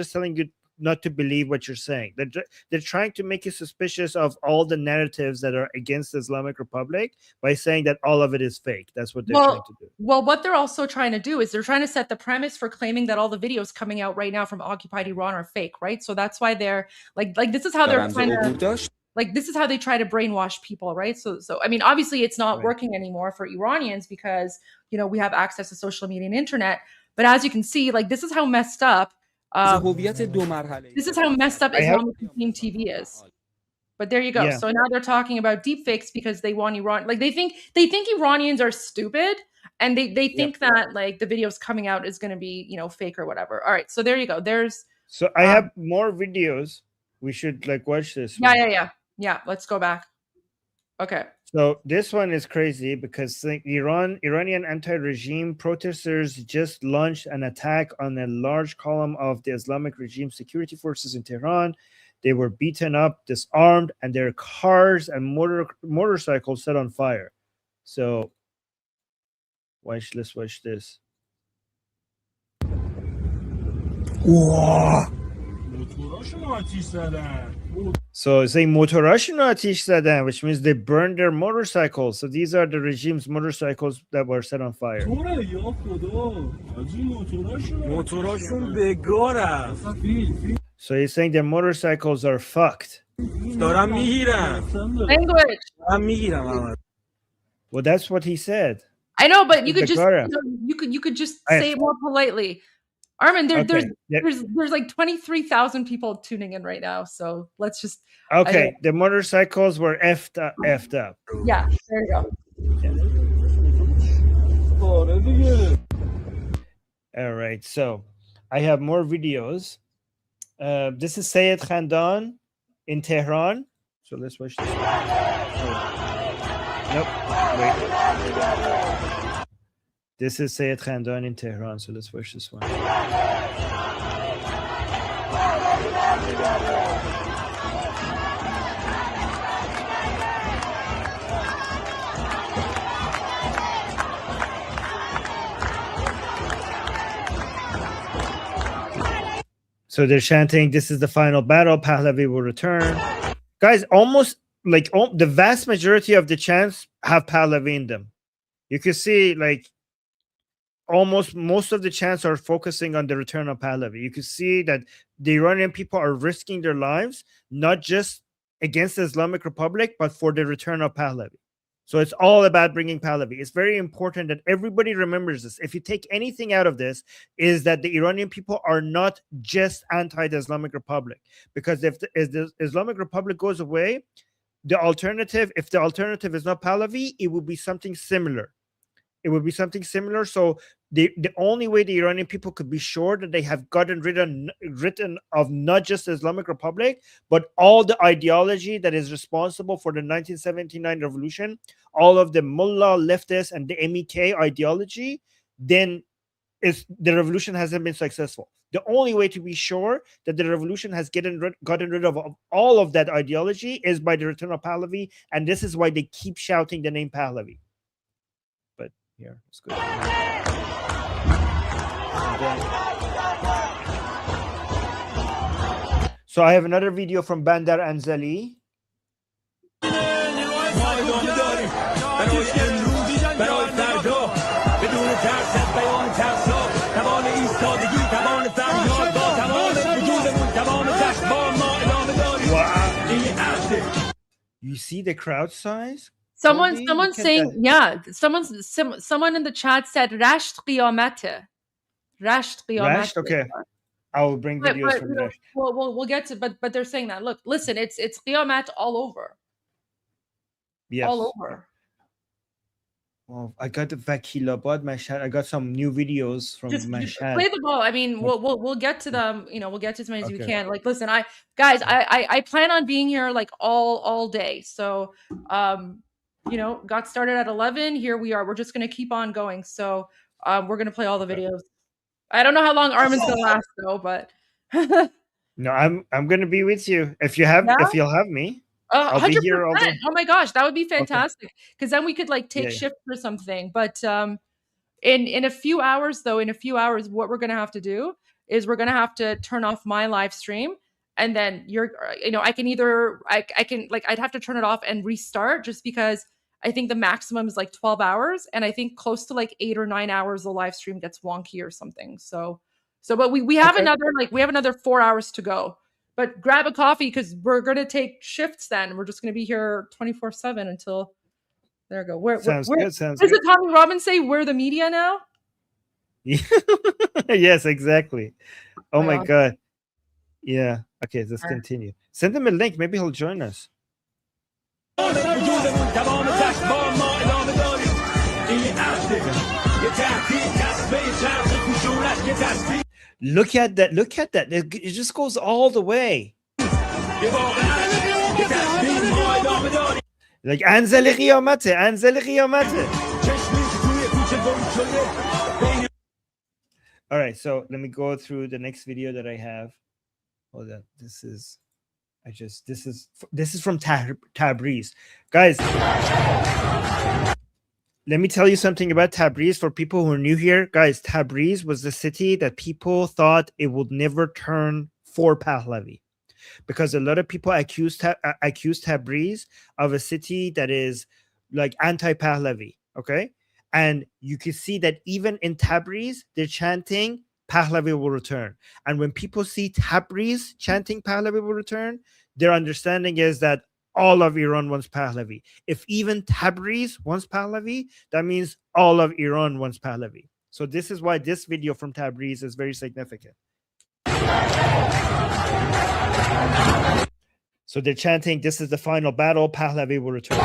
just telling you not to believe what you're saying. They're trying to make you suspicious of all the narratives that are against the Islamic Republic by saying that all of it is fake. That's what they're trying to do. Well, what they're also trying to do is they're trying to set the premise for claiming that all the videos coming out right now from occupied Iran are fake, right? So that's why they're like this is how they're trying to, like this is how they try to brainwash people, right? So I mean, obviously it's not working anymore for Iranians because we have access to social media and internet. But as you can see, like this is how messed up. This is how messed up Islamic regime TV is. But there you go. Yeah. So now they're talking about deepfakes because they want Iran. Like they think Iranians are stupid, and they think that like the videos coming out is going to be fake or whatever. All right. So there you go. There's. So I have more videos. We should like watch this. Yeah. Let's go back. Okay. So this one is crazy because Iranian anti-regime protesters just launched an attack on a large column of the Islamic regime security forces in Tehran. They were beaten up, disarmed, and their cars and motorcycles set on fire. So let's watch this. Wow. So it's saying motorashun آتش زدن, which means they burned their motorcycles. So these are the regime's motorcycles that were set on fire. So he's saying their motorcycles are fucked. Language. Well, that's what he said. I know, but you could just Begora. you could just say it more politely. Armin, there's like 23,000 people tuning in right now, so let's just. Okay, the motorcycles were effed up. Yeah, there you go. All right, so I have more videos. This is Sayed Khandan in Tehran. So let's watch this one. Nope. Wait. This is Sayed Khandan in Tehran. So let's watch this one. So they're chanting, "This is the final battle. Pahlavi will return." Guys, almost like the vast majority of the chants have Pahlavi in them. You can see like almost most of the chants are focusing on the return of Pahlavi. You can see that the Iranian people are risking their lives, not just against the Islamic Republic, but for the return of Pahlavi. So it's all about bringing Pahlavi. It's very important that everybody remembers this. If you take anything out of this, is that the Iranian people are not just anti the Islamic Republic. Because if the Islamic Republic goes away, the alternative, if the alternative is not Pahlavi, it will be something similar. It would be something similar. So the only way the Iranian people could be sure that they have gotten written of not just the Islamic Republic, but all the ideology that is responsible for the 1979 revolution, all of the mullah, leftists, and the MEK ideology, then the revolution hasn't been successful. The only way to be sure that the revolution has gotten rid of all of that ideology is by the return of Pahlavi, and this is why they keep shouting the name Pahlavi. But here, it's good. So I have another video from Bandar Anzali. You see the crowd size? Someone's saying, yeah, someone in the chat said Rasht Qiyamate. Rasht Qiyamate. Rasht? Okay. I will bring videos from Rasht. We'll get to, but they're saying that. Look, listen, it's Qiyamat all over. Yes. All over. Well, I got the Vakilabad Mashhad. I got some new videos from Mashhad. Play the ball. I mean, we'll get to them. You know, we'll get to as many as we can. Like, listen, I plan on being here like all day. So, you know, got started at 11. Here we are. We're just gonna keep on going. So, we're gonna play all the videos. I don't know how long Armin's gonna last though, but no, I'm gonna be with you if you'll have me. I'll be here all day. Oh my gosh, that would be fantastic. Because then we could like take shift or something. But in a few hours, what we're gonna have to do is we're gonna have to turn off my live stream, and then I can I'd have to turn it off and restart, just because I think the maximum is like 12 hours, and I think close to like 8 or 9 hours the live stream gets wonky or something. So but we have another 4 hours to go. But grab a coffee, because we're going to take shifts then. We're just going to be here 24/7 until, there we go. Sounds good. Does it Tommy Robbins say we're the media now? Yes, exactly. Oh my God. Yeah. Okay, let's continue. Send him a link. Maybe he'll join us. Look at that. Look at that. It just goes all the way. Like Anzali Qiyamate, Anzali Qiyamate. All right, so let me go through the next video that I have. Hold on. This is from Tabriz. Guys, let me tell you something about Tabriz for people who are new here. Guys, Tabriz was the city that people thought it would never turn for Pahlavi, because a lot of people accused Tabriz of a city that is like anti-Pahlavi, okay? And you can see that even in Tabriz, they're chanting Pahlavi will return. And when people see Tabriz chanting Pahlavi will return, their understanding is that all of Iran wants Pahlavi. If even Tabriz wants Pahlavi, that means all of Iran wants Pahlavi. So this is why this video from Tabriz is very significant. So they're chanting, this is the final battle, Pahlavi will return.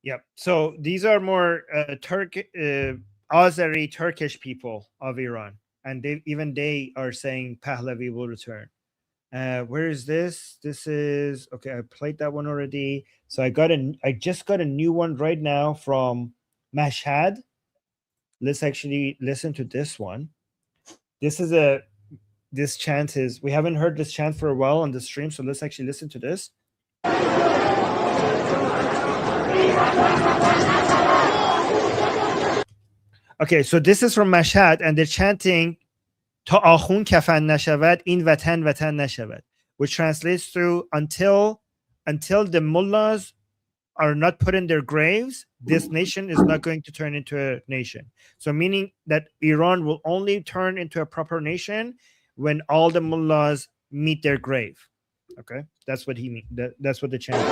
Yep. So these are more Azeri Turkish people of Iran, and they are saying Pahlavi will return. Where is this? This is okay. I played that one already. So I just got a new one right now from Mashhad. Let's actually listen to this one. This chant is, we haven't heard this chant for a while on the stream, so let's actually listen to this. Okay, so this is from Mashhad, and they're chanting "Ta akhun kafan nashavad, in vatan vatan nashavad," which translates to until the mullahs are not put in their graves, this nation is not going to turn into a nation. So meaning that Iran will only turn into a proper nation when all the mullahs meet their grave. Okay, that's what he means. That's what the chant is.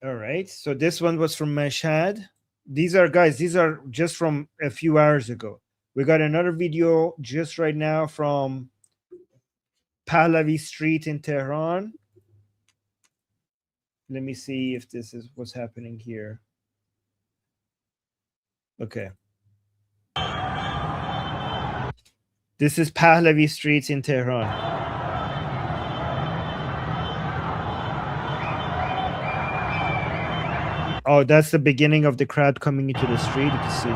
All right, so this one was from Mashhad. These are just from a few hours ago. We got another video just right now from Pahlavi Street in Tehran. Let me see if this is what's happening here. Okay. This is Pahlavi Street in Tehran. Oh, that's the beginning of the crowd coming into the street. You can see.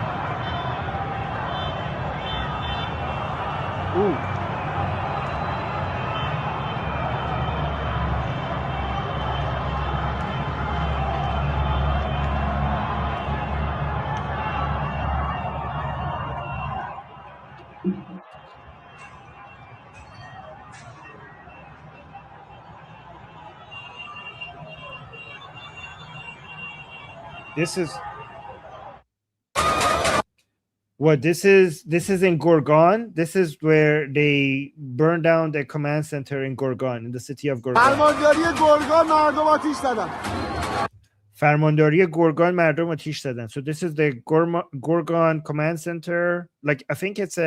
Ooh. This is what this is in Gorgan. This is where they burned down the command center in Gorgan, in the city of Gorgan. فرمانداری گرگان مردم آتیش زدن. So this is the Gorgan command center. Like I think it's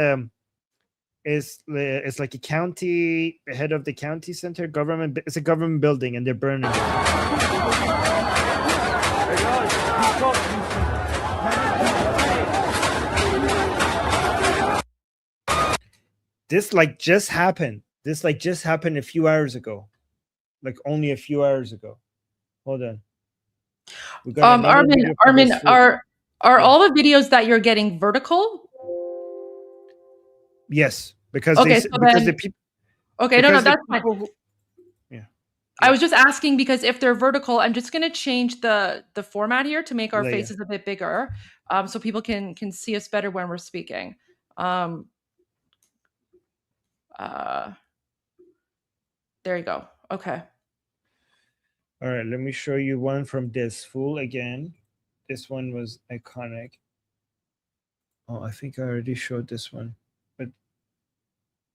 like a county, head of the county center government. It's a government building, and they're burning it. This just happened. This just happened a few hours ago. Like only a few hours ago. Hold on. Armin, are all the videos that you're getting vertical? Yes, because the people. Okay, no, that's fine. Yeah. I was just asking because if they're vertical, I'm just going to change the format here to make our faces a bit bigger, so people can see us better when we're speaking. There you go. Okay. All right, let me show you one from this fool again. This one was iconic. Oh, I think I already showed this one. But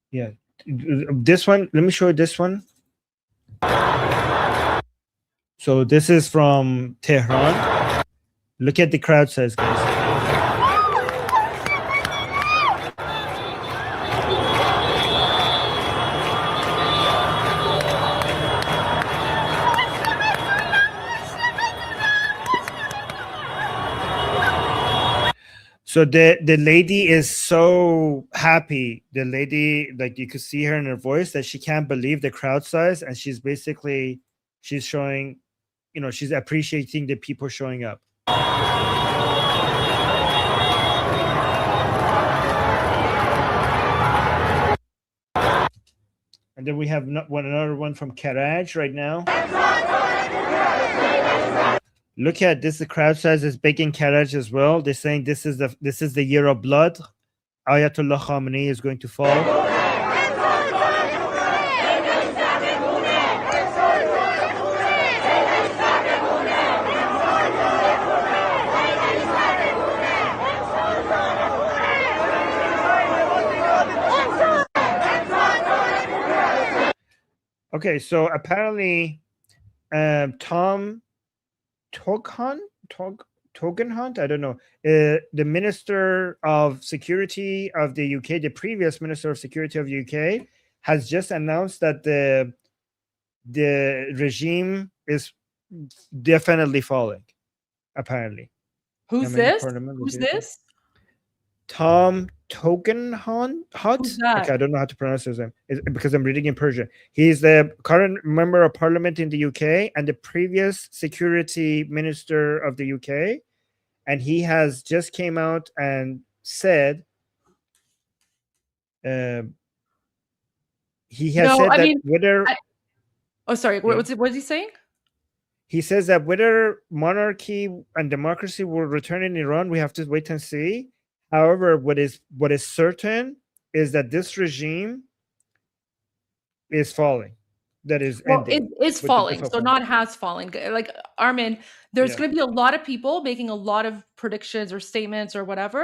yeah, this one, let me show you this one. So this is from Tehran. Look at the crowd size, guys. So the lady is so happy. The lady, like you could see her in her voice that she can't believe the crowd size, and she's showing, she's appreciating the people showing up. And then we have another one from Karaj right now. Look at this. The crowd size is big in Karaj as well. They're saying this is the year of blood. Ayatollah Khamenei is going to fall. Okay, so apparently, Tom Togenhunt, I don't know, the Minister of Security of the UK, the previous Minister of Security of the UK, has just announced that the regime is definitely falling, apparently. Who's this? Tom Togenhunt? Okay, I don't know how to pronounce his name because I'm reading in Persian. He's the current member of parliament in the UK and the previous security minister of the UK. And he has just came out and said, What is he saying? he says that whether monarchy and democracy will return in Iran, we have to wait and see. However, what is certain is that this regime is falling. That is Well, ending. it is with the falling, death of so Trump. not has fallen. Like Armin, there's Yeah. going to be a lot of people making a lot of predictions or statements or whatever.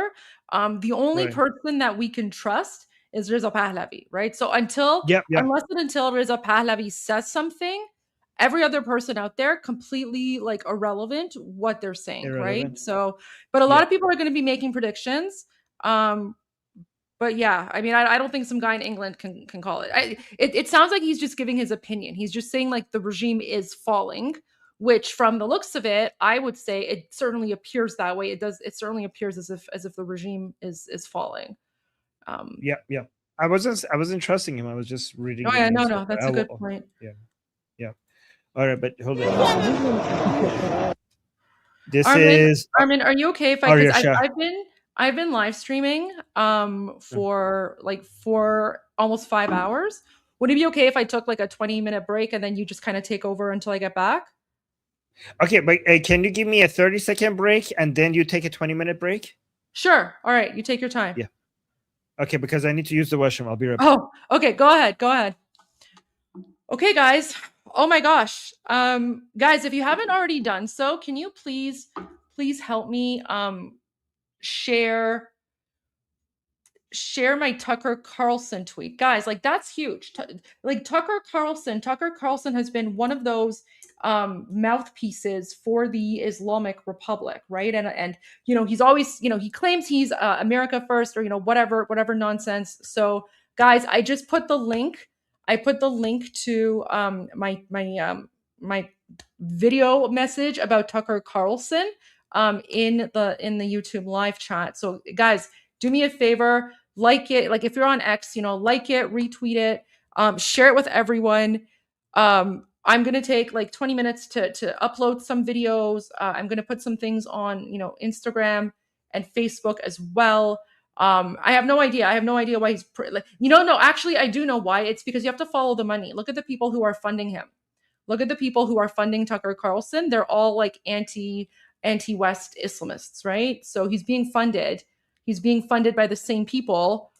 The only Right. person that we can trust is Reza Pahlavi, right? So until Yep, yep. until Reza Pahlavi says something, every other person out there completely like irrelevant what they're saying, right? Irrelevant. So, but a lot Yeah. of people are going to be making predictions. But yeah, I mean, I don't think some guy in England can call it. It sounds like he's just giving his opinion. He's just saying like the regime is falling, which from the looks of it, I would say it certainly appears that way. It certainly appears as if the regime is falling. Yeah, yeah. I wasn't trusting him. I was just reading. Oh the yeah, news. no, that's a good point. Yeah, yeah. All right, but hold on. This Armin, is Armin, are you okay if Arya because Shah. I've been live streaming for almost 5 hours. Would it be okay if I took like a 20-minute break and then you just kind of take over until I get back? Okay, but can you give me a 30-second break and then you take a 20-minute break? Sure. All right, you take your time. Yeah. Okay, because I need to use the washroom. I'll be right back. Oh, okay. Go ahead. Okay, guys. Oh my gosh. Guys, if you haven't already done so, can you please help me share my Tucker Carlson tweet. Guys, like that's huge. Like Tucker Carlson has been one of those mouthpieces for the Islamic Republic, right? And you know, he's always, you know, he claims he's America first or, you know, whatever nonsense. So guys, I just put the link. I put the link to my video message about Tucker Carlson in the YouTube live chat. So guys, do me a favor, like it. Like if you're on X, you know, like it, retweet it, share it with everyone. I'm going to take like 20 minutes to upload some videos. I'm going to put some things on, you know, Instagram and Facebook as well. I have no idea why he's no, actually I do know why. It's because you have to follow the money. Look at the people who are funding him. Look at the people who are funding Tucker Carlson. They're all like anti-West Islamists, right? So he's being funded by the same people.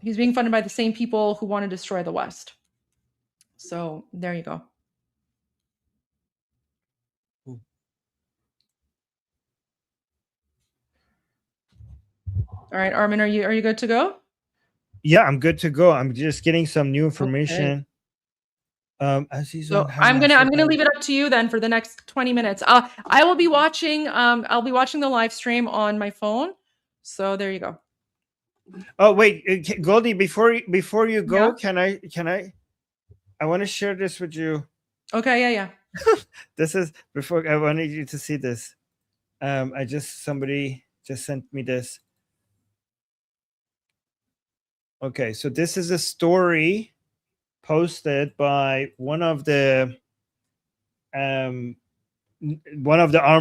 He's being funded by the same people who want to destroy the West. So there you go. All right, Armin, are you good to go? Yeah, I'm good to go. I'm just getting some new information. Okay. So I'm gonna leave it up to you then for the next 20 minutes. I will be watching. I'll be watching the live stream on my phone. So there you go. Oh wait, Goldie, before you go, yeah. Can I want to share this with you. Okay, yeah. This is before I wanted you to see this. Somebody just sent me this. Okay, so this is a story posted by one of the armed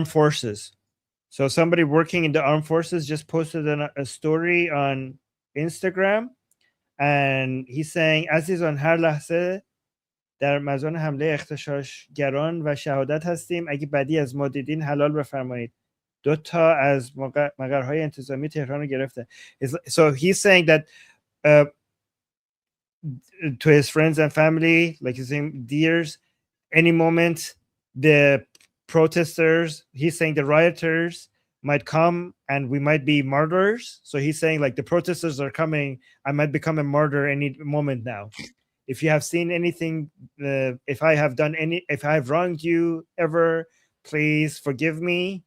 forces. So somebody working in the armed forces just posted a story on Instagram, and he's saying عزیزان هر لحظه در مزان حمله اغتشاشگران و شهادت هستیم. اگه بدی از ما دیدین حلال بفرمایید. 2 تا از مقرهای انتظامی تهران رو گرفته. So he's saying that to his friends and family, like he's saying, dears, any moment the protesters, he's saying the rioters might come and we might be martyrs. So he's saying like the protesters are coming, I might become a martyr any moment now. If you have seen anything, if I have wronged you ever, please forgive me.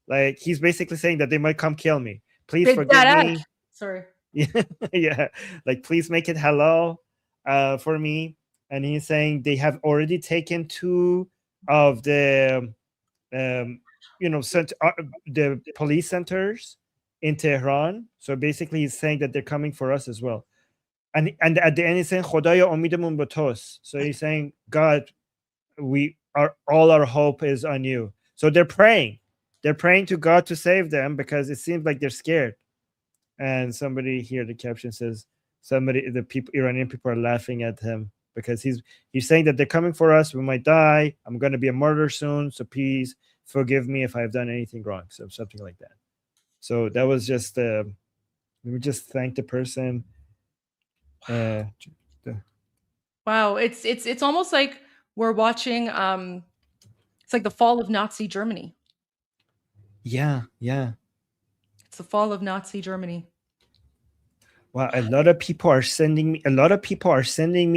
Like he's basically saying that they might come kill me. Please forgive me. Sorry. Yeah, like please make it halal for me. And he's saying they have already taken 2 of the the police centers in Tehran. So basically he's saying that they're coming for us as well. And at the end he's saying Khodaya umidemon ba tos. So he's saying, God, all our hope is on you. So they're praying to God to save them because it seems like they're scared. And somebody here, the caption says, Iranian people are laughing at him because he's saying that they're coming for us. We might die. I'm going to be a martyr soon. So please forgive me if I've done anything wrong. So something like that. So that was just, let me just thank the person. Wow, it's almost like we're watching. It's like the fall of Nazi Germany. Yeah. It's the fall of Nazi Germany. Wow, a lot of people are sending me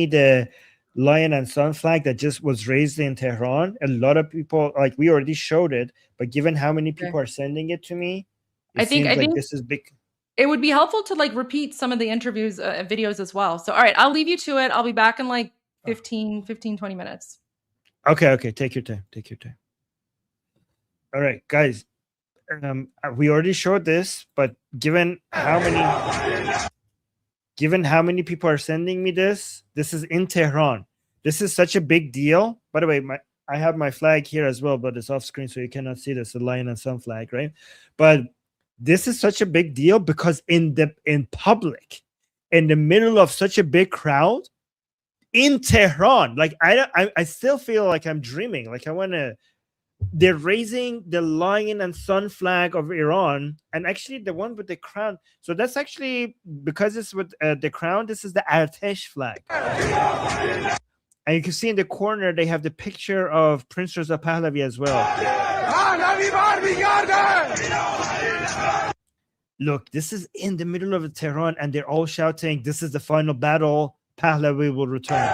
the lion and sun flag that just was raised in Tehran. A lot of people, like, we already showed it, but given how many people are sending it to me, I think this is big. It would be helpful to like repeat some of the interviews videos as well. So all right, I'll leave you to it. I'll be back in like 20 minutes. Okay, take your time. All right, guys. We already showed this, but given how many people are sending me this is in Tehran. This is such a big deal. By the way, I have my flag here as well, but it's off screen, so you cannot see this, the lion and sun flag, right? But this is such a big deal because in public, in the middle of such a big crowd in Tehran, like I still feel like I'm dreaming. Like they're raising the lion and sun flag of Iran, and actually the one with the crown. So that's actually, because it's with the crown, this is the Artesh flag. And you can see in the corner, they have the picture of Prince Reza Pahlavi as well. Look, this is in the middle of Tehran, and they're all shouting, "This is the final battle. Pahlavi will return."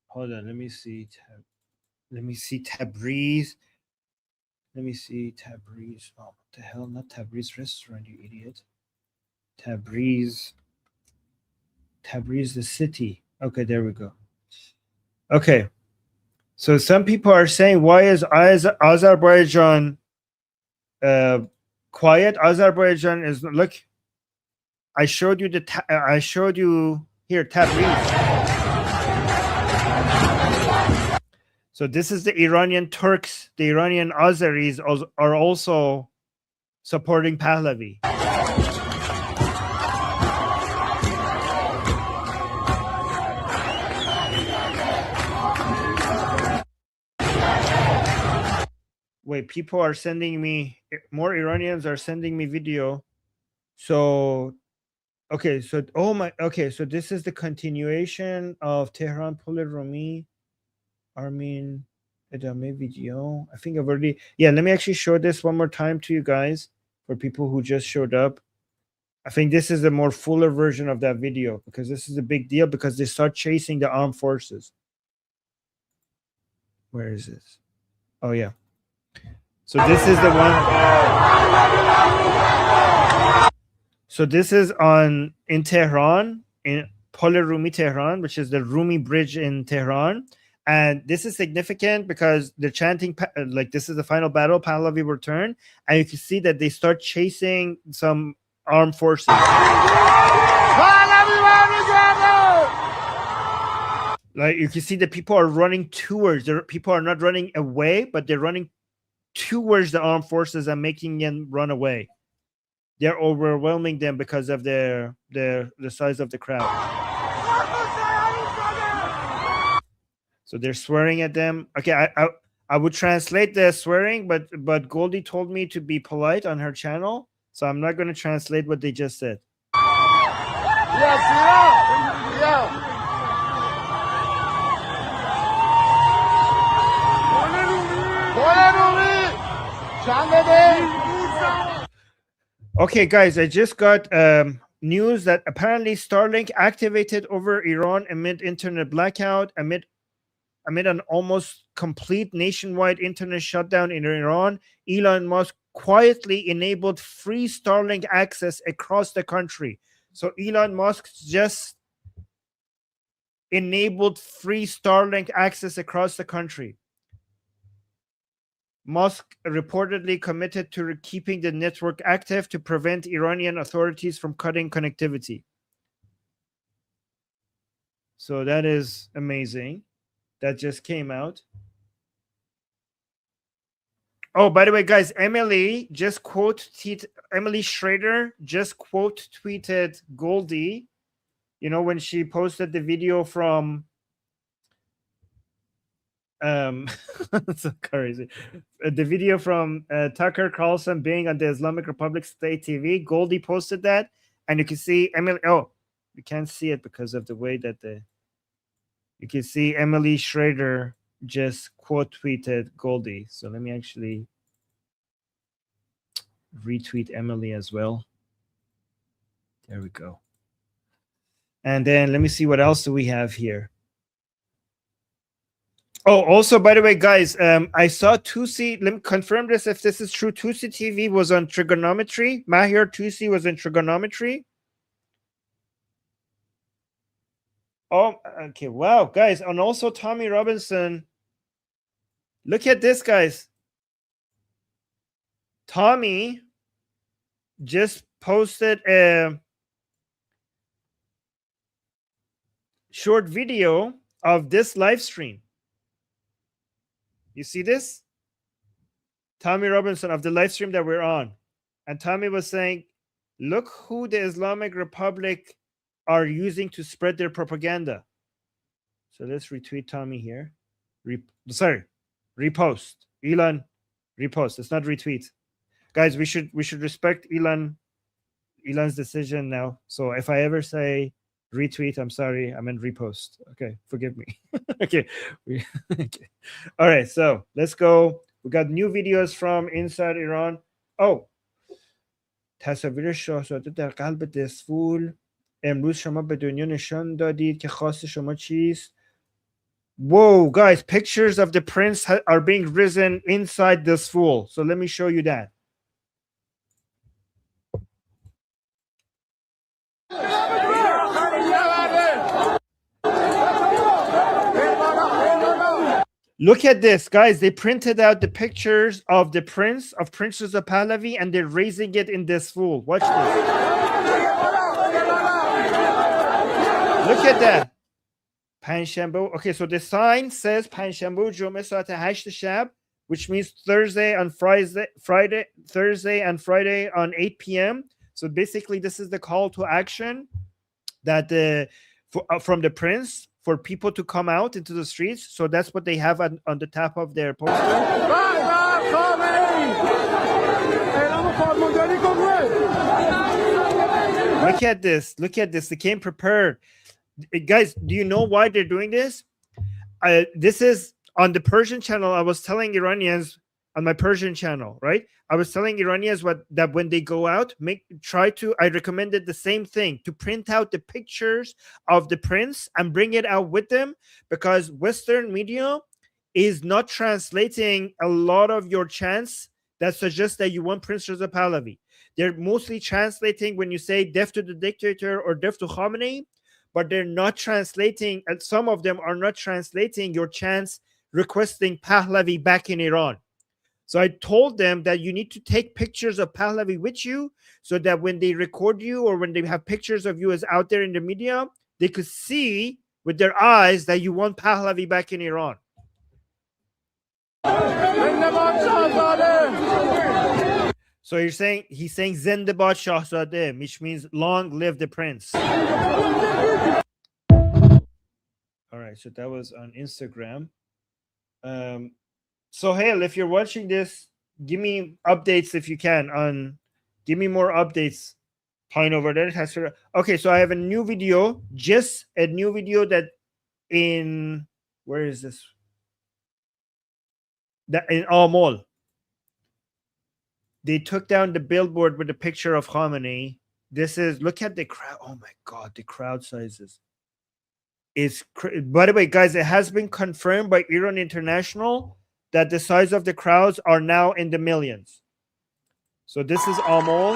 Hold on, let me see. Let me see Tabriz. Oh, what the hell? Not Tabriz restaurant, you idiot. Tabriz, the city. Okay, there we go. Okay. So some people are saying, why is Azerbaijan quiet? Azerbaijan is, look, I showed you here, Tabriz. So this is the Iranian Turks, the Iranian Azeris are also supporting Pahlavi. Wait, people are sending me, more Iranians are sending me video. So, okay, so, so this is the continuation of Tehran Pul Rumi. Armin Edame video. I think I've already, let me actually show this one more time to you guys for people who just showed up. I think this is a more fuller version of that video because this is a big deal because they start chasing the armed forces. Where is this? Oh, yeah. So this is the one. So this is in Tehran, in Pol Rumi Tehran, which is the Rumi Bridge in Tehran. And this is significant because they're chanting, like, this is the final battle, Pahlavi will return. And you can see that they start chasing some armed forces. Like, you can see that people are running towards, people are not running away, but they're running towards the armed forces and making them run away. They're overwhelming them because of the size of the crowd. So they're swearing at them. Okay, I would translate the swearing, but Goldie told me to be polite on her channel, so I'm not going to translate what they just said. Okay, guys, I just got news that apparently Starlink activated over Iran amid internet blackout, amid an almost complete nationwide internet shutdown in Iran. Elon Musk quietly enabled free Starlink access across the country. So Elon Musk just enabled free Starlink access across the country. Musk reportedly committed to keeping the network active to prevent Iranian authorities from cutting connectivity. So that is amazing. That just came out. Oh, by the way, guys, Emily Schrader just quote tweeted Goldie, you know, when she posted the video from so crazy. The video from Tucker Carlson being on the Islamic Republic State TV. Goldie posted that, and you can see Emily. Oh, you can't see it because of the way that you can see Emily Schrader just quote tweeted Goldie. So let me actually retweet Emily as well. There we go. And then let me see what else do we have here. Oh, also, by the way, guys, I saw Tusi. Let me confirm this if this is true. Tusi TV was on trigonometry. Mahir Tusi was in trigonometry. Oh, okay. Wow, guys. And also Tommy Robinson. Look at this, guys. Tommy just posted a short video of this live stream. You see this? Tommy Robinson of the live stream that we're on. And Tommy was saying, look who the Islamic Republic are using to spread their propaganda. So let's retweet Tommy here. Repost. Elon, repost. It's not retweet. Guys, we should respect Elon's decision now. So if I ever say retweet, I'm sorry, I meant repost. Okay, forgive me. Okay. Okay. All right, so let's go. We got new videos from inside Iran. Oh, تصاویر شاهزاده در قلب دسفول. امروز شما به دنیا نشان دادید که خواست شما چیست. Whoa, guys, pictures of the prince are being risen inside this fool. So let me show you that. Look at this, guys. They printed out the pictures of the prince, of Princess of Pahlavi, and they're raising it in this fool. Watch this. Look at that. Panshambo. Okay, so the sign says Panshambo Jum'eh Saat 8 Shab, which means Thursday and Thursday and Friday on 8 p.m. So basically, this is the call to action that from the prince for people to come out into the streets. So that's what they have on the top of their poster. Look at this. Look at this. They came prepared. Guys, do you know why they're doing this? This is on the Persian channel. I was telling Iranians on my Persian channel, right? I was telling Iranians that when they go out, I recommended the same thing, to print out the pictures of the prince and bring it out with them, because Western media is not translating a lot of your chants that suggest that you want Prince Reza Pahlavi. They're mostly translating when you say death to the dictator or death to Khamenei, but they're not translating, and some of them are not translating your chants requesting Pahlavi back in Iran. So I told them that you need to take pictures of Pahlavi with you so that when they record you or when they have pictures of you as out there in the media, they could see with their eyes that you want Pahlavi back in Iran. So he's saying Zindabad Shahzadeh, which means long live the prince. All right, so that was on Instagram. So Hale, if you're watching this, give me updates if you can. Give me more updates. Pine over there. Okay, so I have a new video. Just a new video that where is this? That in Al Mall. They took down the billboard with the picture of Khamenei. Look at the crowd. Oh my God, the crowd sizes. By the way, guys, it has been confirmed by Iran International that the size of the crowds are now in the millions. So this is Al Mall.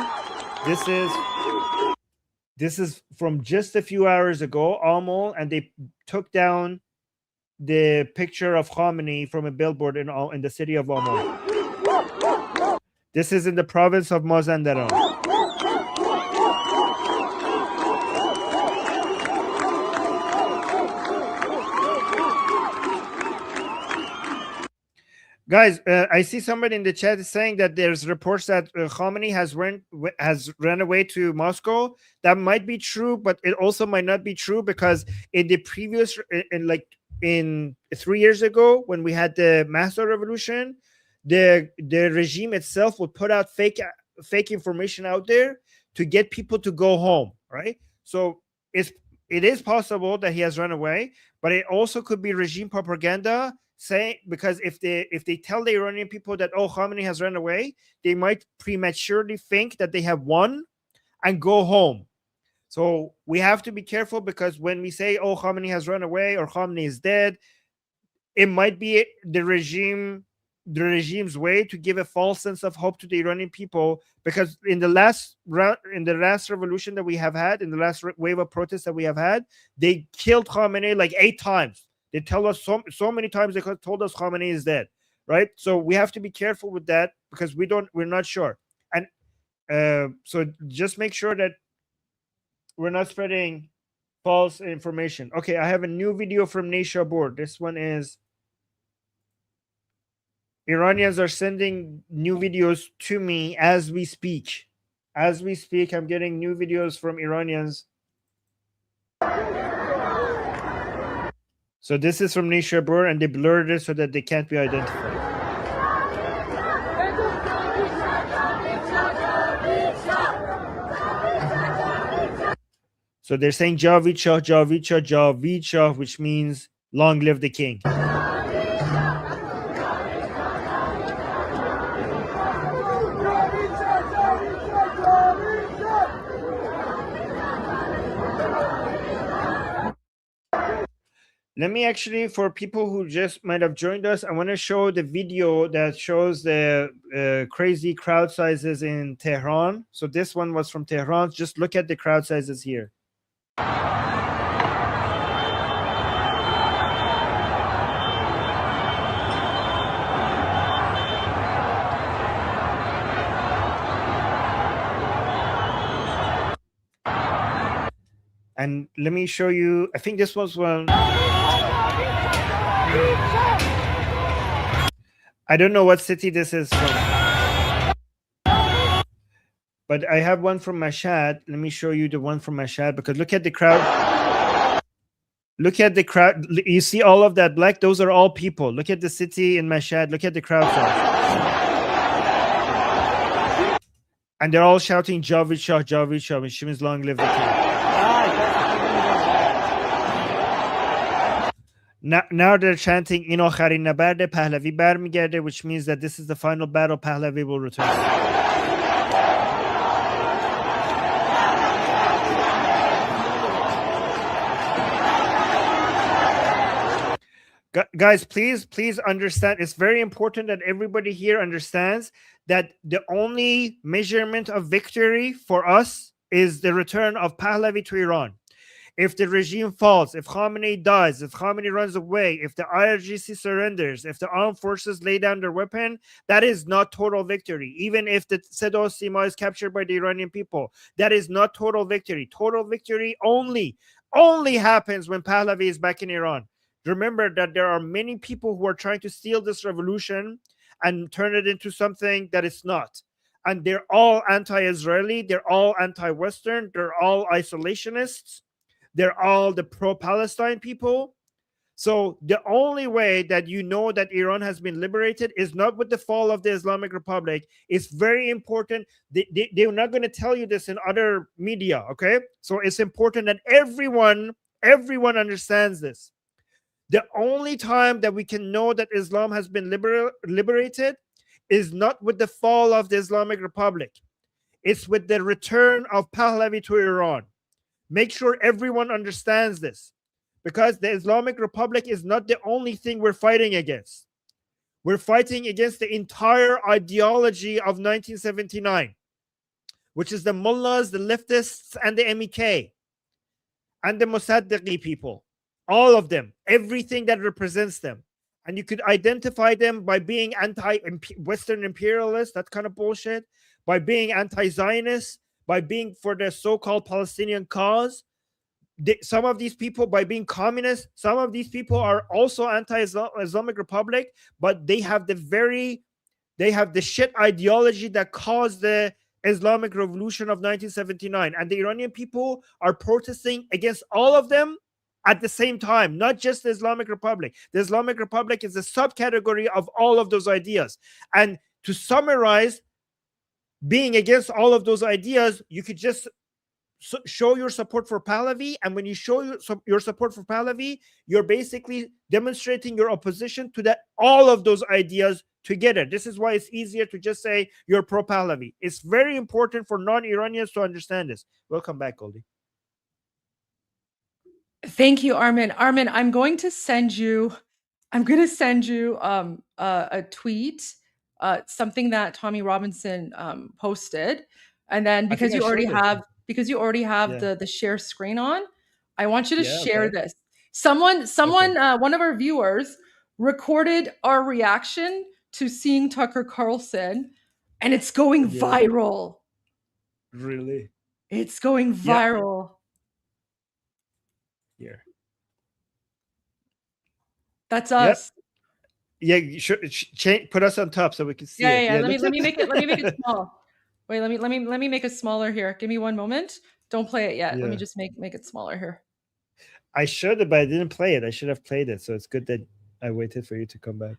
This is from just a few hours ago, Al Mall, and they took down the picture of Khamenei from a billboard in the city of Al Mall. This is in the province of Mazandaran. Guys, I see somebody in the chat is saying that there's reports that Khamenei has run away to Moscow. That might be true, but it also might not be true, because in the previous, in 3 years ago, when we had the Master Revolution, the regime itself would put out fake information out there to get people to go home, right? So it is possible that he has run away, but it also could be regime propaganda. Because if they tell the Iranian people that, oh, Khamenei has run away, they might prematurely think that they have won and go home. So we have to be careful, because when we say, oh, Khamenei has run away or Khamenei is dead, it might be the regime's way to give a false sense of hope to the Iranian people. Because in the last revolution that we have had, in the last wave of protests that we have had, they killed Khamenei like 8 times. They tell us so many times, they told us Khamenei is dead, right? So we have to be careful with that, because we're not sure. And so just make sure that we're not spreading false information. Okay, I have a new video from Nishabur. This one is Iranians are sending new videos to me as we speak. As we speak, I'm getting new videos from Iranians. So this is from Nishabur, and they blurred it so that they can't be identified. So they're saying Javid Shah, Javid Shah, Javid Shah, which means long live the king. Let me actually, for people who just might have joined us, I want to show the video that shows the crazy crowd sizes in Tehran. So this one was from Tehran. Just look at the crowd sizes here. And let me show you, I think this was one. I don't know what city this is from, but I have one from Mashhad. Let me show you the one from Mashhad, because look at the crowd. Look at the crowd. You see all of that black? Those are all people. Look at the city in Mashhad. Look at the crowd size. And they're all shouting Javid Shah, which means long live the king. Now they're chanting in آخرین نبرد پهلوی برمیگرده, which means that this is the final battle. Pahlavi will return. Guys, please understand. It's very important that everybody here understands that the only measurement of victory for us is the return of Pahlavi to Iran. If the regime falls, if Khamenei dies, if Khamenei runs away, if the IRGC surrenders, if the armed forces lay down their weapon, that is not total victory. Even if the Seda Sima is captured by the Iranian people, that is not total victory. Total victory only happens when Pahlavi is back in Iran. Remember that there are many people who are trying to steal this revolution and turn it into something that it's not. And they're all anti-Israeli, they're all anti-Western, they're all isolationists. They're all the pro-Palestine people. So the only way that you know that Iran has been liberated is not with the fall of the Islamic Republic. It's very important. They're not going to tell you this in other media, okay? So it's important that everyone understands this. The only time that we can know that Islam has been liberated is not with the fall of the Islamic Republic. It's with the return of Pahlavi to Iran. Make sure everyone understands this, because the Islamic Republic is not the only thing we're fighting against. We're fighting against the entire ideology of 1979, which is the mullahs, the leftists, and the MEK, and the Mossadeghi people. All of them, everything that represents them. and you could identify them by being anti-Western imperialist, that kind of bullshit, by being anti-Zionist, by being for the so-called Palestinian cause. Some of these people by being communist, some of these people are also anti-Islamic Republic, but they have the shit ideology that caused the Islamic Revolution of 1979. And the Iranian people are protesting against all of them at the same time, not just the Islamic Republic. The Islamic Republic is a subcategory of all of those ideas. And to summarize, being against all of those ideas, you could just show your support for Pahlavi, and when you show your support for Pahlavi, you're basically demonstrating your opposition to all of those ideas together. This is why it's easier to just say you're pro Pahlavi. It's very important for non-Iranians to understand this. Welcome back, Goldie. Thank you, Armin. Armin, I'm going to send you a tweet, something that Tommy Robinson posted, and then because you already have the share screen on, I want you to share this. Someone, one of our viewers recorded our reaction to seeing Tucker Carlson, and it's going viral. Really? It's going viral. Here. That's us. Yeah, you should put us on top so we can see it. Yeah. Let me make it small. Wait, let me make it smaller here. Give me one moment. Don't play it yet. Let me just make it smaller here. I should have, but I didn't play it. I should have played it. So it's good that I waited for you to come back.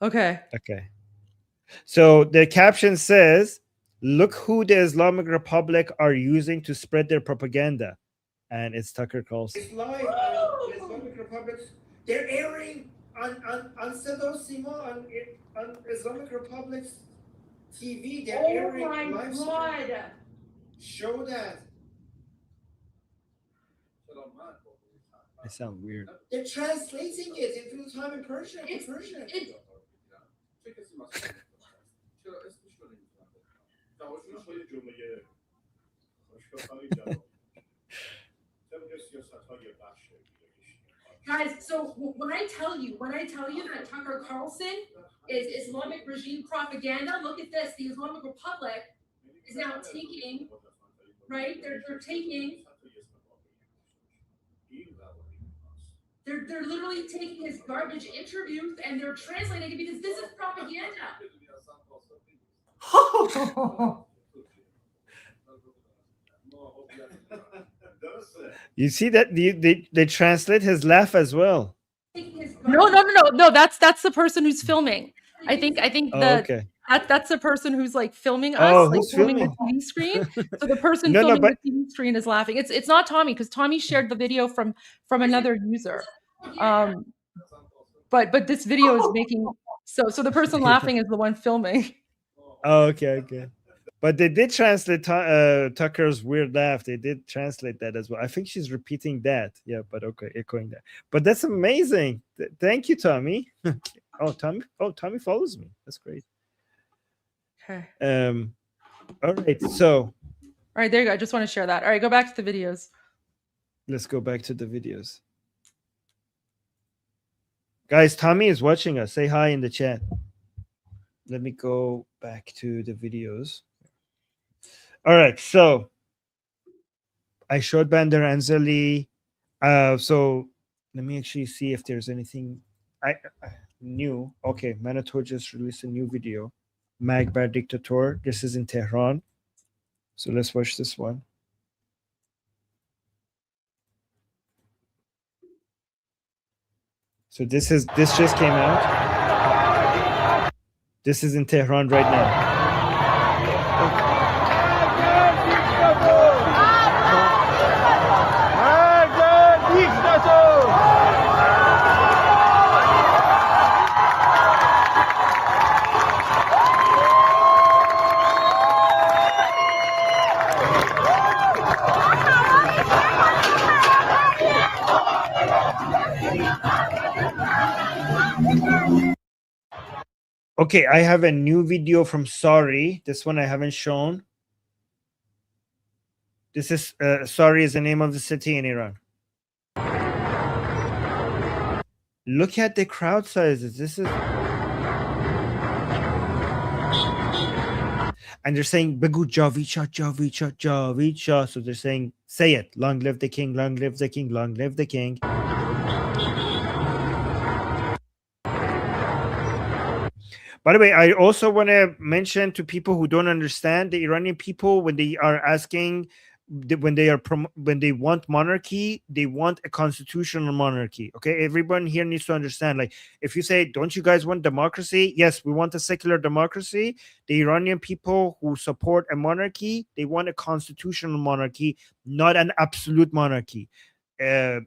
Okay. So the caption says, "Look who the Islamic Republic are using to spread their propaganda," and it's Tucker Carlson. It's live. The Islamic Republic. They're airing on Seda Sima on Islamic Republic's TV. They're airing live stream. Show that. I sound weird. They're translating it into time in Persian. Guys, so when I tell you that Tucker Carlson is Islamic regime propaganda, look at this. The Islamic Republic is now taking, right? They're taking. They're literally taking his garbage interviews and they're translating it because this is propaganda. You see that they translate his laugh as well. No. That's the person who's filming. I think that's the person who's like filming us, filming the TV screen. So the person filming the TV screen is laughing. It's not Tommy, because Tommy shared the video from another user. But this video is making so the person laughing is the one filming. Oh, okay. But they did translate Tucker's weird laugh. They did translate that as well. I think she's repeating that. Yeah, but okay, echoing that. But that's amazing. Thank you, Tommy. Tommy follows me. That's great. Okay. All right. So. All right, there you go. I just want to share that. All right, go back to the videos. Let's go back to the videos. Guys, Tommy is watching us. Say hi in the chat. Let me go back to the videos. All right, so I showed Bandar Anzali. So let me actually see if there's anything new. Okay, Manator just released a new video. Magbar Dictator. This is in Tehran. So let's watch this one. So this just came out. This is in Tehran right now. Okay, I have a new video from Sari. This one I haven't shown. This is Sari is the name of the city in Iran. Look at the crowd sizes. This is, and they're saying Begu Javicha, Javicha, Javicha. So they're saying, say it. Long live the king, long live the king, long live the king. By the way, I also want to mention to people who don't understand, the Iranian people, when they are asking, when they want monarchy, they want a constitutional monarchy. Okay, everyone here needs to understand. Like, if you say, "Don't you guys want democracy?" Yes, we want a secular democracy. The Iranian people who support a monarchy, they want a constitutional monarchy, not an absolute monarchy.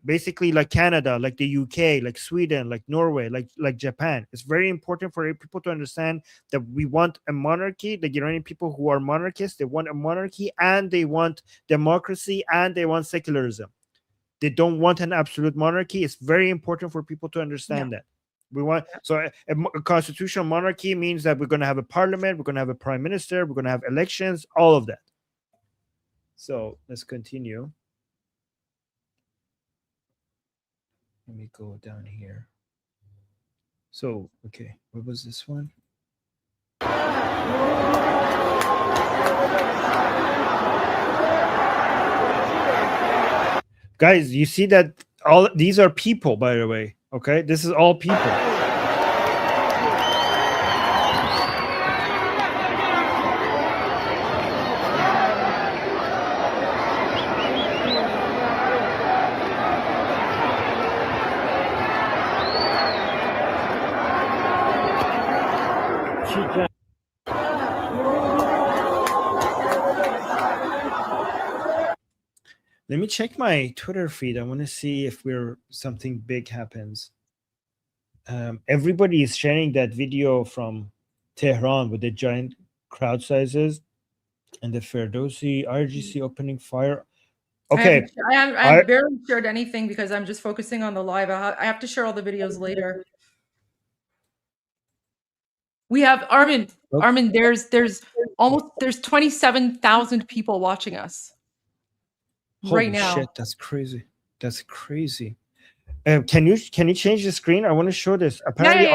Basically like Canada, like the UK, like Sweden, like Norway, like Japan. It's very important for people to understand that we want a monarchy. The Iranian people who are monarchists, they want a monarchy, and they want democracy, and they want secularism. They don't want an absolute monarchy. It's very important for people to understand that. We want, so a constitutional monarchy means that we're going to have a parliament, we're going to have a prime minister, we're going to have elections, all of that. So let's continue. Let me go down here. So, okay, what was this one? Guys, you see that all these are people, by the way. Okay, this is all people. Let me check my Twitter feed. I want to see if something big happens. Everybody is sharing that video from Tehran with the giant crowd sizes and the Ferdowsi IRGC opening fire. Okay, I barely shared anything because I'm just focusing on the live. I have to share all the videos later. We have Armin. Armin, there's 27,000 people watching us. Holy right now. Shit, that's crazy. That's crazy. Can you change the screen? I want to show this. Apparently,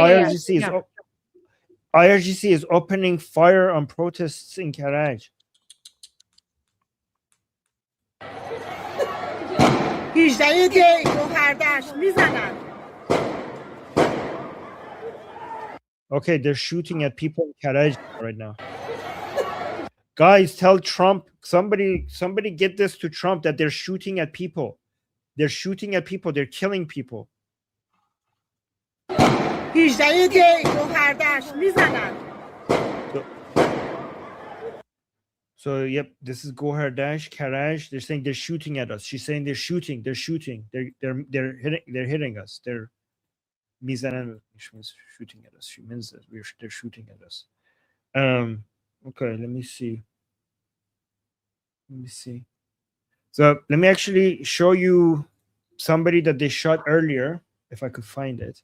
IRGC is opening fire on protests in Karaj. Okay, they're shooting at people in Karaj right now. Guys, tell Trump, somebody get this to Trump, that they're shooting at people. They're shooting at people. They're killing people. So yep, this is Gohardash, Karaj. They're saying they're shooting at us. She's saying they're shooting. They're shooting. They're hitting us. They're mizanan, which means shooting at us. She means that they're shooting at us. Okay, let me see. So let me actually show you somebody that they shot earlier, if I could find it.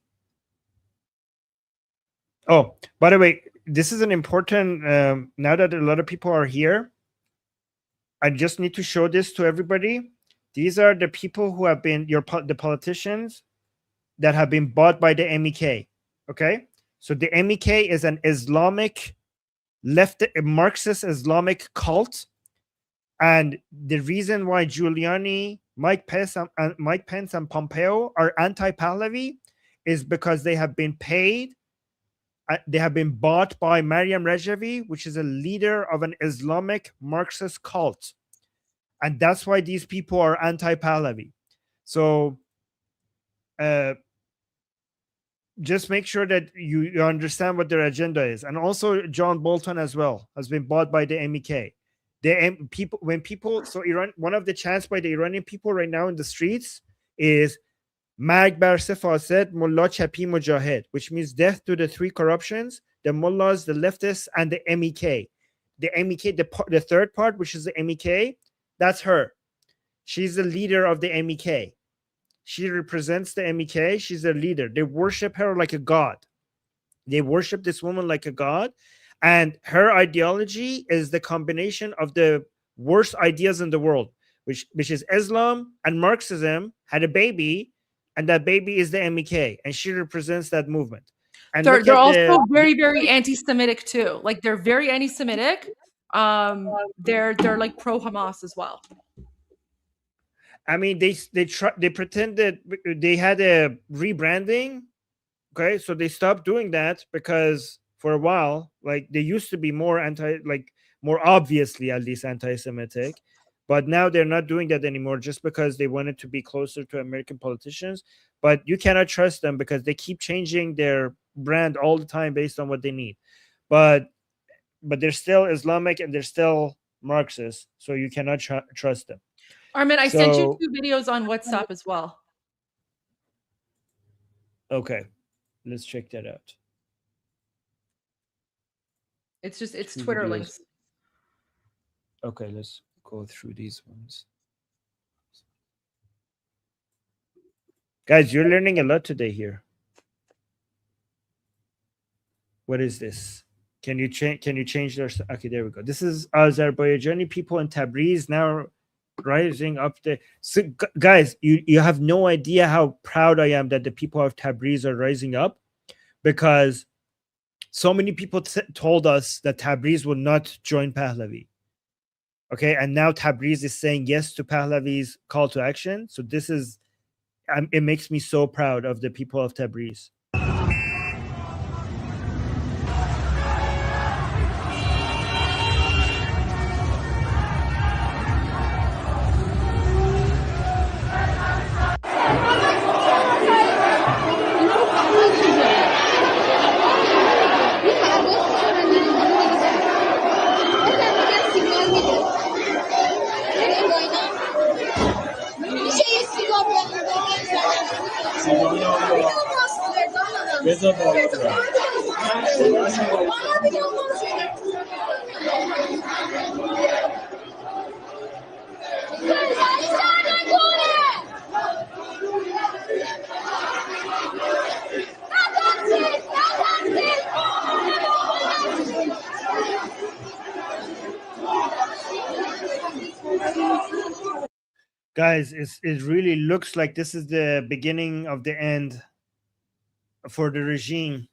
Oh, by the way, this is an important, now that a lot of people are here, I just need to show this to everybody. These are the people who have been, the politicians that have been bought by the MEK, okay? So the MEK is an Islamic, a Marxist Islamic cult. And the reason why Giuliani, Mike Pence, and Pompeo are anti-Pahlavi is because they have been paid. They have been bought by Maryam Rajavi, which is a leader of an Islamic Marxist cult. And that's why these people are anti-Pahlavi. So just make sure that you understand what their agenda is. And also John Bolton as well has been bought by the MEK. So Iran, one of the chants by the Iranian people right now in the streets is Marg bar se fasid, Mullah chapi mujahid, which means death to the three corruptions, the mullahs, the leftists, and the MEK. The MEK, the third part, which is the MEK, that's her. She's the leader of the MEK. She represents the MEK. She's their leader. They worship her like a god. They worship this woman like a god. And her ideology is the combination of the worst ideas in the world, which is Islam and Marxism had a baby, and that baby is the MEK, and she represents that movement. And They're also very, very anti-Semitic too. Like they're very anti-Semitic. They're like pro-Hamas as well. I mean, they pretended they had a rebranding. Okay, so they stopped doing that because for a while, like they used to be more more obviously at least anti-Semitic, but now they're not doing that anymore just because they wanted to be closer to American politicians. But you cannot trust them because they keep changing their brand all the time based on what they need. But they're still Islamic and they're still Marxist, so you cannot trust them. Armin, I sent you 2 videos on WhatsApp as well. Okay, let's check that out. It's 2 Twitter videos. links. Okay, let's go through these ones. Guys, you're learning a lot today here. What is this? Can you change their? Okay, there we go. This is Azerbaijani people in Tabriz now rising up the. So, guys, you have no idea how proud I am that the people of Tabriz are rising up, because so many people told us that Tabriz will not join Pahlavi. Okay, and now Tabriz is saying yes to Pahlavi's call to action. So this is, it makes me so proud of the people of Tabriz. Guys, it really looks like this is the beginning of the end for the regime.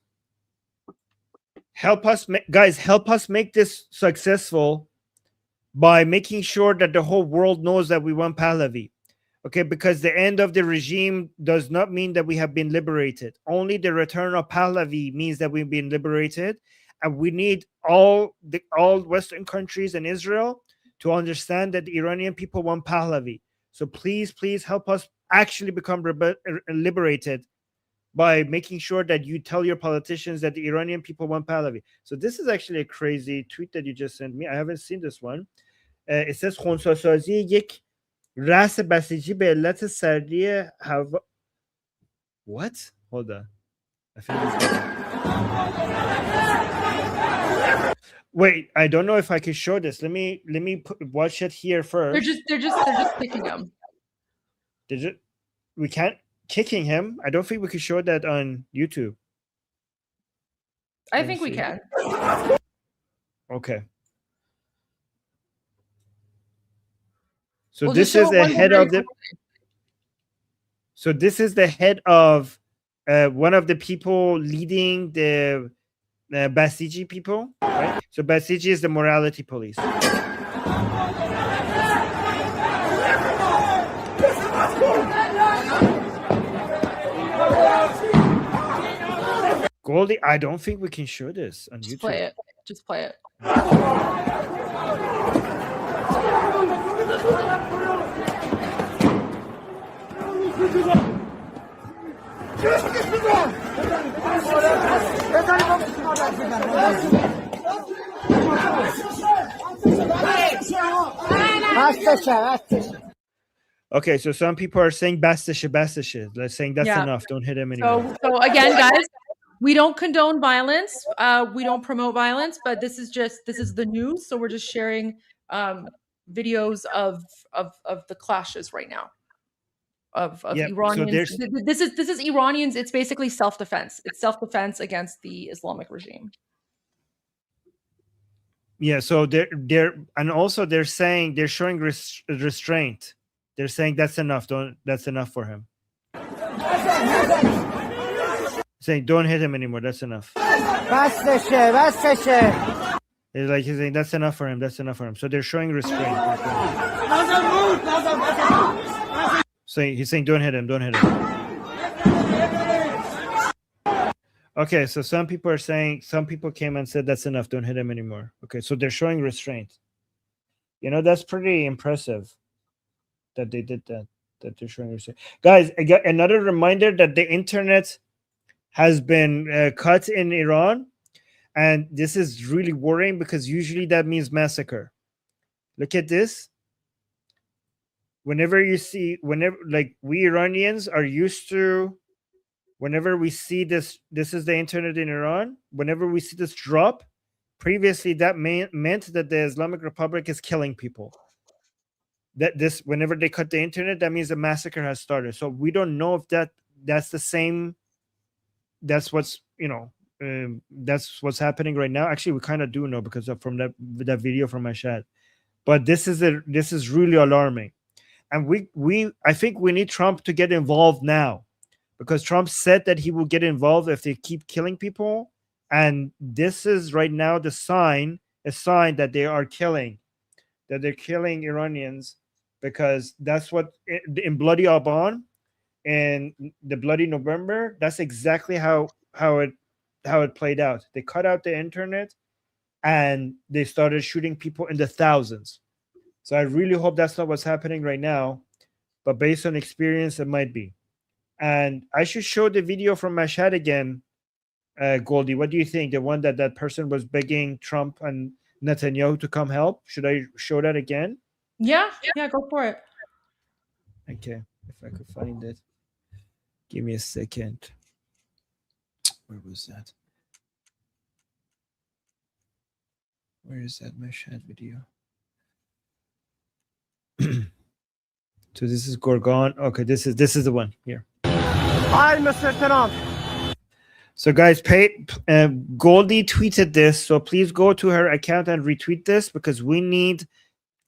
Help us, guys, help us make this successful by making sure that the whole world knows that we want Pahlavi. Okay, because the end of the regime does not mean that we have been liberated. Only the return of Pahlavi means that we've been liberated. And we need all Western countries and Israel to understand that the Iranian people want Pahlavi. So please help us actually become liberated by making sure that you tell your politicians that the Iranian people want Pahlavi. So this is actually a crazy tweet that you just sent me. I haven't seen this one. It says خنثی‌سازی یک رأس بسیجی به علت سردی هوا. What? Hold on. Wait, I don't know if I can show this. Let me watch it here first. They're just kicking him. We can't kicking him. I don't think we can show that on YouTube. I think we can. Okay. So this is the head of the. So this is the head of one of the people leading the Basiji people, right? So Basiji is the morality police. Goldie, I don't think we can show this on YouTube. Play it. Just play it. Okay, so some people are saying bastisha. They're saying that's enough. Don't hit him anymore. So again, guys, we don't condone violence. We don't promote violence, but this is the news. So we're just sharing videos of the clashes right now of Iranians. So this is Iranians. It's basically self-defense. It's self-defense against the Islamic regime. Yeah. So they're saying they're showing restraint. They're saying that's enough. That's enough for him. Saying, don't hit him anymore. That's enough. بسشه بسشه. It's like he's saying, that's enough for him. That's enough for him. So they're showing restraint. So he's saying, don't hit him. Don't hit him. Okay, so some people are saying, some people came and said, that's enough. Don't hit him anymore. Okay, so they're showing restraint. You know, that's pretty impressive that they did that, that they're showing restraint. Guys, I got another reminder that the internet has been cut in Iran. And this is really worrying because usually that means massacre. Look at this. Whenever like we Iranians are used to, whenever we see this is the internet in Iran, whenever we see this drop, previously that meant that the Islamic Republic is killing people. Whenever they cut the internet, that means a massacre has started. So we don't know if that's the same, that's what's, that's what's happening right now. Actually, we kind of do know because from that video from Mashhad. But this is really alarming. And I think we need Trump to get involved now, because Trump said that he will get involved if they keep killing people. And this is right now a sign that they're killing Iranians, because that's what in Bloody Aban and the Bloody November, that's exactly how it played out. They cut out the internet and they started shooting people in the thousands. So I really hope that's not what's happening right now, but based on experience, it might be. And I should show the video from Mashhad again. Goldie, what do you think? The one that person was begging Trump and Netanyahu to come help. Should I show that again? Yeah, go for it. Okay, if I could find it. Give me a second. Where was that? Where is that Mashhad video? So this is Gorgon. Okay, this is the one here. Hi, Mr. Trump. So guys, Goldie tweeted this, so please go to her account and retweet this, because we need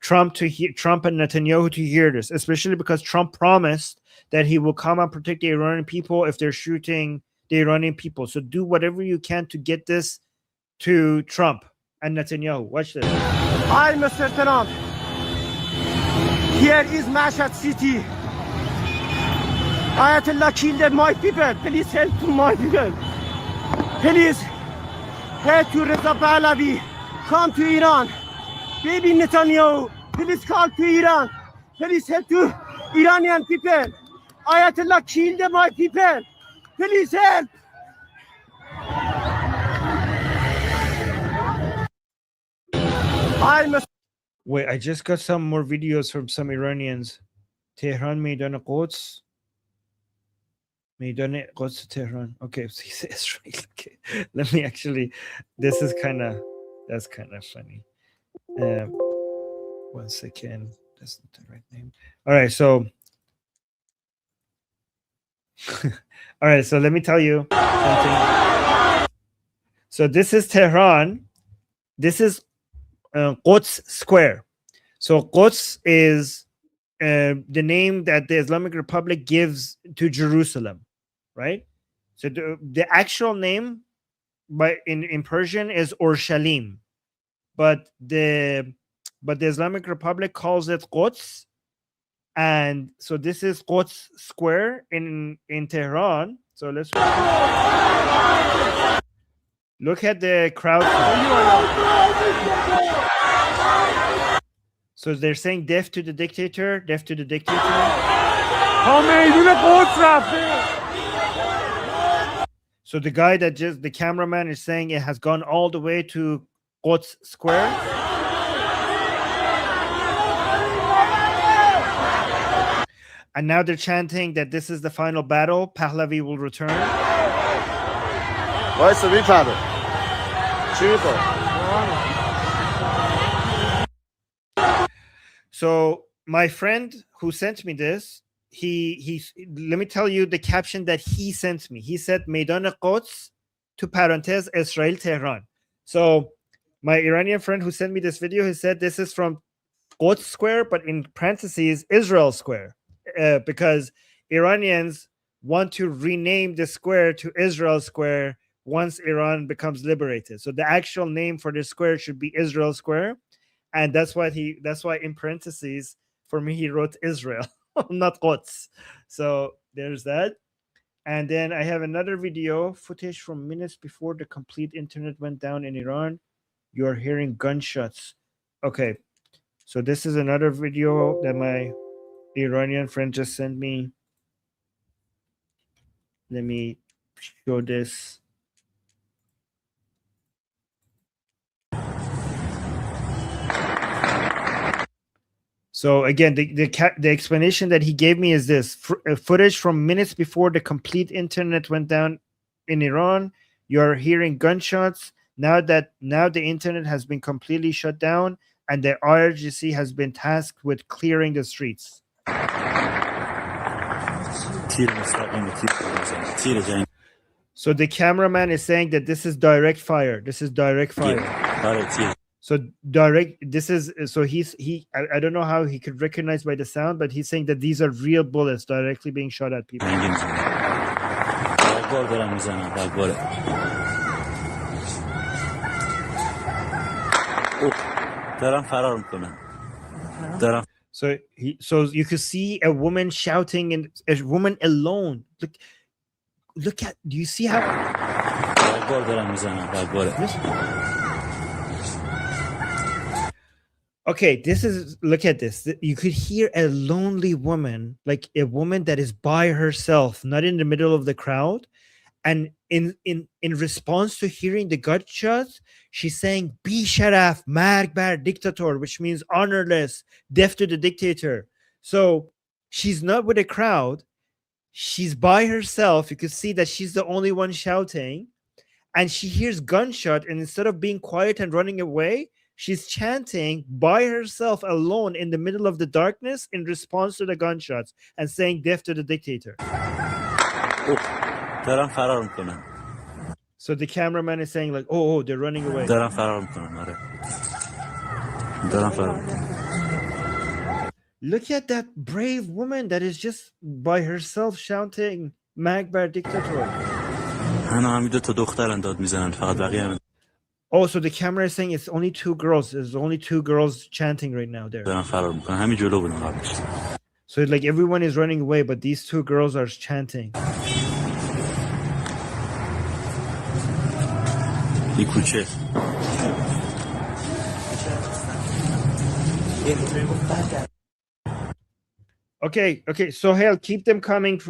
Trump and Netanyahu to hear this, especially because Trump promised that he will come and protect the Iranian people if they're shooting the Iranian people. So do whatever you can to get this to Trump and Netanyahu. Watch this. Hi, Mr. Trump. Here is Mashhad City. Ayatollah killed my people. Please help my people. Please head to Reza Pahlavi. Come to Iran. Baby Netanyahu, please come to Iran. Please help to Iranian people. Ayatollah killed my people. Please help. Wait, I just got some more videos from some Iranians. Tehran Meydan Quds. Meydan Quds Tehran. Okay, so he says Israel. Okay, let me actually. That's kind of funny. 1 second. That's not the right name. All right, so. All right, so let me tell you something. So this is Tehran. This is Quds Square. So Quds is the name that the Islamic Republic gives to Jerusalem, right? So the actual name in Persian is Urshalim, but the Islamic Republic calls it Quds. And so this is Quds Square in Tehran. So let's look at the crowd. So they're saying death to the dictator, death to the dictator. So the guy the cameraman is saying it has gone all the way to Quds Square. And now they're chanting that this is the final battle. Pahlavi will return. So my friend who sent me this, he let me tell you the caption that he sent me. He said Meydan Quds to parentheses Israel Tehran. So my Iranian friend who sent me this video, he said this is from Quds Square, but in parentheses Israel Square. Because Iranians want to rename the square to Israel Square once Iran becomes liberated. So the actual name for the square should be Israel Square, and that's why in parentheses for me he wrote Israel, not Quds. So there's that. And then I have another video footage from minutes before the complete internet went down in Iran. You're hearing gunshots. Okay, so this is another video that my Iranian friend just sent me. Let me show this. So again, the explanation that he gave me is this: footage from minutes before the complete internet went down in Iran. You're hearing gunshots. Now the internet has been completely shut down, and the IRGC has been tasked with clearing the streets. So the cameraman is saying that this is direct fire. This is direct fire. So direct. This is so I don't know how he could recognize by the sound, but he's saying that these are real bullets directly being shot at people. So you could see a woman shouting, and a woman alone. Look at. Do you see how? Okay, look at this. You could hear a lonely woman, like a woman that is by herself, not in the middle of the crowd. And in response to hearing the gunshots, she's saying, "Bi sharaf, marg bar dictator," which means honorless, death to the dictator. So she's not with a crowd. She's by herself. You can see that she's the only one shouting. And she hears gunshot, and instead of being quiet and running away, she's chanting by herself alone in the middle of the darkness in response to the gunshots and saying death to the dictator. So the cameraman is saying like, oh, they're running away. Look at that brave woman that is just by herself shouting Magbar dictator. Oh, so the camera is saying it's only two girls. There's only two girls chanting right now there. So it's like everyone is running away, but these two girls are chanting. Okay. So Hale, keep them coming.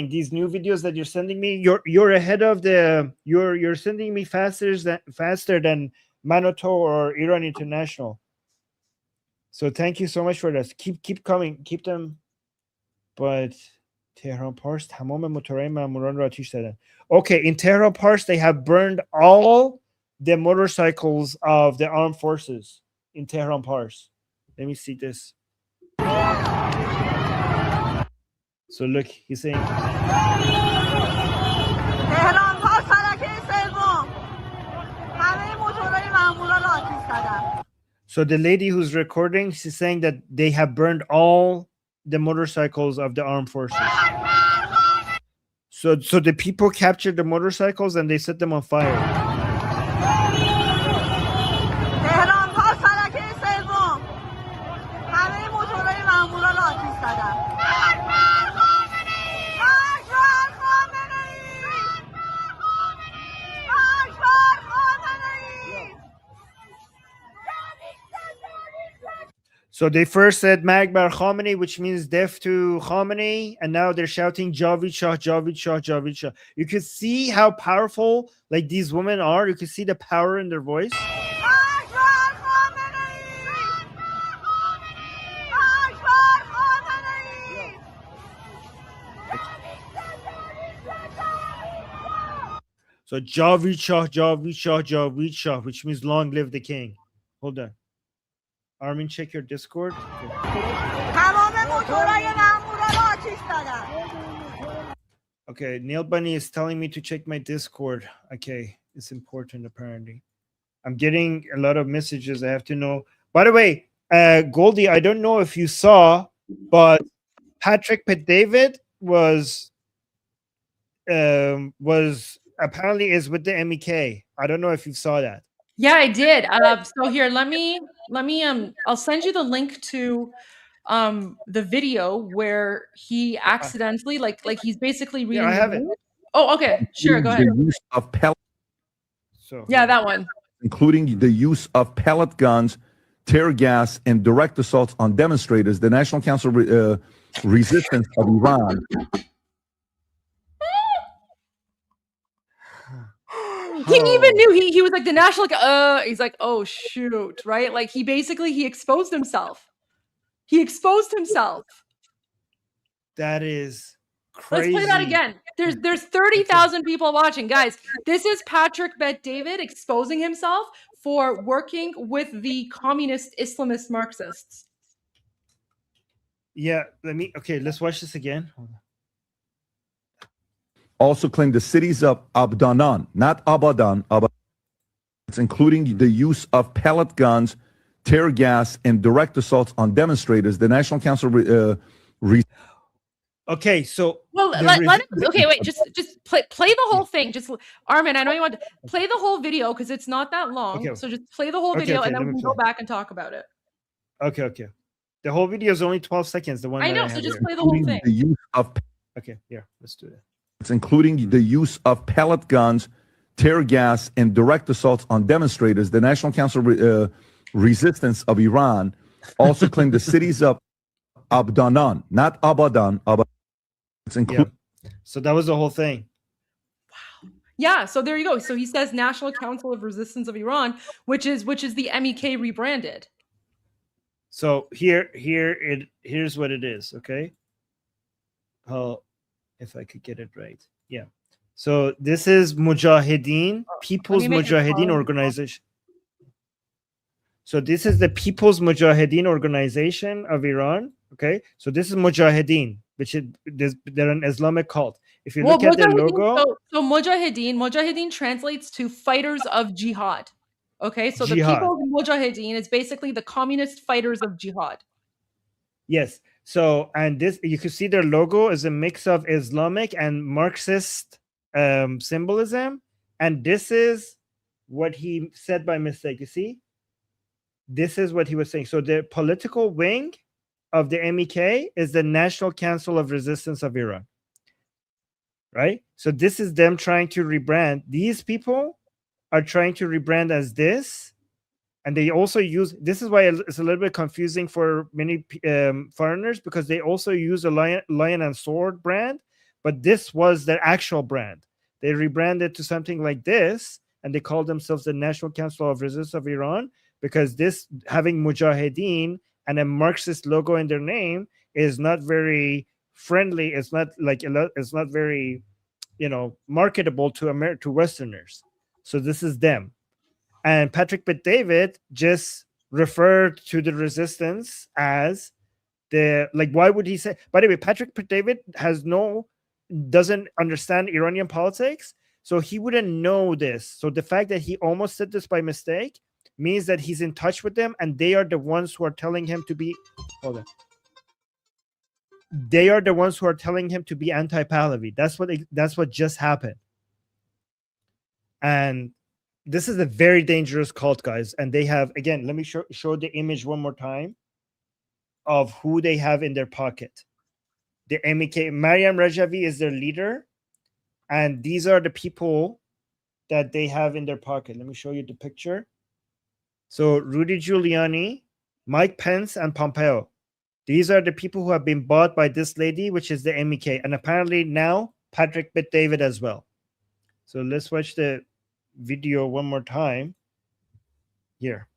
These new videos that you're sending me, you're ahead of the. You're sending me faster than Manoto or Iran International. So thank you so much for this. Keep coming. Keep them. But Tehran Pars tamam motorهای ماموران را آتش زدن. Okay, in Tehran Pars they have burned all the motorcycles of the armed forces in Tehran Pars. Let me see this. So look, he's saying. So the lady who's recording, she's saying that they have burned all the motorcycles of the armed forces. So the people captured the motorcycles and they set them on fire. So they first said Magbar Khamenei, which means death to Khamenei, and now they're shouting Javid Shah, Javid Shah, Javid Shah. You can see how powerful like these women are. You can see the power in their voice. So Javid Shah, Javid Shah, Javid Shah, which means long live the king. Hold on. Armin, check your Discord. Okay, Neil Bunny is telling me to check my Discord. Okay, it's important apparently. I'm getting a lot of messages. I have to know. By the way, Goldie, I don't know if you saw, but Patrick David was was apparently is with the MEK. I don't know if you saw that. Yeah, I did. So here, let me I'll send you the link to the video where he accidentally like he's basically reading I the have it. news. Oh, okay. Sure, go ahead. The use of Yeah, that one. including the use of pellet guns, tear gas, and direct assaults on demonstrators, the National Council Resistance of Iran. He even knew he was like the national he's like, oh shoot, right? Like he exposed himself. He exposed himself. That is crazy. Let's play that again. There's 30,000 people watching, guys. This is Patrick Bet-David exposing himself for working with the communist Islamist Marxists. Yeah, let's watch this again. Hold on. Also claimed the cities of Abdanan, not Abadan, it's including the use of pellet guns, tear gas, and direct assaults on demonstrators. The National Council Okay, so wait, just play the whole thing. Just Armin, I know you want to play the whole video because it's not that long. Okay. So just play the whole video and then we can go play. back and talk about it. Okay. The whole video is only 12 seconds. The one I know, so just here. play the whole thing. The use of Let's do that. It's including the use of pellet guns, tear gas, and direct assaults on demonstrators. The National Council Resistance of Iran also claimed the cities of Abdanan, not Abadan. It's including. So that was the whole thing. Yeah, so there you go. So he says National Council of Resistance of Iran, which is the MEK rebranded. So here's what it is, okay? If I could get it right. Yeah. So this is Mujahideen, People's Mujahideen Organization. So this is the People's Mujahideen Organization of Iran. Okay. So this is Mujahideen, which they're an Islamic cult. If you look at their logo. So Mujahideen translates to fighters of jihad. Okay. So Jihad. The People's Mujahideen is basically the communist fighters of jihad. Yes. So, and this, you can see their logo is a mix of Islamic and Marxist symbolism. And this is what he said by mistake. You see? This is what he was saying. So the political wing of the MEK is the National Council of Resistance of Iran. Right? So this is them trying to rebrand. These people are trying to rebrand as this. And they also use, this is why it's a little bit confusing for many foreigners, because they also use a lion and sword brand, but this was their actual brand. They rebranded to something like this, and they called themselves the National Council of Resistance of Iran, because this, having Mujahideen and a Marxist logo in their name, is not very friendly. It's not like, it's not very, marketable to Westerners. So this is them. And Patrick Bet-David just referred to the resistance as why would he say? By the way, Patrick Bet-David doesn't understand Iranian politics, so he wouldn't know this. So the fact that he almost said this by mistake means that he's in touch with them, and they are the ones who are telling him to be. Hold on. They are the ones who are telling him to be anti-Pahlavi. That's what just happened. And this is a very dangerous cult, guys. And they have, again, let me show the image one more time of who they have in their pocket. The MEK, Mariam Rajavi is their leader. And these are the people that they have in their pocket. Let me show you the picture. So Rudy Giuliani, Mike Pence, and Pompeo. These are the people who have been bought by this lady, which is the MEK. And apparently now Patrick Bet-David as well. So let's watch the video one more time here.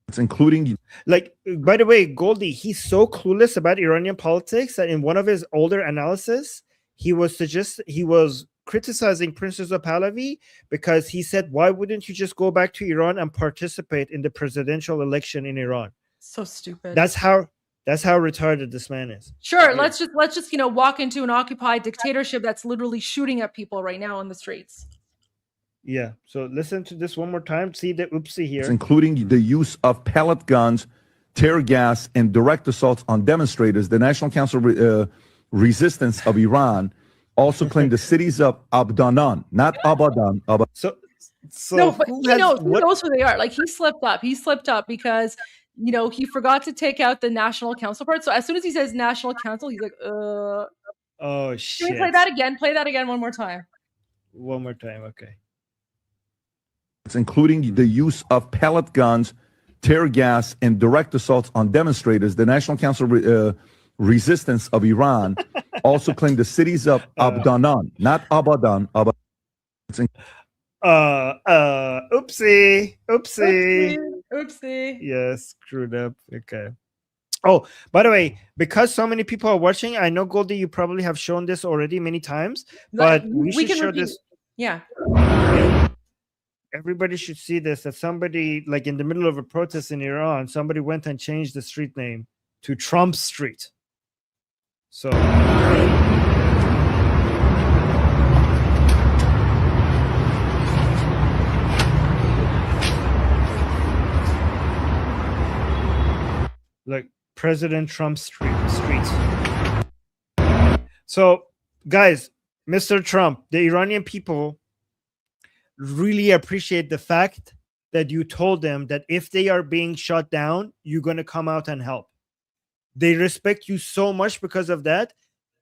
It's including, by the way, Goldie, he's so clueless about Iranian politics that in one of his older analysis, he was criticizing Prince Reza Pahlavi because he said, why wouldn't you just go back to Iran and participate in the presidential election in Iran? So stupid. That's how retarded this man is. Sure, let's just walk into an occupied dictatorship that's literally shooting at people right now on the streets. Yeah, so listen to this one more time. See the oopsie here. It's including the use of pellet guns, tear gas, and direct assaults on demonstrators. The National Council Resistance of Iran also claimed the cities of Abdanan, not Abadan. No, but he knows who they are. Like, he slipped up. He slipped up because, he forgot to take out the national council part. So as soon as he says national council, he's like, Oh, Can shit. we play that again? Play that again one more time. One more time, okay. It's including the use of pellet guns, tear gas, and direct assaults on demonstrators. The National Council Resistance of Iran also claimed the cities of Abdanan, not Abadan. Oopsie. Yeah, screwed up. Okay. Oh, by the way, because so many people are watching, I know, Goldie, you probably have shown this already many times, but we should show this. Yeah. Everybody should see this, that somebody, like in the middle of a protest in Iran, somebody went and changed the street name to Trump Street. So like President Trump Street. So, guys, Mr. Trump, the Iranian people really appreciate the fact that you told them that if they are being shut down, you're going to come out and help. They respect you so much because of that,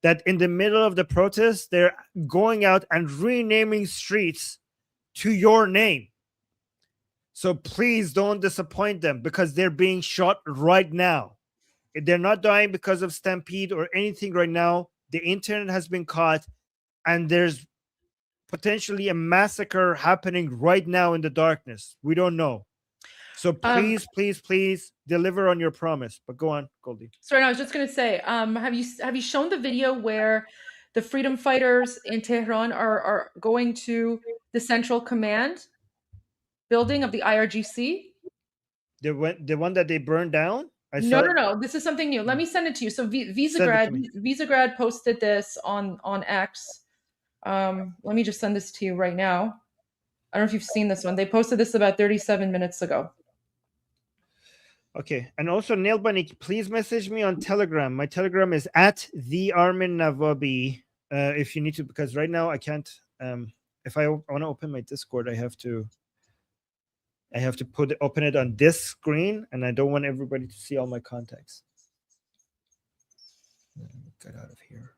that in the middle of the protest, they're going out and renaming streets to your name. So please don't disappoint them, because they're being shot right now. They're not dying because of stampede or anything right now. The internet has been caught, and there's potentially a massacre happening right now in the darkness. We don't know. So please, please deliver on your promise. But go on, Goldie. Sorry, I was just going to say, have you shown the video where the freedom fighters in Tehran are going to the Central Command building of the IRGC? The one that they burned down? No. This is something new. Let me send it to you. So Visegrad posted this on X. Let me just send this to you right now. I don't know if you've seen this one. They posted this about 37 minutes ago. Okay. And also, Nail Bunny, please message me on Telegram. My Telegram is at the Armin Navabi. If you need to, because right now I can't. If I want to open my Discord, I have to open it on this screen, and I don't want everybody to see all my contacts. Let me get out of here,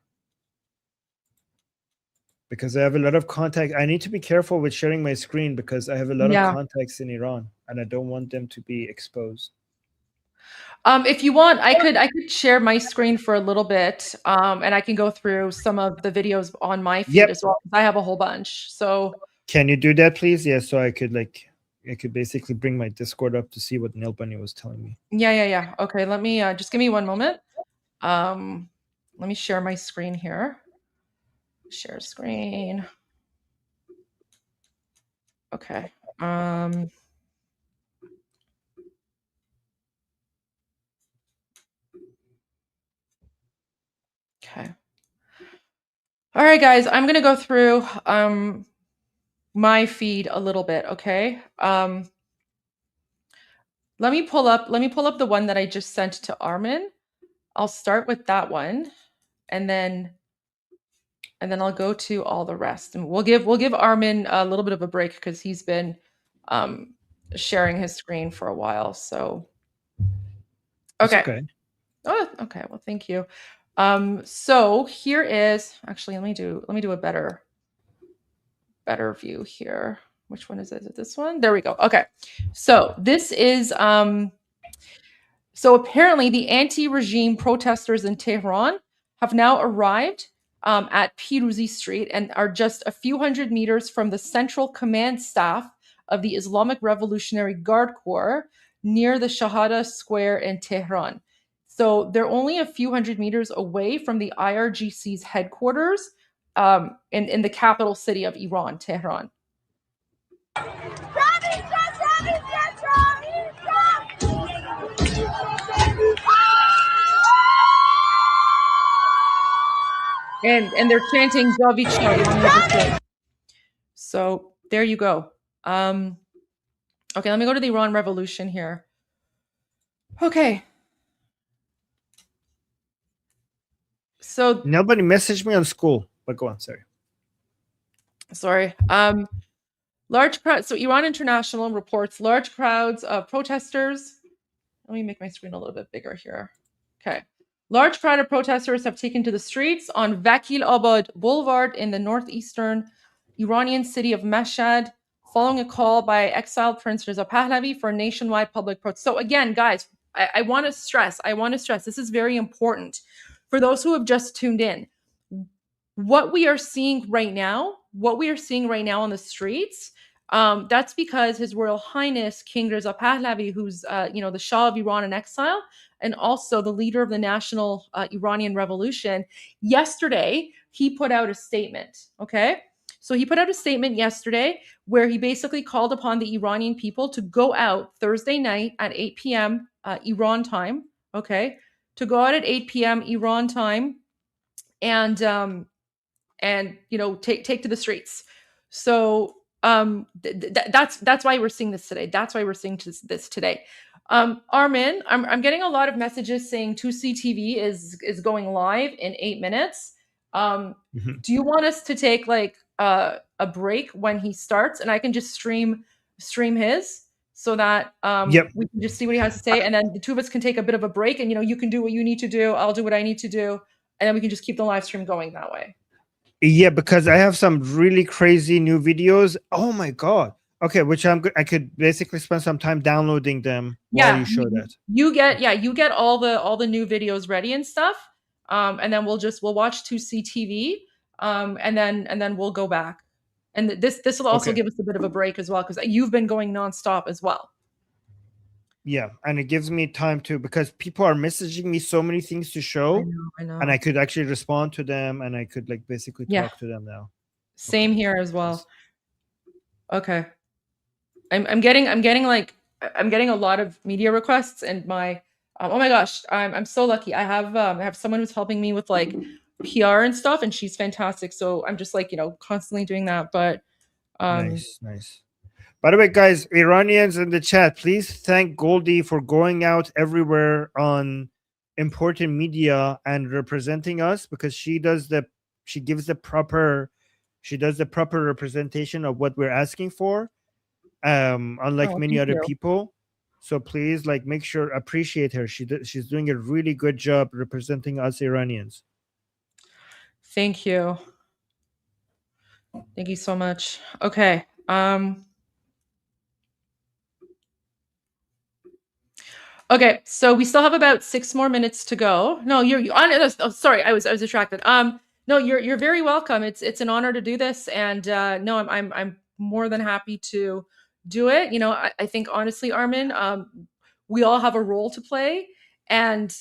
because I have a lot of contact. I need to be careful with sharing my screen because I have a lot of contacts in Iran, and I don't want them to be exposed. If you want, I could share my screen for a little bit, and I can go through some of the videos on my feed as well. I have a whole bunch. So can you do that, please? Yeah, so I could basically bring my Discord up to see what Nail Bunny was telling me. Yeah. Okay, let me just give me one moment. Let me share my screen here. Share screen. Okay. Okay. All right, guys, I'm going to go through my feed a little bit, okay? Let me pull up the one that I just sent to Armin. I'll start with that one, and then I'll go to all the rest, and we'll give Armin a little bit of a break because he's been sharing his screen for a while. So okay. Oh, okay. Well, thank you. So here is actually let me do a better view here. Which one is it? Is it this one? There we go. Okay. So this is so apparently the anti-regime protesters in Tehran have now arrived at Piruzi Street and are just a few hundred meters from the central command staff of the Islamic Revolutionary Guard Corps near the Shahada Square in Tehran. So they're only a few hundred meters away from the IRGC's headquarters in the capital city of Iran, Tehran. And they're chanting Javid Shah. So there you go. Okay, let me go to the Iran Revolution here. Okay. So nobody messaged me on school. But go on, sorry. Sorry. Large crowd. So Iran International reports large crowds of protesters. Let me make my screen a little bit bigger here. Okay. Large crowd of protesters have taken to the streets on Vakil Abad Boulevard in the northeastern Iranian city of Mashhad, following a call by exiled Prince Reza Pahlavi for a nationwide public protest. So again, guys, I want to stress, this is very important for those who have just tuned in. What we are seeing right now on the streets, that's because His Royal Highness King Reza Pahlavi, who's the Shah of Iran in exile, and also the leader of the national Iranian revolution, yesterday he put out a statement. Okay, so he put out a statement yesterday where he basically called upon the Iranian people to go out Thursday night at 8 p.m. Iran time. Okay, to go out at 8 p.m. Iran time, and take to the streets. So that's why we're seeing this today. This today. Armin, I'm getting a lot of messages saying 2C TV is going live in 8 minutes. Do you want us to take like a break when he starts, and I can just stream his, so that we can just see what he has to say, and then the two of us can take a bit of a break, and you can do what you need to do, I'll do what I need to do, and then we can just keep the live stream going that way. Yeah, because I have some really crazy new videos. Oh my god. Okay, which I could basically spend some time downloading them while you show that. You get all the new videos ready and stuff. And then we'll watch 2C TV. And then we'll go back. And this will also give us a bit of a break as well, because you've been going nonstop as well. Yeah, and it gives me time to, because people are messaging me so many things to show. I know. And I could actually respond to them, and I could like basically talk to them now. Same here as well. Okay. I'm getting a lot of media requests, and my oh my gosh, I'm so lucky. I have someone who's helping me with like PR and stuff, and she's fantastic. So I'm just like, constantly doing that. But nice. By the way, guys, Iranians in the chat, please thank Goldie for going out everywhere on important media and representing us, because she gives the proper representation of what we're asking for, unlike many other people. So please, like, make sure, appreciate her. She's doing a really good job representing us Iranians. Thank you so much. Okay. Okay, so we still have about 6 more minutes to go. No, sorry, I was distracted. No, you're very welcome. It's an honor to do this, and no, I'm more than happy to do it. I think honestly, Armin, we all have a role to play, and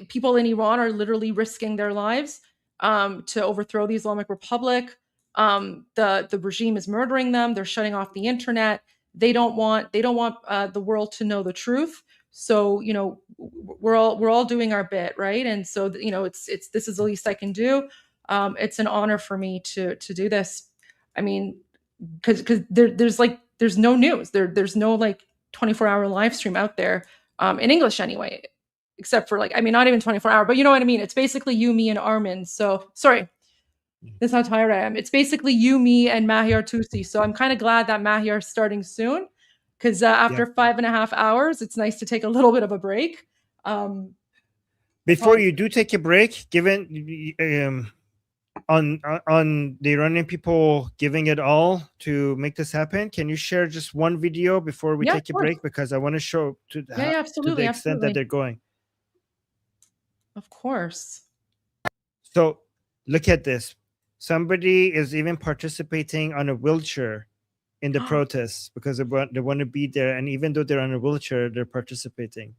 people in Iran are literally risking their lives to overthrow the Islamic Republic. The regime is murdering them. They're shutting off the internet. They don't want the world to know the truth. So we're all doing our bit, right? And so this is the least I can do. It's an honor for me to do this. I mean, because there's no news. There's no like 24-hour live stream out there in English anyway, except for not even 24-hour, but you know what I mean. It's basically you, me, and Armin. So sorry. That's how tired I am. It's basically you, me, and Mahyar Tusi. So I'm kind of glad that Mahyar is starting soon, because after 5.5 hours, it's nice to take a little bit of a break. Before you do take a break, given on the Iranian people giving it all to make this happen, can you share just one video before we take a break? Because I want to show to the extent that they're going. Of course. So look at this. Somebody is even participating on a wheelchair in the protests because they want to be there, and even though they're on a wheelchair, they're participating.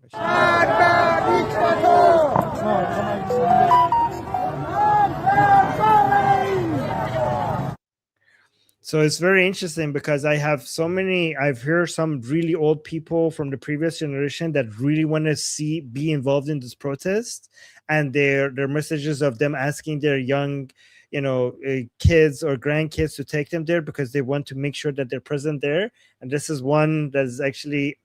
So it's very interesting because I've heard some really old people from the previous generation that really want to be involved in this protest, and their messages of them asking their young kids or grandkids to take them there because they want to make sure that they're present there. And this is one that is actually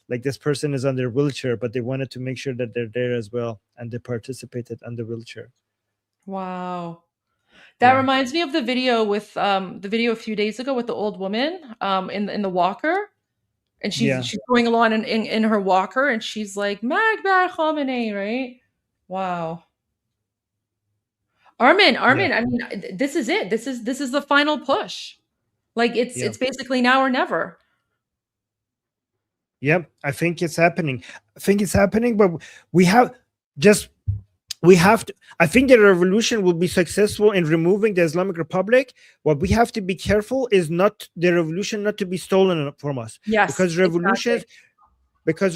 like, this person is on their wheelchair, but they wanted to make sure that they're there as well, and they participated on the wheelchair. Wow. That reminds me of the video with the video a few days ago with the old woman in the walker, and she's going along in her walker, and she's like Magbar Khamenei, right? Wow. Armin, I mean, this is it. This is the final push. Like it's basically now or never. Yep, I think it's happening. But we have to. I think the revolution will be successful in removing the Islamic Republic. What we have to be careful is not the revolution not to be stolen from us. Yes, because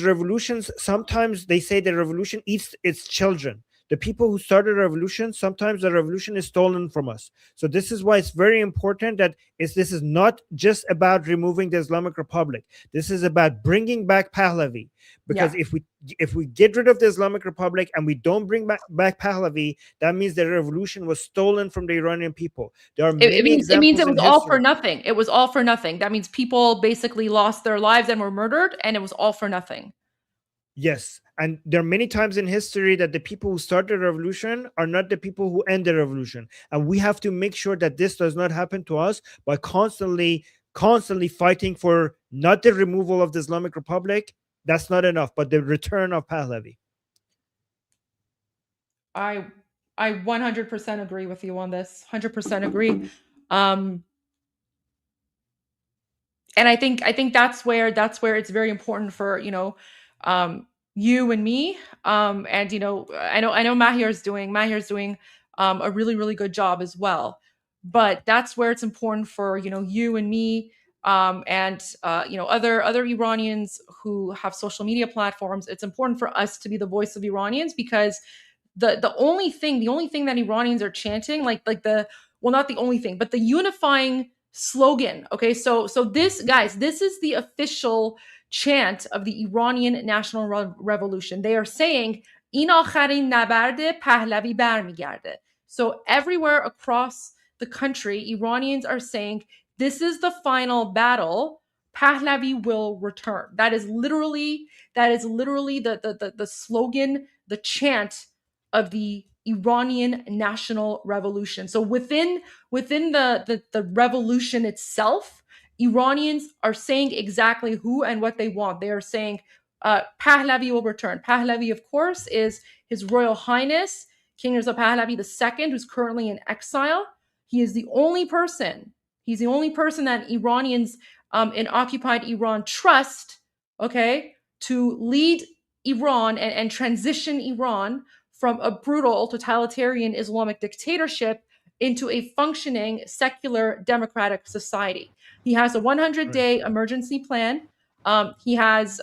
revolutions sometimes they say the revolution eats its children. The people who started a revolution, sometimes the revolution is stolen from us. So this is why it's very important that this is not just about removing the Islamic Republic. This is about bringing back Pahlavi. Because if we get rid of the Islamic Republic and we don't bring back Pahlavi, that means the revolution was stolen from the Iranian people. There are many it means it was all for nothing. It was all for nothing. That means people basically lost their lives and were murdered, and it was all for nothing. Yes. And there are many times in history that the people who started the revolution are not the people who end the revolution. And we have to make sure that this does not happen to us by constantly fighting for not the removal of the Islamic Republic. That's not enough, but the return of Pahlavi. I 100% agree with you on this. 100% agree. And I think that's where it's very important for, you and me, and I know Mahir's doing a really, really good job as well, but that's where it's important for you and me, and other Iranians who have social media platforms. It's important for us to be the voice of Iranians, because the only thing that Iranians are chanting, not the only thing, but the unifying slogan. Okay, so this, guys, this is the official chant of the Iranian National Revolution. They are saying "In akharin nabarde Pahlavi barmigarde." So everywhere across the country, Iranians are saying this is the final battle. Pahlavi will return. That is literally the slogan, the chant of the Iranian National Revolution. So within the revolution itself, Iranians are saying exactly who and what they want. They are saying Pahlavi will return. Pahlavi, of course, is His Royal Highness King Reza Pahlavi II, who's currently in exile. He is the only person. He's the only person that Iranians in occupied Iran trust, okay, to lead Iran and transition Iran from a brutal totalitarian Islamic dictatorship into a functioning secular democratic society. He has a 100-day emergency plan. He has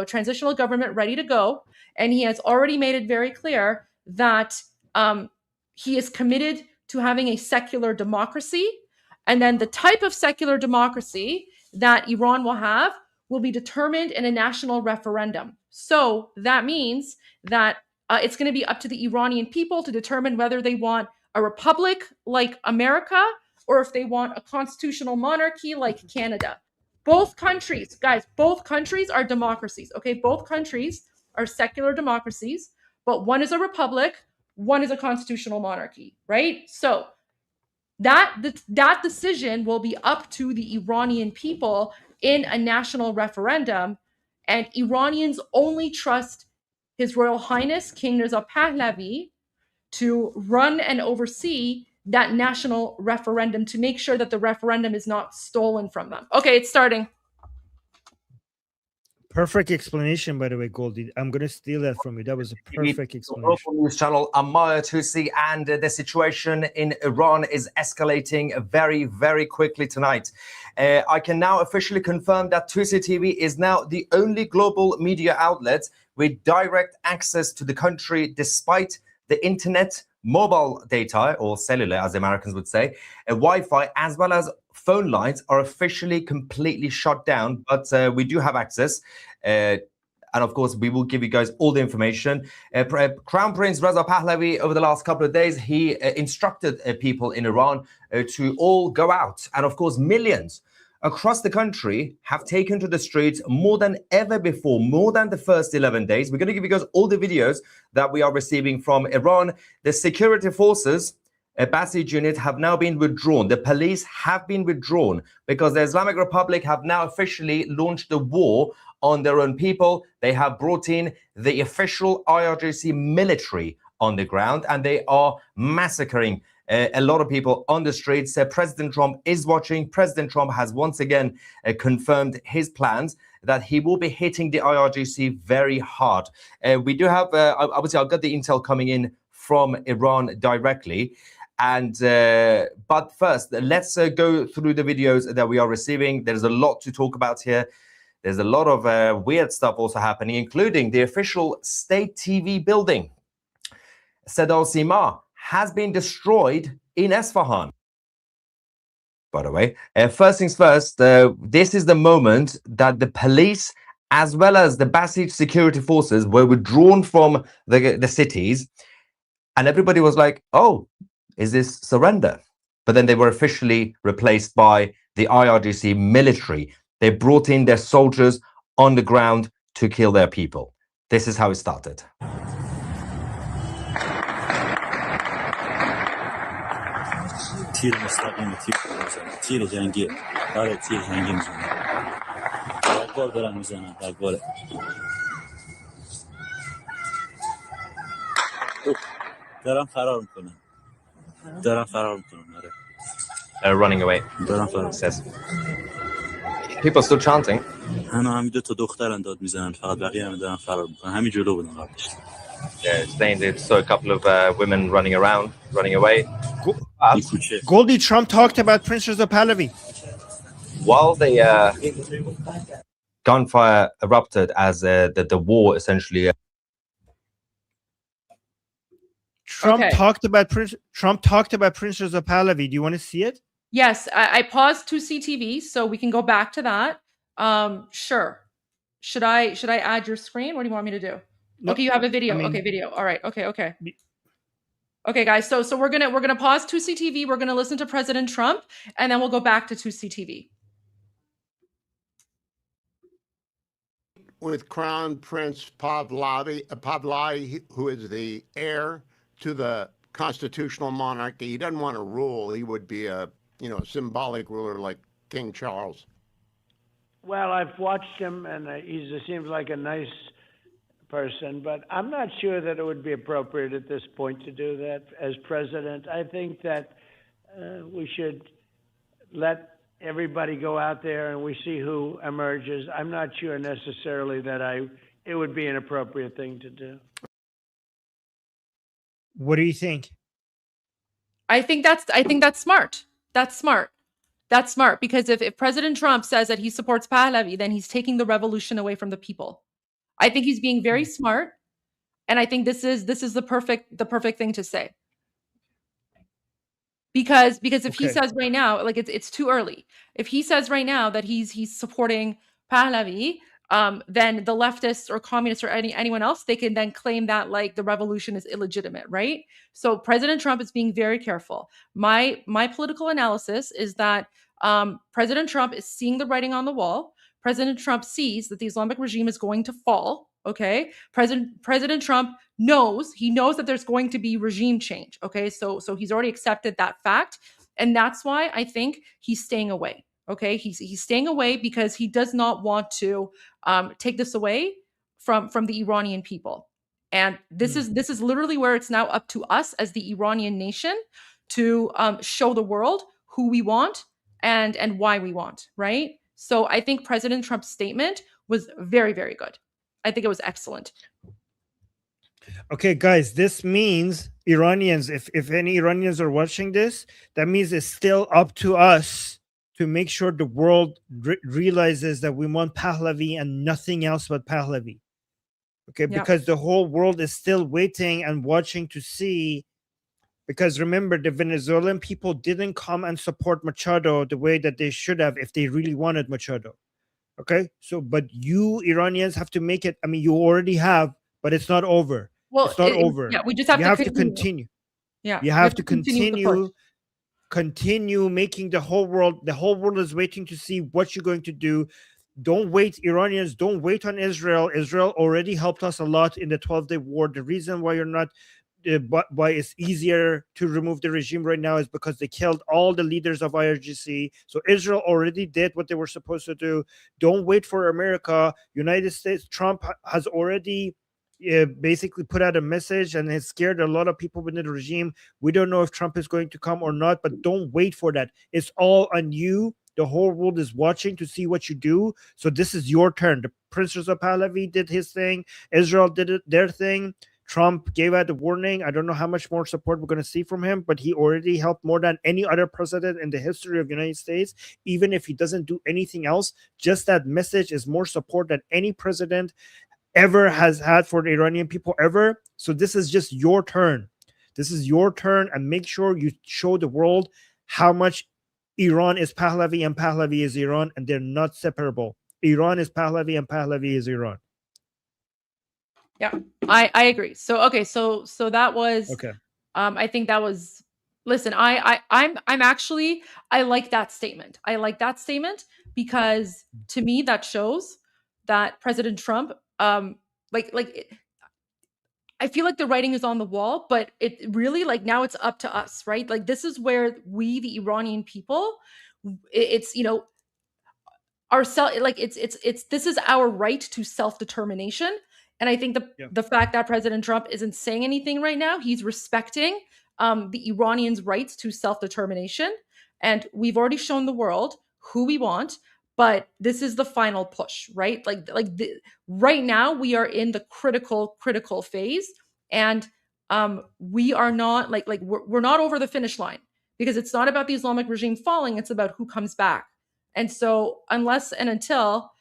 transitional government ready to go, and he has already made it very clear that he is committed to having a secular democracy. And then the type of secular democracy that Iran will have will be determined in a national referendum. So that means that it's going to be up to the Iranian people to determine whether they want a republic like America or if they want a constitutional monarchy like Canada. Both countries, guys, both countries are democracies, okay? Both countries are secular democracies, but one is a republic, one is a constitutional monarchy, right? So that decision will be up to the Iranian people in a national referendum, and Iranians only trust His Royal Highness King Reza Pahlavi to run and oversee that national referendum to make sure that the referendum is not stolen from them. Okay, it's starting. Perfect explanation, by the way, Goldie. I'm going to steal that from you. That was a perfect explanation. Local news channel, Amaya Tusi, and the situation in Iran is escalating very, very quickly tonight. I can now officially confirm that Tusi TV is now the only global media outlet with direct access to the country, despite the internet, mobile data, or cellular, as the Americans would say, Wi-Fi, as well as phone lines are officially completely shut down, but we do have access. And of course, we will give you guys all the information. Crown Prince Reza Pahlavi, over the last couple of days, he instructed people in Iran to all go out. And of course, millions across the country have taken to the streets more than ever before, more than the first 11 days. We're going to give you guys all the videos that we are receiving from Iran. The security forces Basij units have now been withdrawn. The police have been withdrawn because the Islamic Republic have now officially launched a war on their own people. They have brought in the official IRGC military on the ground, and they are massacring a lot of people on the streets. President Trump is watching. President Trump has once again confirmed his plans that he will be hitting the IRGC very hard. We do have, obviously, I've got the intel coming in from Iran directly. And but first, let's go through the videos that we are receiving. There's a lot to talk about here. There's a lot of weird stuff also happening, including the official state TV building, Seda Sima, has been destroyed in Esfahan. By the way, first things first, this is the moment that the police as well as the Basij security forces were withdrawn from the cities, and everybody was like, oh, is this surrender? But then they were officially replaced by the IRGC military. They brought in their soldiers on the ground to kill their people. This is how it started. تیر مستقیم تیر میزنن تیر جنگی آره تیر جنگی میزنن رگبار دارن میزنن رگبار دارن فرار میکنن آره They're running away. دارن فرار says. People still chanting. همین دو تا دخترن داد میزنن فقط بقیه هم دارن فرار میکنن همین جلو بودن قبلش. Yeah, saying they saw a couple of women running away. Goldie, Trump talked about Prince Reza Pahlavi. While the gunfire erupted as the war essentially. Trump talked about Prince Reza Pahlavi. Do you want to see it? Yes, I paused 2CTV so we can go back to that. Sure. Should I add your screen? What do you want me to do? No, okay, you have a video. Okay, video. All right. Okay. Okay, guys. So we're gonna pause 2CTV. We're gonna listen to President Trump, and then we'll go back to 2CTV. With Crown Prince Pahlavi, who is the heir to the constitutional monarchy, he doesn't want to rule. He would be a symbolic ruler like King Charles. Well, I've watched him, and he seems like a nice person, but I'm not sure that it would be appropriate at this point to do that as president. I think that we should let everybody go out there and we see who emerges. I'm not sure necessarily that it would be an appropriate thing to do. What do you think? I think that's smart. That's smart because if President Trump says that he supports Pahlavi, then he's taking the revolution away from the people. I think he's being very smart, and I think this is the perfect thing to say. Because if he says right now, like it's too early. If he says right now that he's supporting Pahlavi, then the leftists or communists or anyone else, they can then claim that like the revolution is illegitimate, right? So President Trump is being very careful. My political analysis is that President Trump is seeing the writing on the wall. President Trump sees that the Islamic regime is going to fall. Okay, President Trump knows that there's going to be regime change. Okay, so he's already accepted that fact, and that's why I think he's staying away. Okay, he's staying away because he does not want to take this away from the Iranian people. And this is literally where it's now up to us as the Iranian nation to show the world who we want and why we want, right? So I think President Trump's statement was very, very good. I think it was excellent. Okay, guys, this means Iranians, if any Iranians are watching this, that means it's still up to us to make sure the world realizes that we want Pahlavi and nothing else but Pahlavi. Okay, because the whole world is still waiting and watching to see. Because remember, the Venezuelan people didn't come and support Machado the way that they should have if they really wanted Machado. Okay, so but you Iranians have to make it. I mean, you already have, but it's not over. Well, it's not over. Yeah, we just have to continue. Yeah, you have to continue making the whole world. The whole world is waiting to see what you're going to do. Don't wait, Iranians. Don't wait on Israel. Israel already helped us a lot in the 12-day war. The reason why you're not why it's easier to remove the regime right now is because they killed all the leaders of IRGC. So Israel already did what they were supposed to do. Don't wait for America. United States, Trump has already basically put out a message and has scared a lot of people within the regime. We don't know if Trump is going to come or not, but don't wait for that. It's all on you. The whole world is watching to see what you do. So this is your turn. The Prince Reza Pahlavi did his thing. Israel did their thing. Trump gave out the warning. I don't know how much more support we're going to see from him, but he already helped more than any other president in the history of the United States. Even if he doesn't do anything else, just that message is more support than any president ever has had for the Iranian people ever. So this is just your turn. This is your turn, and make sure you show the world how much Iran is Pahlavi and Pahlavi is Iran, and they're not separable. Iran is Pahlavi and Pahlavi is Iran. Yeah, I agree. So okay, so that was okay. I think that was. Listen, I'm actually I like that statement. I like that statement because to me that shows that President Trump I feel like the writing is on the wall, but it really like now it's up to us, right? Like this is where we, the Iranian people, it's this is our right to self-determination. And I think the fact that President Trump isn't saying anything right now, he's respecting the Iranians' rights to self-determination. And we've already shown the world who we want, but this is the final push, right? Right now we are in the critical phase, and we are not we're not over the finish line, because it's not about the Islamic regime falling, it's about who comes back. And so unless and until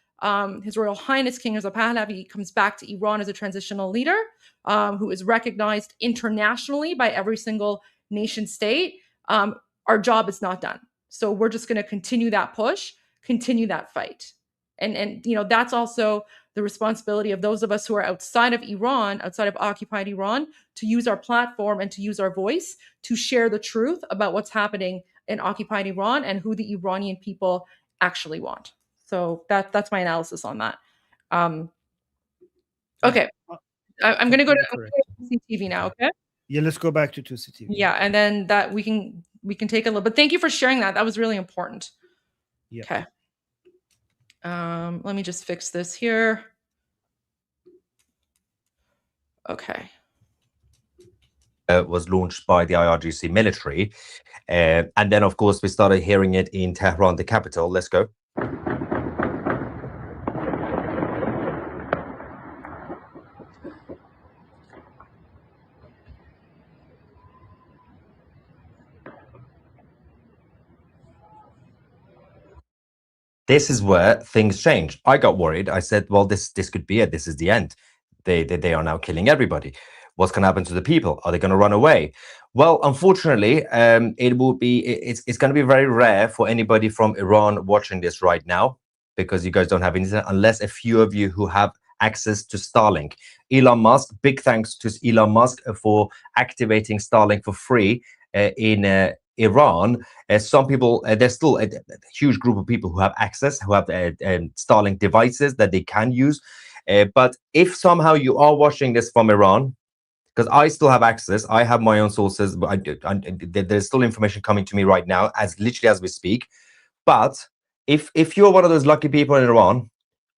His Royal Highness King Reza Pahlavi comes back to Iran as a transitional leader, who is recognized internationally by every single nation state, our job is not done. So we're just going to continue that push, continue that fight. And that's also the responsibility of those of us who are outside of Iran, outside of occupied Iran, to use our platform and to use our voice to share the truth about what's happening in occupied Iran and who the Iranian people actually want. So that's my analysis on that. Okay, I'm going to go to CTV now. Okay. Yeah, let's go back to CTV. Yeah, and then that we can take a look. But thank you for sharing that. That was really important. Yeah. Okay. Let me just fix this here. Okay. Was launched by the IRGC military. And then, of course, we started hearing it in Tehran, the capital. Let's go. This is where things change. I got worried. I said, well, this could be it. This is the end. They are now killing everybody. What's going to happen to the people? Are they going to run away? Well, unfortunately, it's going to be very rare for anybody from Iran watching this right now, because you guys don't have internet, unless a few of you who have access to Starlink. Elon Musk, big thanks to Elon Musk for activating Starlink for free in Iran. Some people, there's still a huge group of people who have access, who have Starlink devices that they can use. But if somehow you are watching this from Iran, because I still have access, I have my own sources, but there's still information coming to me right now, literally as we speak. But if you're one of those lucky people in Iran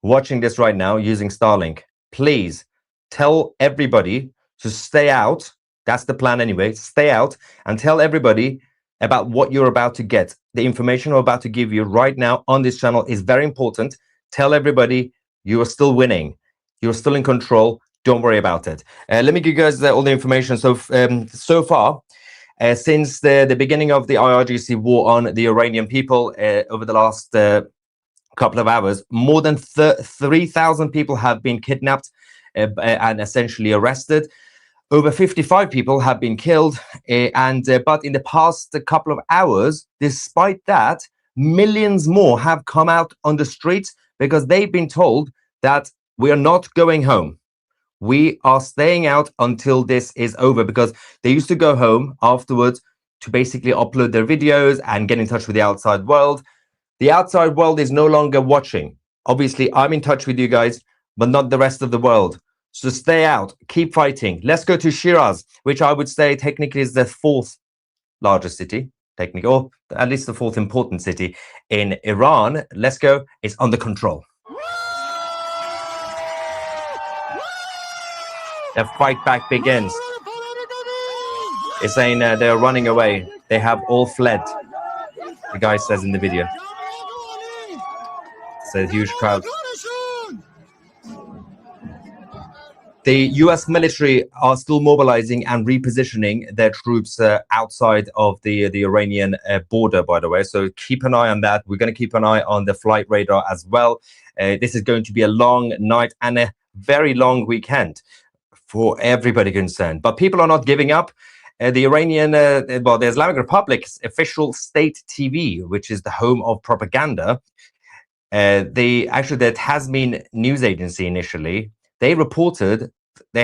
watching this right now using Starlink, please tell everybody to stay out. That's the plan anyway. Stay out and tell everybody about what you're about to get. The information I'm about to give you right now on this channel is very important. Tell everybody you are still winning. You're still in control. Don't worry about it. Let me give you guys all the information. So far, since the beginning of the IRGC war on the Iranian people over the last couple of hours, more than 3,000 people have been kidnapped and essentially arrested. Over 55 people have been killed. But in the past couple of hours, despite that, millions more have come out on the streets because they've been told that we are not going home. We are staying out until this is over, because they used to go home afterwards to basically upload their videos and get in touch with the outside world. The outside world is no longer watching. Obviously, I'm in touch with you guys, but not the rest of the world. So stay out, keep fighting. Let's go to Shiraz, which I would say technically is the 4th largest city, technically, or at least the 4th important city in Iran. Let's go. It's under control. The fight back begins. It's saying they're running away. They have all fled. The guy says in the video. It's a huge crowd. The US military are still mobilizing and repositioning their troops outside of the Iranian border, by the way. So keep an eye on that. We're going to keep an eye on the flight radar as well. This is going to be a long night and a very long weekend for everybody concerned. But people are not giving up. The Iranian, the Islamic Republic's official state TV, which is the home of propaganda, the Tasmin news agency initially, they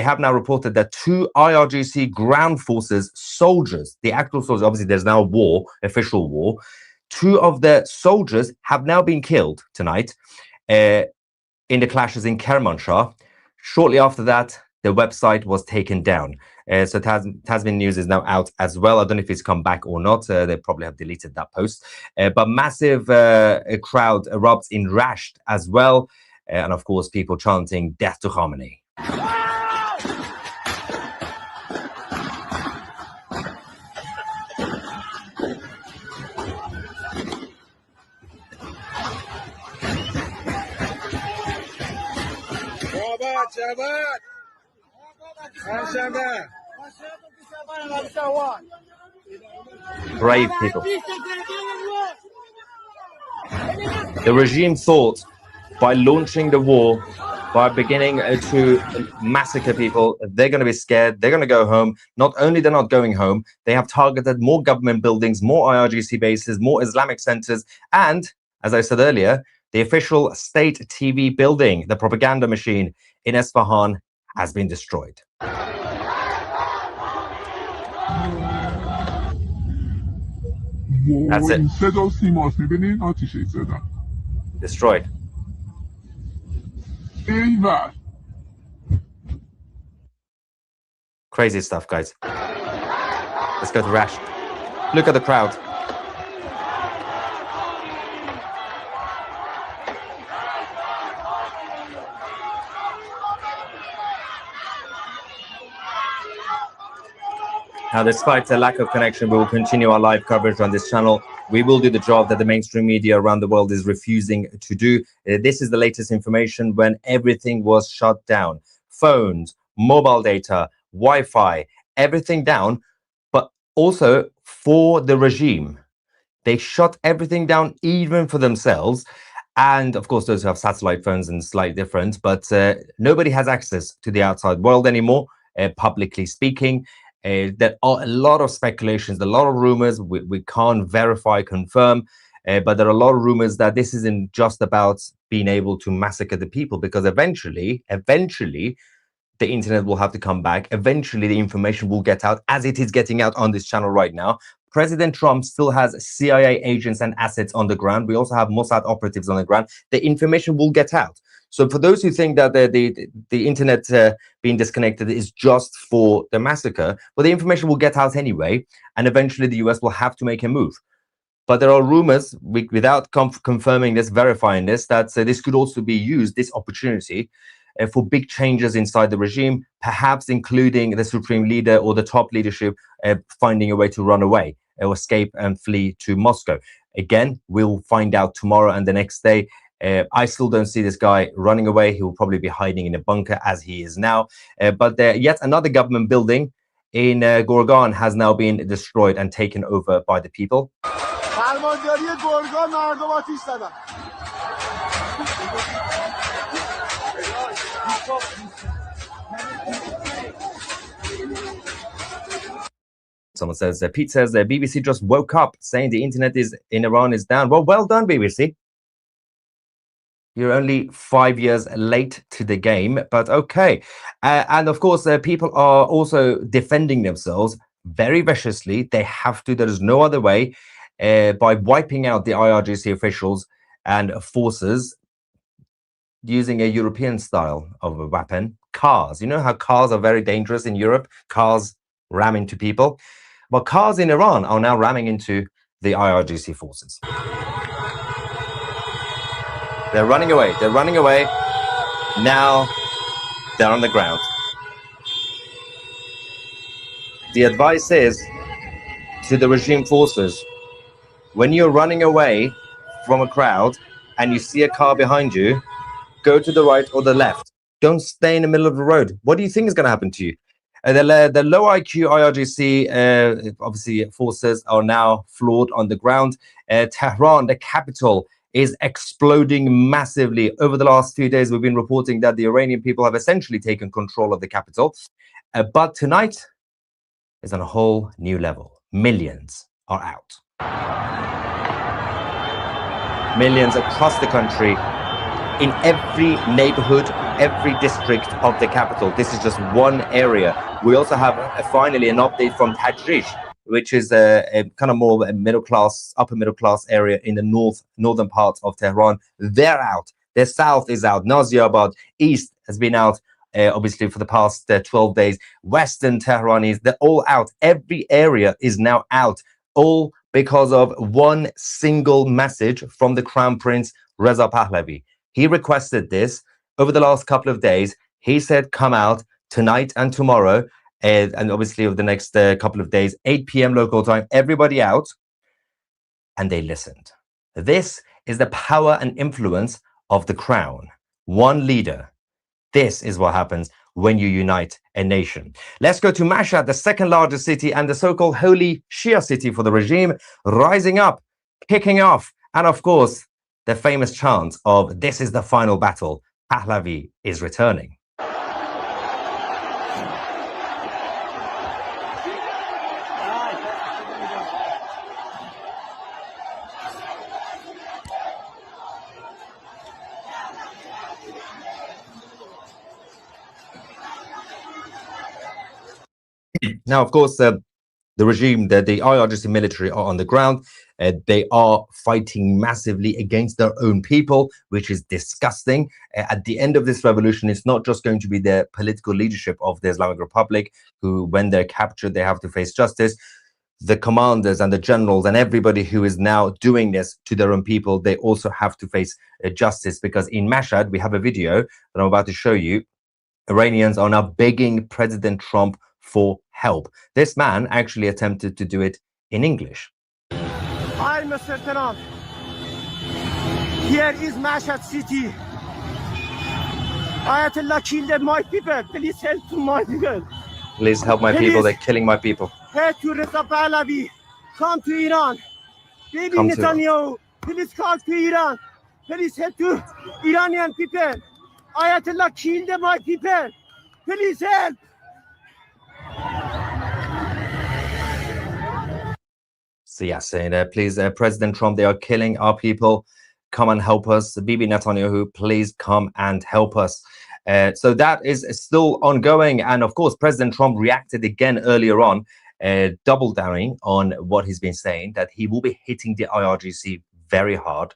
have now reported that 2 IRGC ground forces soldiers, the actual soldiers, obviously there's now a war, official war, 2 of the soldiers have now been killed tonight in the clashes in Kermanshah. Shortly after that, the website was taken down. So Tasmin News is now out as well. I don't know if it's come back or not. They probably have deleted that post. But massive crowd erupts in Rasht as well. And of course, people chanting death to Khamenei. Brave people. The regime thought by launching the war, by beginning to massacre people, they're going to be scared, they're going to go home. Not only they're not going home, they have targeted more government buildings, more IRGC bases, more Islamic centers, and, as I said earlier, the official state TV building, the propaganda machine in Esfahan, has been destroyed. That's it. Destroyed. Crazy stuff, guys. Let's go to Rash. Look at the crowd. Now, despite the lack of connection, we will continue our live coverage on this channel. We will do the job that the mainstream media around the world is refusing to do. This is the latest information when everything was shut down. Phones, mobile data, Wi-Fi, everything down, but also for the regime. They shut everything down, even for themselves. And of course, those who have satellite phones and slightly different, but nobody has access to the outside world anymore, publicly speaking. There are a lot of speculations, a lot of rumors. We can't verify, confirm, but there are a lot of rumors that this isn't just about being able to massacre the people, because eventually, the internet will have to come back. Eventually, the information will get out, as it is getting out on this channel right now. President Trump still has CIA agents and assets on the ground. We also have Mossad operatives on the ground. The information will get out. So for those who think that the internet being disconnected is just for the massacre, well, the information will get out anyway, and eventually the US will have to make a move. But there are rumors, without confirming this, verifying this, that this could also be used, this opportunity, for big changes inside the regime, perhaps including the supreme leader or the top leadership finding a way to run away or escape and flee to Moscow. Again, we'll find out tomorrow and the next day. I still don't see this guy running away. He will probably be hiding in a bunker as he is now. But yet another government building in Gorgan has now been destroyed and taken over by the people. Someone says, Pete says, BBC just woke up saying the internet in Iran is down. Well done, BBC. You're only 5 years late to the game, but okay. And of course, people are also defending themselves very viciously. They have to. There is no other way, by wiping out the IRGC officials and forces using a European style of a weapon cars. You know how cars are very dangerous in Europe? Cars ram into people. But cars in Iran are now ramming into the IRGC forces. They're running away. They're running away. Now they're on the ground. The advice is to the regime forces, when you're running away from a crowd and you see a car behind you, go to the right or the left. Don't stay in the middle of the road. What do you think is going to happen to you? The low IQ IRGC, obviously, forces are now floored on the ground. Tehran, the capital, is exploding massively. Over the last few days, we've been reporting that the Iranian people have essentially taken control of the capital. But tonight is on a whole new level. Millions are out. Millions across the country, in every neighborhood, every district of the capital. This is just one area. We also have finally an update from Tajrish, which is a kind of more middle class, upper middle class area in the northern part of Tehran. They're out. The south is out. Naziabad, east has been out, obviously, for the past 12 days. Western Tehranis, they're all out. Every area is now out, all because of one single message from the Crown Prince Reza Pahlavi. He requested this over the last couple of days. He said, come out tonight and tomorrow, and obviously over the next couple of days, 8 p.m. local time, everybody out. And they listened. This is the power and influence of the crown. One leader. This is what happens when you unite a nation. Let's go to Mashhad, the second largest city and the so-called holy Shia city for the regime, rising up, kicking off, and of course, the famous chant of "This is the final battle. Pahlavi is returning." Now, of course, the regime, the IRGC military are on the ground. They are fighting massively against their own people, which is disgusting. At the end of this revolution, it's not just going to be the political leadership of the Islamic Republic who, when they're captured, they have to face justice. The commanders and the generals and everybody who is now doing this to their own people, they also have to face justice, because in Mashhad, we have a video that I'm about to show you. Iranians are now begging President Trump for help. This man actually attempted to do it in English. Hi, Mr. Trump. Here is Mashhad city. Ayatollah killed my people. Please help to my people. Please help my people. They're killing my people. Hey to Reza Pahlavi. Come to Iran. Baby Netanyahu. Please come to Iran. Please help to Iranian people. Ayatollah killed my people. Please help. So yes, please, President Trump, they are killing our people. Come and help us. Bibi Netanyahu, please come and help us. So that is still ongoing. And of course, President Trump reacted again earlier on, double downing on what he's been saying, that he will be hitting the IRGC very hard.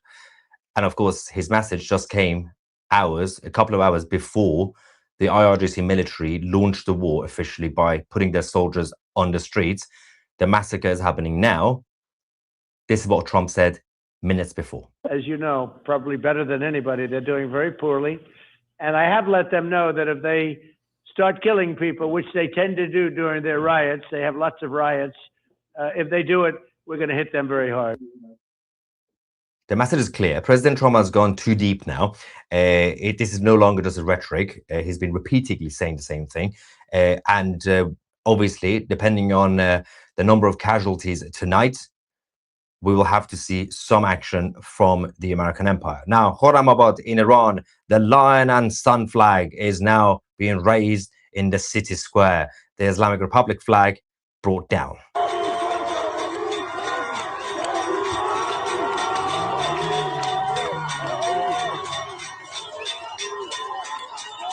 And of course, his message just came a couple of hours before the IRGC military launched the war officially by putting their soldiers on the streets. The massacre is happening now. This is what Trump said minutes before. As you know, probably better than anybody, they're doing very poorly. And I have let them know that if they start killing people, which they tend to do during their riots, they have lots of riots. If they do it, we're going to hit them very hard. The message is clear. President Trump has gone too deep now. This is no longer just a rhetoric. He's been repeatedly saying the same thing. And obviously, depending on the number of casualties tonight, we will have to see some action from the American empire. Now, Khorramabad in Iran, the lion and sun flag is now being raised in the city square. The Islamic Republic flag brought down.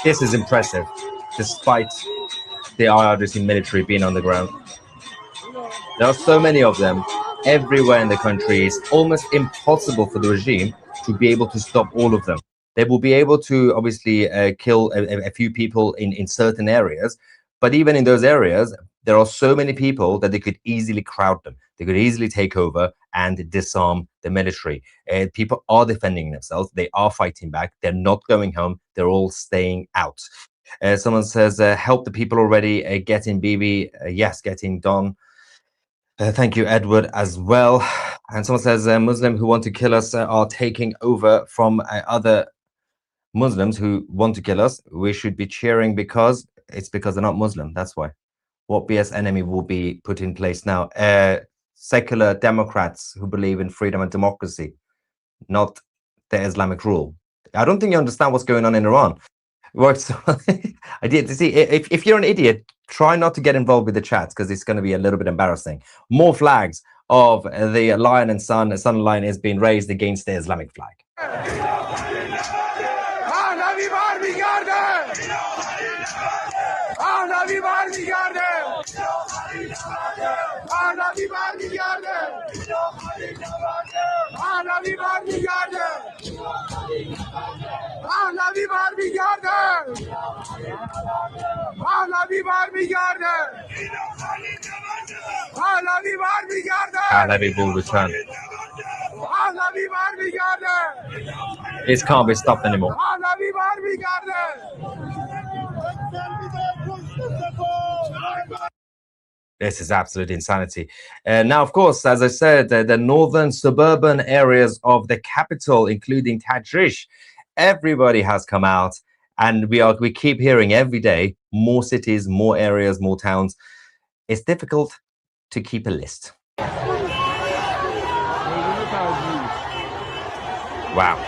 This is impressive, despite the IRGC military being on the ground. There are so many of them everywhere in the country. It's almost impossible for the regime to be able to stop all of them. They will be able to obviously kill a few people in certain areas. But even in those areas, there are so many people that they could easily crowd them. They could easily take over and disarm the military. People are defending themselves. They are fighting back. They're not going home. They're all staying out. Someone says, help the people already. Getting Bibi. Yes, getting Don. Thank you, Edward, as well. And someone says, Muslims who want to kill us are taking over from other Muslims who want to kill us. We should be cheering because they're not Muslim. That's why. What BS enemy will be put in place now? Secular Democrats who believe in freedom and democracy, not the Islamic rule. I don't think you understand what's going on in Iran. Works. I did see. If you're an idiot, try not to get involved with the chats because it's going to be a little bit embarrassing. More flags of the lion and sun and lion is being raised against the Islamic flag. Pahlavi will return. This can't be stopped anymore. This is absolute insanity. Now, of course, as I said, the northern suburban areas of the capital, including Tajrish, everybody has come out, and we keep hearing every day more cities, more areas, more towns. It's difficult to keep a list. Wow.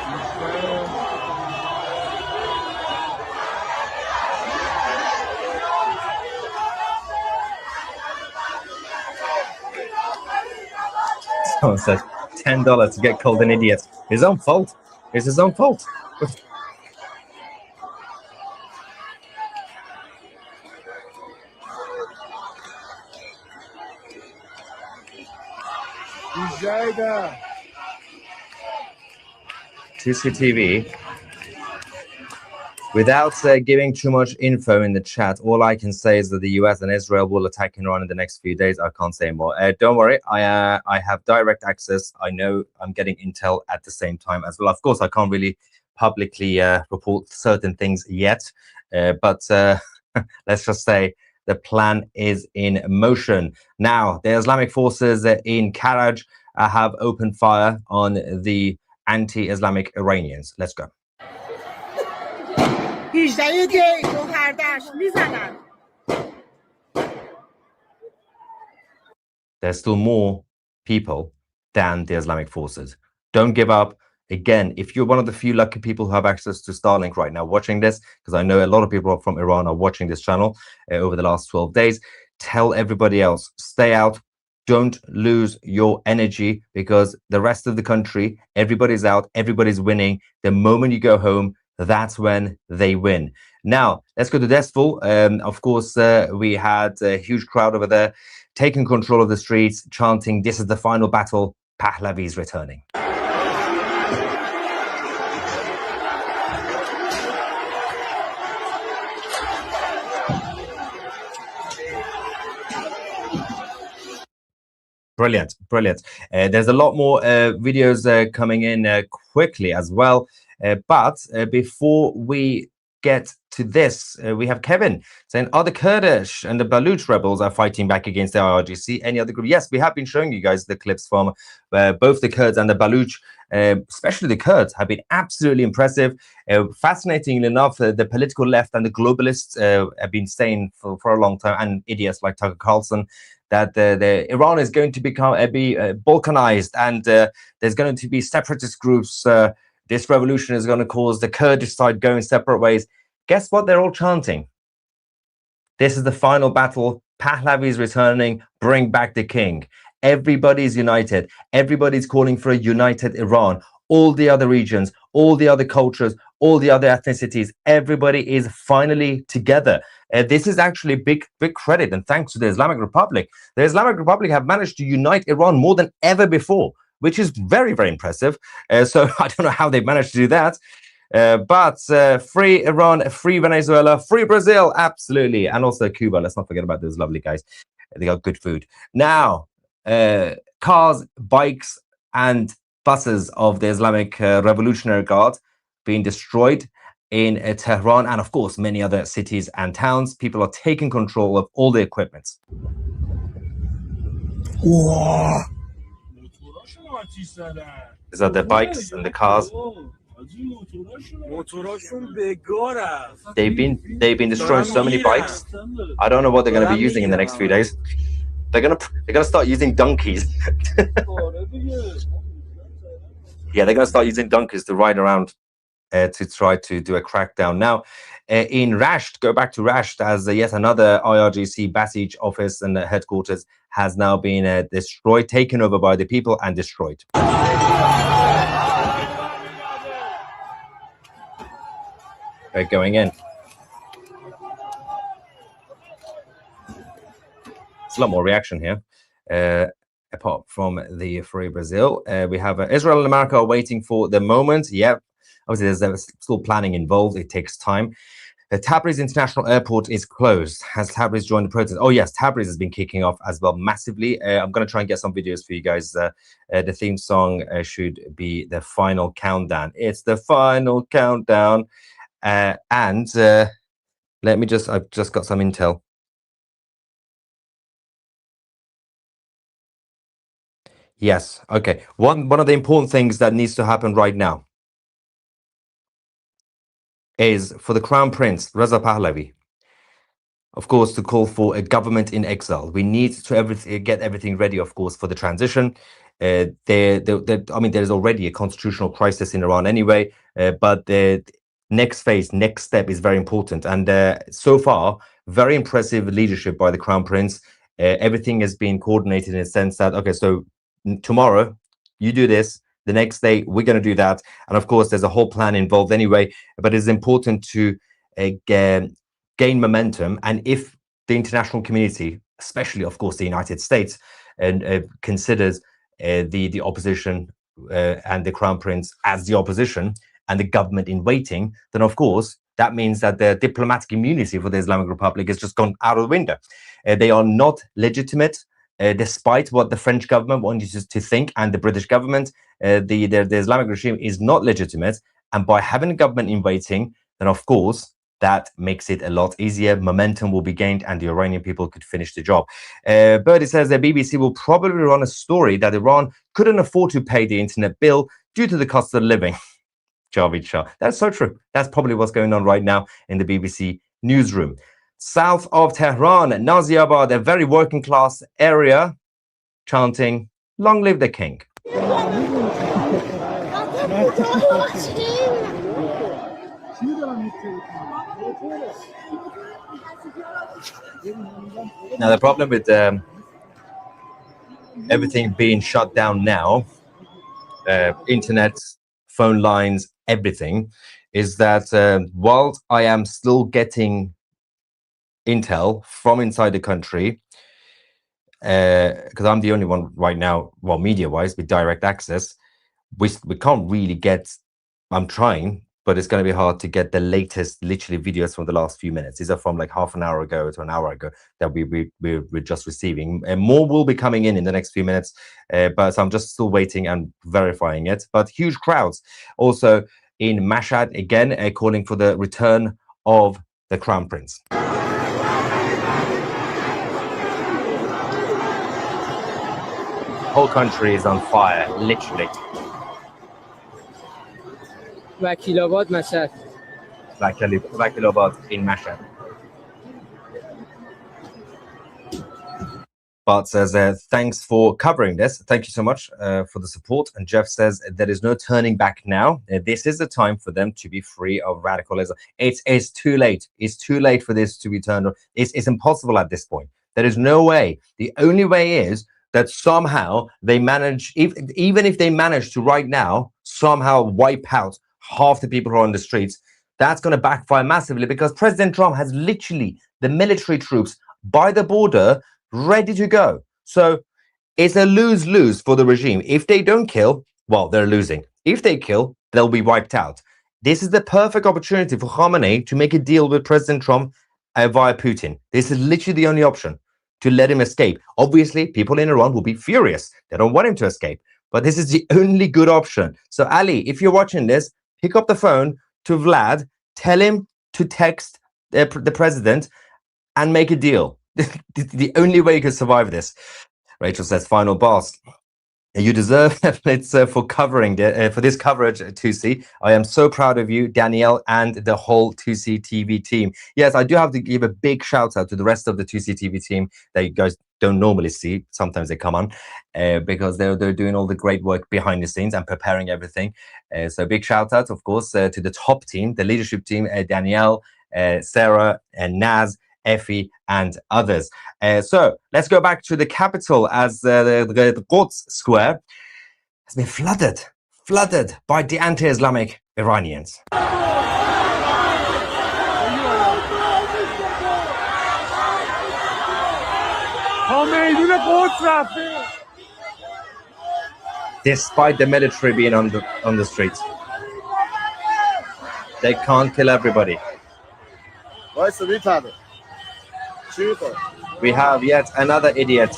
Someone said $10 to get called an idiot. His own fault. It's his own fault. CCTV. Without giving too much info in the chat, all I can say is that the US and Israel will attack Iran in the next few days. I can't say more. Don't worry, I have direct access. I know I'm getting intel at the same time as well. Of course, I can't really publicly report certain things yet, but let's just say the plan is in motion. Now, the Islamic forces in Karaj have opened fire on the anti-Islamic Iranians. Let's go. There's still more people than the Islamic forces. Don't give up. Again, if you're one of the few lucky people who have access to Starlink right now watching this, because I know a lot of people from Iran are watching this channel over the last 12 days, tell everybody else, stay out. Don't lose your energy because the rest of the country, everybody's out, everybody's winning. The moment you go home, that's when they win. Now, let's go to Desful. Of course, we had a huge crowd over there taking control of the streets, chanting, "This is the final battle. Pahlavi is returning." Brilliant, brilliant. There's a lot more videos coming in quickly as well. But before we get to this, we have Kevin saying, are the Kurdish and the Baluch rebels are fighting back against the IRGC? Any other group? Yes, we have been showing you guys the clips from both the Kurds and the Baluch. Especially the Kurds have been absolutely impressive. Fascinatingly enough, the political left and the globalists have been saying for a long time, and idiots like Tucker Carlson, that Iran is going to be balkanized, and there's going to be separatist groups. This revolution is going to cause the Kurdish side going separate ways. Guess what? They're all chanting. This is the final battle. Pahlavi is returning. Bring back the king. Everybody's united. Everybody's calling for a united Iran. All the other regions, all the other cultures, all the other ethnicities, everybody is finally together. This is actually big credit, and thanks to the Islamic Republic. The Islamic Republic have managed to unite Iran more than ever before, which is very, very impressive. So I don't know how they managed to do that. But free Iran, free Venezuela, free Brazil, absolutely. And also Cuba. Let's not forget about those lovely guys. They got good food. Now, cars, bikes, and buses of the Islamic Revolutionary Guard being destroyed in Tehran, and of course many other cities and towns. People are taking control of all the equipment. These are the bikes and the cars. They've been destroying so many bikes. I don't know what they're going to be using in the next few days. They're gonna start using donkeys. Yeah, they're gonna start using donkeys to ride around to try to do a crackdown. Now, in Rasht, go back to Rasht, as yet another IRGC Basij office and headquarters has now been destroyed, taken over by the people and destroyed. They're going in. It's a lot more reaction here. Apart from the Free Brazil, we have Israel and America are waiting for the moment. Yep. Obviously, there's still planning involved. It takes time. Tabriz International Airport is closed. Has Tabriz joined the protest? Oh, yes, Tabriz has been kicking off as well massively. I'm going to try and get some videos for you guys. The theme song should be the final countdown. It's the final countdown. And let me I've just got some intel. Yes, okay. One of the important things that needs to happen right now is for the Crown Prince, Reza Pahlavi, of course, to call for a government in exile. We need to get everything ready, of course, for the transition. I mean, there's already a constitutional crisis in Iran anyway, but the next phase, next step is very important. And so far, very impressive leadership by the Crown Prince. Everything has been coordinated in a sense that, okay, so tomorrow you do this, the next day we're going to do that, and of course there's a whole plan involved anyway, but it's important to gain momentum. And if the international community, especially of course the United States, considers the opposition and the Crown Prince as the opposition and the government in waiting, then of course that means that the diplomatic immunity for the Islamic Republic has just gone out of the window. They are not legitimate. Despite what the French government wanted to think and the British government, the Islamic regime is not legitimate. And by having a government in waiting, then of course, that makes it a lot easier. Momentum will be gained and the Iranian people could finish the job. Birdie says the BBC will probably run a story that Iran couldn't afford to pay the internet bill due to the cost of living. Javid Shah. That's so true. That's probably what's going on right now in the BBC newsroom. South of Tehran, Naziabad, a very working class area, chanting, "Long live the king." Now, the problem with everything being shut down now, internet, phone lines, everything, is that while I am still getting intel from inside the country, because I'm the only one right now, well, media-wise, with direct access, we can't really get, I'm trying, but it's going to be hard to get the latest, literally, videos from the last few minutes. These are from like half an hour ago to an hour ago that we're just receiving. And more will be coming in the next few minutes, but I'm just still waiting and verifying it. But huge crowds also in Mashhad, again, calling for the return of the Crown Prince. Whole country is on fire, literally. Vakilabad, Mashhad. Vakilabad in Mashhad. Bart says, thanks for covering this. Thank you so much for the support. And Jeff says, there is no turning back now. This is the time for them to be free of radicalism. It's too late. It's too late for this to be turned on. It's impossible at this point. There is no way. The only way is that somehow they manage, even if they manage to right now somehow wipe out half the people who are on the streets, that's going to backfire massively, because President Trump has literally the military troops by the border ready to go. So it's a lose-lose for the regime. If they don't kill, well, they're losing. If they kill, they'll be wiped out. This is the perfect opportunity for Khamenei to make a deal with President Trump via Putin. This is literally the only option to let him escape. Obviously, people in Iran will be furious. They don't want him to escape. But this is the only good option. So, Ali, if you're watching this, pick up the phone to Vlad, tell him to text the president and make a deal. The only way you can survive this. Rachel says, final boss. You deserve it for covering for this coverage, 2C. I am so proud of you, Danielle, and the whole 2C TV team. Yes, I do have to give a big shout out to the rest of the 2C TV team that you guys don't normally see. Sometimes they come on because they're doing all the great work behind the scenes and preparing everything. So big shout out, of course, to the top team, the leadership team, Danielle, Sarah, and Naz, Effie, and others. So let's go back to the capital as the Quds Square has been flooded by the anti-Islamic Iranians. Despite the military being on the streets, they can't kill everybody. We have yet another idiot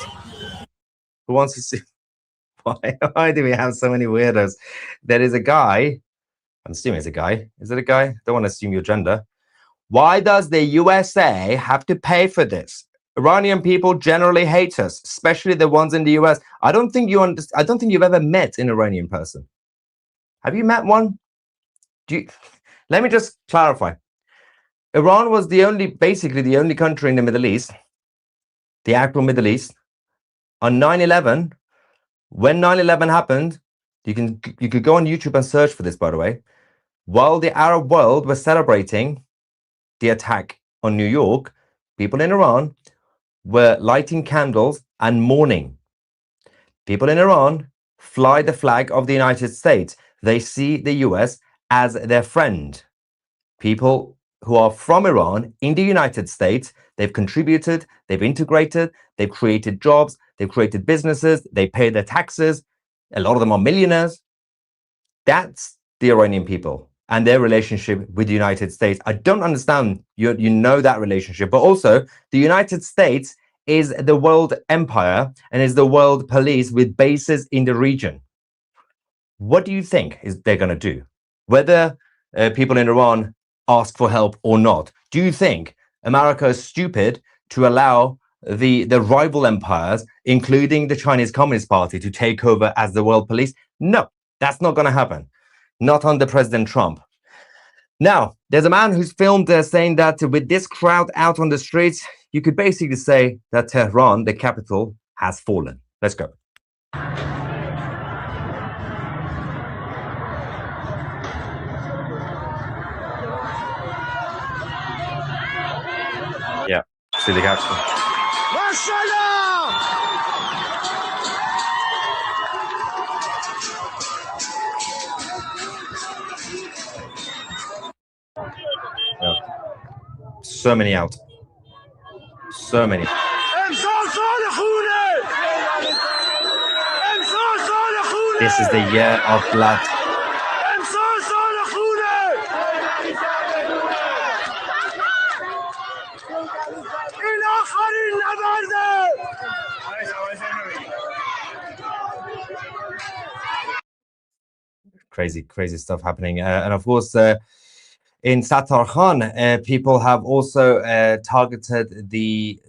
who wants to see. Why do we have so many weirdos? There is a guy. I'm assuming it's a guy. Is it a guy? Don't want to assume your gender. Why does the USA have to pay for this? Iranian people generally hate us, especially the ones in the US. I don't think you've ever met an Iranian person. Have you met one? Let me just clarify. Iran was basically the only country in the Middle East, the actual Middle East, on 9/11. When 9/11 happened, you could go on YouTube and search for this, by the way. While the Arab world was celebrating the attack on New York, people in Iran were lighting candles and mourning. People in Iran fly the flag of the United States. They see the US as their friend. People who are from Iran in the United States, they've contributed, they've integrated, they've created jobs, they've created businesses, they pay their taxes. A lot of them are millionaires. That's the Iranian people and their relationship with the United States. I don't understand, you know that relationship, but also the United States is the world empire and is the world police with bases in the region. What do you think they're going to do? Whether people in Iran ask for help or not. Do you think America is stupid to allow the rival empires, including the Chinese Communist Party, to take over as the world police? No, that's not going to happen. Not under President Trump. Now, there's a man who's filmed saying that with this crowd out on the streets, you could basically say that Tehran, the capital, has fallen. Let's go. Yeah, see the capital. Yeah. So many out. So many. This is the year of blood. Crazy stuff happening. And of course, in Sattar Khan, people have also targeted the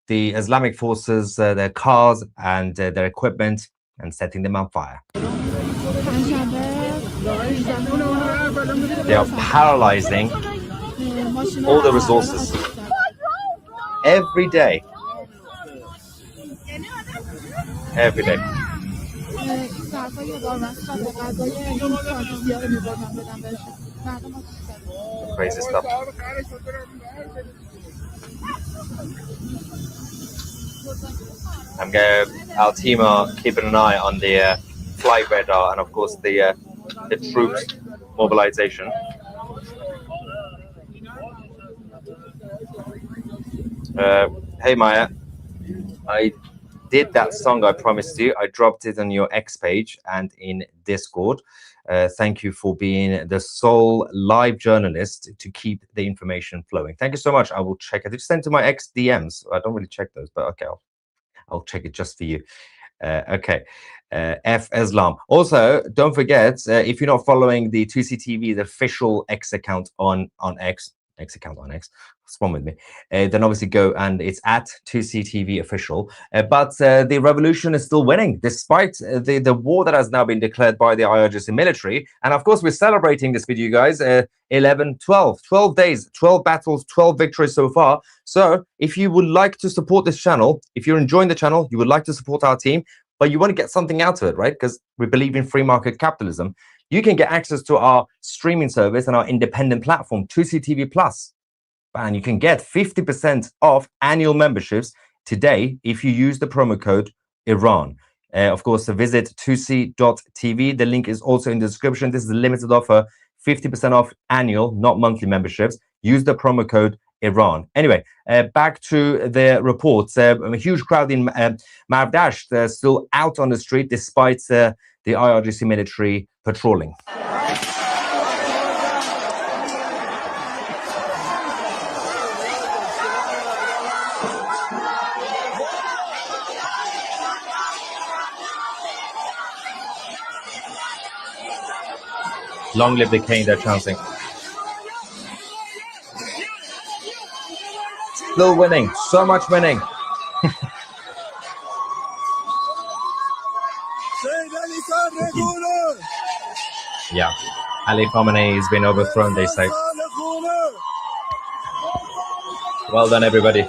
Islamic forces, their cars and their equipment, and setting them on fire. They are paralyzing all the resources every day. Every day. Crazy stuff. Our team are keeping an eye on the flight radar and, of course, the troops mobilization. Hey Maya, I did that song I promised you. I dropped it on your X page and in Discord. Thank you for being the sole live journalist to keep the information flowing. Thank you so much. I will check it. It's sent to my X DMs. I don't really check those, but okay, I'll check it just for you. Okay. F Islam. Also, don't forget, if you're not following the 2CTV, the official X account on X account on X, what's wrong with me? Then obviously go and it's at 2CTV official. But the revolution is still winning despite the war that has now been declared by the IRGC military. And of course, we're celebrating this with you guys. 12 days, 12 battles, 12 victories so far. So if you would like to support this channel, if you're enjoying the channel, you would like to support our team, but you want to get something out of it, right? Because we believe in free market capitalism. You can get access to our streaming service and our independent platform, 2CTV Plus. And you can get 50% off annual memberships today if you use the promo code Iran. Of course, visit 2c.tv. The link is also in the description. This is a limited offer, 50% off annual, not monthly memberships. Use the promo code Iran. Anyway, back to the reports. A huge crowd in Mardasht still out on the street despite the IRGC military patrolling. Long live the king, they're chanting. Still winning, so much winning. Yeah, Ali Khamenei has been overthrown, they say. Well done, everybody.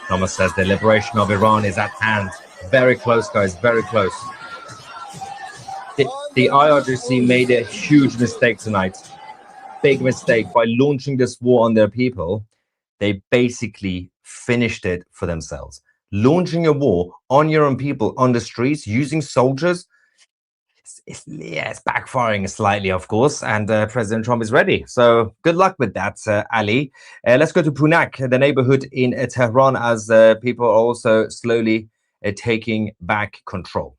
Thomas says the liberation of Iran is at hand. Very close, guys, very close. The IRGC made a huge mistake tonight. Big mistake. By launching this war on their people, they basically finished it for themselves. Launching a war on your own people on the streets using soldiers, it's backfiring slightly, of course, and President Trump is ready. So good luck with that, Ali. Let's go to Punak, the neighborhood in Tehran, as people are also slowly taking back control.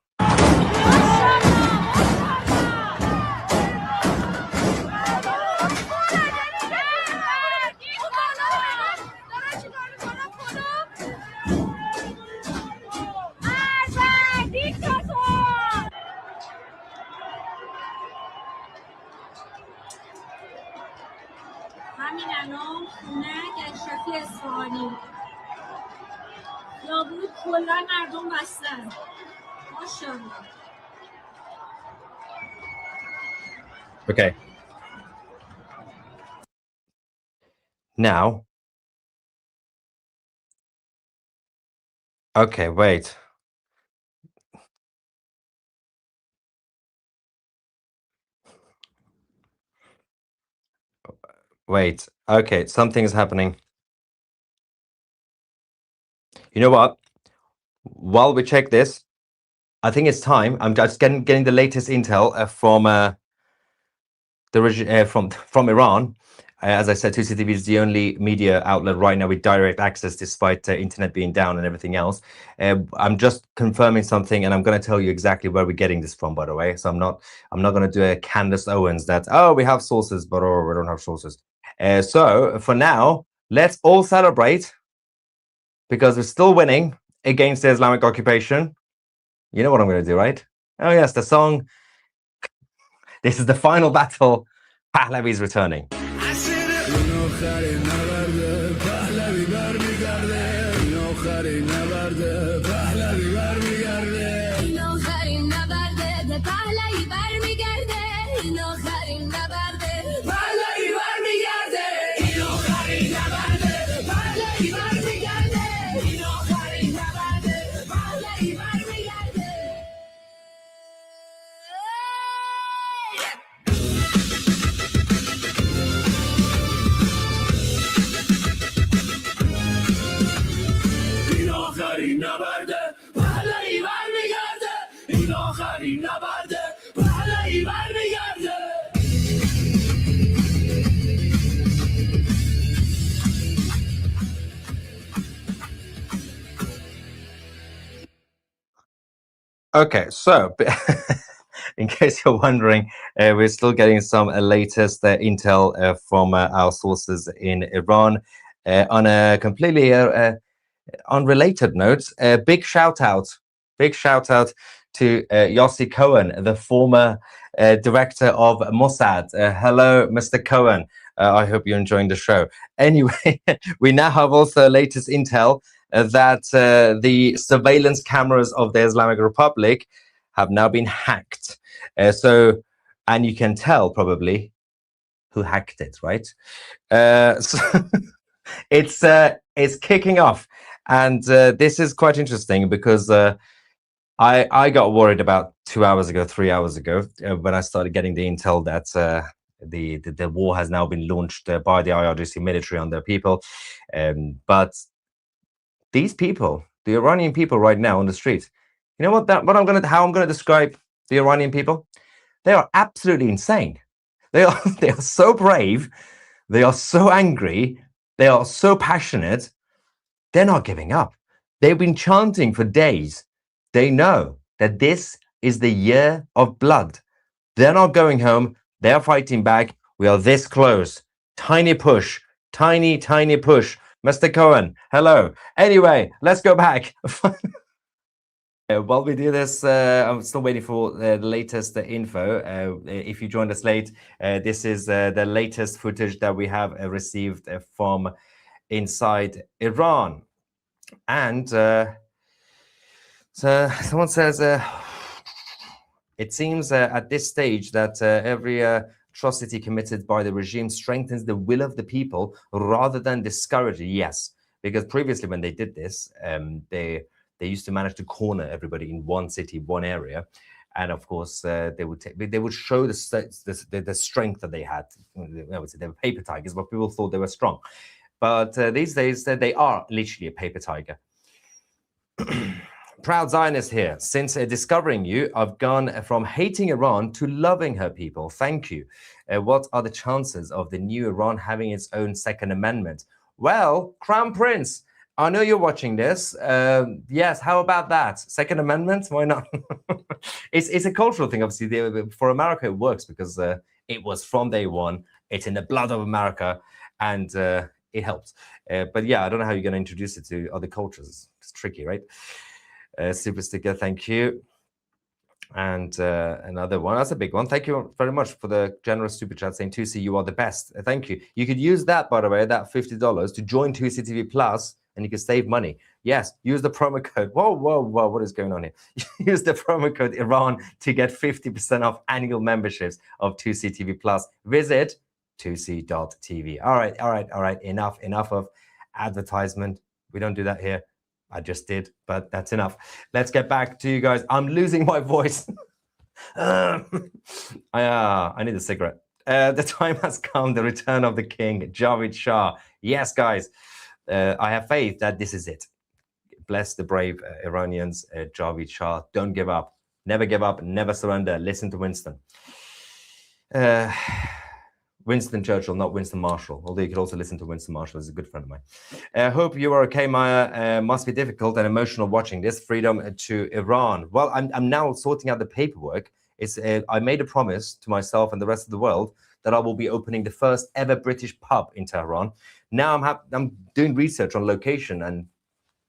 Okay. Now. Okay, wait. Wait. Okay, something's happening. You know what? While we check this, I think it's time. I'm just getting the latest intel from Iran. As I said, 2CTV is the only media outlet right now with direct access, despite internet being down and everything else. I'm just confirming something, and I'm going to tell you exactly where we're getting this from, by the way. So I'm not going to do a Candace Owens that, oh, we have sources, but oh, we don't have sources. So for now, let's all celebrate because we're still winning against the Islamic occupation. You know what I'm going to do, right? Oh yes, the song. This is the final battle. Pahlavi is returning. Okay, so in case you're wondering, we're still getting some latest intel from our sources in Iran. On a completely unrelated note, big shout out to Yossi Cohen, the former director of Mossad. Hello, Mr. Cohen. I hope you're enjoying the show. Anyway, we now have also latest intel that the surveillance cameras of the Islamic Republic have now been hacked. And you can tell probably who hacked it, right? So it's kicking off, and this is quite interesting because I got worried about 2 hours ago, 3 hours ago, when I started getting the intel that the war has now been launched by the IRGC military on their people, but these people, the Iranian people right now on the street, you know how I'm gonna describe the Iranian people? They are absolutely insane. They are so brave, they are so angry, they are so passionate. They're not giving up. They've been chanting for days. They know that this is the year of blood. They're not going home. They're fighting back. We are this close. Tiny push, tiny push. Mr. Cohen, hello. Anyway, let's go back. While we do this, I'm still waiting for the latest info. If you joined us late, this is the latest footage that we have received from inside Iran. And so someone says, it seems at this stage that every atrocity committed by the regime strengthens the will of the people rather than discourage it. Yes, because previously when they did this, they used to manage to corner everybody in one city, one area, and of course they would show the strength that they had. I would say they were paper tigers, but people thought they were strong. But these days they are literally a paper tiger. Proud Zionist here. Since discovering you, I've gone from hating Iran to loving her people. Thank you. What are the chances of the new Iran having its own second amendment? Well, Crown Prince, I know you're watching this. Yes, how about that? Second Amendment? Why not? It's a cultural thing, obviously. For America, it works because it was from day one. It's in the blood of America, and it helps. But yeah, I don't know how you're going to introduce it to other cultures. It's tricky, right? Super sticker, thank you. And another one, that's a big one. Thank you very much for the generous super chat saying 2C, you are the best. Thank you. You could use that, by the way, that $50 to join 2C TV Plus, and you can save money. Yes, use the promo code. Whoa, what is going on here? Use the promo code Iran to get 50% off annual memberships of 2C TV Plus. Visit 2c.tv. All right. Enough of advertisement. We don't do that here. I just did, but that's enough. Let's get back to you guys. I'm losing my voice. I need a cigarette. The time has come, the return of the king, Javid Shah. Yes, guys, I have faith that this is it. Bless the brave Iranians, Javid Shah. Don't give up. Never give up. Never surrender. Listen to Winston. Winston Churchill, not Winston Marshall, although you could also listen to Winston Marshall. He's a good friend of mine. Hope you are okay, Maya. Must be difficult and emotional watching this. Freedom to Iran. Well, I'm now sorting out the paperwork. I made a promise to myself and the rest of the world that I will be opening the first ever British pub in Tehran. Now I'm doing research on location and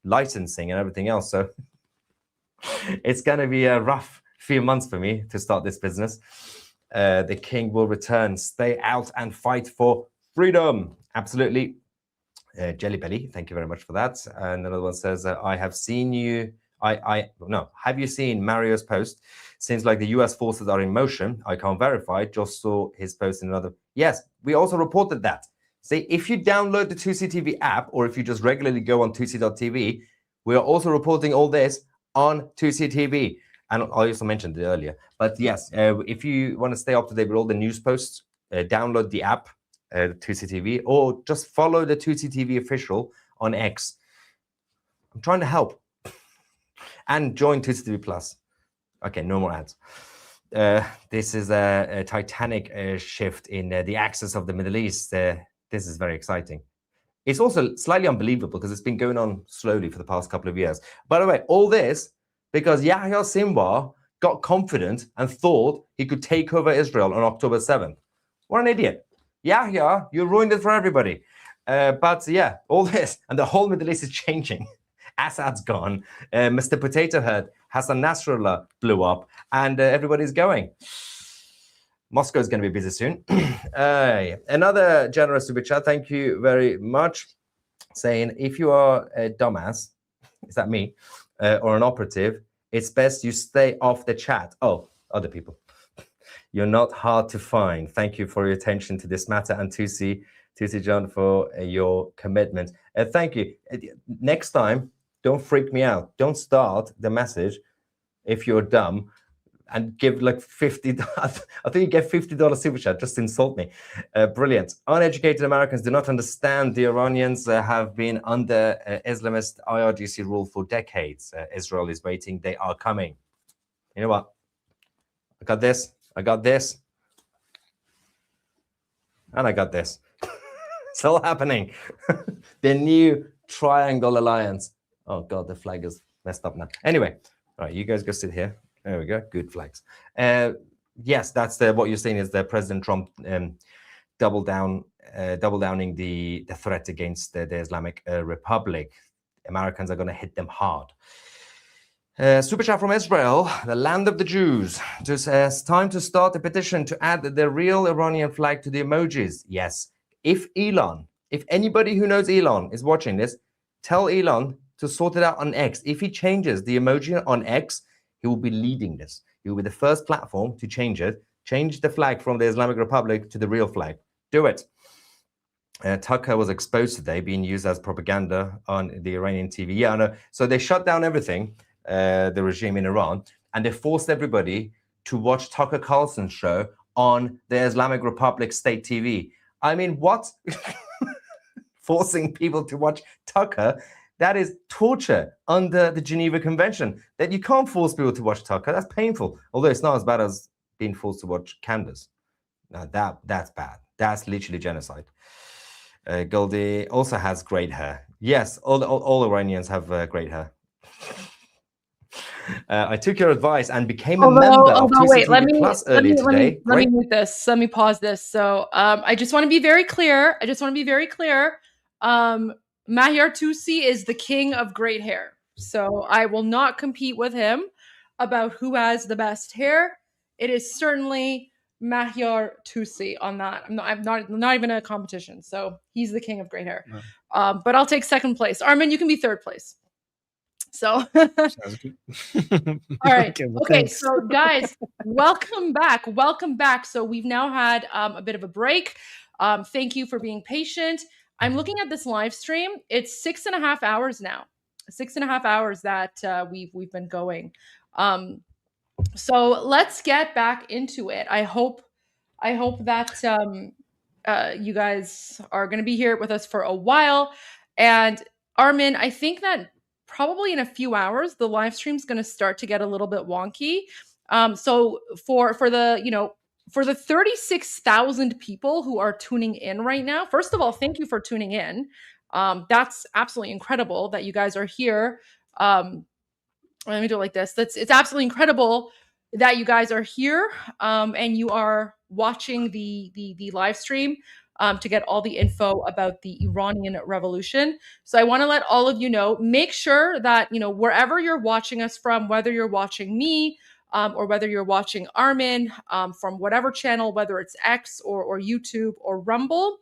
licensing and everything else. So it's going to be a rough few months for me to start this business. The king will return. Stay out and fight for freedom. Absolutely. Jelly Belly, thank you very much for that. And another one says, I have seen you. Have you seen Mario's post? Seems like the US forces are in motion. I can't verify. Just saw his post in another. Yes, we also reported that. See, if you download the 2CTV app, or if you just regularly go on 2C.tv, we are also reporting all this on 2CTV. And I also mentioned it earlier. But yes, if you want to stay up to date with all the news posts, download the app, 2CTV, or just follow the 2CTV official on X. I'm trying to help. And join 2CTV Plus. Okay, no more ads. This is a titanic shift in the axis of the Middle East. This is very exciting. It's also slightly unbelievable because it's been going on slowly for the past couple of years. By the way, all this because Yahya Sinwar got confident and thought he could take over Israel on October 7th. What an idiot. Yahya, you ruined it for everybody. But yeah, all this, and the whole Middle East is changing. Assad's gone. Mr. Potato Head, Hassan Nasrallah blew up, and everybody's going. Moscow is going to be busy soon. Another generous super chat, thank you very much, saying, if you are a dumbass, is that me, or an operative, it's best you stay off the chat. Oh, other people. You're not hard to find. Thank you for your attention to this matter, and Tusi John, for your commitment. Thank you. Next time, don't freak me out. Don't start the message if you're dumb and give like $50. I think you get $50 super chat. Just insult me. Brilliant. Uneducated Americans do not understand the Iranians have been under Islamist IRGC rule for decades. Israel is waiting. They are coming. You know what? I got this. I got this. And I got this. It's all happening. The new Triangle Alliance. Oh, God, the flag is messed up now. Anyway, all right, you guys go sit here. There we go. Good flags. Yes, that's what you're saying is that President Trump double downing the threat against the Islamic Republic. Americans are going to hit them hard. Super chat from Israel, the land of the Jews. It's time to start a petition to add the real Iranian flag to the emojis. Yes. If anybody who knows Elon is watching this, tell Elon to sort it out on X. If he changes the emoji on X, he will be leading this. He will be the first platform to change it. Change the flag from the Islamic Republic to the real flag. Do it. Tucker was exposed today, being used as propaganda on the Iranian TV. Yeah, I know. So they shut down everything, the regime in Iran, and they forced everybody to watch Tucker Carlson's show on the Islamic Republic state TV. I mean, what? Forcing people to watch Tucker? That is torture under the Geneva Convention. That you can't force people to watch Tucker. That's painful. Although it's not as bad as being forced to watch Candace. Now that's bad. That's literally genocide. Goldie also has great hair. Yes, all Iranians have great hair. I took your advice and became a member of TCTV Plus earlier today. Let me mute this. Let me pause this. So I just want to be very clear. Maher Tusi is the king of great hair. So I will not compete with him about who has the best hair. It is certainly Maher Tusi on that. I'm not even a competition. So he's the king of great hair. No. But I'll take second place. Armin, you can be third place. So sounds good. All right. Okay, so guys, welcome back. So we've now had a bit of a break. Thank you for being patient. I'm looking at this live stream. It's 6.5 hours now. 6.5 hours that we've been going. So let's get back into it. I hope that you guys are going to be here with us for a while. And Armin, I think that probably in a few hours, the live stream is going to start to get a little bit wonky. So for the 36,000 people who are tuning in right now, first of all, thank you for tuning in. That's absolutely incredible that you guys are here. Let me do it like this. It's absolutely incredible that you guys are here and you are watching the live stream to get all the info about the Iranian Revolution. So I want to let all of you know, make sure that, wherever you're watching us from, whether you're watching me, or whether you're watching Armin from whatever channel, whether it's X or YouTube or Rumble,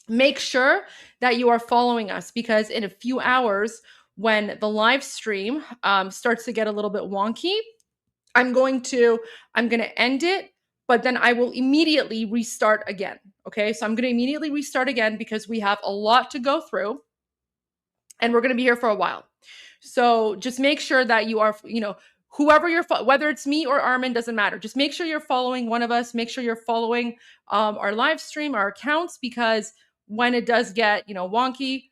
make sure that you are following us, because in a few hours, when the live stream starts to get a little bit wonky, I'm going to end it, but then I will immediately restart again. Okay, so I'm going to immediately restart again because we have a lot to go through and we're going to be here for a while. So just make sure that you are, whoever you're, whether it's me or Armin, doesn't matter. Just make sure you're following one of us. Make sure you're following our live stream, our accounts, because when it does get, wonky,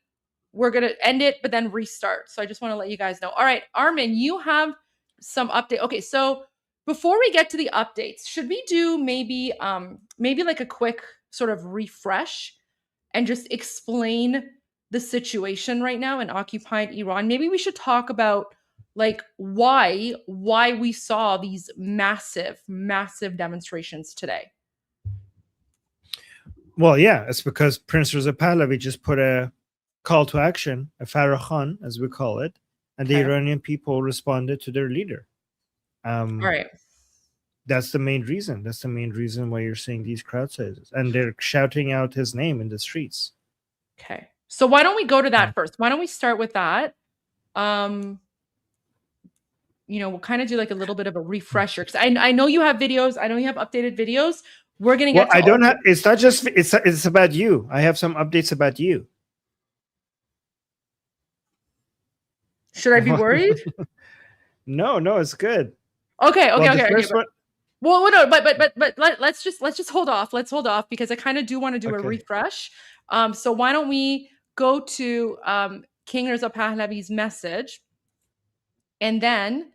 we're going to end it, but then restart. So I just want to let you guys know. All right, Armin, you have some update. Okay, so before we get to the updates, should we do maybe like a quick sort of refresh and just explain the situation right now in occupied Iran? Maybe we should talk about like why we saw these massive demonstrations today. Well, yeah, it's because Prince Reza Pahlavi just put a call to action, a Farrakhan, as we call it, and the Iranian people responded to their leader. All right. That's the main reason. That's the main reason why you're seeing these crowd sizes, and they're shouting out his name in the streets. Okay. So why don't we go to that first? Why don't we start with that? We'll kind of do like a little bit of a refresher, because I know you have videos. I know you have updated videos. We're gonna get. Well, I don't have. It's not just. It's about you. I have some updates about you. Should I be worried? No, it's good. Okay. Well, no, but let's just hold off. Let's hold off because I kind of do want to do a refresh. So why don't we go to King Reza Pahlavi's message, and then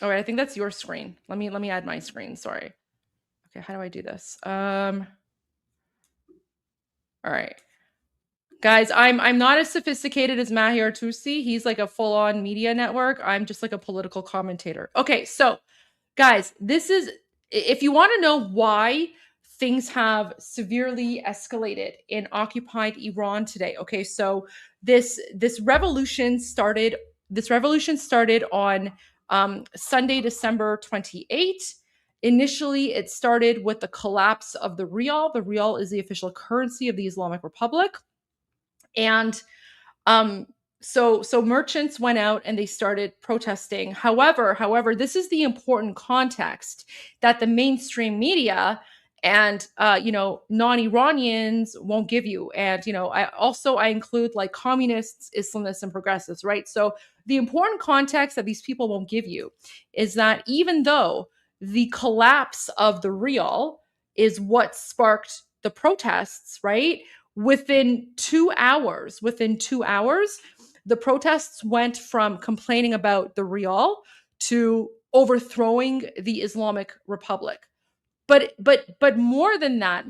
all right, I think that's your screen. Let me add my screen. Sorry. Okay, how do I do this? All right. Guys, I'm not as sophisticated as Mahir Tusi. He's like a full-on media network. I'm just like a political commentator. Okay, so guys, this is, if you want to know why things have severely escalated in occupied Iran today. Okay, so this revolution started on Sunday, December 28. Initially, it started with the collapse of the rial. The rial is the official currency of the Islamic Republic. And so merchants went out and they started protesting. However, this is the important context that the mainstream media and non-Iranians won't give you. And I include like communists, Islamists, and progressives, right? So the important context that these people won't give you is that even though the collapse of the rial is what sparked the protests, right? Within 2 hours, the protests went from complaining about the rial to overthrowing the Islamic Republic. But more than that,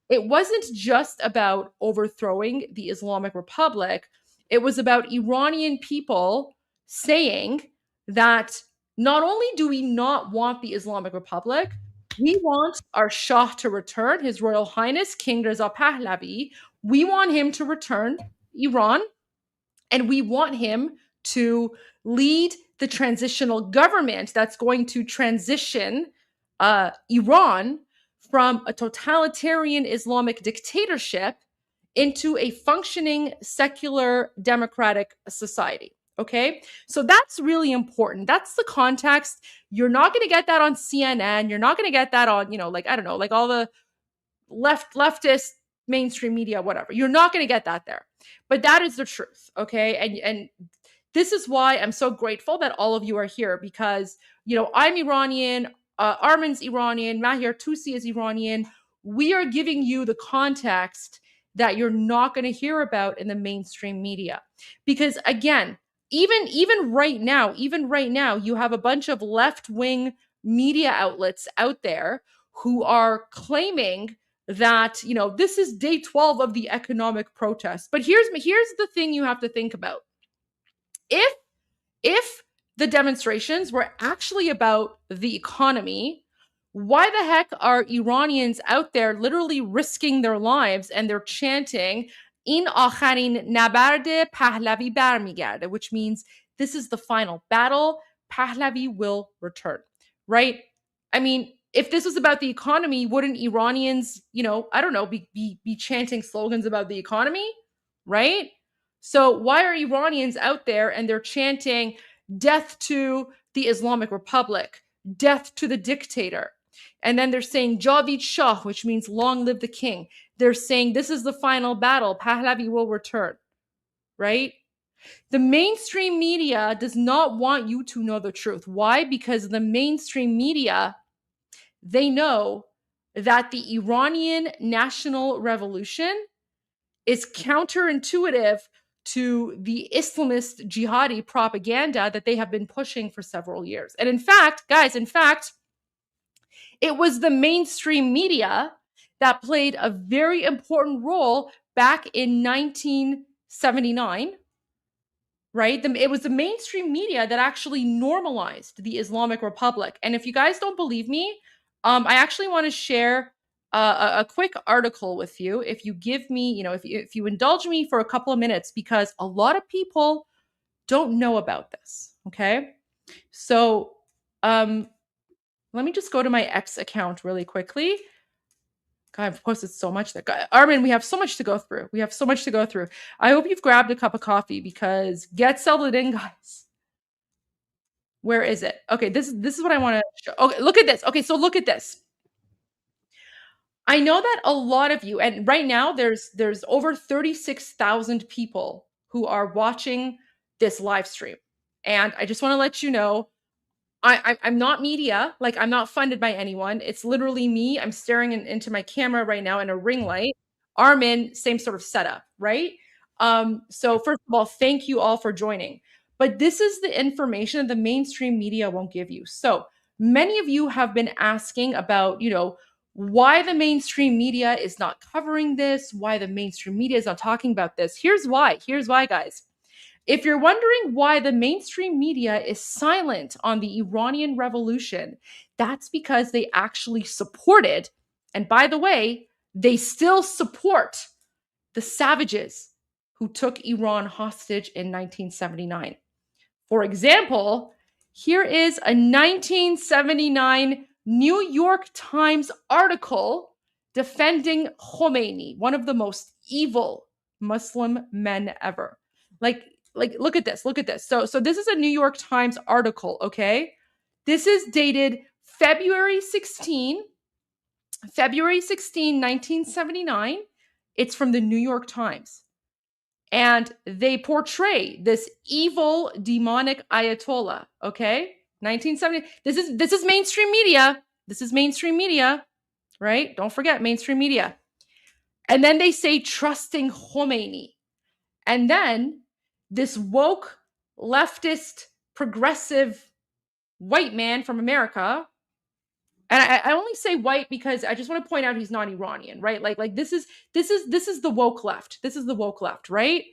it wasn't just about overthrowing the Islamic Republic. It was about Iranian people saying that not only do we not want the Islamic Republic, we want our Shah to return, His Royal Highness King Reza Pahlavi. We want him to return Iran, and we want him to lead the transitional government that's going to transition Iran from a totalitarian Islamic dictatorship into a functioning secular democratic society. Okay, so that's really important. That's the context. You're not going to get that on CNN. You're not going to get that on, like all the leftist mainstream media, whatever. You're not going to get that there. But that is the truth. Okay, and this is why I'm so grateful that all of you are here, because I'm Iranian. Armin's Iranian. Mahir Tusi is Iranian. We are giving you the context that you're not going to hear about in the mainstream media, because again, even right now, you have a bunch of left-wing media outlets out there who are claiming that, this is day 12 of the economic protest. But here's the thing you have to think about. If the demonstrations were actually about the economy, why the heck are Iranians out there literally risking their lives and they're chanting "In akharin nabarde Pahlavi barmigarde," which means this is the final battle. Pahlavi will return, right? I mean, if this was about the economy, wouldn't Iranians, be chanting slogans about the economy, right? So why are Iranians out there and they're chanting "Death to the Islamic Republic," "Death to the dictator"? And then they're saying "Javid Shah," which means "Long live the king." They're saying this is the final battle. Pahlavi will return, right? The mainstream media does not want you to know the truth. Why? Because the mainstream media, they know that the Iranian national revolution is counterintuitive to the Islamist jihadi propaganda that they have been pushing for several years. And in fact, guys, it was the mainstream media that played a very important role back in 19 1979, right? It was the mainstream media that actually normalized the Islamic Republic. And if you guys don't believe me, I actually want to share a quick article with you. If you give me, if you indulge me for a couple of minutes, because a lot of people don't know about this. Okay. So let me just go to my X account really quickly. God, I've posted so much Armin, we have so much to go through. I hope you've grabbed a cup of coffee, because get settled in, guys. Where is it? Okay, this is what I want to show. Okay, look at this. Okay, so look at this. I know that a lot of you, and right now there's over 36,000 people who are watching this live stream. And I just want to let you know, I'm not media. Like, I'm not funded by anyone. It's literally me. I'm staring into my camera right now in a ring light. Armin, same sort of setup, right? So first of all, thank you all for joining. But this is the information that the mainstream media won't give you. So many of you have been asking about, why the mainstream media is not covering this, why the mainstream media is not talking about this. Here's why, guys. If you're wondering why the mainstream media is silent on the Iranian Revolution, that's because they actually supported, and by the way, they still support the savages who took Iran hostage in 1979. For example, here is a 1979 New York Times article defending Khomeini, one of the most evil Muslim men ever. Like look at this. So this is a New York Times article, okay? This is dated February 16, 1979. It's from the New York Times. And they portray this evil, demonic Ayatollah, okay? 1970. This is mainstream media. This is mainstream media, right? Don't forget mainstream media. And then they say trusting Khomeini. And then this woke, leftist, progressive white man from America, and I only say white because I just want to point out he's not Iranian, right? Like this is the woke left. This is the woke left, right?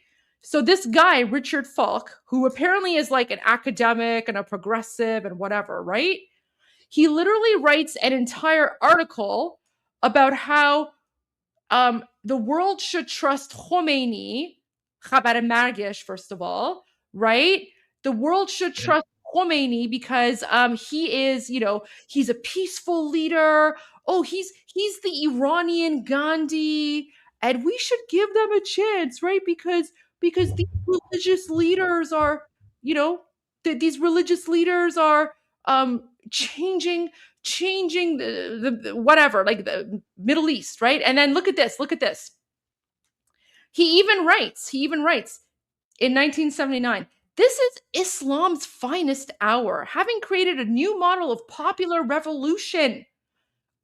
So this guy, Richard Falk, who apparently is like an academic and a progressive and whatever, right? He literally writes an entire article about how the world should trust Khomeini, Khabar Margesh, first of all, right? The world should trust Khomeini because he is, he's a peaceful leader. Oh, he's the Iranian Gandhi, and we should give them a chance, right? Because these religious leaders are, these religious leaders are changing the whatever, like the Middle East, right? And then look at this. He even writes in 1979, this is Islam's finest hour, having created a new model of popular revolution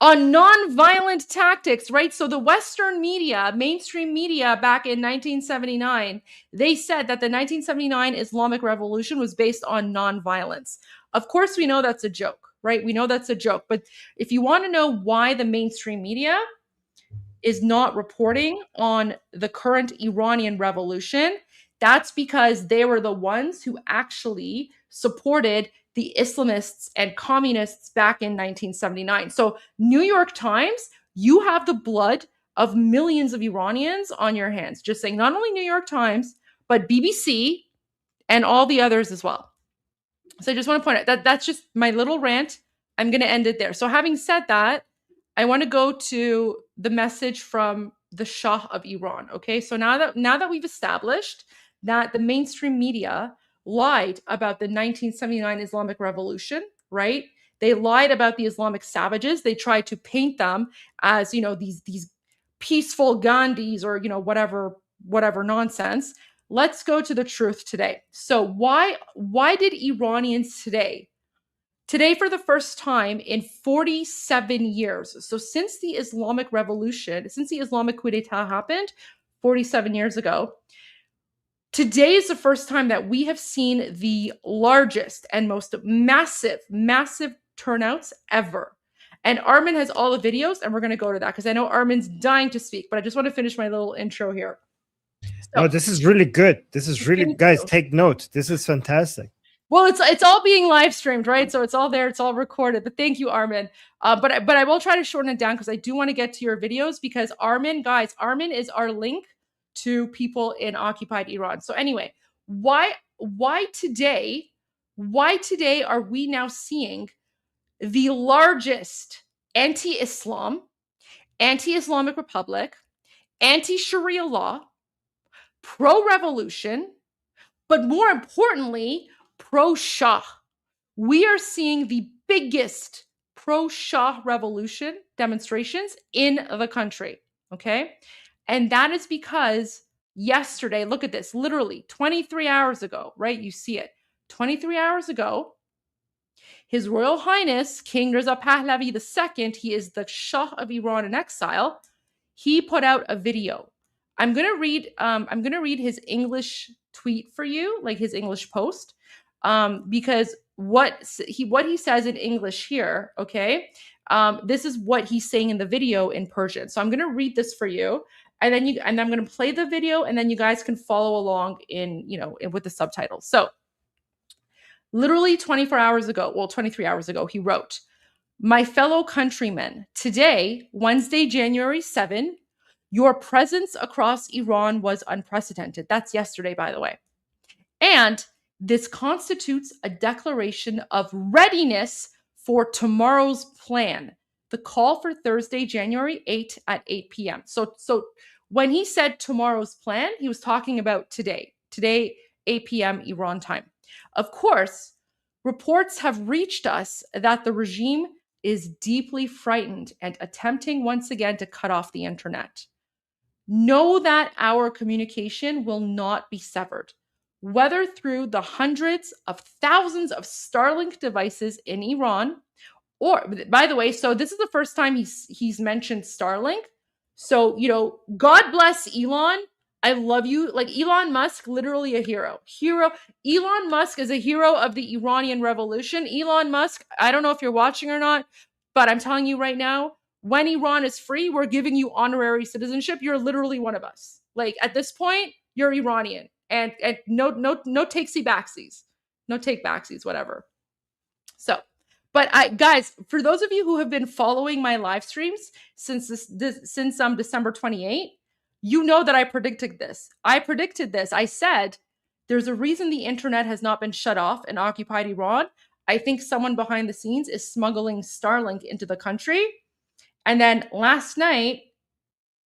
on non-violent tactics, right? So the Western media, mainstream media back in 1979, they said that the 1979 Islamic Revolution was based on non-violence. Of course, we know that's a joke, right? We know that's a joke. But if you want to know why the mainstream media is not reporting on the current Iranian revolution, that's because they were the ones who actually supported the Islamists and communists back in 1979. So New York Times, you have the blood of millions of Iranians on your hands. Just saying, not only New York Times, but BBC and all the others as well. So I just want to point out that that's just my little rant. I'm going to end it there. So having said that, I want to go to the message from the Shah of Iran. Okay, so now that we've established that the mainstream media lied about the 1979 Islamic Revolution, right? They lied about the Islamic savages. They tried to paint them as, these peaceful Gandhis or, whatever nonsense. Let's go to the truth today. So why did Iranians today, for the first time in 47 years, so since the Islamic Revolution, since the Islamic coup d'etat happened 47 years ago, today is the first time that we have seen the largest and most massive turnouts ever. And Armin has all the videos, and we're going to go to that because I know Armin's dying to speak, but I just want to finish my little intro here. No, this is really good. This is really, Thank guys, you. take note. This is fantastic. Well, it's all being live streamed, right? So it's all there, it's all recorded. But thank you, Armin. But I will try to shorten it down because I do want to get to your videos, because Armin is our link to people in occupied Iran. So anyway, why today are we now seeing the largest anti-Islam, anti-Islamic Republic, anti-Sharia law, pro-revolution, but more importantly, pro-Shah? We are seeing the biggest pro-Shah revolution demonstrations in the country, okay? And that is because yesterday, look at this, literally 23 hours ago, right? You see it. 23 hours ago, His Royal Highness King Reza Pahlavi II, he is the Shah of Iran in exile, he put out a video. I'm gonna read his English tweet for you, like his English post, because what he says in English here, okay? This is what he's saying in the video in Persian. So I'm gonna read this for you, and I'm gonna play the video, and then you guys can follow along with the subtitles. So literally 23 hours ago, he wrote, "My fellow countrymen, today, Wednesday, January 7, your presence across Iran was unprecedented." That's yesterday, by the way. "And this constitutes a declaration of readiness for tomorrow's plan. The call for Thursday, January 8 at 8 p.m. So when he said tomorrow's plan, he was talking about today, 8 p.m. Iran time. Of course, reports have reached us that the regime is deeply frightened and attempting once again to cut off the internet. Know that our communication will not be severed, whether through the hundreds of thousands of Starlink devices in Iran, or, by the way, so this is the first time he's mentioned Starlink. So, God bless Elon. I love you. Like, Elon Musk, literally a hero. Elon Musk is a hero of the Iranian revolution. Elon Musk, I don't know if you're watching or not, but I'm telling you right now, when Iran is free, we're giving you honorary citizenship. You're literally one of us. Like, at this point, you're Iranian. And no takesy backsies. No take backsies, whatever. So, but guys, for those of you who have been following my live streams since December 28, you know that I predicted this. I said there's a reason the internet has not been shut off in occupied Iran. I think someone behind the scenes is smuggling Starlink into the country. And then last night,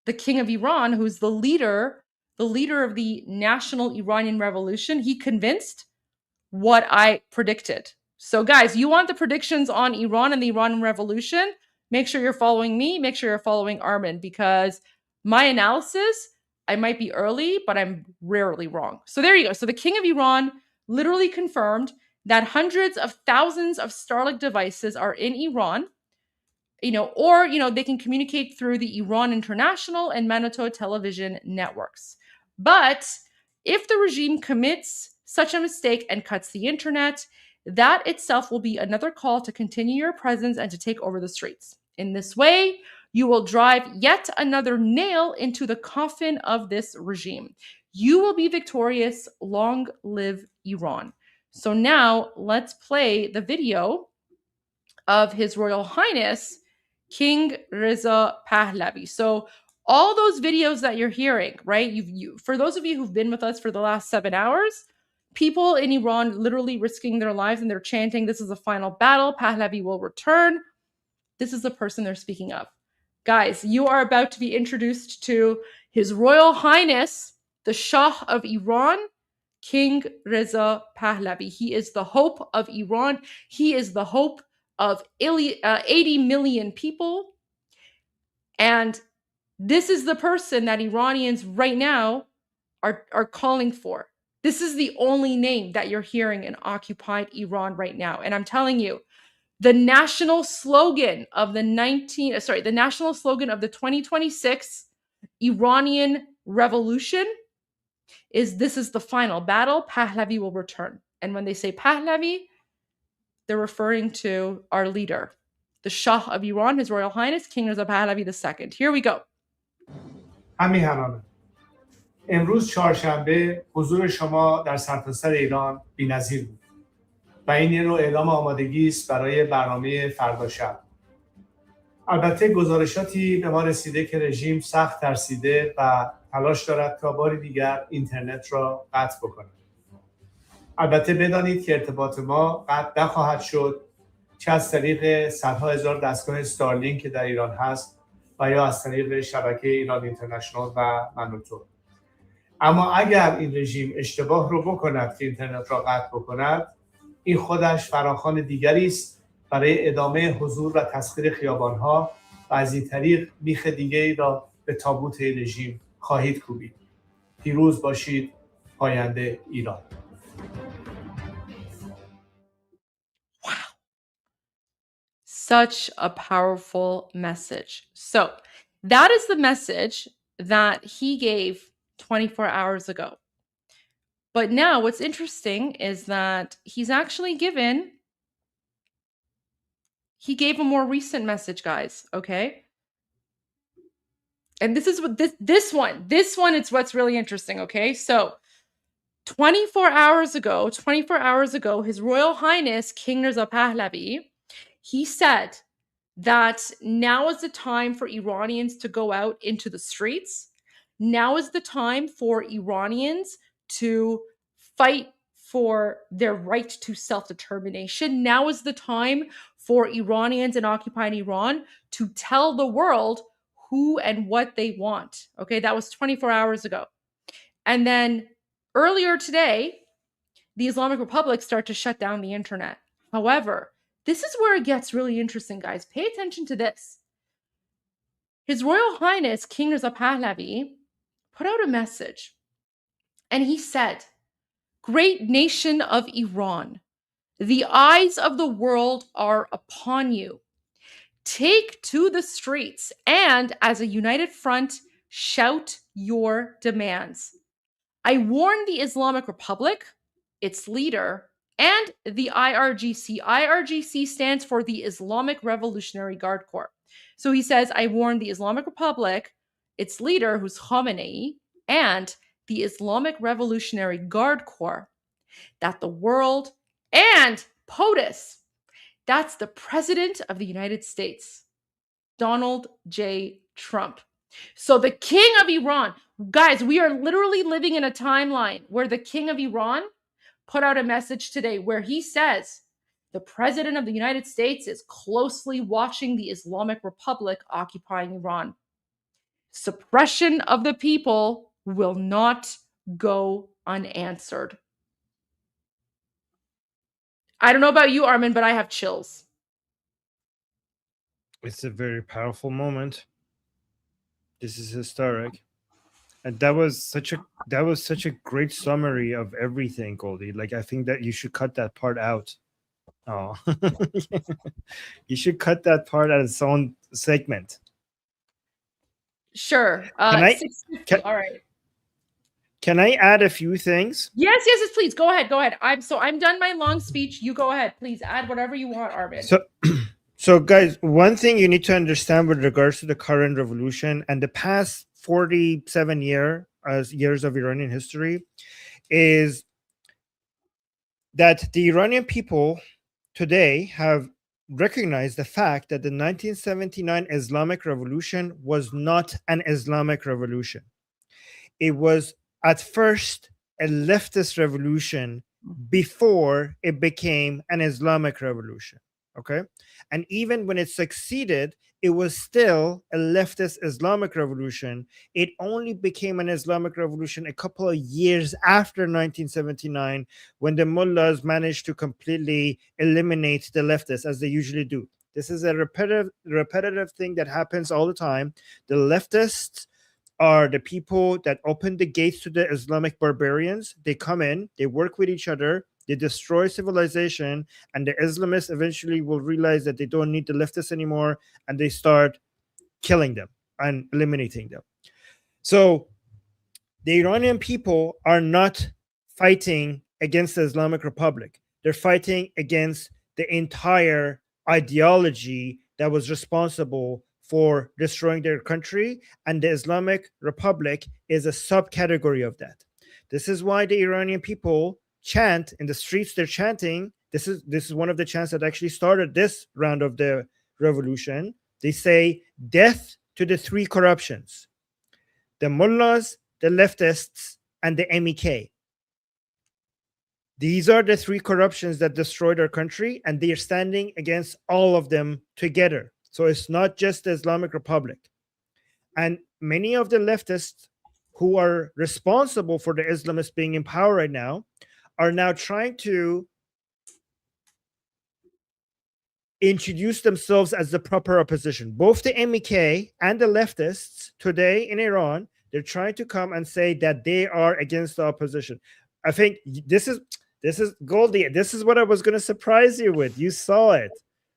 the King of Iran, who's the leader of the National Iranian Revolution, he convinced what I predicted. So guys, you want the predictions on Iran and the Iranian Revolution? Make sure you're following me. Make sure you're following Armin, because my analysis, I might be early, but I'm rarely wrong. So there you go. So the King of Iran literally confirmed that hundreds of thousands of Starlink devices are in Iran, or they can communicate through the Iran International and Manitou television networks. But if the regime commits such a mistake and cuts the internet, that itself will be another call to continue your presence and to take over the streets. In this way, you will drive yet another nail into the coffin of this regime. You will be victorious. Long live Iran. So now let's play the video of His Royal Highness King Reza Pahlavi. So all those videos that you're hearing, right? For those of you who've been with us for the last 7 hours, people in Iran literally risking their lives, and they're chanting, "This is the final battle. Pahlavi will return." This is the person they're speaking of. Guys, you are about to be introduced to His Royal Highness, the Shah of Iran, King Reza Pahlavi. He is the hope of Iran. He is the hope of 80 million people. And this is the person that Iranians right now are calling for. This is the only name that you're hearing in occupied Iran right now. And I'm telling you, the national slogan of the 2026 Iranian revolution is, "This is the final battle. Pahlavi will return." And when they say Pahlavi, they're referring to our leader, the Shah of Iran, His Royal Highness King Reza Pahlavi II. Here we go. همیهنانه امروز چهارشنبه حضور شما در سرتاسر ایران بی‌نظیر بود و این یه نوع اعلام آمادگی است برای برنامه فردا شب. البته گزارشاتی به ما رسیده که رژیم سخت ترسیده و تلاش دارد تا بار دیگر اینترنت را قطع بکند. البته بدانید که ارتباط ما قطع نخواهد شد، چه از طریق صدها هزار دستگاه استارلینک که در ایران هست و یا از طریق شبکه ایران اینترنشنال و منوتو. اما اگر این رژیم اشتباه رو بکند که اینترنت را قطع بکند، این خودش فراخوان دیگری است برای ادامه حضور و تسخیر خیابان‌ها و از این طریق بیخ دیگری را به تابوت رژیم خواهید کوبید. پیروز باشید، پاینده ایران. Such a powerful message. So that is the message that he gave 24 hours ago. But now what's interesting is that he's actually he gave a more recent message, guys, okay? And this is what this one, it's what's really interesting, okay? So 24 hours ago, His Royal Highness King Reza Pahlavi, he said that now is the time for Iranians to go out into the streets. Now is the time for Iranians to fight for their right to self-determination. Now is the time for Iranians in occupied Iran to tell the world who and what they want. Okay, that was 24 hours ago. And then earlier today, the Islamic Republic started to shut down the internet. However, this is where it gets really interesting, guys. Pay attention to this. His Royal Highness King Reza Pahlavi put out a message, and he said, "Great nation of Iran, the eyes of the world are upon you. Take to the streets and, as a united front, shout your demands. I warn the Islamic Republic, its leader, and the IRGC. IRGC stands for the Islamic Revolutionary Guard Corps. So he says, I warn the Islamic Republic, its leader, who's Khamenei, and the Islamic Revolutionary Guard Corps, that the world and POTUS, that's the President of the United States, Donald J. Trump. So the King of Iran, guys, we are literally living in a timeline where the King of Iran put out a message today where he says the President of the United States is closely watching the Islamic Republic occupying Iran. Suppression of the people will not go unanswered. I don't know about you, Armin, but I have chills. It's a very powerful moment. This is historic. And that was such a great summary of everything, Goldie. Like, I think that you should cut that part out. Oh, you should cut that part as its own segment. Sure. All right. Can I add a few things? Yes, please. Go ahead. I'm done my long speech. You go ahead. Please add whatever you want, Armin. So guys, one thing you need to understand with regards to the current revolution and the past 47 years of Iranian history is that the Iranian people today have recognized the fact that the 1979 Islamic Revolution was not an Islamic revolution. It was at first a leftist revolution before it became an Islamic revolution. Okay. And even when it succeeded, it was still a leftist Islamic revolution. It only became an Islamic revolution a couple of years after 1979, when the mullahs managed to completely eliminate the leftists, as they usually do. This is a repetitive thing that happens all the time. The leftists are the people that open the gates to the Islamic barbarians. They come in, they work with each other, they destroy civilization, and the Islamists eventually will realize that they don't need the leftists anymore, and they start killing them and eliminating them. So the Iranian people are not fighting against the Islamic Republic. They're fighting against the entire ideology that was responsible for destroying their country, and the Islamic Republic is a subcategory of that. This is why the Iranian people chant in the streets. They're chanting. This is one of the chants that actually started this round of the revolution. They say, "Death to the three corruptions: the mullahs, the leftists, and the MEK." These are the three corruptions that destroyed our country, and they are standing against all of them together. So it's not just the Islamic Republic. And many of the leftists who are responsible for the Islamists being in power right now are now trying to introduce themselves as the proper opposition. Both the MEK and the leftists today in Iran, they're trying to come and say that they are against the opposition. I think this is Goldie. This is what I was going to surprise you with. You saw it.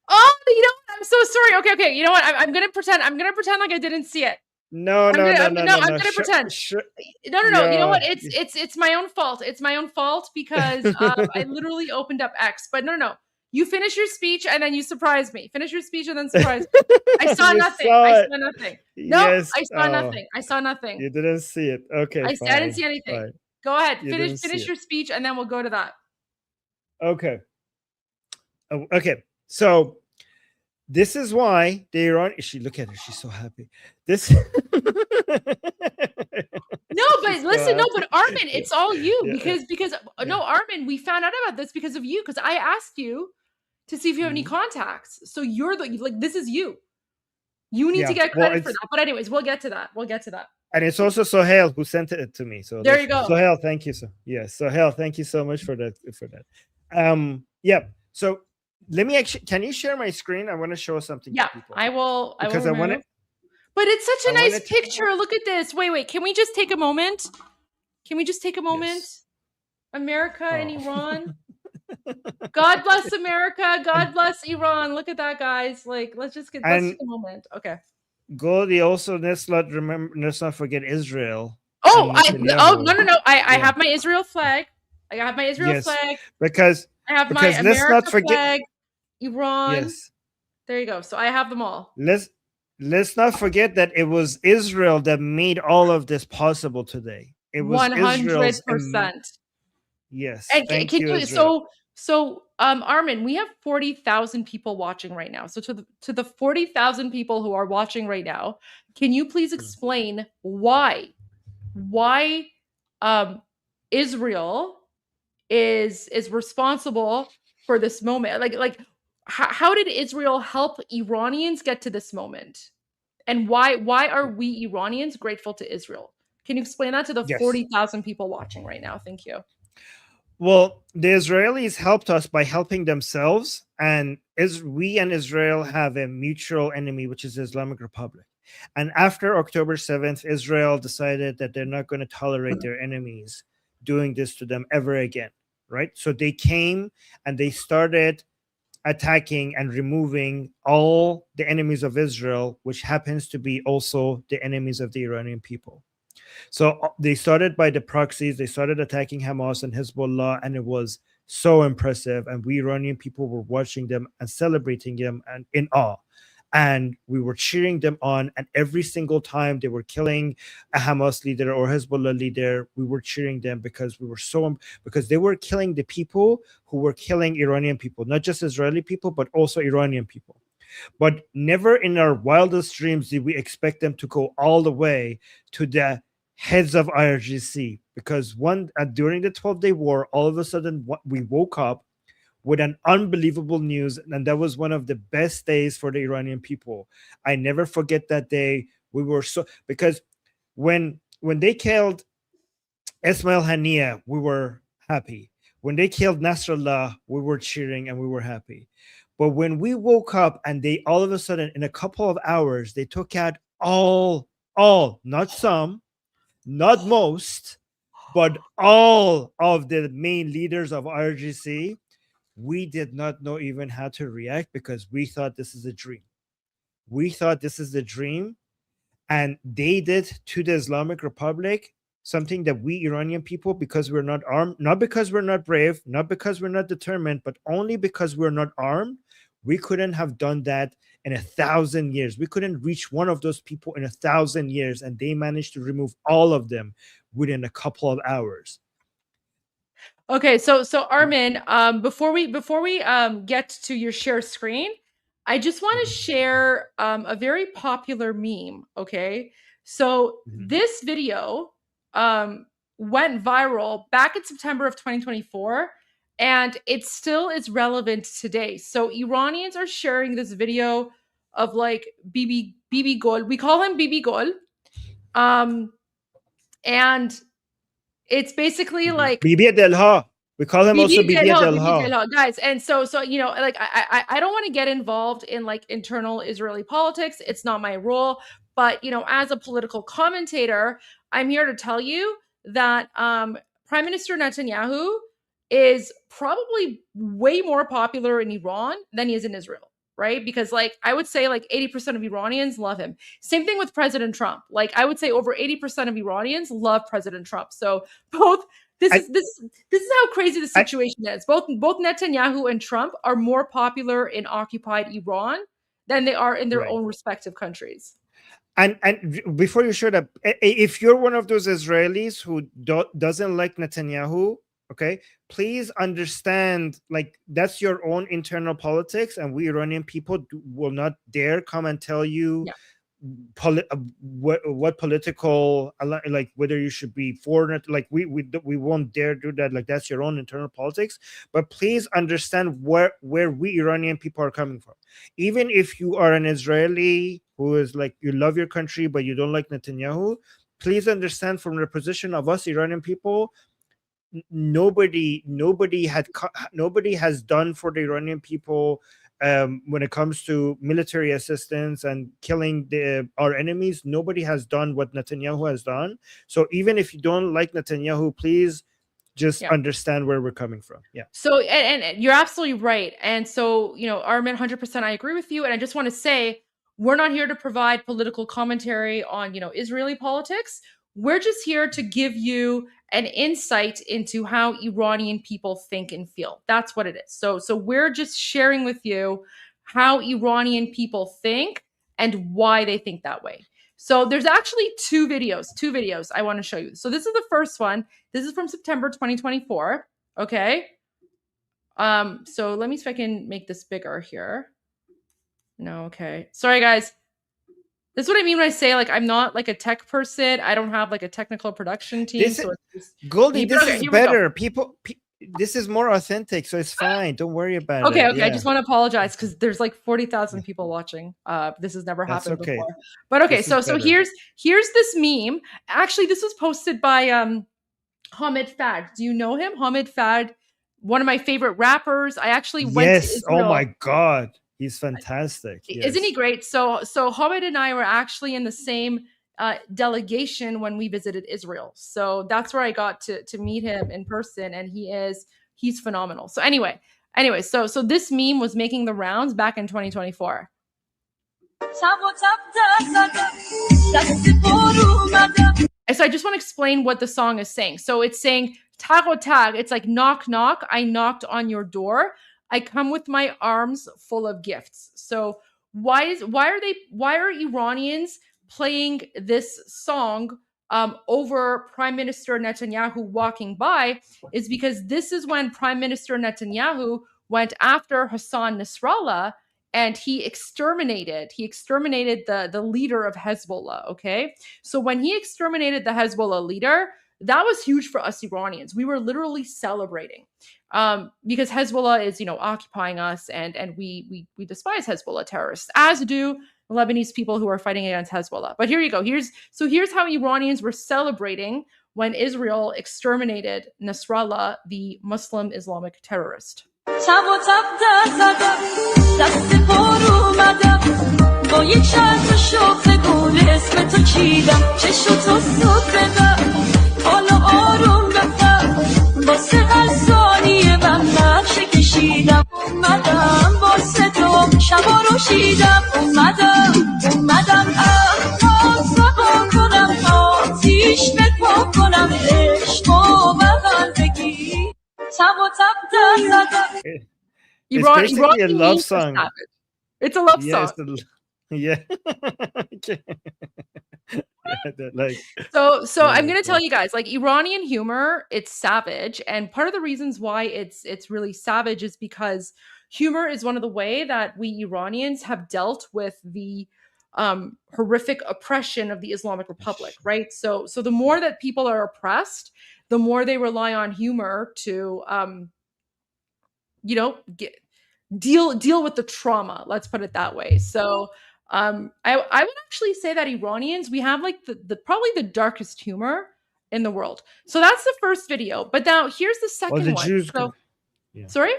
Oh, you know what? I'm so sorry. Okay. You know what? I'm gonna pretend. I'm gonna pretend like I didn't see it. No. I'm gonna pretend. No. You know what? Yeah. It's my own fault. It's my own fault because I literally opened up X. But no. You finish your speech and then you surprise me. Finish your speech and then surprise me. I saw nothing. I saw nothing. No, Yes. I saw nothing. I saw nothing. You didn't see it. Okay. I didn't see anything. Fine. Go ahead. You didn't see Finish it. your speech and then we'll go to that. Okay. Okay. So this is why the Iran. Look at her. She's so happy. This. No, but listen, but Armin, it's all you because no, Armin, we found out about this because of you because I asked you to see if you have any contacts. So you're this is you. You need to get credit for that. But anyways, we'll get to that. And it's also Sohail who sent it to me. So there you go. Sohail, thank you. Sohail, thank you so much for that. Yeah. So let me can you share my screen? I want to show something. Yeah, to people. I will. Because I want to. But it's such a nice picture. Look at this. Wait. Can we just take a moment? Yes. America and Iran. God bless America. God bless Iran. Look at that, guys. Let's just take a moment. Okay. Goldie, also let's not forget Israel. No. I have my Israel flag. I have my Israel flag. Because I have my America flag. Iran. Yes. There you go. So I have them all. Let's not forget that it was Israel that made all of this possible today. It was 100%. Yes. And can you so Armin, we have 40,000 people watching right now. So to the 40,000 people who are watching right now, can you please explain why Israel is responsible for this moment? How did Israel help Iranians get to this moment? And why are we Iranians grateful to Israel? Can you explain that to the 40,000 people watching right now? Thank you. Well, the Israelis helped us by helping themselves, and we and Israel have a mutual enemy, which is the Islamic Republic. And after October 7th, Israel decided that they're not going to tolerate their enemies doing this to them ever again, right? So they came and they started attacking and removing all the enemies of Israel, which happens to be also the enemies of the Iranian people. So they started by the proxies. They started attacking Hamas and Hezbollah, and it was so impressive. And we Iranian people were watching them and celebrating them and in awe. And we were cheering them on. And every single time they were killing a Hamas leader or Hezbollah leader, we were cheering them because because they were killing the people who were killing Iranian people, not just Israeli people, but also Iranian people. But never in our wildest dreams did we expect them to go all the way to the heads of IRGC, because during the 12-day war, all of a sudden we woke up with an unbelievable news, and that was one of the best days for the Iranian people. I never forget that day. We were because when they killed Ismail Haniyeh, we were happy. When they killed Nasrallah, we were cheering and we were happy. But when we woke up and they all of a sudden, in a couple of hours, they took out all, not some, not most, but all of the main leaders of IRGC, we did not know even how to react because we thought this is a dream. And they did to the Islamic Republic something that we Iranian people, because we're not armed, not because we're not brave, not because we're not determined, but only because we're not armed, we couldn't have done that in 1,000 years. We couldn't reach one of those people in 1,000 years, and they managed to remove all of them within a couple of hours. Okay, so Armin, before we get to your share screen, I just want to share a very popular meme. Okay, so this video went viral back in September of 2024, and it still is relevant today. So Iranians are sharing this video of like Bibi Gol. We call him Bibi Gol, and it's basically like Bibi Delha. We call him also Bibi Delha. Guys, and so you know, like I don't want to get involved in like internal Israeli politics. It's not my role. But you know, as a political commentator, I'm here to tell you that Prime Minister Netanyahu is probably way more popular in Iran than he is in Israel, right? Because like I would say like 80% of Iranians love him. Same thing with President Trump. Like I would say over 80% of Iranians love President Trump. So both this is how crazy the situation is. Both Netanyahu and Trump are more popular in occupied Iran than they are in their own respective countries. And before you share that, if you're one of those Israelis who doesn't like Netanyahu, okay, please understand, like that's your own internal politics, and we Iranian people will not dare come and tell you what political, like whether you should be for it. Like we won't dare do that. Like that's your own internal politics. But please understand where we Iranian people are coming from. Even if you are an Israeli who is like you love your country but you don't like Netanyahu, please understand from the position of us Iranian people, nobody has done for the Iranian people when it comes to military assistance and killing our enemies. Nobody has done what Netanyahu has done. So even if you don't like Netanyahu, please just understand where we're coming from. Yeah. So and you're absolutely right. And so, you know, Armin, 100% I agree with you. And I just want to say, we're not here to provide political commentary on, you know, Israeli politics. We're just here to give you an insight into how Iranian people think and feel. That's what it is. So we're just sharing with you how Iranian people think and why they think that way. So there's actually two videos I want to show you. So this is the first one. This is from September 2024. Okay. So let me see if I can make this bigger here. No, okay. Sorry, guys. This is what I mean when I say like I'm not like a tech person. I don't have like a technical production team. Goldie, this is better. This is more authentic, so it's fine. Don't worry about it. Okay. Yeah. I just want to apologize because there's like 40,000 people watching. This has never happened before. But okay, so here's this meme. Actually, this was posted by Hamid Fad. Do you know him? Hamid Fad, one of my favorite rappers. I actually went to Israel. Oh my God. He's fantastic. Isn't he great? So Hamid and I were actually in the same delegation when we visited Israel. So that's where I got to meet him in person, and he's phenomenal. So anyway, so this meme was making the rounds back in 2024. And so I just want to explain what the song is saying. So it's saying tag o tag. It's like knock knock. I knocked on your door. I come with my arms full of gifts. So why are Iranians playing this song over Prime Minister Netanyahu walking by? Is because this is when Prime Minister Netanyahu went after Hassan Nasrallah and he exterminated the leader of Hezbollah. Okay, so when he exterminated the Hezbollah leader, that was huge for us Iranians. We were literally celebrating. Because Hezbollah is, you know, occupying us, and we despise Hezbollah terrorists, as do Lebanese people who are fighting against Hezbollah. But here you go. Here's how Iranians were celebrating when Israel exterminated Nasrallah, the Muslim Islamic terrorist. It's basically a love song. It's a love Yeah, song. yeah. Okay. Like So I'm gonna tell you guys, like Iranian humor, it's savage, and part of the reasons why it's really savage is because humor is one of the way that we Iranians have dealt with the horrific oppression of the Islamic Republic, right? So the more that people are oppressed, the more they rely on humor to deal with the trauma. Let's put it that way. So I would actually say that Iranians, we have like the probably the darkest humor in the world. So that's the first video. But now here's the second the one. Jews, So, yeah. Sorry?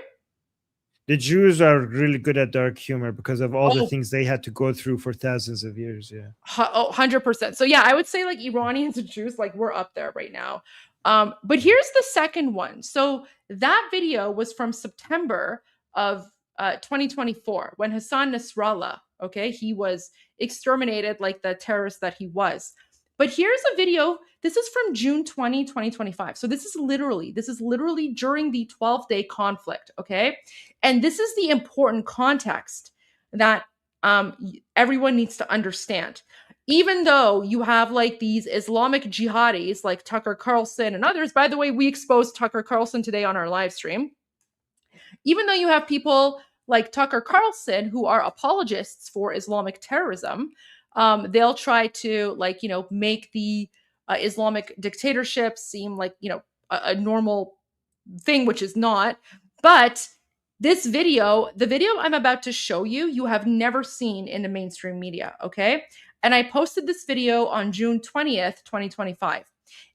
The Jews are really good at dark humor because of all the things they had to go through for thousands of years. Yeah. 100%. So yeah, I would say like Iranians and Jews, like we're up there right now. But here's the second one. So that video was from September of 2024 when Hassan Nasrallah, okay, he was exterminated like the terrorist that he was. But here's a video. This is from June 20, 2025. So this is literally during the 12-day conflict, okay? And this is the important context that everyone needs to understand. Even though you have like these Islamic jihadis like Tucker Carlson and others, by the way, we exposed Tucker Carlson today on our live stream. Even though you have people like Tucker Carlson who are apologists for Islamic terrorism, they'll try to make the Islamic dictatorship seem like a normal thing, which is not. But this video, the video I'm about to show you, you have never seen in the mainstream media, okay? And I posted this video on June 20th, 2025.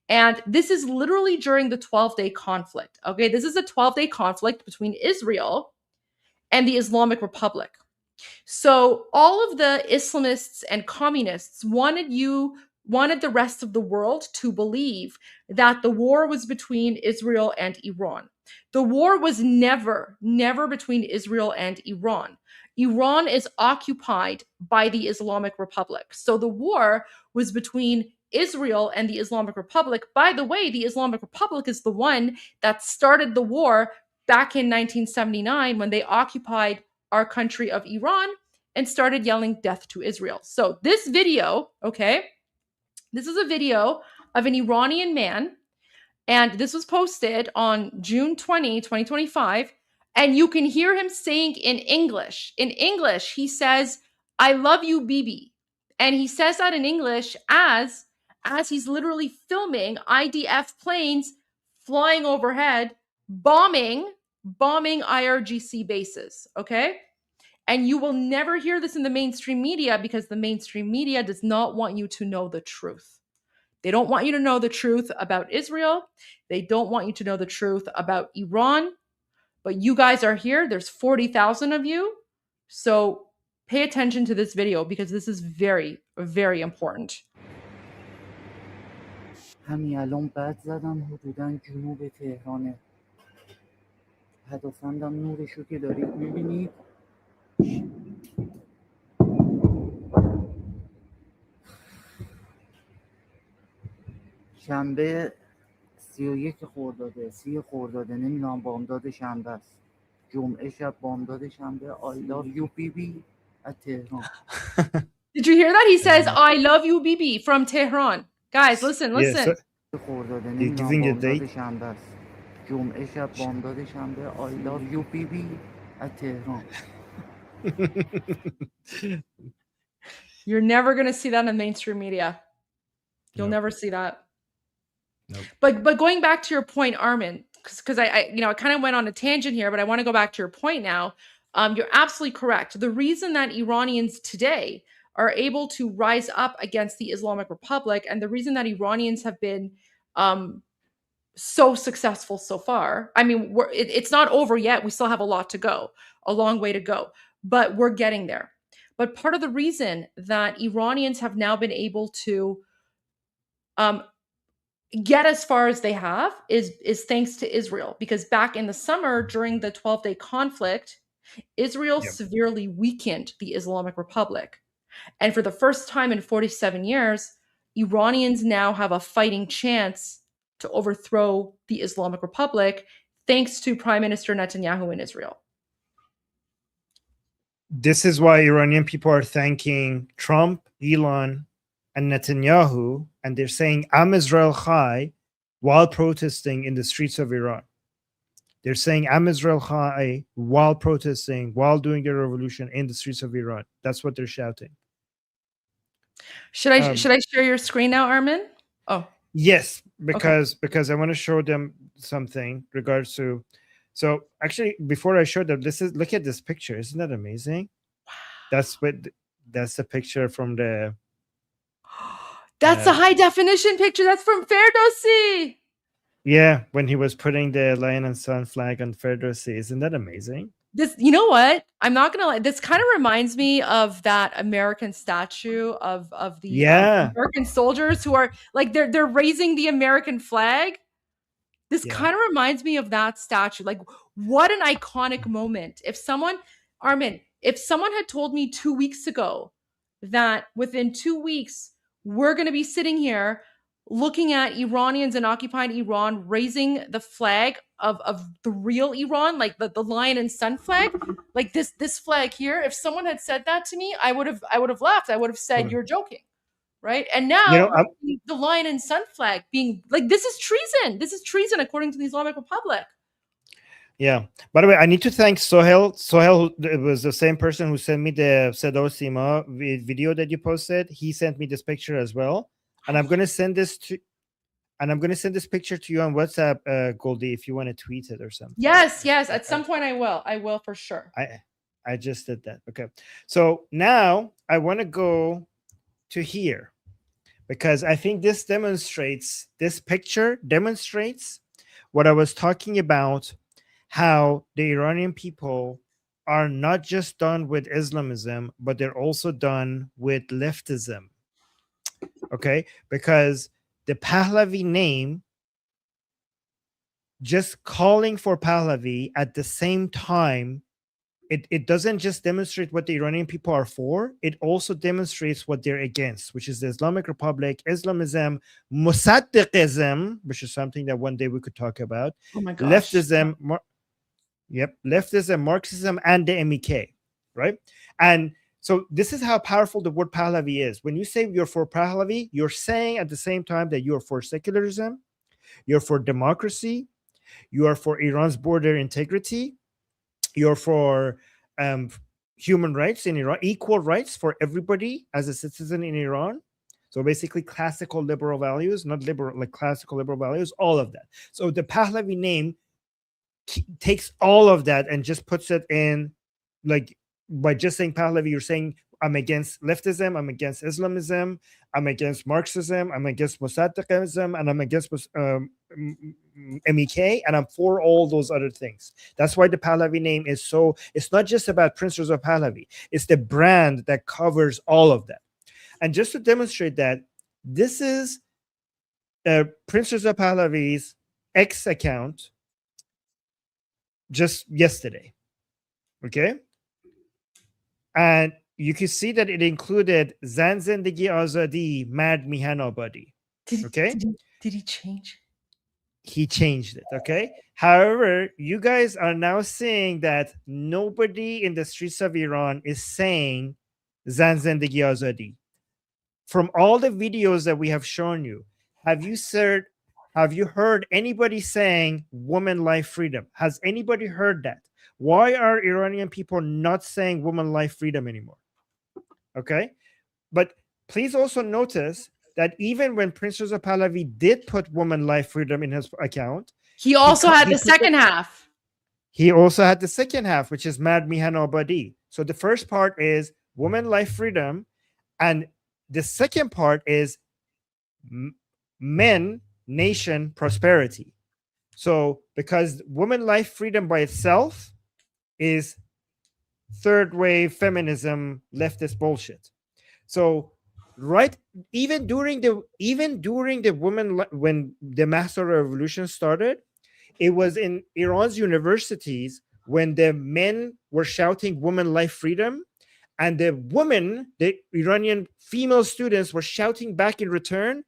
And this is literally during the 12-day conflict, okay? This is a 12-day conflict between Israel and the Islamic Republic. So all of the Islamists and communists wanted the rest of the world to believe that the war was between Israel and Iran. The war was never between Israel and Iran. Iran is occupied by the Islamic Republic. So the war was between Israel and the Islamic Republic. By the way, the Islamic Republic is the one that started the war back in 1979 when they occupied our country of Iran and started yelling death to Israel. So this video, okay, this is a video of an Iranian man, and this was posted on June 20, 2025, and you can hear him saying in English. In English, he says, "I love you, Bibi." And he says that in English as he's literally filming IDF planes flying overhead, bombing IRGC bases, okay? And you will never hear this in the mainstream media because the mainstream media does not want you to know the truth. They don't want you to know the truth about Israel. They don't want you to know the truth about Iran. But you guys are here. There's 40,000 of you. So pay attention to this video because this is very, very important. همین الان بد زدم حدوداً جنوب تهرانه. هدفمندم نورشو که دارید میبینید. شنبه 31 خرداده 30 خرداده نمیدونم بامداد شنبه است. جمعه شب بامداد شنبه I love you Bibi at Tehran. Did you hear that? He says I love you Bibi from Tehran. Guys, listen. خرداده You're giving a date? بامداد شنبه است. جمعه شب بامداد شنبه I love you Bibi at Tehran. You're never going to see that in mainstream media. You'll never see that. Nope. But going back to your point, Armin, because I kind of went on a tangent here, but I want to go back to your point now. You're absolutely correct. The reason that Iranians today are able to rise up against the Islamic Republic, and the reason that Iranians have been so successful so far, I mean, it's not over yet. We still have a lot to go, a long way to go, but we're getting there. But part of the reason that Iranians have now been able to get as far as they have is thanks to Israel, because back in the summer during the 12-day conflict, Israel severely weakened the Islamic Republic. And for the first time in 47 years, Iranians now have a fighting chance to overthrow the Islamic Republic thanks to Prime Minister Netanyahu in Israel. this is why Iranian people are thanking Trump, Elon, and Netanyahu, and they're saying Am Israel Chai while protesting in the streets of Iran. They're saying Am Israel Chai while protesting, while doing their revolution in the streets of Iran. That's what they're shouting. Should I share your screen now, Armin? Oh. Yes, because I want to show them something regards to. So actually, before I show them, look at this picture. Isn't that amazing? Wow. That's the picture from the. That's a high definition picture. That's from Ferdowsi. Yeah, when he was putting the lion and sun flag on Ferdowsi. Isn't that amazing? This, you know what? I'm not gonna lie. This kind of reminds me of that American statue of the American soldiers who are like they're raising the American flag. This kind of reminds me of that statue. Like, what an iconic moment. If someone had told me 2 weeks ago that within 2 weeks we're going to be sitting here looking at Iranians in occupied Iran raising the flag of the real Iran, like the lion and sun flag, like this flag here. If someone had said that to me, I would have laughed. I would have said, you're joking. Right. And now the lion and sun flag being like, this is treason. This is treason according to the Islamic Republic. Yeah. By the way, I need to thank Sohail. Sohail was the same person who sent me the Seda Sima video that you posted. He sent me this picture as well. And I'm going to send this picture to you on WhatsApp, Goldie, if you want to tweet it or something. Yes. At some point I will. I will for sure. I just did that. Okay. So now I want to go to here because I think this picture demonstrates what I was talking about, how the Iranian people are not just done with Islamism, but they're also done with leftism. Okay, because the Pahlavi name, just calling for Pahlavi at the same time, it doesn't just demonstrate what the Iranian people are for, it also demonstrates what they're against, which is the Islamic Republic, Islamism, Musaddiqism, which is something that one day we could talk about. Oh my gosh. Leftism, leftism, Marxism, and the MEK, right? And so this is how powerful the word Pahlavi is. When you say you're for Pahlavi, you're saying at the same time that you're for secularism, you're for democracy, you are for Iran's border integrity, you're for human rights in Iran, equal rights for everybody as a citizen in Iran. So basically classical liberal values, not liberal, like classical liberal values, all of that. So the Pahlavi name takes all of that and just puts it in, like, by just saying Pahlavi, you're saying I'm against leftism, I'm against Islamism, I'm against Marxism, I'm against Musaddiqism, and I'm against MEK, and I'm for all those other things. That's why the Pahlavi name is so, it's not just about Prince Reza Pahlavi, it's the brand that covers all of that. And just to demonstrate that, this is Prince Reza Pahlavi's X account just yesterday. Okay? And you can see that it included Zan Zindagi Azadi, Mad Mihan Abadi. Okay? Did he change? He changed it. Okay? However, you guys are now seeing that nobody in the streets of Iran is saying Zan Zindagi Azadi. From all the videos that we have shown you, have you heard anybody saying woman life freedom? Has anybody heard that? Why are Iranian people not saying woman life freedom anymore? Okay, but please also notice that even when Prince Reza Pahlavi did put woman life freedom in his account, he also had the second half. He also had the second half, which is Mad Mihan Abadi. So the first part is woman life freedom, and the second part is men, nation, prosperity. So because woman life freedom by itself is third wave feminism, leftist bullshit. So right, even during the women, when the Master Revolution started, it was in Iran's universities when the men were shouting woman life freedom, and the women, the Iranian female students, were shouting back in return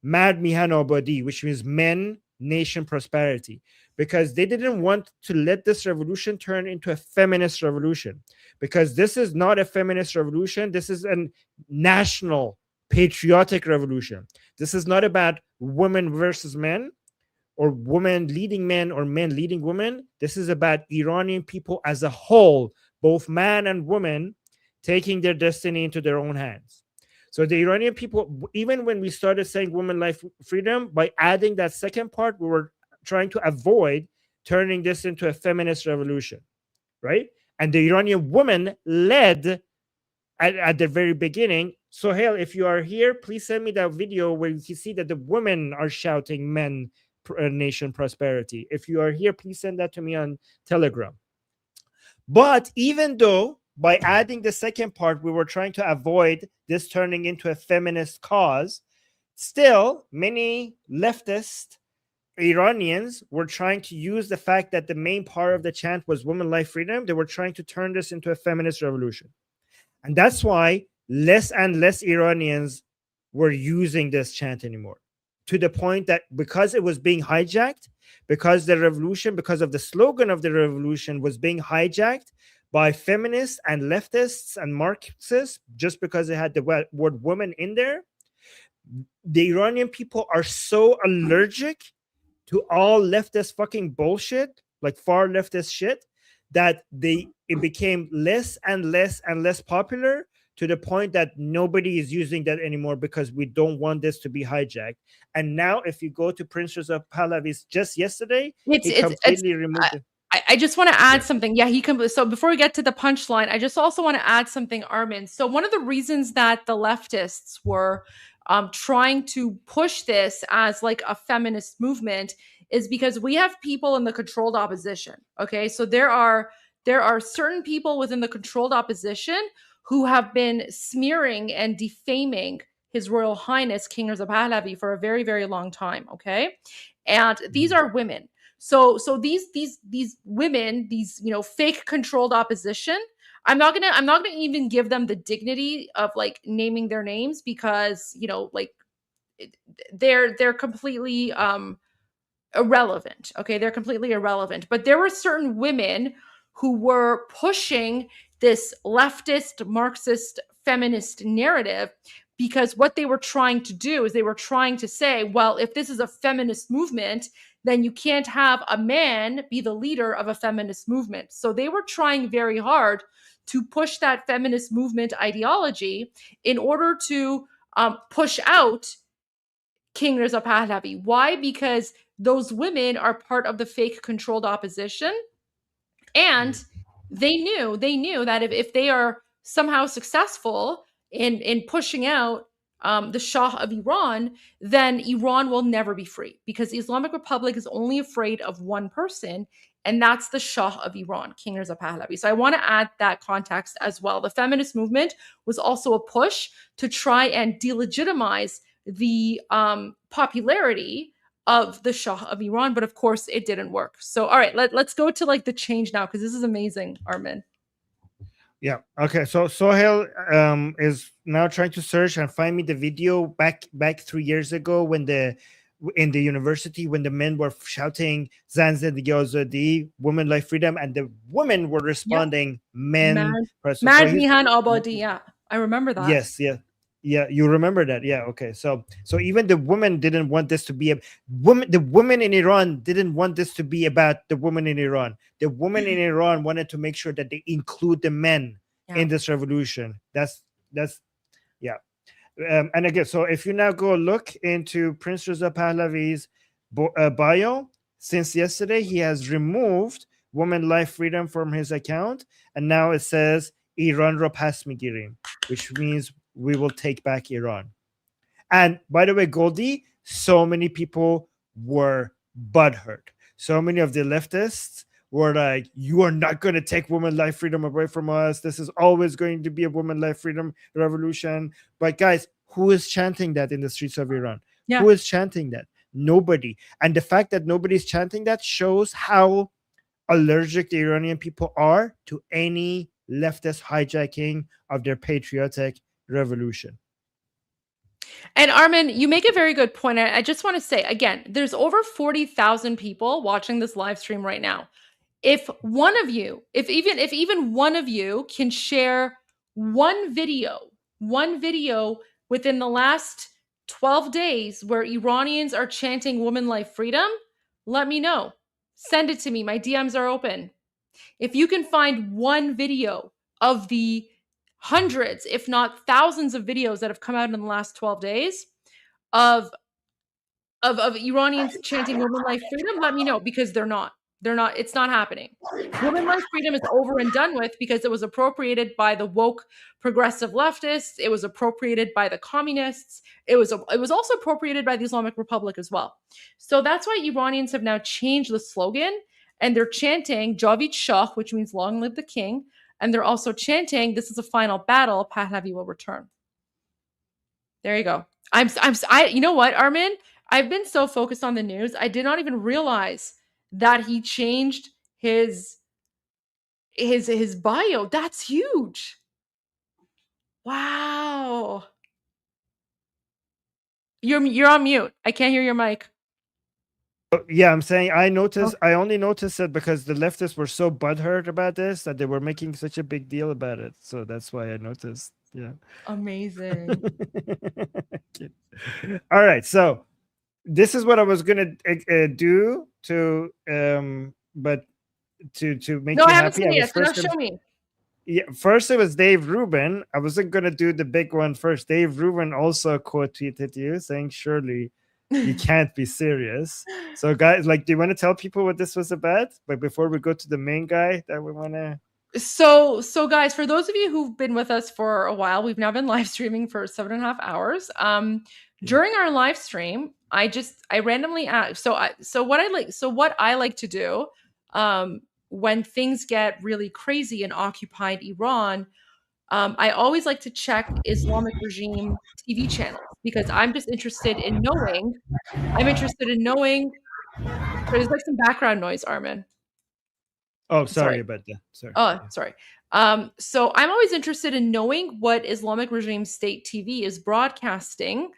Mad Mihan Abadi, which means men, nation, prosperity. because they didn't want to let this revolution turn into a feminist revolution, because this is not a feminist revolution. This is a national patriotic revolution. This is not about women versus men, or women leading men or men leading women. This is about Iranian people as a whole, both man and woman, taking their destiny into their own hands. So the Iranian people, even when we started saying women, life, freedom, by adding that second part, we were trying to avoid turning this into a feminist revolution, right? And the Iranian woman led at the very beginning. Sohail, if you are here, please send me that video where you see that the women are shouting men, nation, prosperity. If you are here, please send that to me on Telegram. But even though by adding the second part, we were trying to avoid this turning into a feminist cause, still many leftist Iranians were trying to use the fact that the main part of the chant was women, life, freedom. They were trying to turn this into a feminist revolution. And that's why less and less Iranians were using this chant anymore, to the point that because it was being hijacked, because the revolution, because of the slogan of the revolution was being hijacked by feminists and leftists and Marxists, just because it had the word woman in there, the Iranian people are so allergic to all leftist fucking bullshit, like far leftist shit, that it became less and less and less popular, to the point that nobody is using that anymore, because we don't want this to be hijacked. And now if you go to Prince Reza Pahlavi's just yesterday, he completely removed it. I just want to add something. Yeah, so before we get to the punchline, I just also want to add something, Armin. So one of the reasons that the leftists were trying to push this as like a feminist movement is because we have people in the controlled opposition. Okay, so there are certain people within the controlled opposition who have been smearing and defaming His Royal Highness King Reza Pahlavi for a very, very long time. Okay, and these are women. So these women, these fake controlled opposition, I'm not gonna even give them the dignity of like naming their names, because like they're completely irrelevant. Okay, they're completely irrelevant. But there were certain women who were pushing this leftist, Marxist, feminist narrative, because what they were trying to do is they were trying to say, well, if this is a feminist movement, then you can't have a man be the leader of a feminist movement. So they were trying very hard to push that feminist movement ideology in order to push out King Reza Pahlavi. Why? Because those women are part of the fake controlled opposition. And they knew that if they are somehow successful in pushing out the Shah of Iran, then Iran will never be free, because the Islamic Republic is only afraid of one person, and that's the Shah of Iran, King Reza Pahlavi. So I want to add that context as well. The feminist movement was also a push to try and delegitimize the popularity of the Shah of Iran, but of course it didn't work. So all right, let's go to like the change now, because this is amazing, Armin. Yeah. Okay. So Sohail is now trying to search and find me the video back 3 years ago when in the university, when the men were shouting "Zan Zendegi Azadi," women, life, freedom, and the women were responding, "Men." Mard Mihan Abadi. Yeah, I remember that. Yes. Yeah. Yeah, you remember that. Yeah. Okay. So even the women didn't want this to be a woman. The women in Iran didn't want this to be about the women in Iran. The women in Iran wanted to make sure that they include the men in this revolution. That's yeah. And again, so if you now go look into Prince Reza Pahlavi's bio, since yesterday he has removed women, life, freedom from his account, and now it says Iran ro pas migirim, which means we will take back Iran. And by the way, Goldie, so many people were butthurt. So many of the leftists were like, you are not going to take women, life, freedom away from us. This is always going to be a woman, life, freedom revolution. But guys, who is chanting that in the streets of Iran? Yeah. Who is chanting that? Nobody. And the fact that nobody's chanting that shows how allergic the Iranian people are to any leftist hijacking of their patriotic revolution. And Armin, you make a very good point. I just want to say again, there's over 40,000 people watching this live stream right now. If one of you, if even one of you can share one video within the last 12 days where Iranians are chanting woman life freedom, let me know. Send it to me. My DMs are open. If you can find one video of the hundreds, if not thousands of videos that have come out in the last 12 days of Iranians chanting woman life freedom, let me know, because they're not, it's not happening. Woman life freedom is over and done with because it was appropriated by the woke progressive leftists. It was appropriated by the communists. It was also appropriated by the Islamic Republic as well. So that's why Iranians have now changed the slogan, and they're chanting Javid Shah, which means long live the king. And they're also chanting, this is a final battle, Pahlavi will return. There you go. You know what, Armin? I've been so focused on the news, I did not even realize that he changed his bio. That's huge. Wow. You're on mute. I can't hear your mic. Yeah, I'm saying I only noticed it because the leftists were so butthurt about this that they were making such a big deal about it. So that's why I noticed. Yeah. Amazing. All right. So this is what I was gonna do to but to make you I haven't happy. seen it. So now show me. Yeah, first it was Dave Rubin. I wasn't gonna do the big one first. Dave Rubin also quote tweeted you saying, "Surely you can't be serious." So guys, like, do you want to tell people what this was about? But before we go to the main guy that we want to. So guys, for those of you who've been with us for a while, we've now been live streaming for 7.5 hours. During our live stream, I randomly asked. So what I like to do when things get really crazy in occupied Iran, I always like to check Islamic regime TV channels because I'm just interested in knowing. There's like some background noise, Armin. Oh, sorry about that. Sorry. Oh, sorry. So I'm always interested in knowing what Islamic regime state TV is broadcasting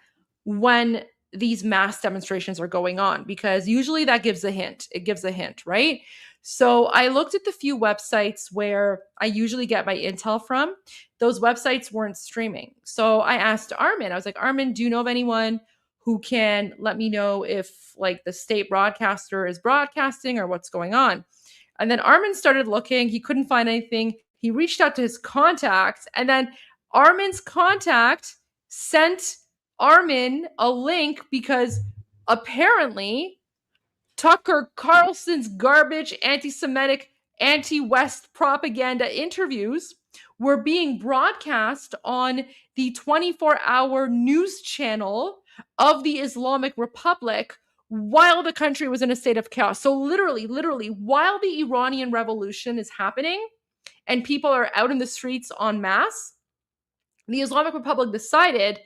when these mass demonstrations are going on, because usually that gives a hint. It gives a hint, right? So I looked at the few websites where I usually get my intel from. Those websites weren't streaming. So I asked Armin, I was like, Armin, do you know of anyone who can let me know if like the state broadcaster is broadcasting or what's going on? And then Armin started looking. He couldn't find anything. He reached out to his contacts, and then Armin's contact sent Armin a link because apparently Tucker Carlson's garbage anti-Semitic, anti-West propaganda interviews were being broadcast on the 24-hour news channel of the Islamic Republic while the country was in a state of chaos. So literally, while the Iranian Revolution is happening and people are out in the streets en masse, the Islamic Republic decided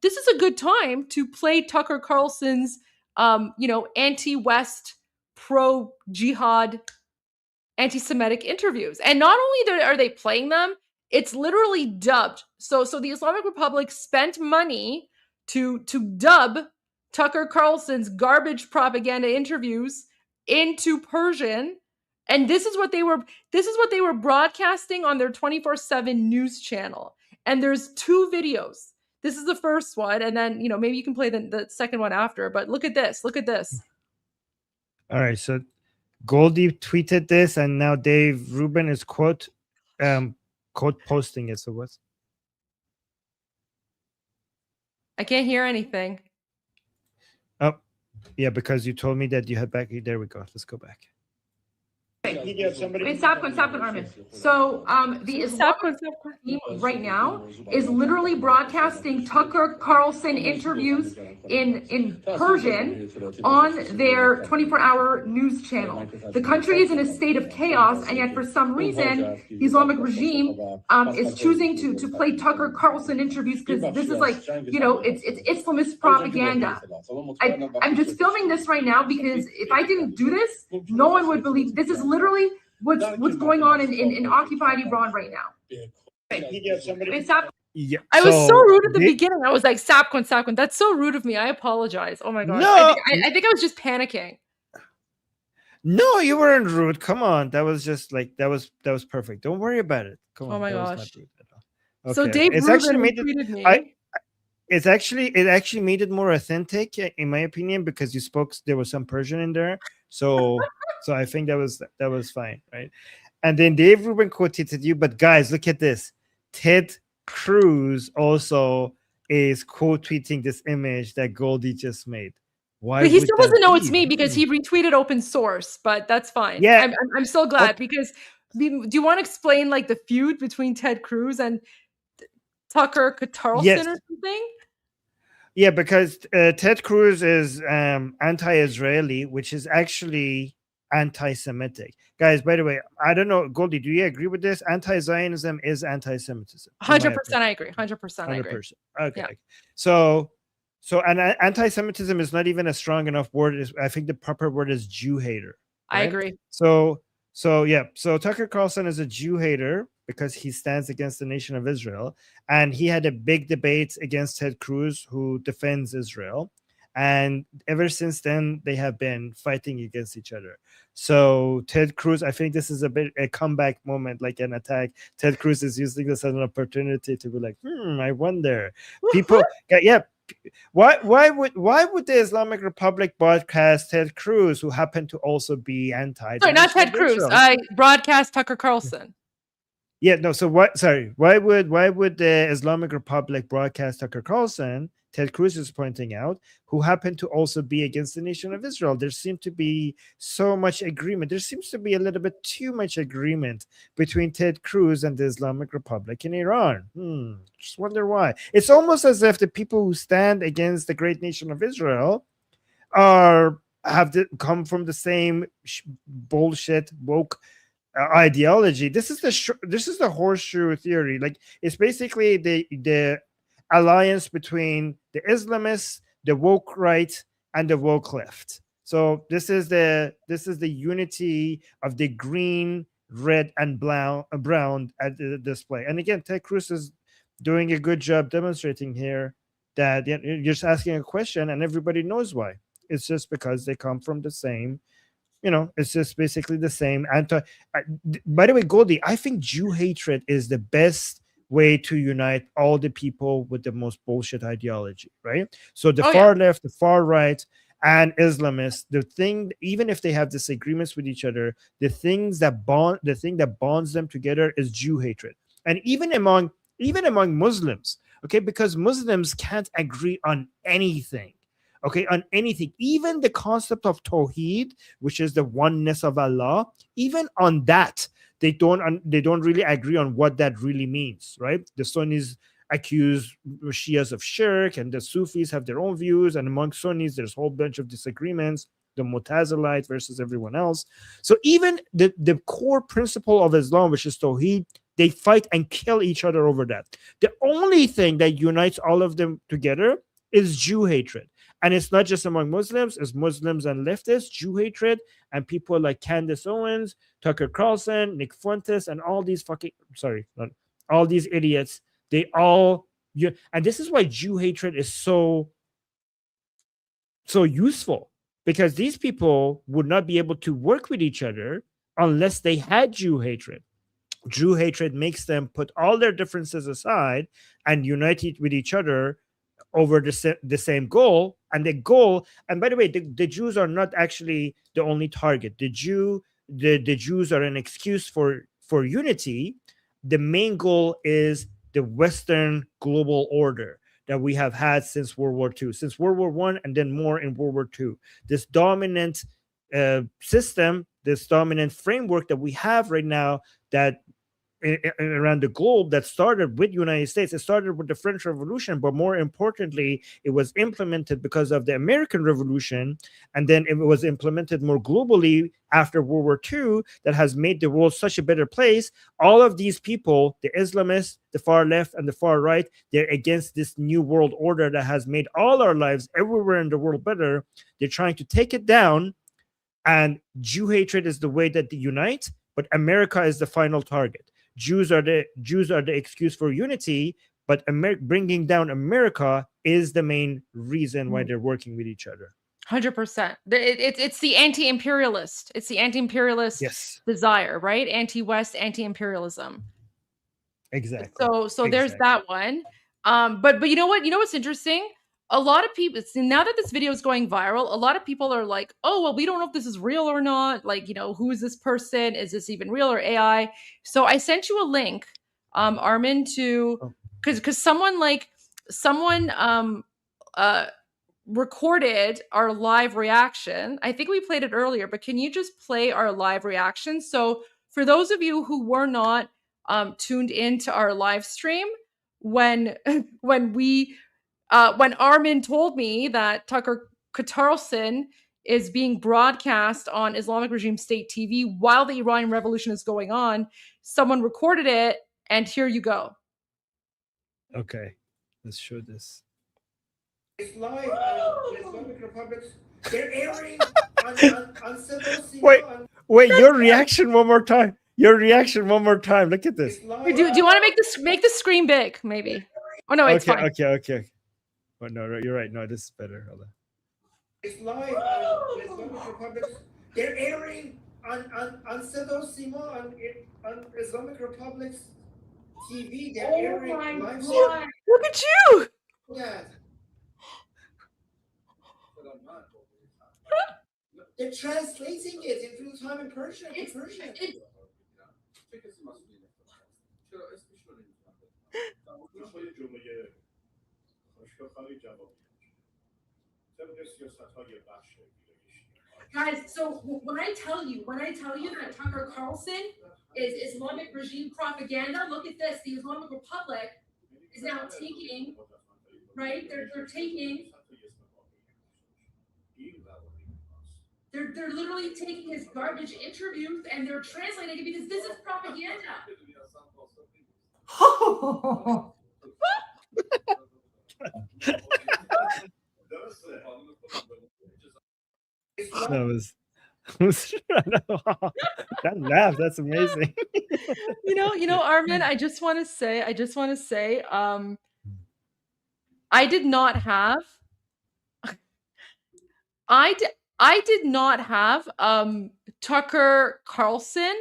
this is a good time to play Tucker Carlson's, anti-West, pro-jihad, anti-Semitic interviews. And not only are they playing them, it's literally dubbed. So the Islamic Republic spent money to dub Tucker Carlson's garbage propaganda interviews into Persian, and this is what they were broadcasting on their 24/7 news channel. And there's 2 videos. This is the first one, and then maybe you can play the second one after. But look at this. Look at this. All right, so Goldie tweeted this, and now Dave Rubin is quote posting it. So what's? I can't hear anything. Oh, yeah, because you told me that you had back. There we go. Let's go back. Stop, Armin. So the Islamic team right now is literally broadcasting Tucker Carlson interviews in Persian on their 24-hour news channel. The country is in a state of chaos, and yet for some reason, the Islamic regime is choosing to play Tucker Carlson interviews because this is like, it's Islamist propaganda. I'm just filming this right now because if I didn't do this, no one would believe. This is literally what's going on in occupied Iran right now. Stop. Yeah, I was so so rude at the they- beginning. I was like, Sapquin. That's so rude of me. I apologize. Oh my gosh. No. I think I was just panicking. No, you weren't rude. Come on, that was just like that was perfect. Don't worry about it. Come on. Oh my that was not gosh. rude at all. So Okay, Dave it's Rubin actually made retweeted it. me. It actually made it more authentic, in my opinion, because you spoke. There was some Persian in there, so I think that was fine, right? And then Dave Rubin quoted you, but guys, look at this. Ted Cruz also is quote tweeting this image that Goldie just made. Why? But he would still that doesn't know be? it's me because he retweeted open source, but that's fine. Yeah. I'm so glad because do you want to explain like the feud between Ted Cruz and Tucker Carlson Yes. or something? Yeah, because Ted Cruz is anti-Israeli, which is actually anti-Semitic. Guys, by the way, I don't know, Goldie, do you agree with this? Anti-Zionism is anti-Semitism. 100% I agree. 100% I agree. 100%. Okay. Yeah. So anti-Semitism is not even a strong enough word. I think the proper word is Jew hater. I right? agree. So Tucker Carlson is a Jew hater because he stands against the nation of Israel, and he had a big debate against Ted Cruz, who defends Israel. And ever since then, they have been fighting against each other. So Ted Cruz, I think this is a bit a comeback moment, like an attack. Ted Cruz is using this as an opportunity to be like, I wonder. People, yeah. Why would the Islamic Republic broadcast Ted Cruz, who happened to also be anti? Sorry, not Ted Cruz. I broadcast Tucker Carlson. Yeah, no. So what? Sorry, why would the Islamic Republic broadcast Tucker Carlson? Ted Cruz is pointing out, who happened to also be against the nation of Israel. There seemed to be so much agreement. There seems to be a little bit too much agreement between Ted Cruz and the Islamic Republic in Iran. Just wonder why. It's almost as if the people who stand against the great nation of Israel come from the same bullshit woke ideology. This is the horseshoe theory. Like, it's basically the alliance between the Islamists, the woke right, and the woke left. So this is the unity of the green, red, and brown at the display. And again, Ted Cruz is doing a good job demonstrating here that you're just asking a question and everybody knows why. It's just because they come from the same. It's just basically the same by the way, Goldie, I think Jew hatred is the best way to unite all the people with the most bullshit ideology, right? So the far left, the far right, and Islamists, the thing, even if they have disagreements with each other, the thing that bonds them together is Jew hatred. And even among Muslims, okay, because Muslims can't agree on anything. Okay, on anything, even the concept of Tawheed, which is the oneness of Allah, even on that, they don't really agree on what that really means, right? The Sunnis accuse Shias of shirk, and the Sufis have their own views, and among Sunnis, there's a whole bunch of disagreements, the Mu'tazilite versus everyone else. So even the core principle of Islam, which is Tawheed, they fight and kill each other over that. The only thing that unites all of them together is Jew hatred. And it's not just among Muslims, it's Muslims and leftists, Jew hatred, and people like Candace Owens, Tucker Carlson, Nick Fuentes, and all these all these idiots. They all, and this is why Jew hatred is so useful, because these people would not be able to work with each other unless they had Jew hatred. Jew hatred makes them put all their differences aside and unite with each other over the same goal. And the goal, and by the way, the Jews are not actually the only target. The Jews are an excuse for unity. The main goal is the Western global order that we have had since World War II, since World War I, and then more in World War II. This dominant system, this dominant framework that we have right now, that around the globe, that started with the United States. It started with the French Revolution, but more importantly, it was implemented because of the American Revolution, and then it was implemented more globally after World War II, that has made the world such a better place. All of these people, the Islamists, the far left, and the far right, they're against this new world order that has made all our lives everywhere in the world better. They're trying to take it down, and Jew hatred is the way that they unite, but America is the final target. Jews are the excuse for unity, but bringing down America is the main reason why they're working with each other. 100%. It's the anti-imperialist. It's the anti-imperialist desire, right? Anti-West, anti-imperialism. Exactly. So there's that one. But you know what? You know what's interesting? A lot of people, now that this video is going viral, a lot of people are like, oh, well, we don't know if this is real or not. Like, who is this person? Is this even real or AI? So I sent you a link, Armin, because someone recorded our live reaction. I think we played it earlier, but can you just play our live reaction? So for those of you who were not tuned into our live stream, when Armin told me that Tucker Carlson is being broadcast on Islamic Regime State TV while the Iranian Revolution is going on, someone recorded it, and here you go. Okay, let's show this. It's live on Islamic Republics. They're airing on Wait, your reaction one more time. Your reaction one more time. Look at this. Wait, do you want to make the screen big, maybe? Oh no, it's fine. Okay. Oh no, you're right. No, this is better. Hold on. It's live on Islamic Republics. They're airing on Sedo Sima on Islamic Republic's TV. They're airing live. Look at you! Yeah. They're translating it in real time in Persian. Guys, so when I tell you that Tucker Carlson is Islamic regime propaganda, look at this. The Islamic Republic is now taking, right? They're taking. They're literally taking his garbage interviews and they're translating it because this is propaganda. That laugh, that's amazing. Armin, I just want to say, I did not have Tucker Carlson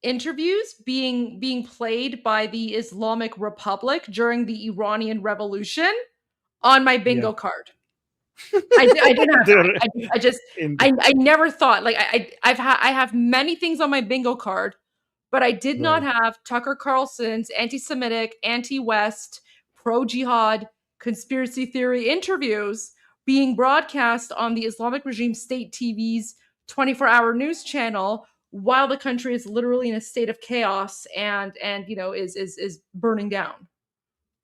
interviews being played by the Islamic Republic during the Iranian Revolution on my bingo card. I didn't have that. I never thought, like, I have many things on my bingo card, but I did not have Tucker Carlson's anti-Semitic, anti-West, pro-jihad, conspiracy theory interviews being broadcast on the Islamic Regime State TV's 24-hour news channel while the country is literally in a state of chaos and is burning down.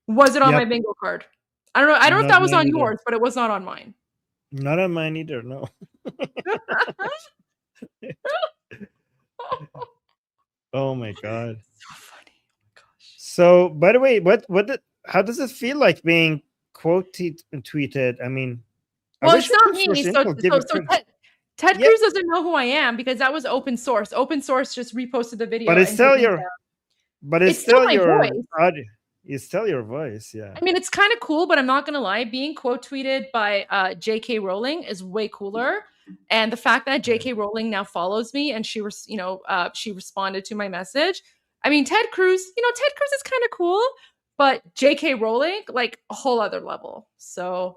Was it on my bingo card? I don't know. I don't know if that was on yours, but it was not on mine. Not on mine either. No. Oh my god. So funny. Oh my gosh. So, by the way, how does it feel like being quoted and tweeted? I mean, well, it's not me. So Ted Cruz doesn't know who I am because that was open source. Open source just reposted the video. But it's still your voice. Audio. It's still your voice, yeah. I mean, it's kind of cool, but I'm not gonna lie. Being quote tweeted by J.K. Rowling is way cooler, and the fact that J.K. Rowling now follows me and she responded to my message. I mean, Ted Cruz is kind of cool, but J.K. Rowling, like, a whole other level. So,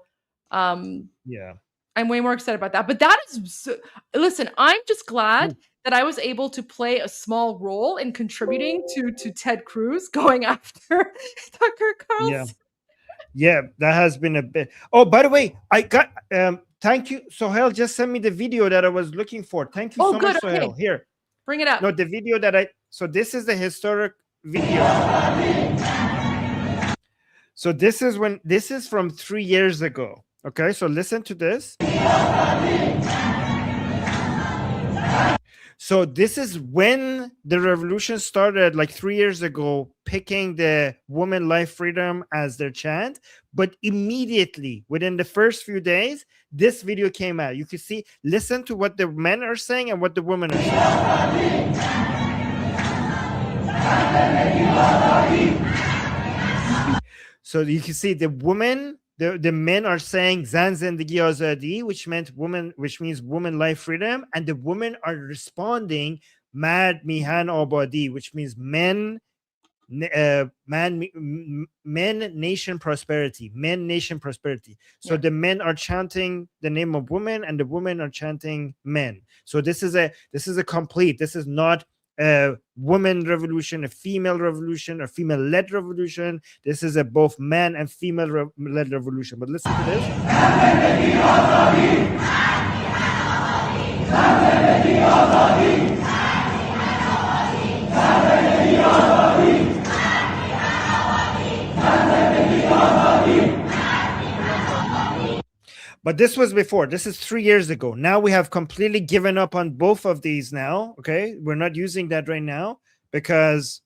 yeah, I'm way more excited about that. But that is, listen, I'm just glad that I was able to play a small role in contributing to Ted Cruz going after Tucker Carlson. Yeah, that has been a bit. Oh, by the way, I got thank you. Sohail just sent me the video that I was looking for. Thank you so much, Sohail. Okay. Here. Bring it up. No, the video so this is the historic video. So this is from 3 years ago. Okay, so listen to this. So this is when the revolution started, like 3 years ago, picking the woman life freedom as their chant. But immediately, within the first few days, this video came out. You can see, listen to what the men are saying and what the women are saying. So you can see the women, the men are saying Zan Zindagi Azadi, which means woman life freedom, and the women are responding Mad Mihan Abadi, which means men nation prosperity. So the men are chanting the name of women and the women are chanting men. So this is a complete, this is not a woman revolution, a female revolution, or female-led revolution. This is a both man and female-led revolution. But listen to this. But this was before. This is 3 years ago. Now we have completely given up on both of these now. Okay. We're not using that right now because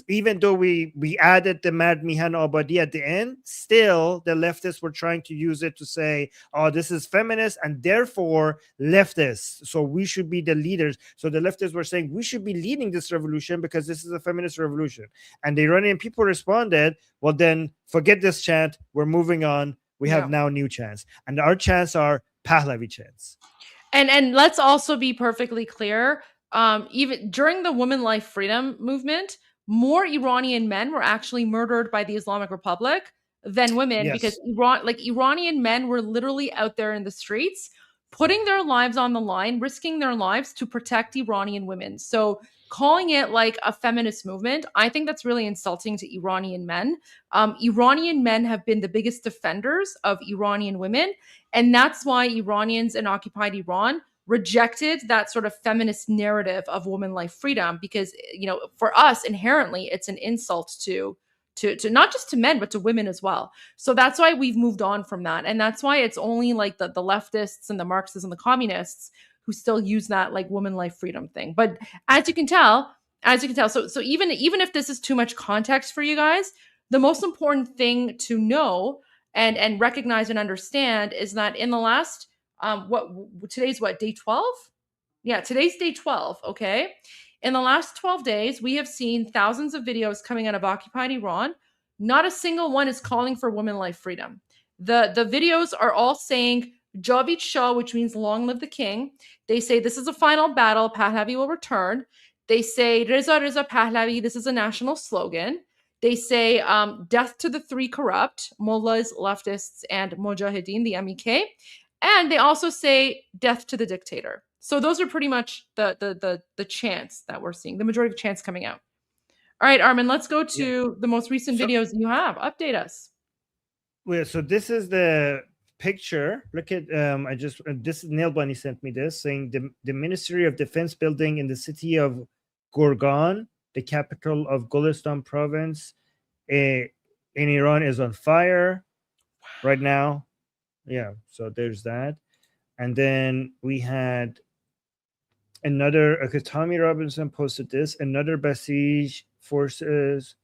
even though we added the Mad Mihan Abadi at the end, still the leftists were trying to use it to say, oh, this is feminist and therefore leftists. So we should be the leaders. So the leftists were saying we should be leading this revolution because this is a feminist revolution. And the Iranian people responded, well, then forget this chant. We're moving on. We have now new chants, and our chants are Pahlavi chants. And let's also be perfectly clear. Even during the Women Life Freedom movement, more Iranian men were actually murdered by the Islamic Republic than women, because Iranian men were literally out there in the streets, putting their lives on the line, risking their lives to protect Iranian women. So calling it like a feminist movement, I think that's really insulting to Iranian men. Iranian men have been the biggest defenders of Iranian women. And that's why Iranians in occupied Iran rejected that sort of feminist narrative of woman life freedom, because, for us, inherently, it's an insult to not just to men, but to women as well. So that's why we've moved on from that. And that's why it's only like the leftists and the Marxists and the communists who still use that like woman life freedom thing. But as you can tell, so even if this is too much context for you guys, the most important thing to know and recognize and understand is that in the last, today's day 12? Yeah, today's day 12, okay? In the last 12 days, we have seen thousands of videos coming out of occupied Iran. Not a single one is calling for women life freedom. The videos are all saying Javid Shah, which means long live the king. They say this is a final battle, Pahlavi will return. They say Reza Reza Pahlavi, this is a national slogan. They say death to the three corrupt, mullahs, leftists, and mujahideen, the MEK. And they also say death to the dictator. So those are pretty much the chants that we're seeing, the majority of chants coming out. All right, Armin, let's go to the most recent videos you have. Update us. Well, so this is the picture. Look at this Neil Bunny sent me this, saying the Ministry of Defense building in the city of Gorgan, the capital of Golestan province in Iran, is on fire right now. Yeah, so there's that. And then we had another, Tommy Robinson posted this, another Basij forces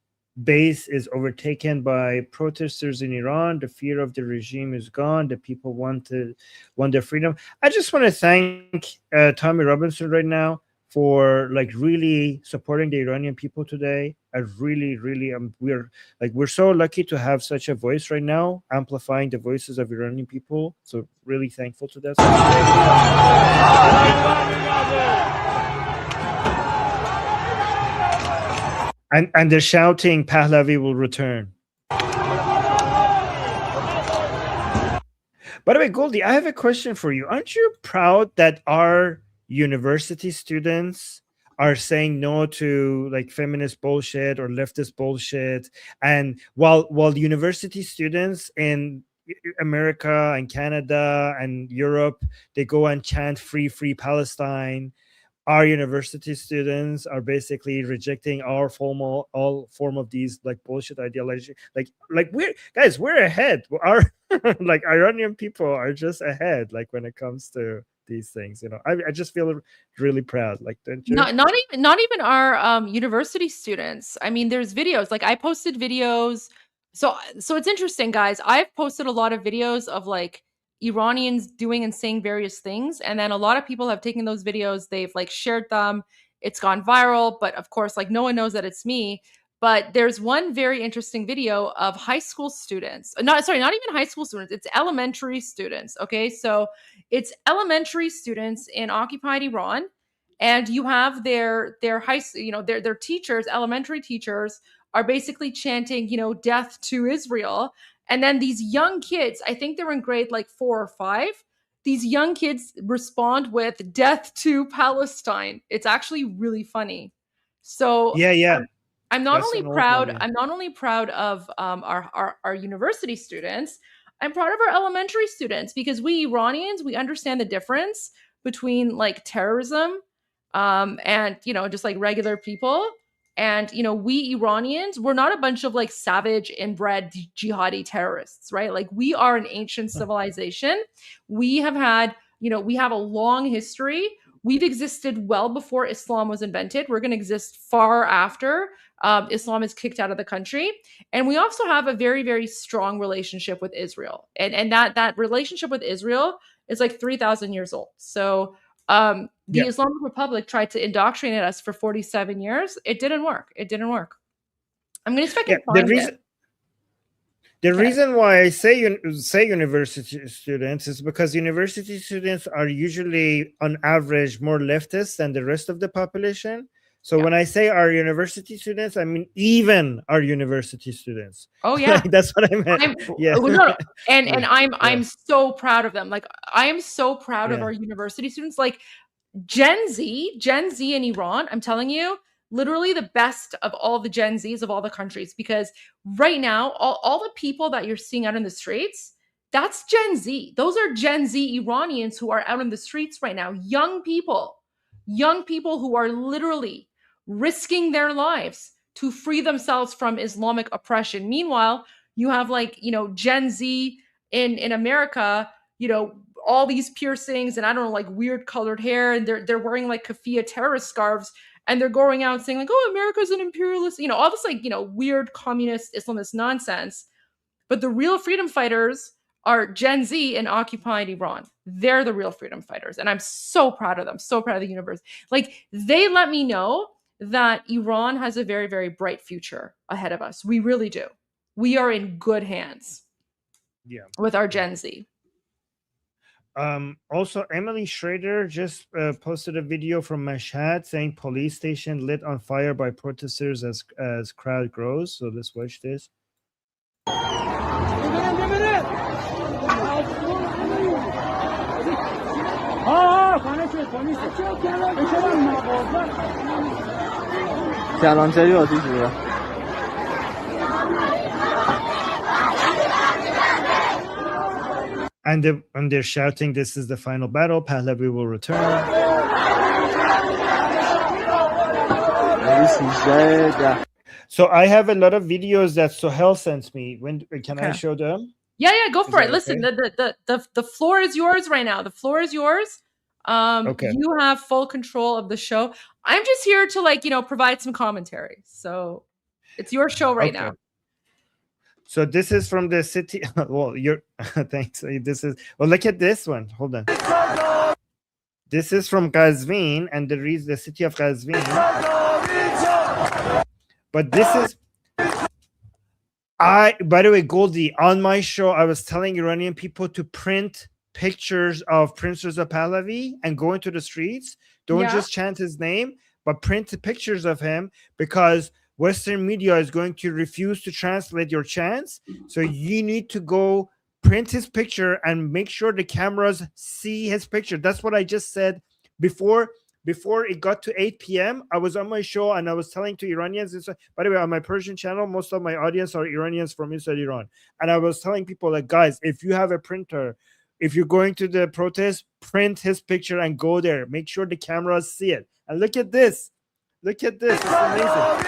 base is overtaken by protesters in Iran. The fear of the regime is gone. The people want their freedom. I just want to thank Tommy Robinson right now for like really supporting the Iranian people today. I really, we're so lucky to have such a voice right now, amplifying the voices of Iranian people. So really thankful to that. And they're shouting, Pahlavi will return. By the way, Goldie, I have a question for you. Aren't you proud that our university students are saying no to like feminist bullshit or leftist bullshit? And while university students in America and Canada and Europe, they go and chant free Palestine, our university students are basically rejecting all form of these like bullshit ideology. Like we're ahead. Our like Iranian people are just ahead. Like when it comes to these things, I just feel really proud. Like, don't you? Not even our university students. I mean, there's videos. Like I posted videos. So it's interesting, guys. I've posted a lot of videos of like Iranians doing and saying various things, and then a lot of people have taken those videos, they've like shared them, it's gone viral, but of course like no one knows that it's me. But there's one very interesting video of high school students. Not even high school students. It's elementary students. Okay, so it's elementary students in occupied Iran, and you have their their teachers, elementary teachers, are basically chanting, death to Israel. And then these young kids, I think they're in grade like 4 or 5. These young kids respond with death to Palestine. It's actually really funny. So yeah. I'm not That's only an old proud. one, yeah. I'm not only proud of our university students. I'm proud of our elementary students, because we Iranians, we understand the difference between like terrorism, and just like regular people. And we Iranians, we're not a bunch of like savage inbred jihadi terrorists, right? Like, we are an ancient civilization. We have had, we have a long history. We've existed well before Islam was invented. We're going to exist far after Islam is kicked out of the country. And we also have a very, very strong relationship with Israel. And that relationship with Israel is like 3,000 years old. So the Islamic Republic tried to indoctrinate us for 47 years. It didn't work. I'm going to check The reason why I say university students is because university students are usually, on average, more leftist than the rest of the population. So when I say our university students, I mean even our university students. Oh yeah, that's what I meant. I'm so proud of them. Like, I am so proud of our university students. Like, Gen Z in Iran, I'm telling you, literally the best of all the Gen Zs of all the countries, because right now, all the people that you're seeing out in the streets, that's Gen Z. Those are Gen Z Iranians who are out in the streets right now. Young people who are literally risking their lives to free themselves from Islamic oppression. Meanwhile, you have Gen Z in America, all these piercings and I don't know, like weird colored hair, and they're wearing like keffiyeh terrorist scarves, and they're going out saying like, oh, America's an imperialist, all this weird communist Islamist nonsense. But the real freedom fighters are Gen Z in occupied Iran. They're the real freedom fighters. And I'm so proud of them, so proud of the universe. Like, they let me know that Iran has a very, very bright future ahead of us. We really do. We are in good hands with our Gen Z. Also, Emily Schrader just posted a video from Mashhad saying police station lit on fire by protesters as crowd grows. So let's watch this. And they're shouting, "This is the final battle. Pahlavi will return." So I have a lot of videos that Sohail sent me. When can I show them? Yeah, go for it. Listen, the floor is yours right now. The floor is yours. You have full control of the show. I'm just here to provide some commentary. So it's your show right now. So this is from the city. Well, thanks. Look at this one. Hold on. This is from Qazvin and the city of Qazvin. But this is, by the way, Goldie, on my show, I was telling Iranian people to print pictures of Prince Reza Pahlavi and go into the streets. Don't just chant his name, but print the pictures of him, because Western media is going to refuse to translate your chants. So you need to go print his picture and make sure the cameras see his picture. That's what I just said before it got to 8 p.m. I was on my show and I was telling to Iranians, by the way, on my Persian channel, most of my audience are Iranians from inside Iran. And I was telling people, like, guys, if you have a printer, if you're going to the protest, print his picture and go there. Make sure the cameras see it. And look at this. Look at this. It's amazing.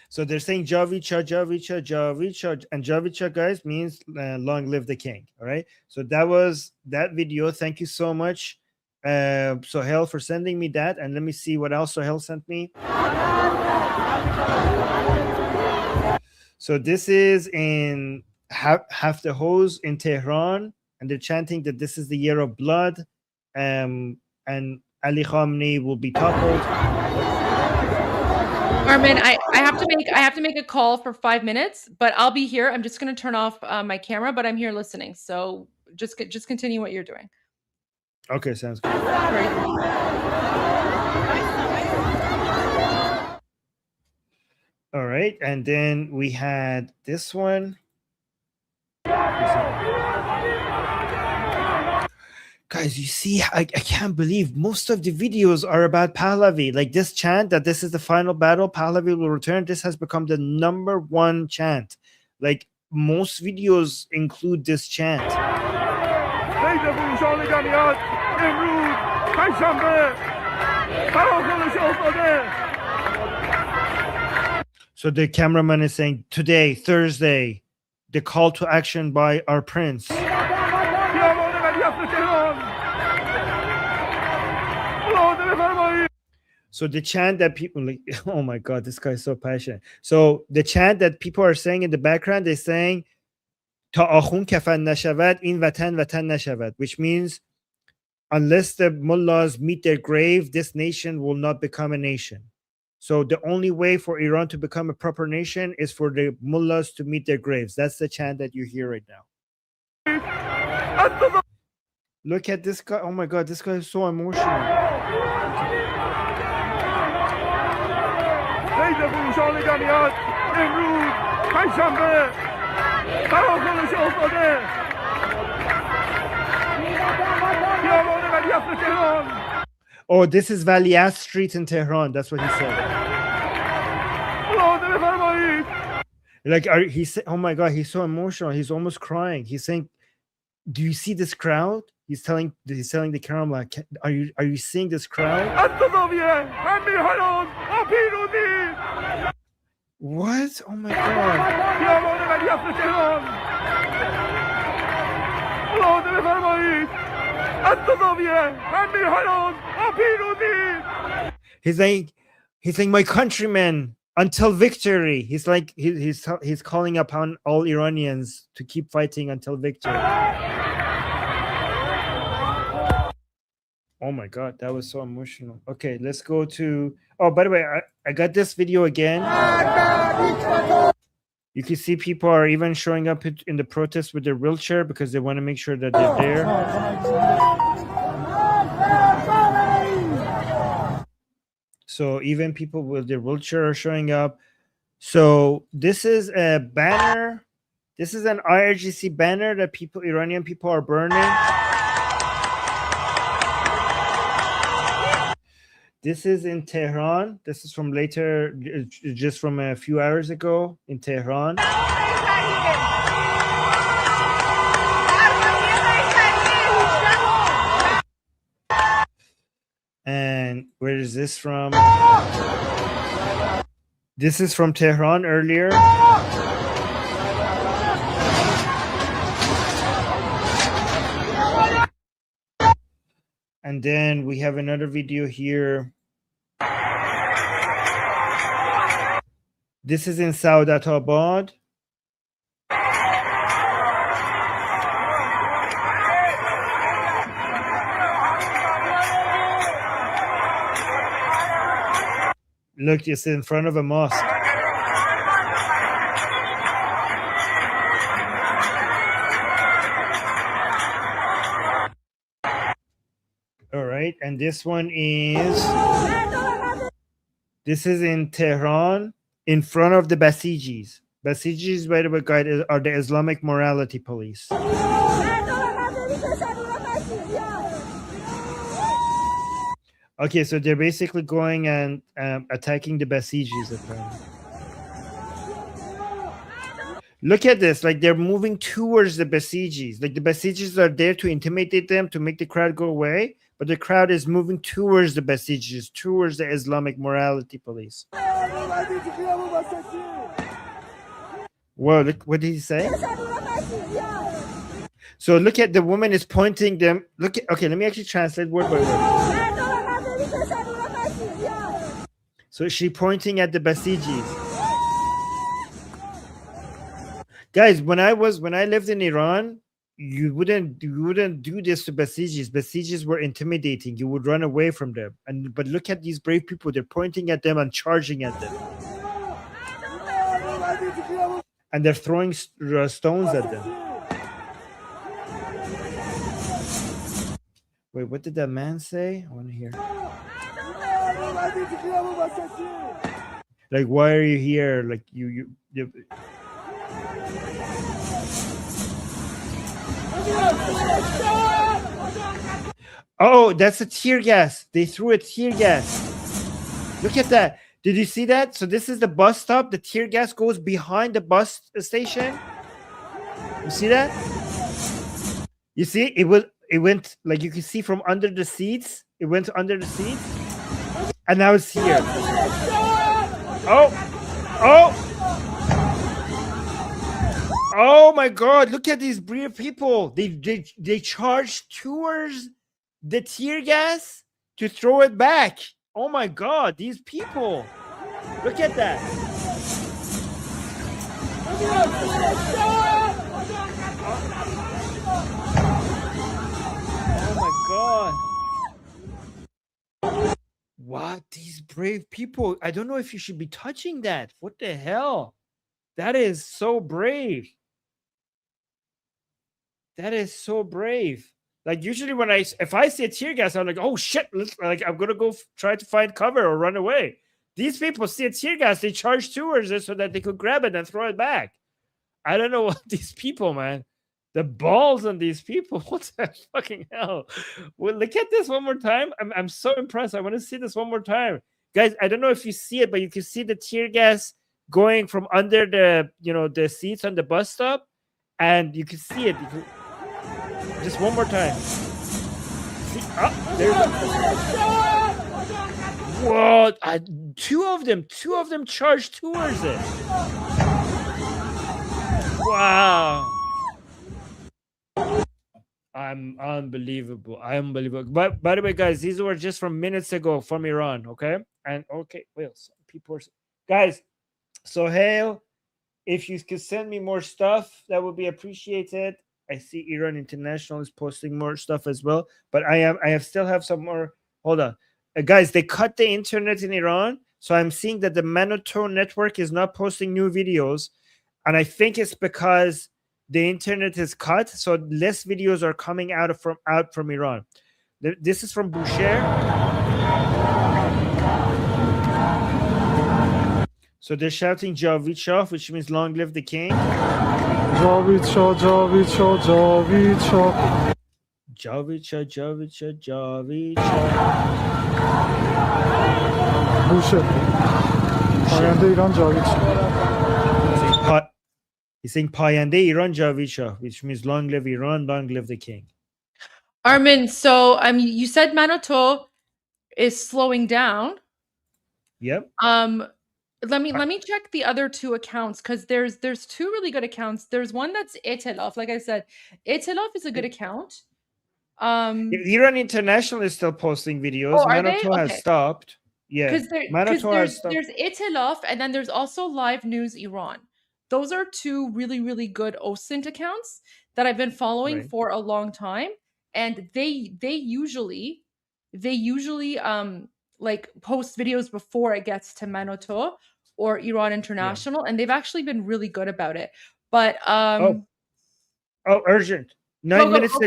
So they're saying Javicha, Javicha, Javicha. And Javicha, guys, means long live the king. All right. So that was that video. Thank you so much, Sohail, for sending me that. And let me see what else Sohail sent me. So this is in Hafte Hose in Tehran. And they're chanting that this is the year of blood. and Ali Khamenei will be toppled. Armin, I have to make a call for 5 minutes, but I'll be here. I'm just going to turn off my camera, but I'm here listening. So just continue what you're doing. Okay, sounds good. All right, and then we had this one. Guys, you see, I can't believe most of the videos are about Pahlavi. Like this chant that this is the final battle, Pahlavi will return. This has become the #1 chant. Like most videos include this chant. So the cameraman is saying, today, Thursday, the call to action by our prince. So the chant that people like, oh my God, this guy is so passionate. So the chant that people are saying in the background, they're saying, Ta akhun kafan nashavad, in vatan nashavad, which means unless the mullahs meet their grave, this nation will not become a nation. So the only way for Iran to become a proper nation is for the mullahs to meet their graves. That's the chant that you hear right now. Look at this guy. Oh my God, this guy is so emotional. Oh, this is Valiat Street in Tehran. That's what he said. Like, he said, oh my God, he's so emotional. He's almost crying. He's saying, do you see this crowd? He's telling the camera, are you seeing this crowd? What? Oh my God. He's saying, my countrymen, until victory. He's like, he's calling upon all Iranians to keep fighting until victory. Oh my God, that was so emotional. Okay, let's go to, oh, by the way, I got this video again. You can see people are even showing up in the protest with their wheelchair because they want to make sure that they're there. So even people with their wheelchair are showing up. So this is a banner. This is an IRGC banner that Iranian people are burning. This is in Tehran. This is from later, just from a few hours ago in Tehran. And where is this from? This is from Tehran earlier. And then we have another video here. This is in Saodatabad. Look, it's in front of a mosque. All right, and this one is in Tehran, in front of the Basijis. Basijis, by the way, guys, are the Islamic morality police. Okay, so they're basically going and attacking the Basijis, apparently. Look at this, like they're moving towards the Basijis. Like the Basijis are there to intimidate them, to make the crowd go away, but the crowd is moving towards the Basijis, towards the Islamic morality police. Whoa, look, what did he say? So look at the woman is pointing them. Look at, okay, let me actually translate word by word. So she's pointing at the Basijis. Guys, when I lived in Iran, you wouldn't do this to Basijis. Basijis were intimidating. You would run away from them. But look at these brave people. They're pointing at them and charging at them. And they're throwing stones at them. Wait, what did that man say? I want to hear. Like, why are you here? Like, you Oh, that's a tear gas. They threw a tear gas. Look at that. Did you see that? So this is the bus stop. The tear gas goes behind the bus station. You see that? You see, it went like you can see from under the seats. It went under the seats. And now it's here. Oh my God, look at these brave people. They charged towards the tear gas to throw it back. Oh my God, these people. Look at that. Oh my God. What? These brave people. I don't know if you should be touching that. What the hell? That is so brave. That is so brave. Like usually when if I see a tear gas, I'm like, oh shit, I'm gonna go try to find cover or run away. These people see a tear gas, they charge towards it so that they could grab it and throw it back. I don't know what these people, man. The balls on these people. What the fucking hell? Well, look at this one more time. I'm so impressed. I want to see this one more time. Guys, I don't know if you see it, but you can see the tear gas going from under the seats on the bus stop, and you can see it. Just one more time. See? There Whoa! Two of them charged towards it. Wow! I'm unbelievable. But by the way, guys, these were just from minutes ago from Iran. Okay, and okay, well, some people are guys. So Hail, if you could send me more stuff, that would be appreciated. I see Iran International is posting more stuff as well, but I still have some more. Hold on, guys. They cut the internet in Iran, so I'm seeing that the Manoto network is not posting new videos, and I think it's because the internet is cut, so less videos are coming out from Iran. This is from Boucher. So they're shouting Javid Shah, which means long live the king. Javid Shah, Javid Shah, Javid Shah. Javid Shah, Javid Shah, Javid Shah. Boucher. Payande Iran Javid Shah. He's saying Payande Iran Javid Shah, which means long live Iran, long live the king. Armin, so you said Manoto is slowing down. Yep. Let me check the other two accounts, because there's two really good accounts. There's one that's Etelaf. Like I said, Etelaf is a good account. Iran International is still posting videos. Oh, are they? Manoto has Okay. stopped. Yeah. Because Manoto has stopped. there's Etelaf, and then there's also Live News Iran. Those are two really, really good OSINT accounts that I've been following for a long time. And they usually like post videos before it gets to Manoto or Iran International, and they've actually been really good about it. But urgent. 9 minutes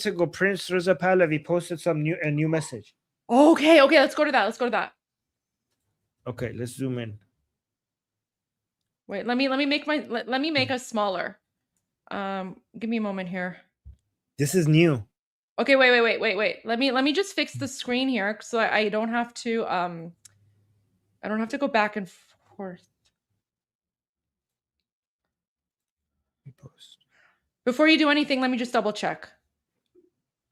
ago, Prince Reza Pahlavi posted a new message. Okay, let's go to that. Okay, let's zoom in. Wait, let me make us smaller. Give me a moment here. This is new. Okay, wait. Let me just fix the screen here so I don't have to go back and forth. Before you do anything, let me just double check.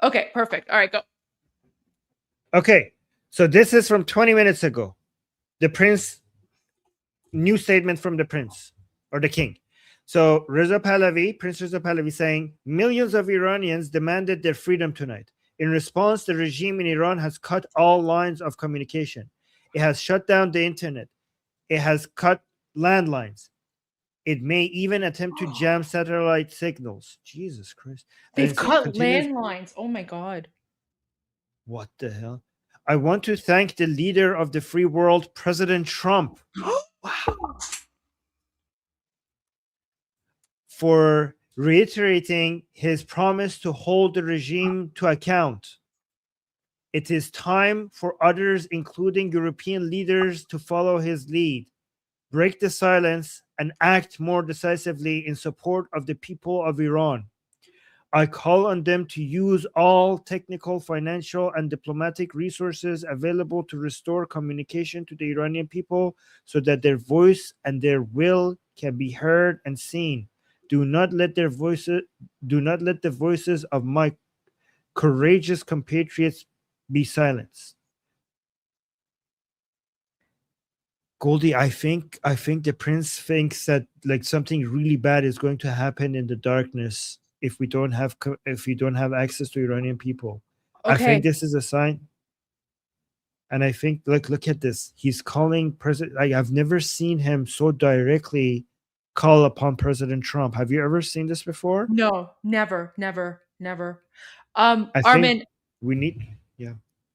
Okay, perfect. All right, go. Okay, so this is from 20 minutes ago. The prince, new statement from the prince or the king. So Prince Reza Pahlavi saying, millions of Iranians demanded their freedom tonight. In response, the regime in Iran has cut all lines of communication. It has shut down the internet. It has cut landlines. It may even attempt to jam satellite signals. Jesus Christ. And They've it cut continues, landlines. Oh my God. what the hell? I want to thank the leader of the free world, President Trump, for reiterating his promise to hold the regime to account. It is time for others, including European leaders, to follow his lead, break the silence, and act more decisively in support of the people of Iran. I call on them to use all technical, financial, and diplomatic resources available to restore communication to the Iranian people so that their voice and their will can be heard and seen. Do not let the voices of my courageous compatriots be silenced. Goldie, I think the prince thinks that like something really bad is going to happen in the darkness if we don't have access to Iranian people. I Okay. think this is a sign. And I think look at this. He's calling President, like, I've never seen him so directly call upon President Trump. Have you ever seen this before? No, never, never, never. I Armin, think we need, yeah.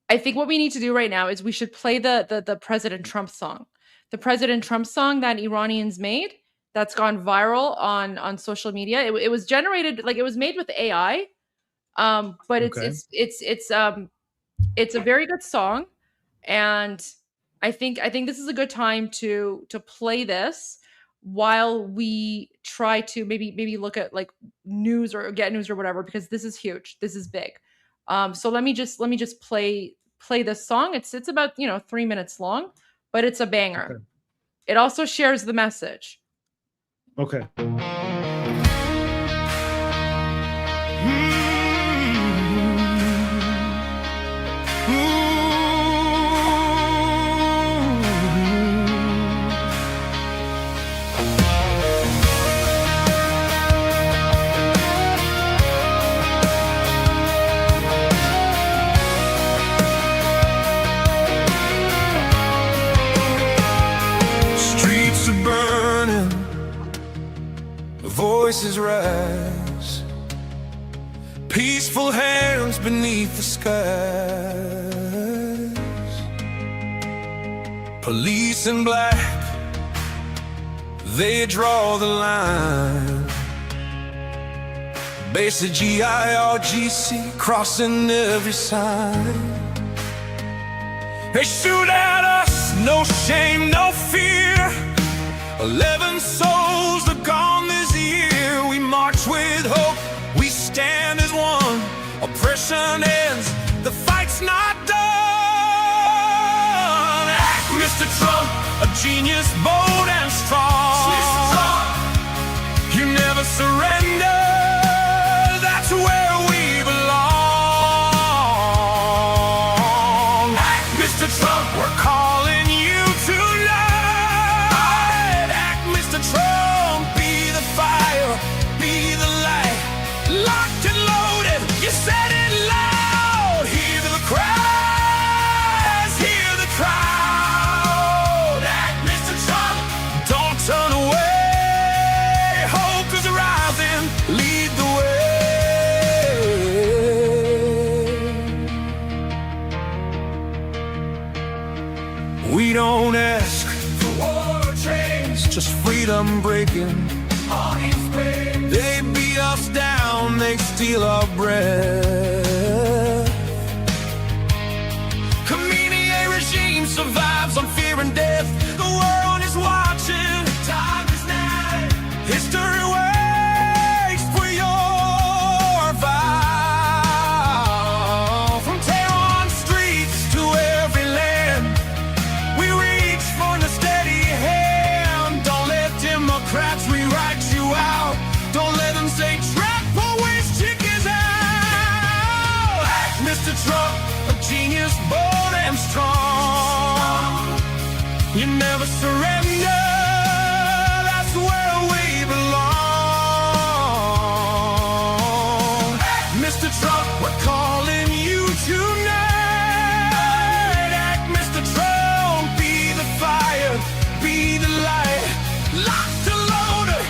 I think what we need to do right now is we should play the President Trump song. The President Trump song that Iranians made that's gone viral on social media. It was generated, like, it was made with AI. But Okay. it's a very good song, and I think this is a good time to play this while we try to maybe look at like news or get news or whatever, because this is huge. This is big. So let me just play this song. It's about 3 minutes long, but it's a banger. Okay. It also shares the message. Okay. Streets are burning, voices rise, peaceful hands beneath the skies. Police in black, they draw the line. Basic GIRGC crossing every sign. They shoot at us, no shame, no fear. 11 souls are gone this year. We march with hope, we stand as one. Oppression ends, the fight's not done. Act, Mr. Trump, a genius, bold and strong. You never surrender, that's where we belong. Act, Mr. Trump, we're calling you tonight. Act, Mr. Trump, be the fire, be the light. Locked and loaded, you said it loud. Hear the cries, hear the crowd. Act, Mr. Trump, don't turn away. Hope is rising, lead the way. We don't ask for war or trades, just freedom breaking. They beat us down, they steal our breath. Khamenei regime survives on fear and death. The world is watching, time is now. History waits for your vow. From Tehran streets to every land, we reach for the steady hand. Don't let Democrats rewrite you out. Don't let them say track always chickens out. Act, Mr. Trump, a genius, bold and strong. You never surrender, that's where we belong. Act, Mr. Trump, we're calling you tonight. Act, Mr. Trump, be the fire, be the light. Locked and loaded,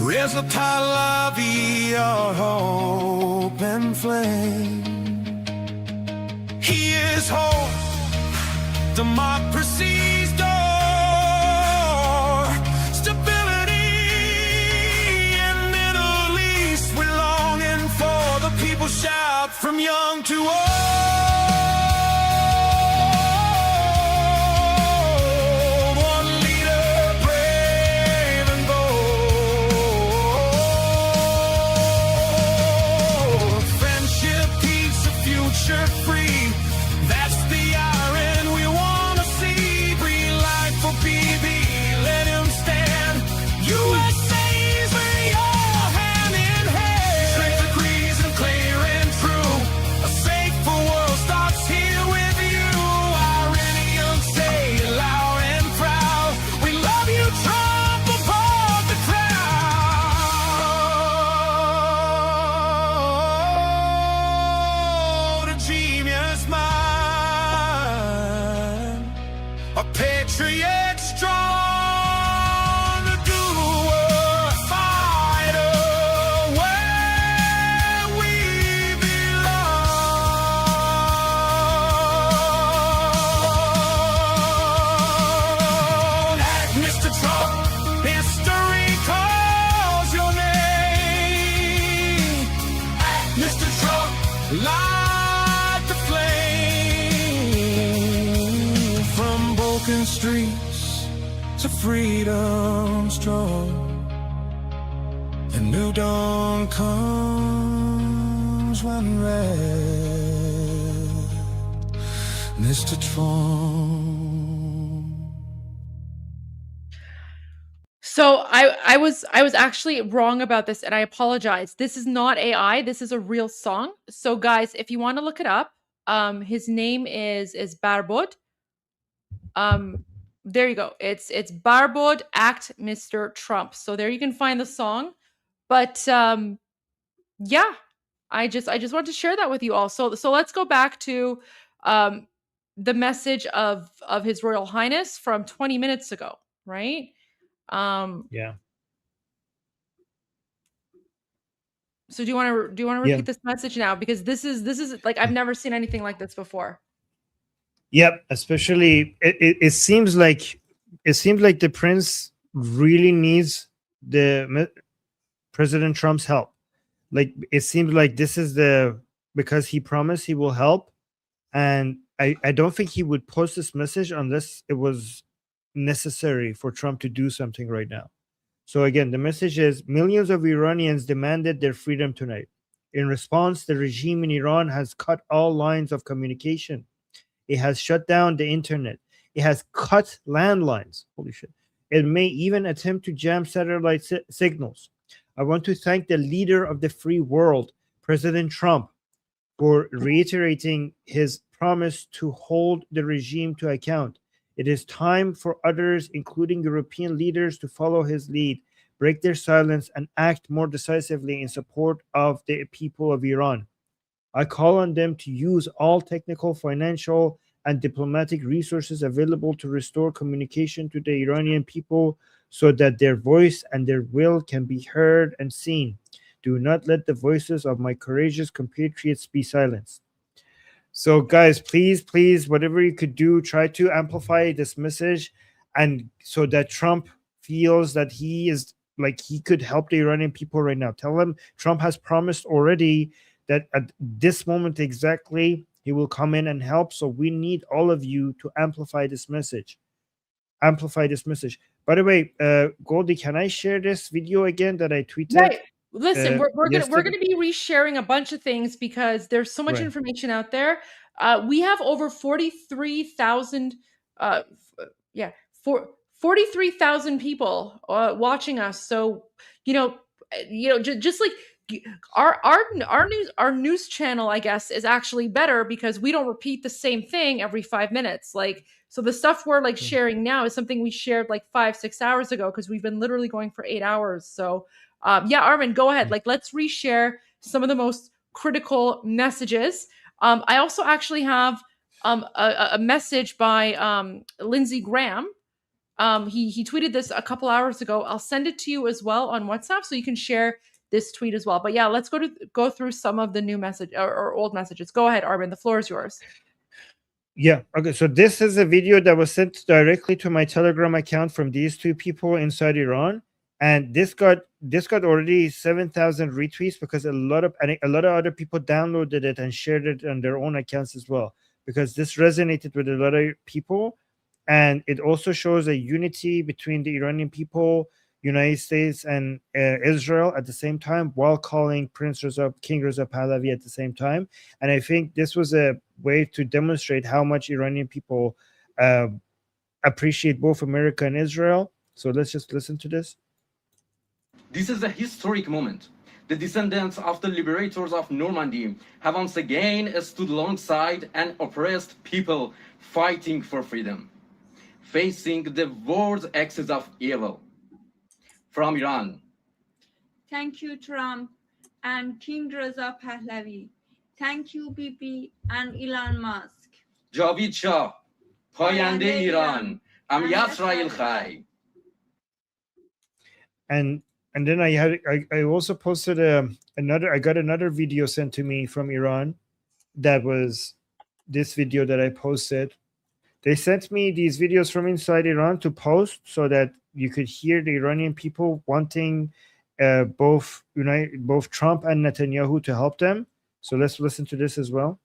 Reza Pahlavi, our hope and flame. He is hope, democracy's door. Stability in Middle East, we're longing for. The people shout from young to old. One leader, brave and bold. Friendship, peace, a future free. That's the iron we want to see. Breathe life for BB, let him stand. USA's where you're hand in hand. Strength agrees and clear and true. A safer world starts here with you. Iranian, say it loud and proud. We love you, Trump, above the crowd. A genius mind, a patriot strong, a doer, a fighter, where we belong. Act, Mr. Trump, history calls your name. Act, Mr. Trump, light the flame from broken streets to freedom strong. A new dawn comes when red, Mr. Trump. So I was actually wrong about this, and I apologize. This is not AI. This is a real song. So guys, if you want to look it up, his name is Barbod. There you go. It's Barbod Act Mr. Trump. So there you can find the song. But yeah, I just wanted to share that with you all. So let's go back to the message of His Royal Highness from 20 minutes ago, right? Yeah. So do you want to repeat this message now, because this is like, I've never seen anything like this before. Yep, especially it seems like the prince really needs President Trump's help. Like, it seems like this is because he promised he will help, and I don't think he would post this message unless it was necessary for Trump to do something right now. So again, the message is: millions of Iranians demanded their freedom tonight. In response, the regime in Iran has cut all lines of communication. It has shut down the internet. It has cut landlines. Holy shit. It may even attempt to jam satellite signals. I want to thank the leader of the free world, President Trump, for reiterating his promise to hold the regime to account. It is time for others, including European leaders, to follow his lead, break their silence, and act more decisively in support of the people of Iran. I call on them to use all technical, financial, and diplomatic resources available to restore communication to the Iranian people so that their voice and their will can be heard and seen. Do not let the voices of my courageous compatriots be silenced. So guys, please, whatever you could do, try to amplify this message, and so that Trump feels that he is like he could help the Iranian people right now. Tell them Trump has promised already that at this moment exactly he will come in and help. So we need all of you to amplify this message. Amplify this message. By the way, Goldie, can I share this video again that I tweeted? Right. Listen, we're gonna be resharing a bunch of things because there's so much information out there. We have over 43,000 43,000 people watching us. So just like our news channel, I guess, is actually better because we don't repeat the same thing every 5 minutes. Like, so the stuff we're like sharing now is something we shared like 5-6 hours ago because we've been literally going for 8 hours. So Armin, go ahead. Like, let's reshare some of the most critical messages. I also actually have a message by Lindsey Graham. He tweeted this a couple hours ago. I'll send it to you as well on WhatsApp so you can share this tweet as well. But yeah, let's go through some of the new message or old messages. Go ahead, Armin. The floor is yours. Yeah. Okay. So this is a video that was sent directly to my Telegram account from these two people inside Iran, and this got already 7,000 retweets because a lot of other people downloaded it and shared it on their own accounts as well, because this resonated with a lot of people, and it also shows a unity between the Iranian people, United States, and Israel at the same time, while calling King Reza Pahlavi at the same time. And I think this was a way to demonstrate how much Iranian people appreciate both America and Israel. So let's just listen to this. This is a historic moment. The descendants of the liberators of Normandy have once again stood alongside an oppressed people fighting for freedom, facing the world's axis of evil. From Iran. Thank you, Trump and King Reza Pahlavi. Thank you, Bibi and Elon Musk. Javid Shah, Payande Iran, Am Yisrael Chai. And then I also posted I got another video sent to me from Iran. That was this video that I posted. They sent me these videos from inside Iran to post so that you could hear the Iranian people wanting both Trump and Netanyahu to help them. So let's listen to this as well.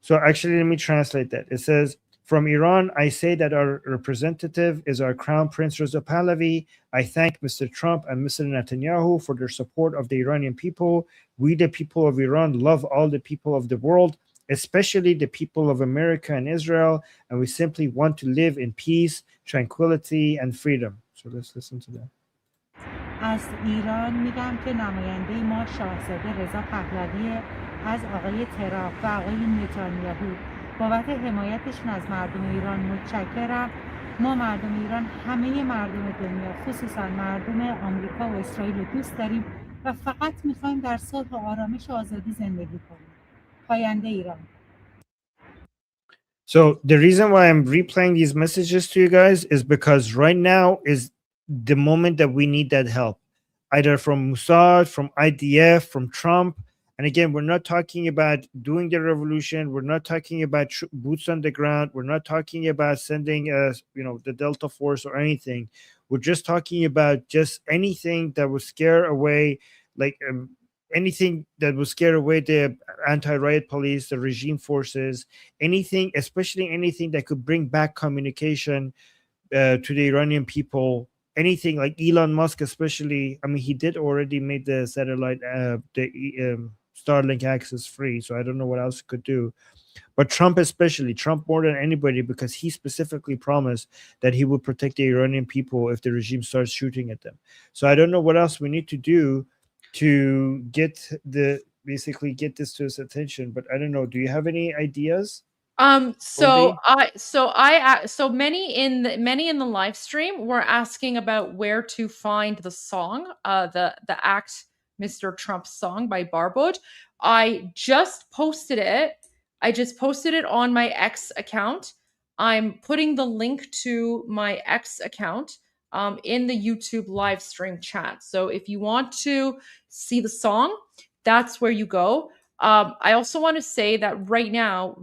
So actually, let me translate that. It says, from Iran, I say that our representative is our Crown Prince Reza Pahlavi. I thank Mr. Trump and Mr. Netanyahu for their support of the Iranian people. We, the people of Iran, love all the people of the world, especially the people of America and Israel, and we simply want to live in peace, tranquility, and freedom. So let's listen to that. از ایران میگم که نماینده ما شاهزاده رضا پهلوی از آقای ترامپ و آقای نتانیاهو بابت حمایتشون از مردم ایران متشکرم. ما مردم ایران همه مردم دنیا خصوصا مردم آمریکا و اسرائیل رو دوست داریم و فقط میخوایم در صلح و آرامش و آزادی زندگی کنیم. پاینده ایران. So the reason why I'm replaying these messages to you guys is because right now is the moment that we need that help, either from Mossad, from IDF, from Trump. And again, we're not talking about doing the revolution. We're not talking about boots on the ground. We're not talking about sending the Delta Force or anything. We're just talking about just anything that would scare away, anything that would scare away the anti-riot police, the regime forces, anything, especially anything that could bring back communication to the Iranian people. Anything like Elon Musk, especially. I mean, he did already make the satellite, Starlink access free. So I don't know what else he could do. But Trump, especially, Trump more than anybody, because he specifically promised that he would protect the Iranian people if the regime starts shooting at them. So I don't know what else we need to do to get this to his attention. But I don't know. Do you have any ideas? So many in the live stream were asking about where to find the song, the Act Mr. Trump song by Barbod. I just posted it on my X account. I'm putting the link to my X account in the YouTube live stream chat. So if you want to see the song, that's where you go. I also want to say that right now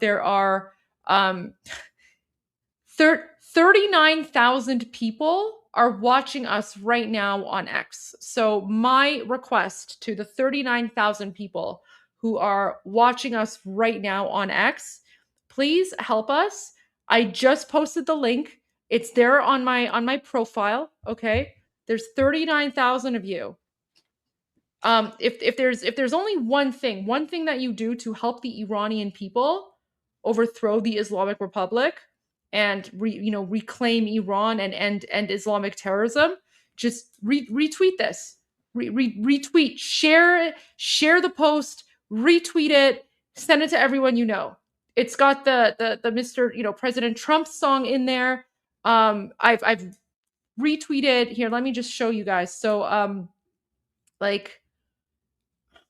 there are 39,000 people are watching us right now on X. So my request to the 39,000 people who are watching us right now on X, please help us. I just posted the link. It's there on my profile. Okay, there's 39,000 of you. If there's only one thing that you do to help the Iranian people overthrow the Islamic Republic and reclaim Iran and end Islamic terrorism, just retweet this, retweet, share the post, retweet it, send it to everyone you know. It's got the Mr. President Trump song in there. I've retweeted here. Let me just show you guys. So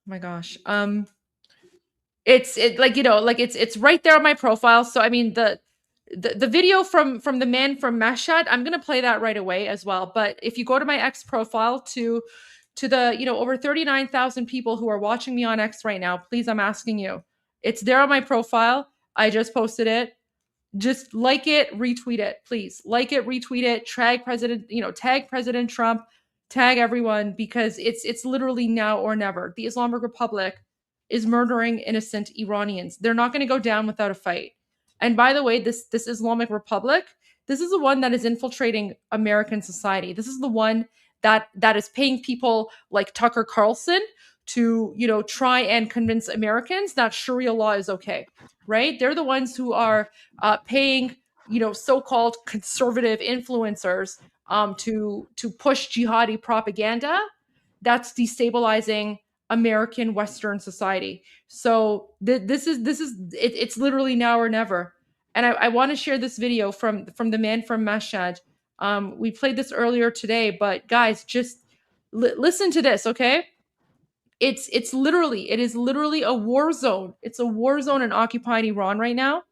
my gosh. It's right there on my profile. So I mean the video from the man from Mashhad, I'm going to play that right away as well. But if you go to my X profile to the, over 39,000 people who are watching me on X right now, please, I'm asking you, it's there on my profile. I just posted it. Just like it, retweet it, please. Like it, retweet it, tag President Trump, tag everyone, because it's literally now or never. The Islamic Republic is murdering innocent Iranians. They're not going to go down without a fight. And by the way, this Islamic Republic, this is the one that is infiltrating American society. This is the one that is paying people like Tucker Carlson to, try and convince Americans that Sharia law is okay, right? They're the ones who are paying, so-called conservative influencers to push jihadi propaganda that's destabilizing American Western society. So it's literally now or never. And I want to share this video from the man from Mashhad. We played this earlier today, but guys, just listen to this, okay? It is literally a war zone. It's a war zone in occupied Iran right now.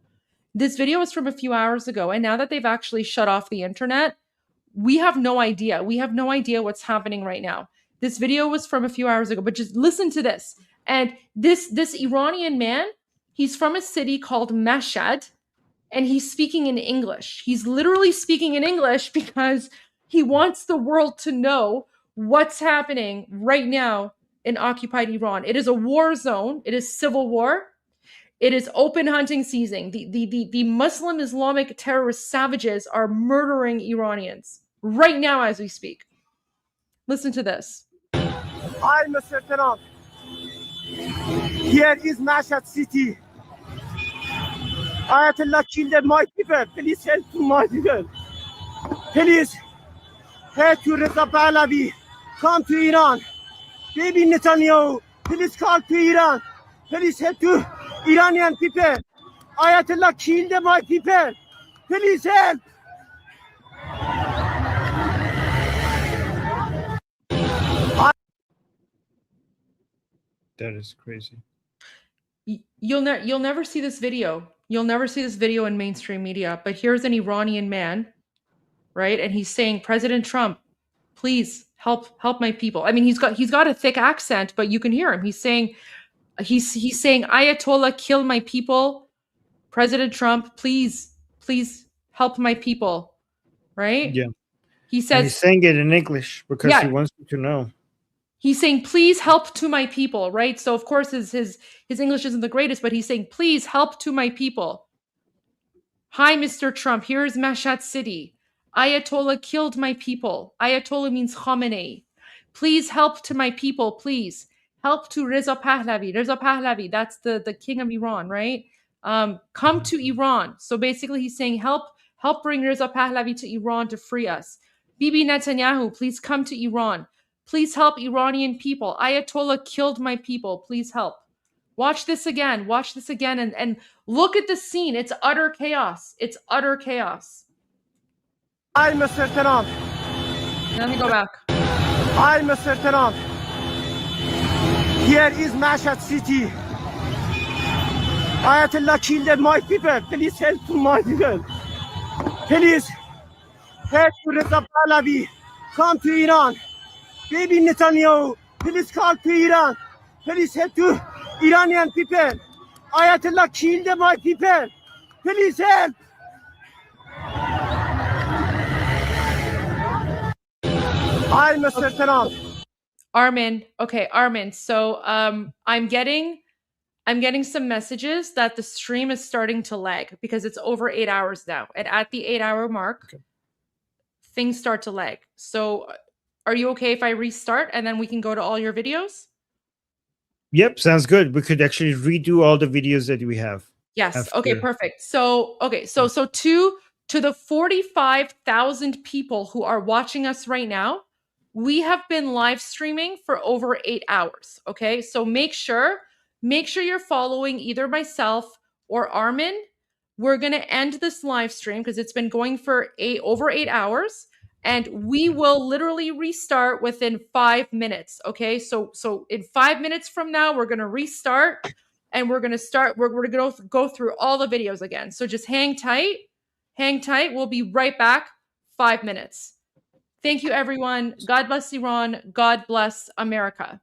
This video is from a few hours ago, and now that they've actually shut off the internet, we have no idea. We have no idea what's happening right now. This video was from a few hours ago, but just listen to this. And this Iranian man, he's from a city called Mashhad, and he's speaking in English. He's literally speaking in English because he wants the world to know what's happening right now in occupied Iran. It is a war zone. It is civil war. It is open hunting season. The Muslim Islamic terrorist savages are murdering Iranians right now as we speak. Listen to this. Hi, Mr. Trump. Here is Mashhad City. Ayatollah killed my people. Please help to my people. Please help to Reza Pahlavi. Come to Iran. Baby Netanyahu, please call to Iran. Please help to Iranian people. Ayatollah killed my people. Please help. That is crazy. You'll never see this video. You'll never see this video in mainstream media. But here's an Iranian man, right? And he's saying, President Trump, please help my people. I mean, he's got a thick accent, but you can hear him. He's saying, Ayatollah, kill my people. President Trump, please help my people. Right? Yeah. He says, and he's saying it in English because he wants you to know. He's saying, please help to my people, right? So of course his English isn't the greatest, but he's saying, please help to my people. Hi, Mr. Trump, here's Mashhad City. Ayatollah killed my people. Ayatollah means Khamenei. Please help to my people, please. Help to Reza Pahlavi. Reza Pahlavi, that's the king of Iran, right? Come to Iran. So basically he's saying, help bring Reza Pahlavi to Iran to free us. Bibi Netanyahu, please come to Iran. Please help Iranian people. Ayatollah killed my people. Please help. Watch this again. Watch this again and look at the scene. It's utter chaos. It's utter chaos. Hi, Mr. Trump. Let me go back. Hi, Mr. Trump. Here is Mashhad City. Ayatollah killed my people. Please help to my people. Please help to Reza Pahlavi. Come to Iran. Baby Netanyahu, please call to Iran. Please help to Iranian people. Ayatollah killed my people. Please help. Hi, Mr. Trump. Armin. Okay, Armin. So I'm getting some messages that the stream is starting to lag because it's over 8 hours now. And at the 8-hour mark, things start to lag. So are you okay if I restart and then we can go to all your videos? Yep, sounds good. We could actually redo all the videos that we have. Yes. after. Okay, perfect. So to the 45,000 people who are watching us right now, we have been live streaming for over 8 hours. Okay, so make sure you're following either myself or Armin. We're gonna end this live stream because it's been going for over 8 hours. And we will literally restart within 5 minutes. Okay. So in 5 minutes from now, we're going to restart and we're going to go through all the videos again. So just hang tight. Hang tight. We'll be right back. 5 minutes. Thank you, everyone. God bless Iran. God bless America.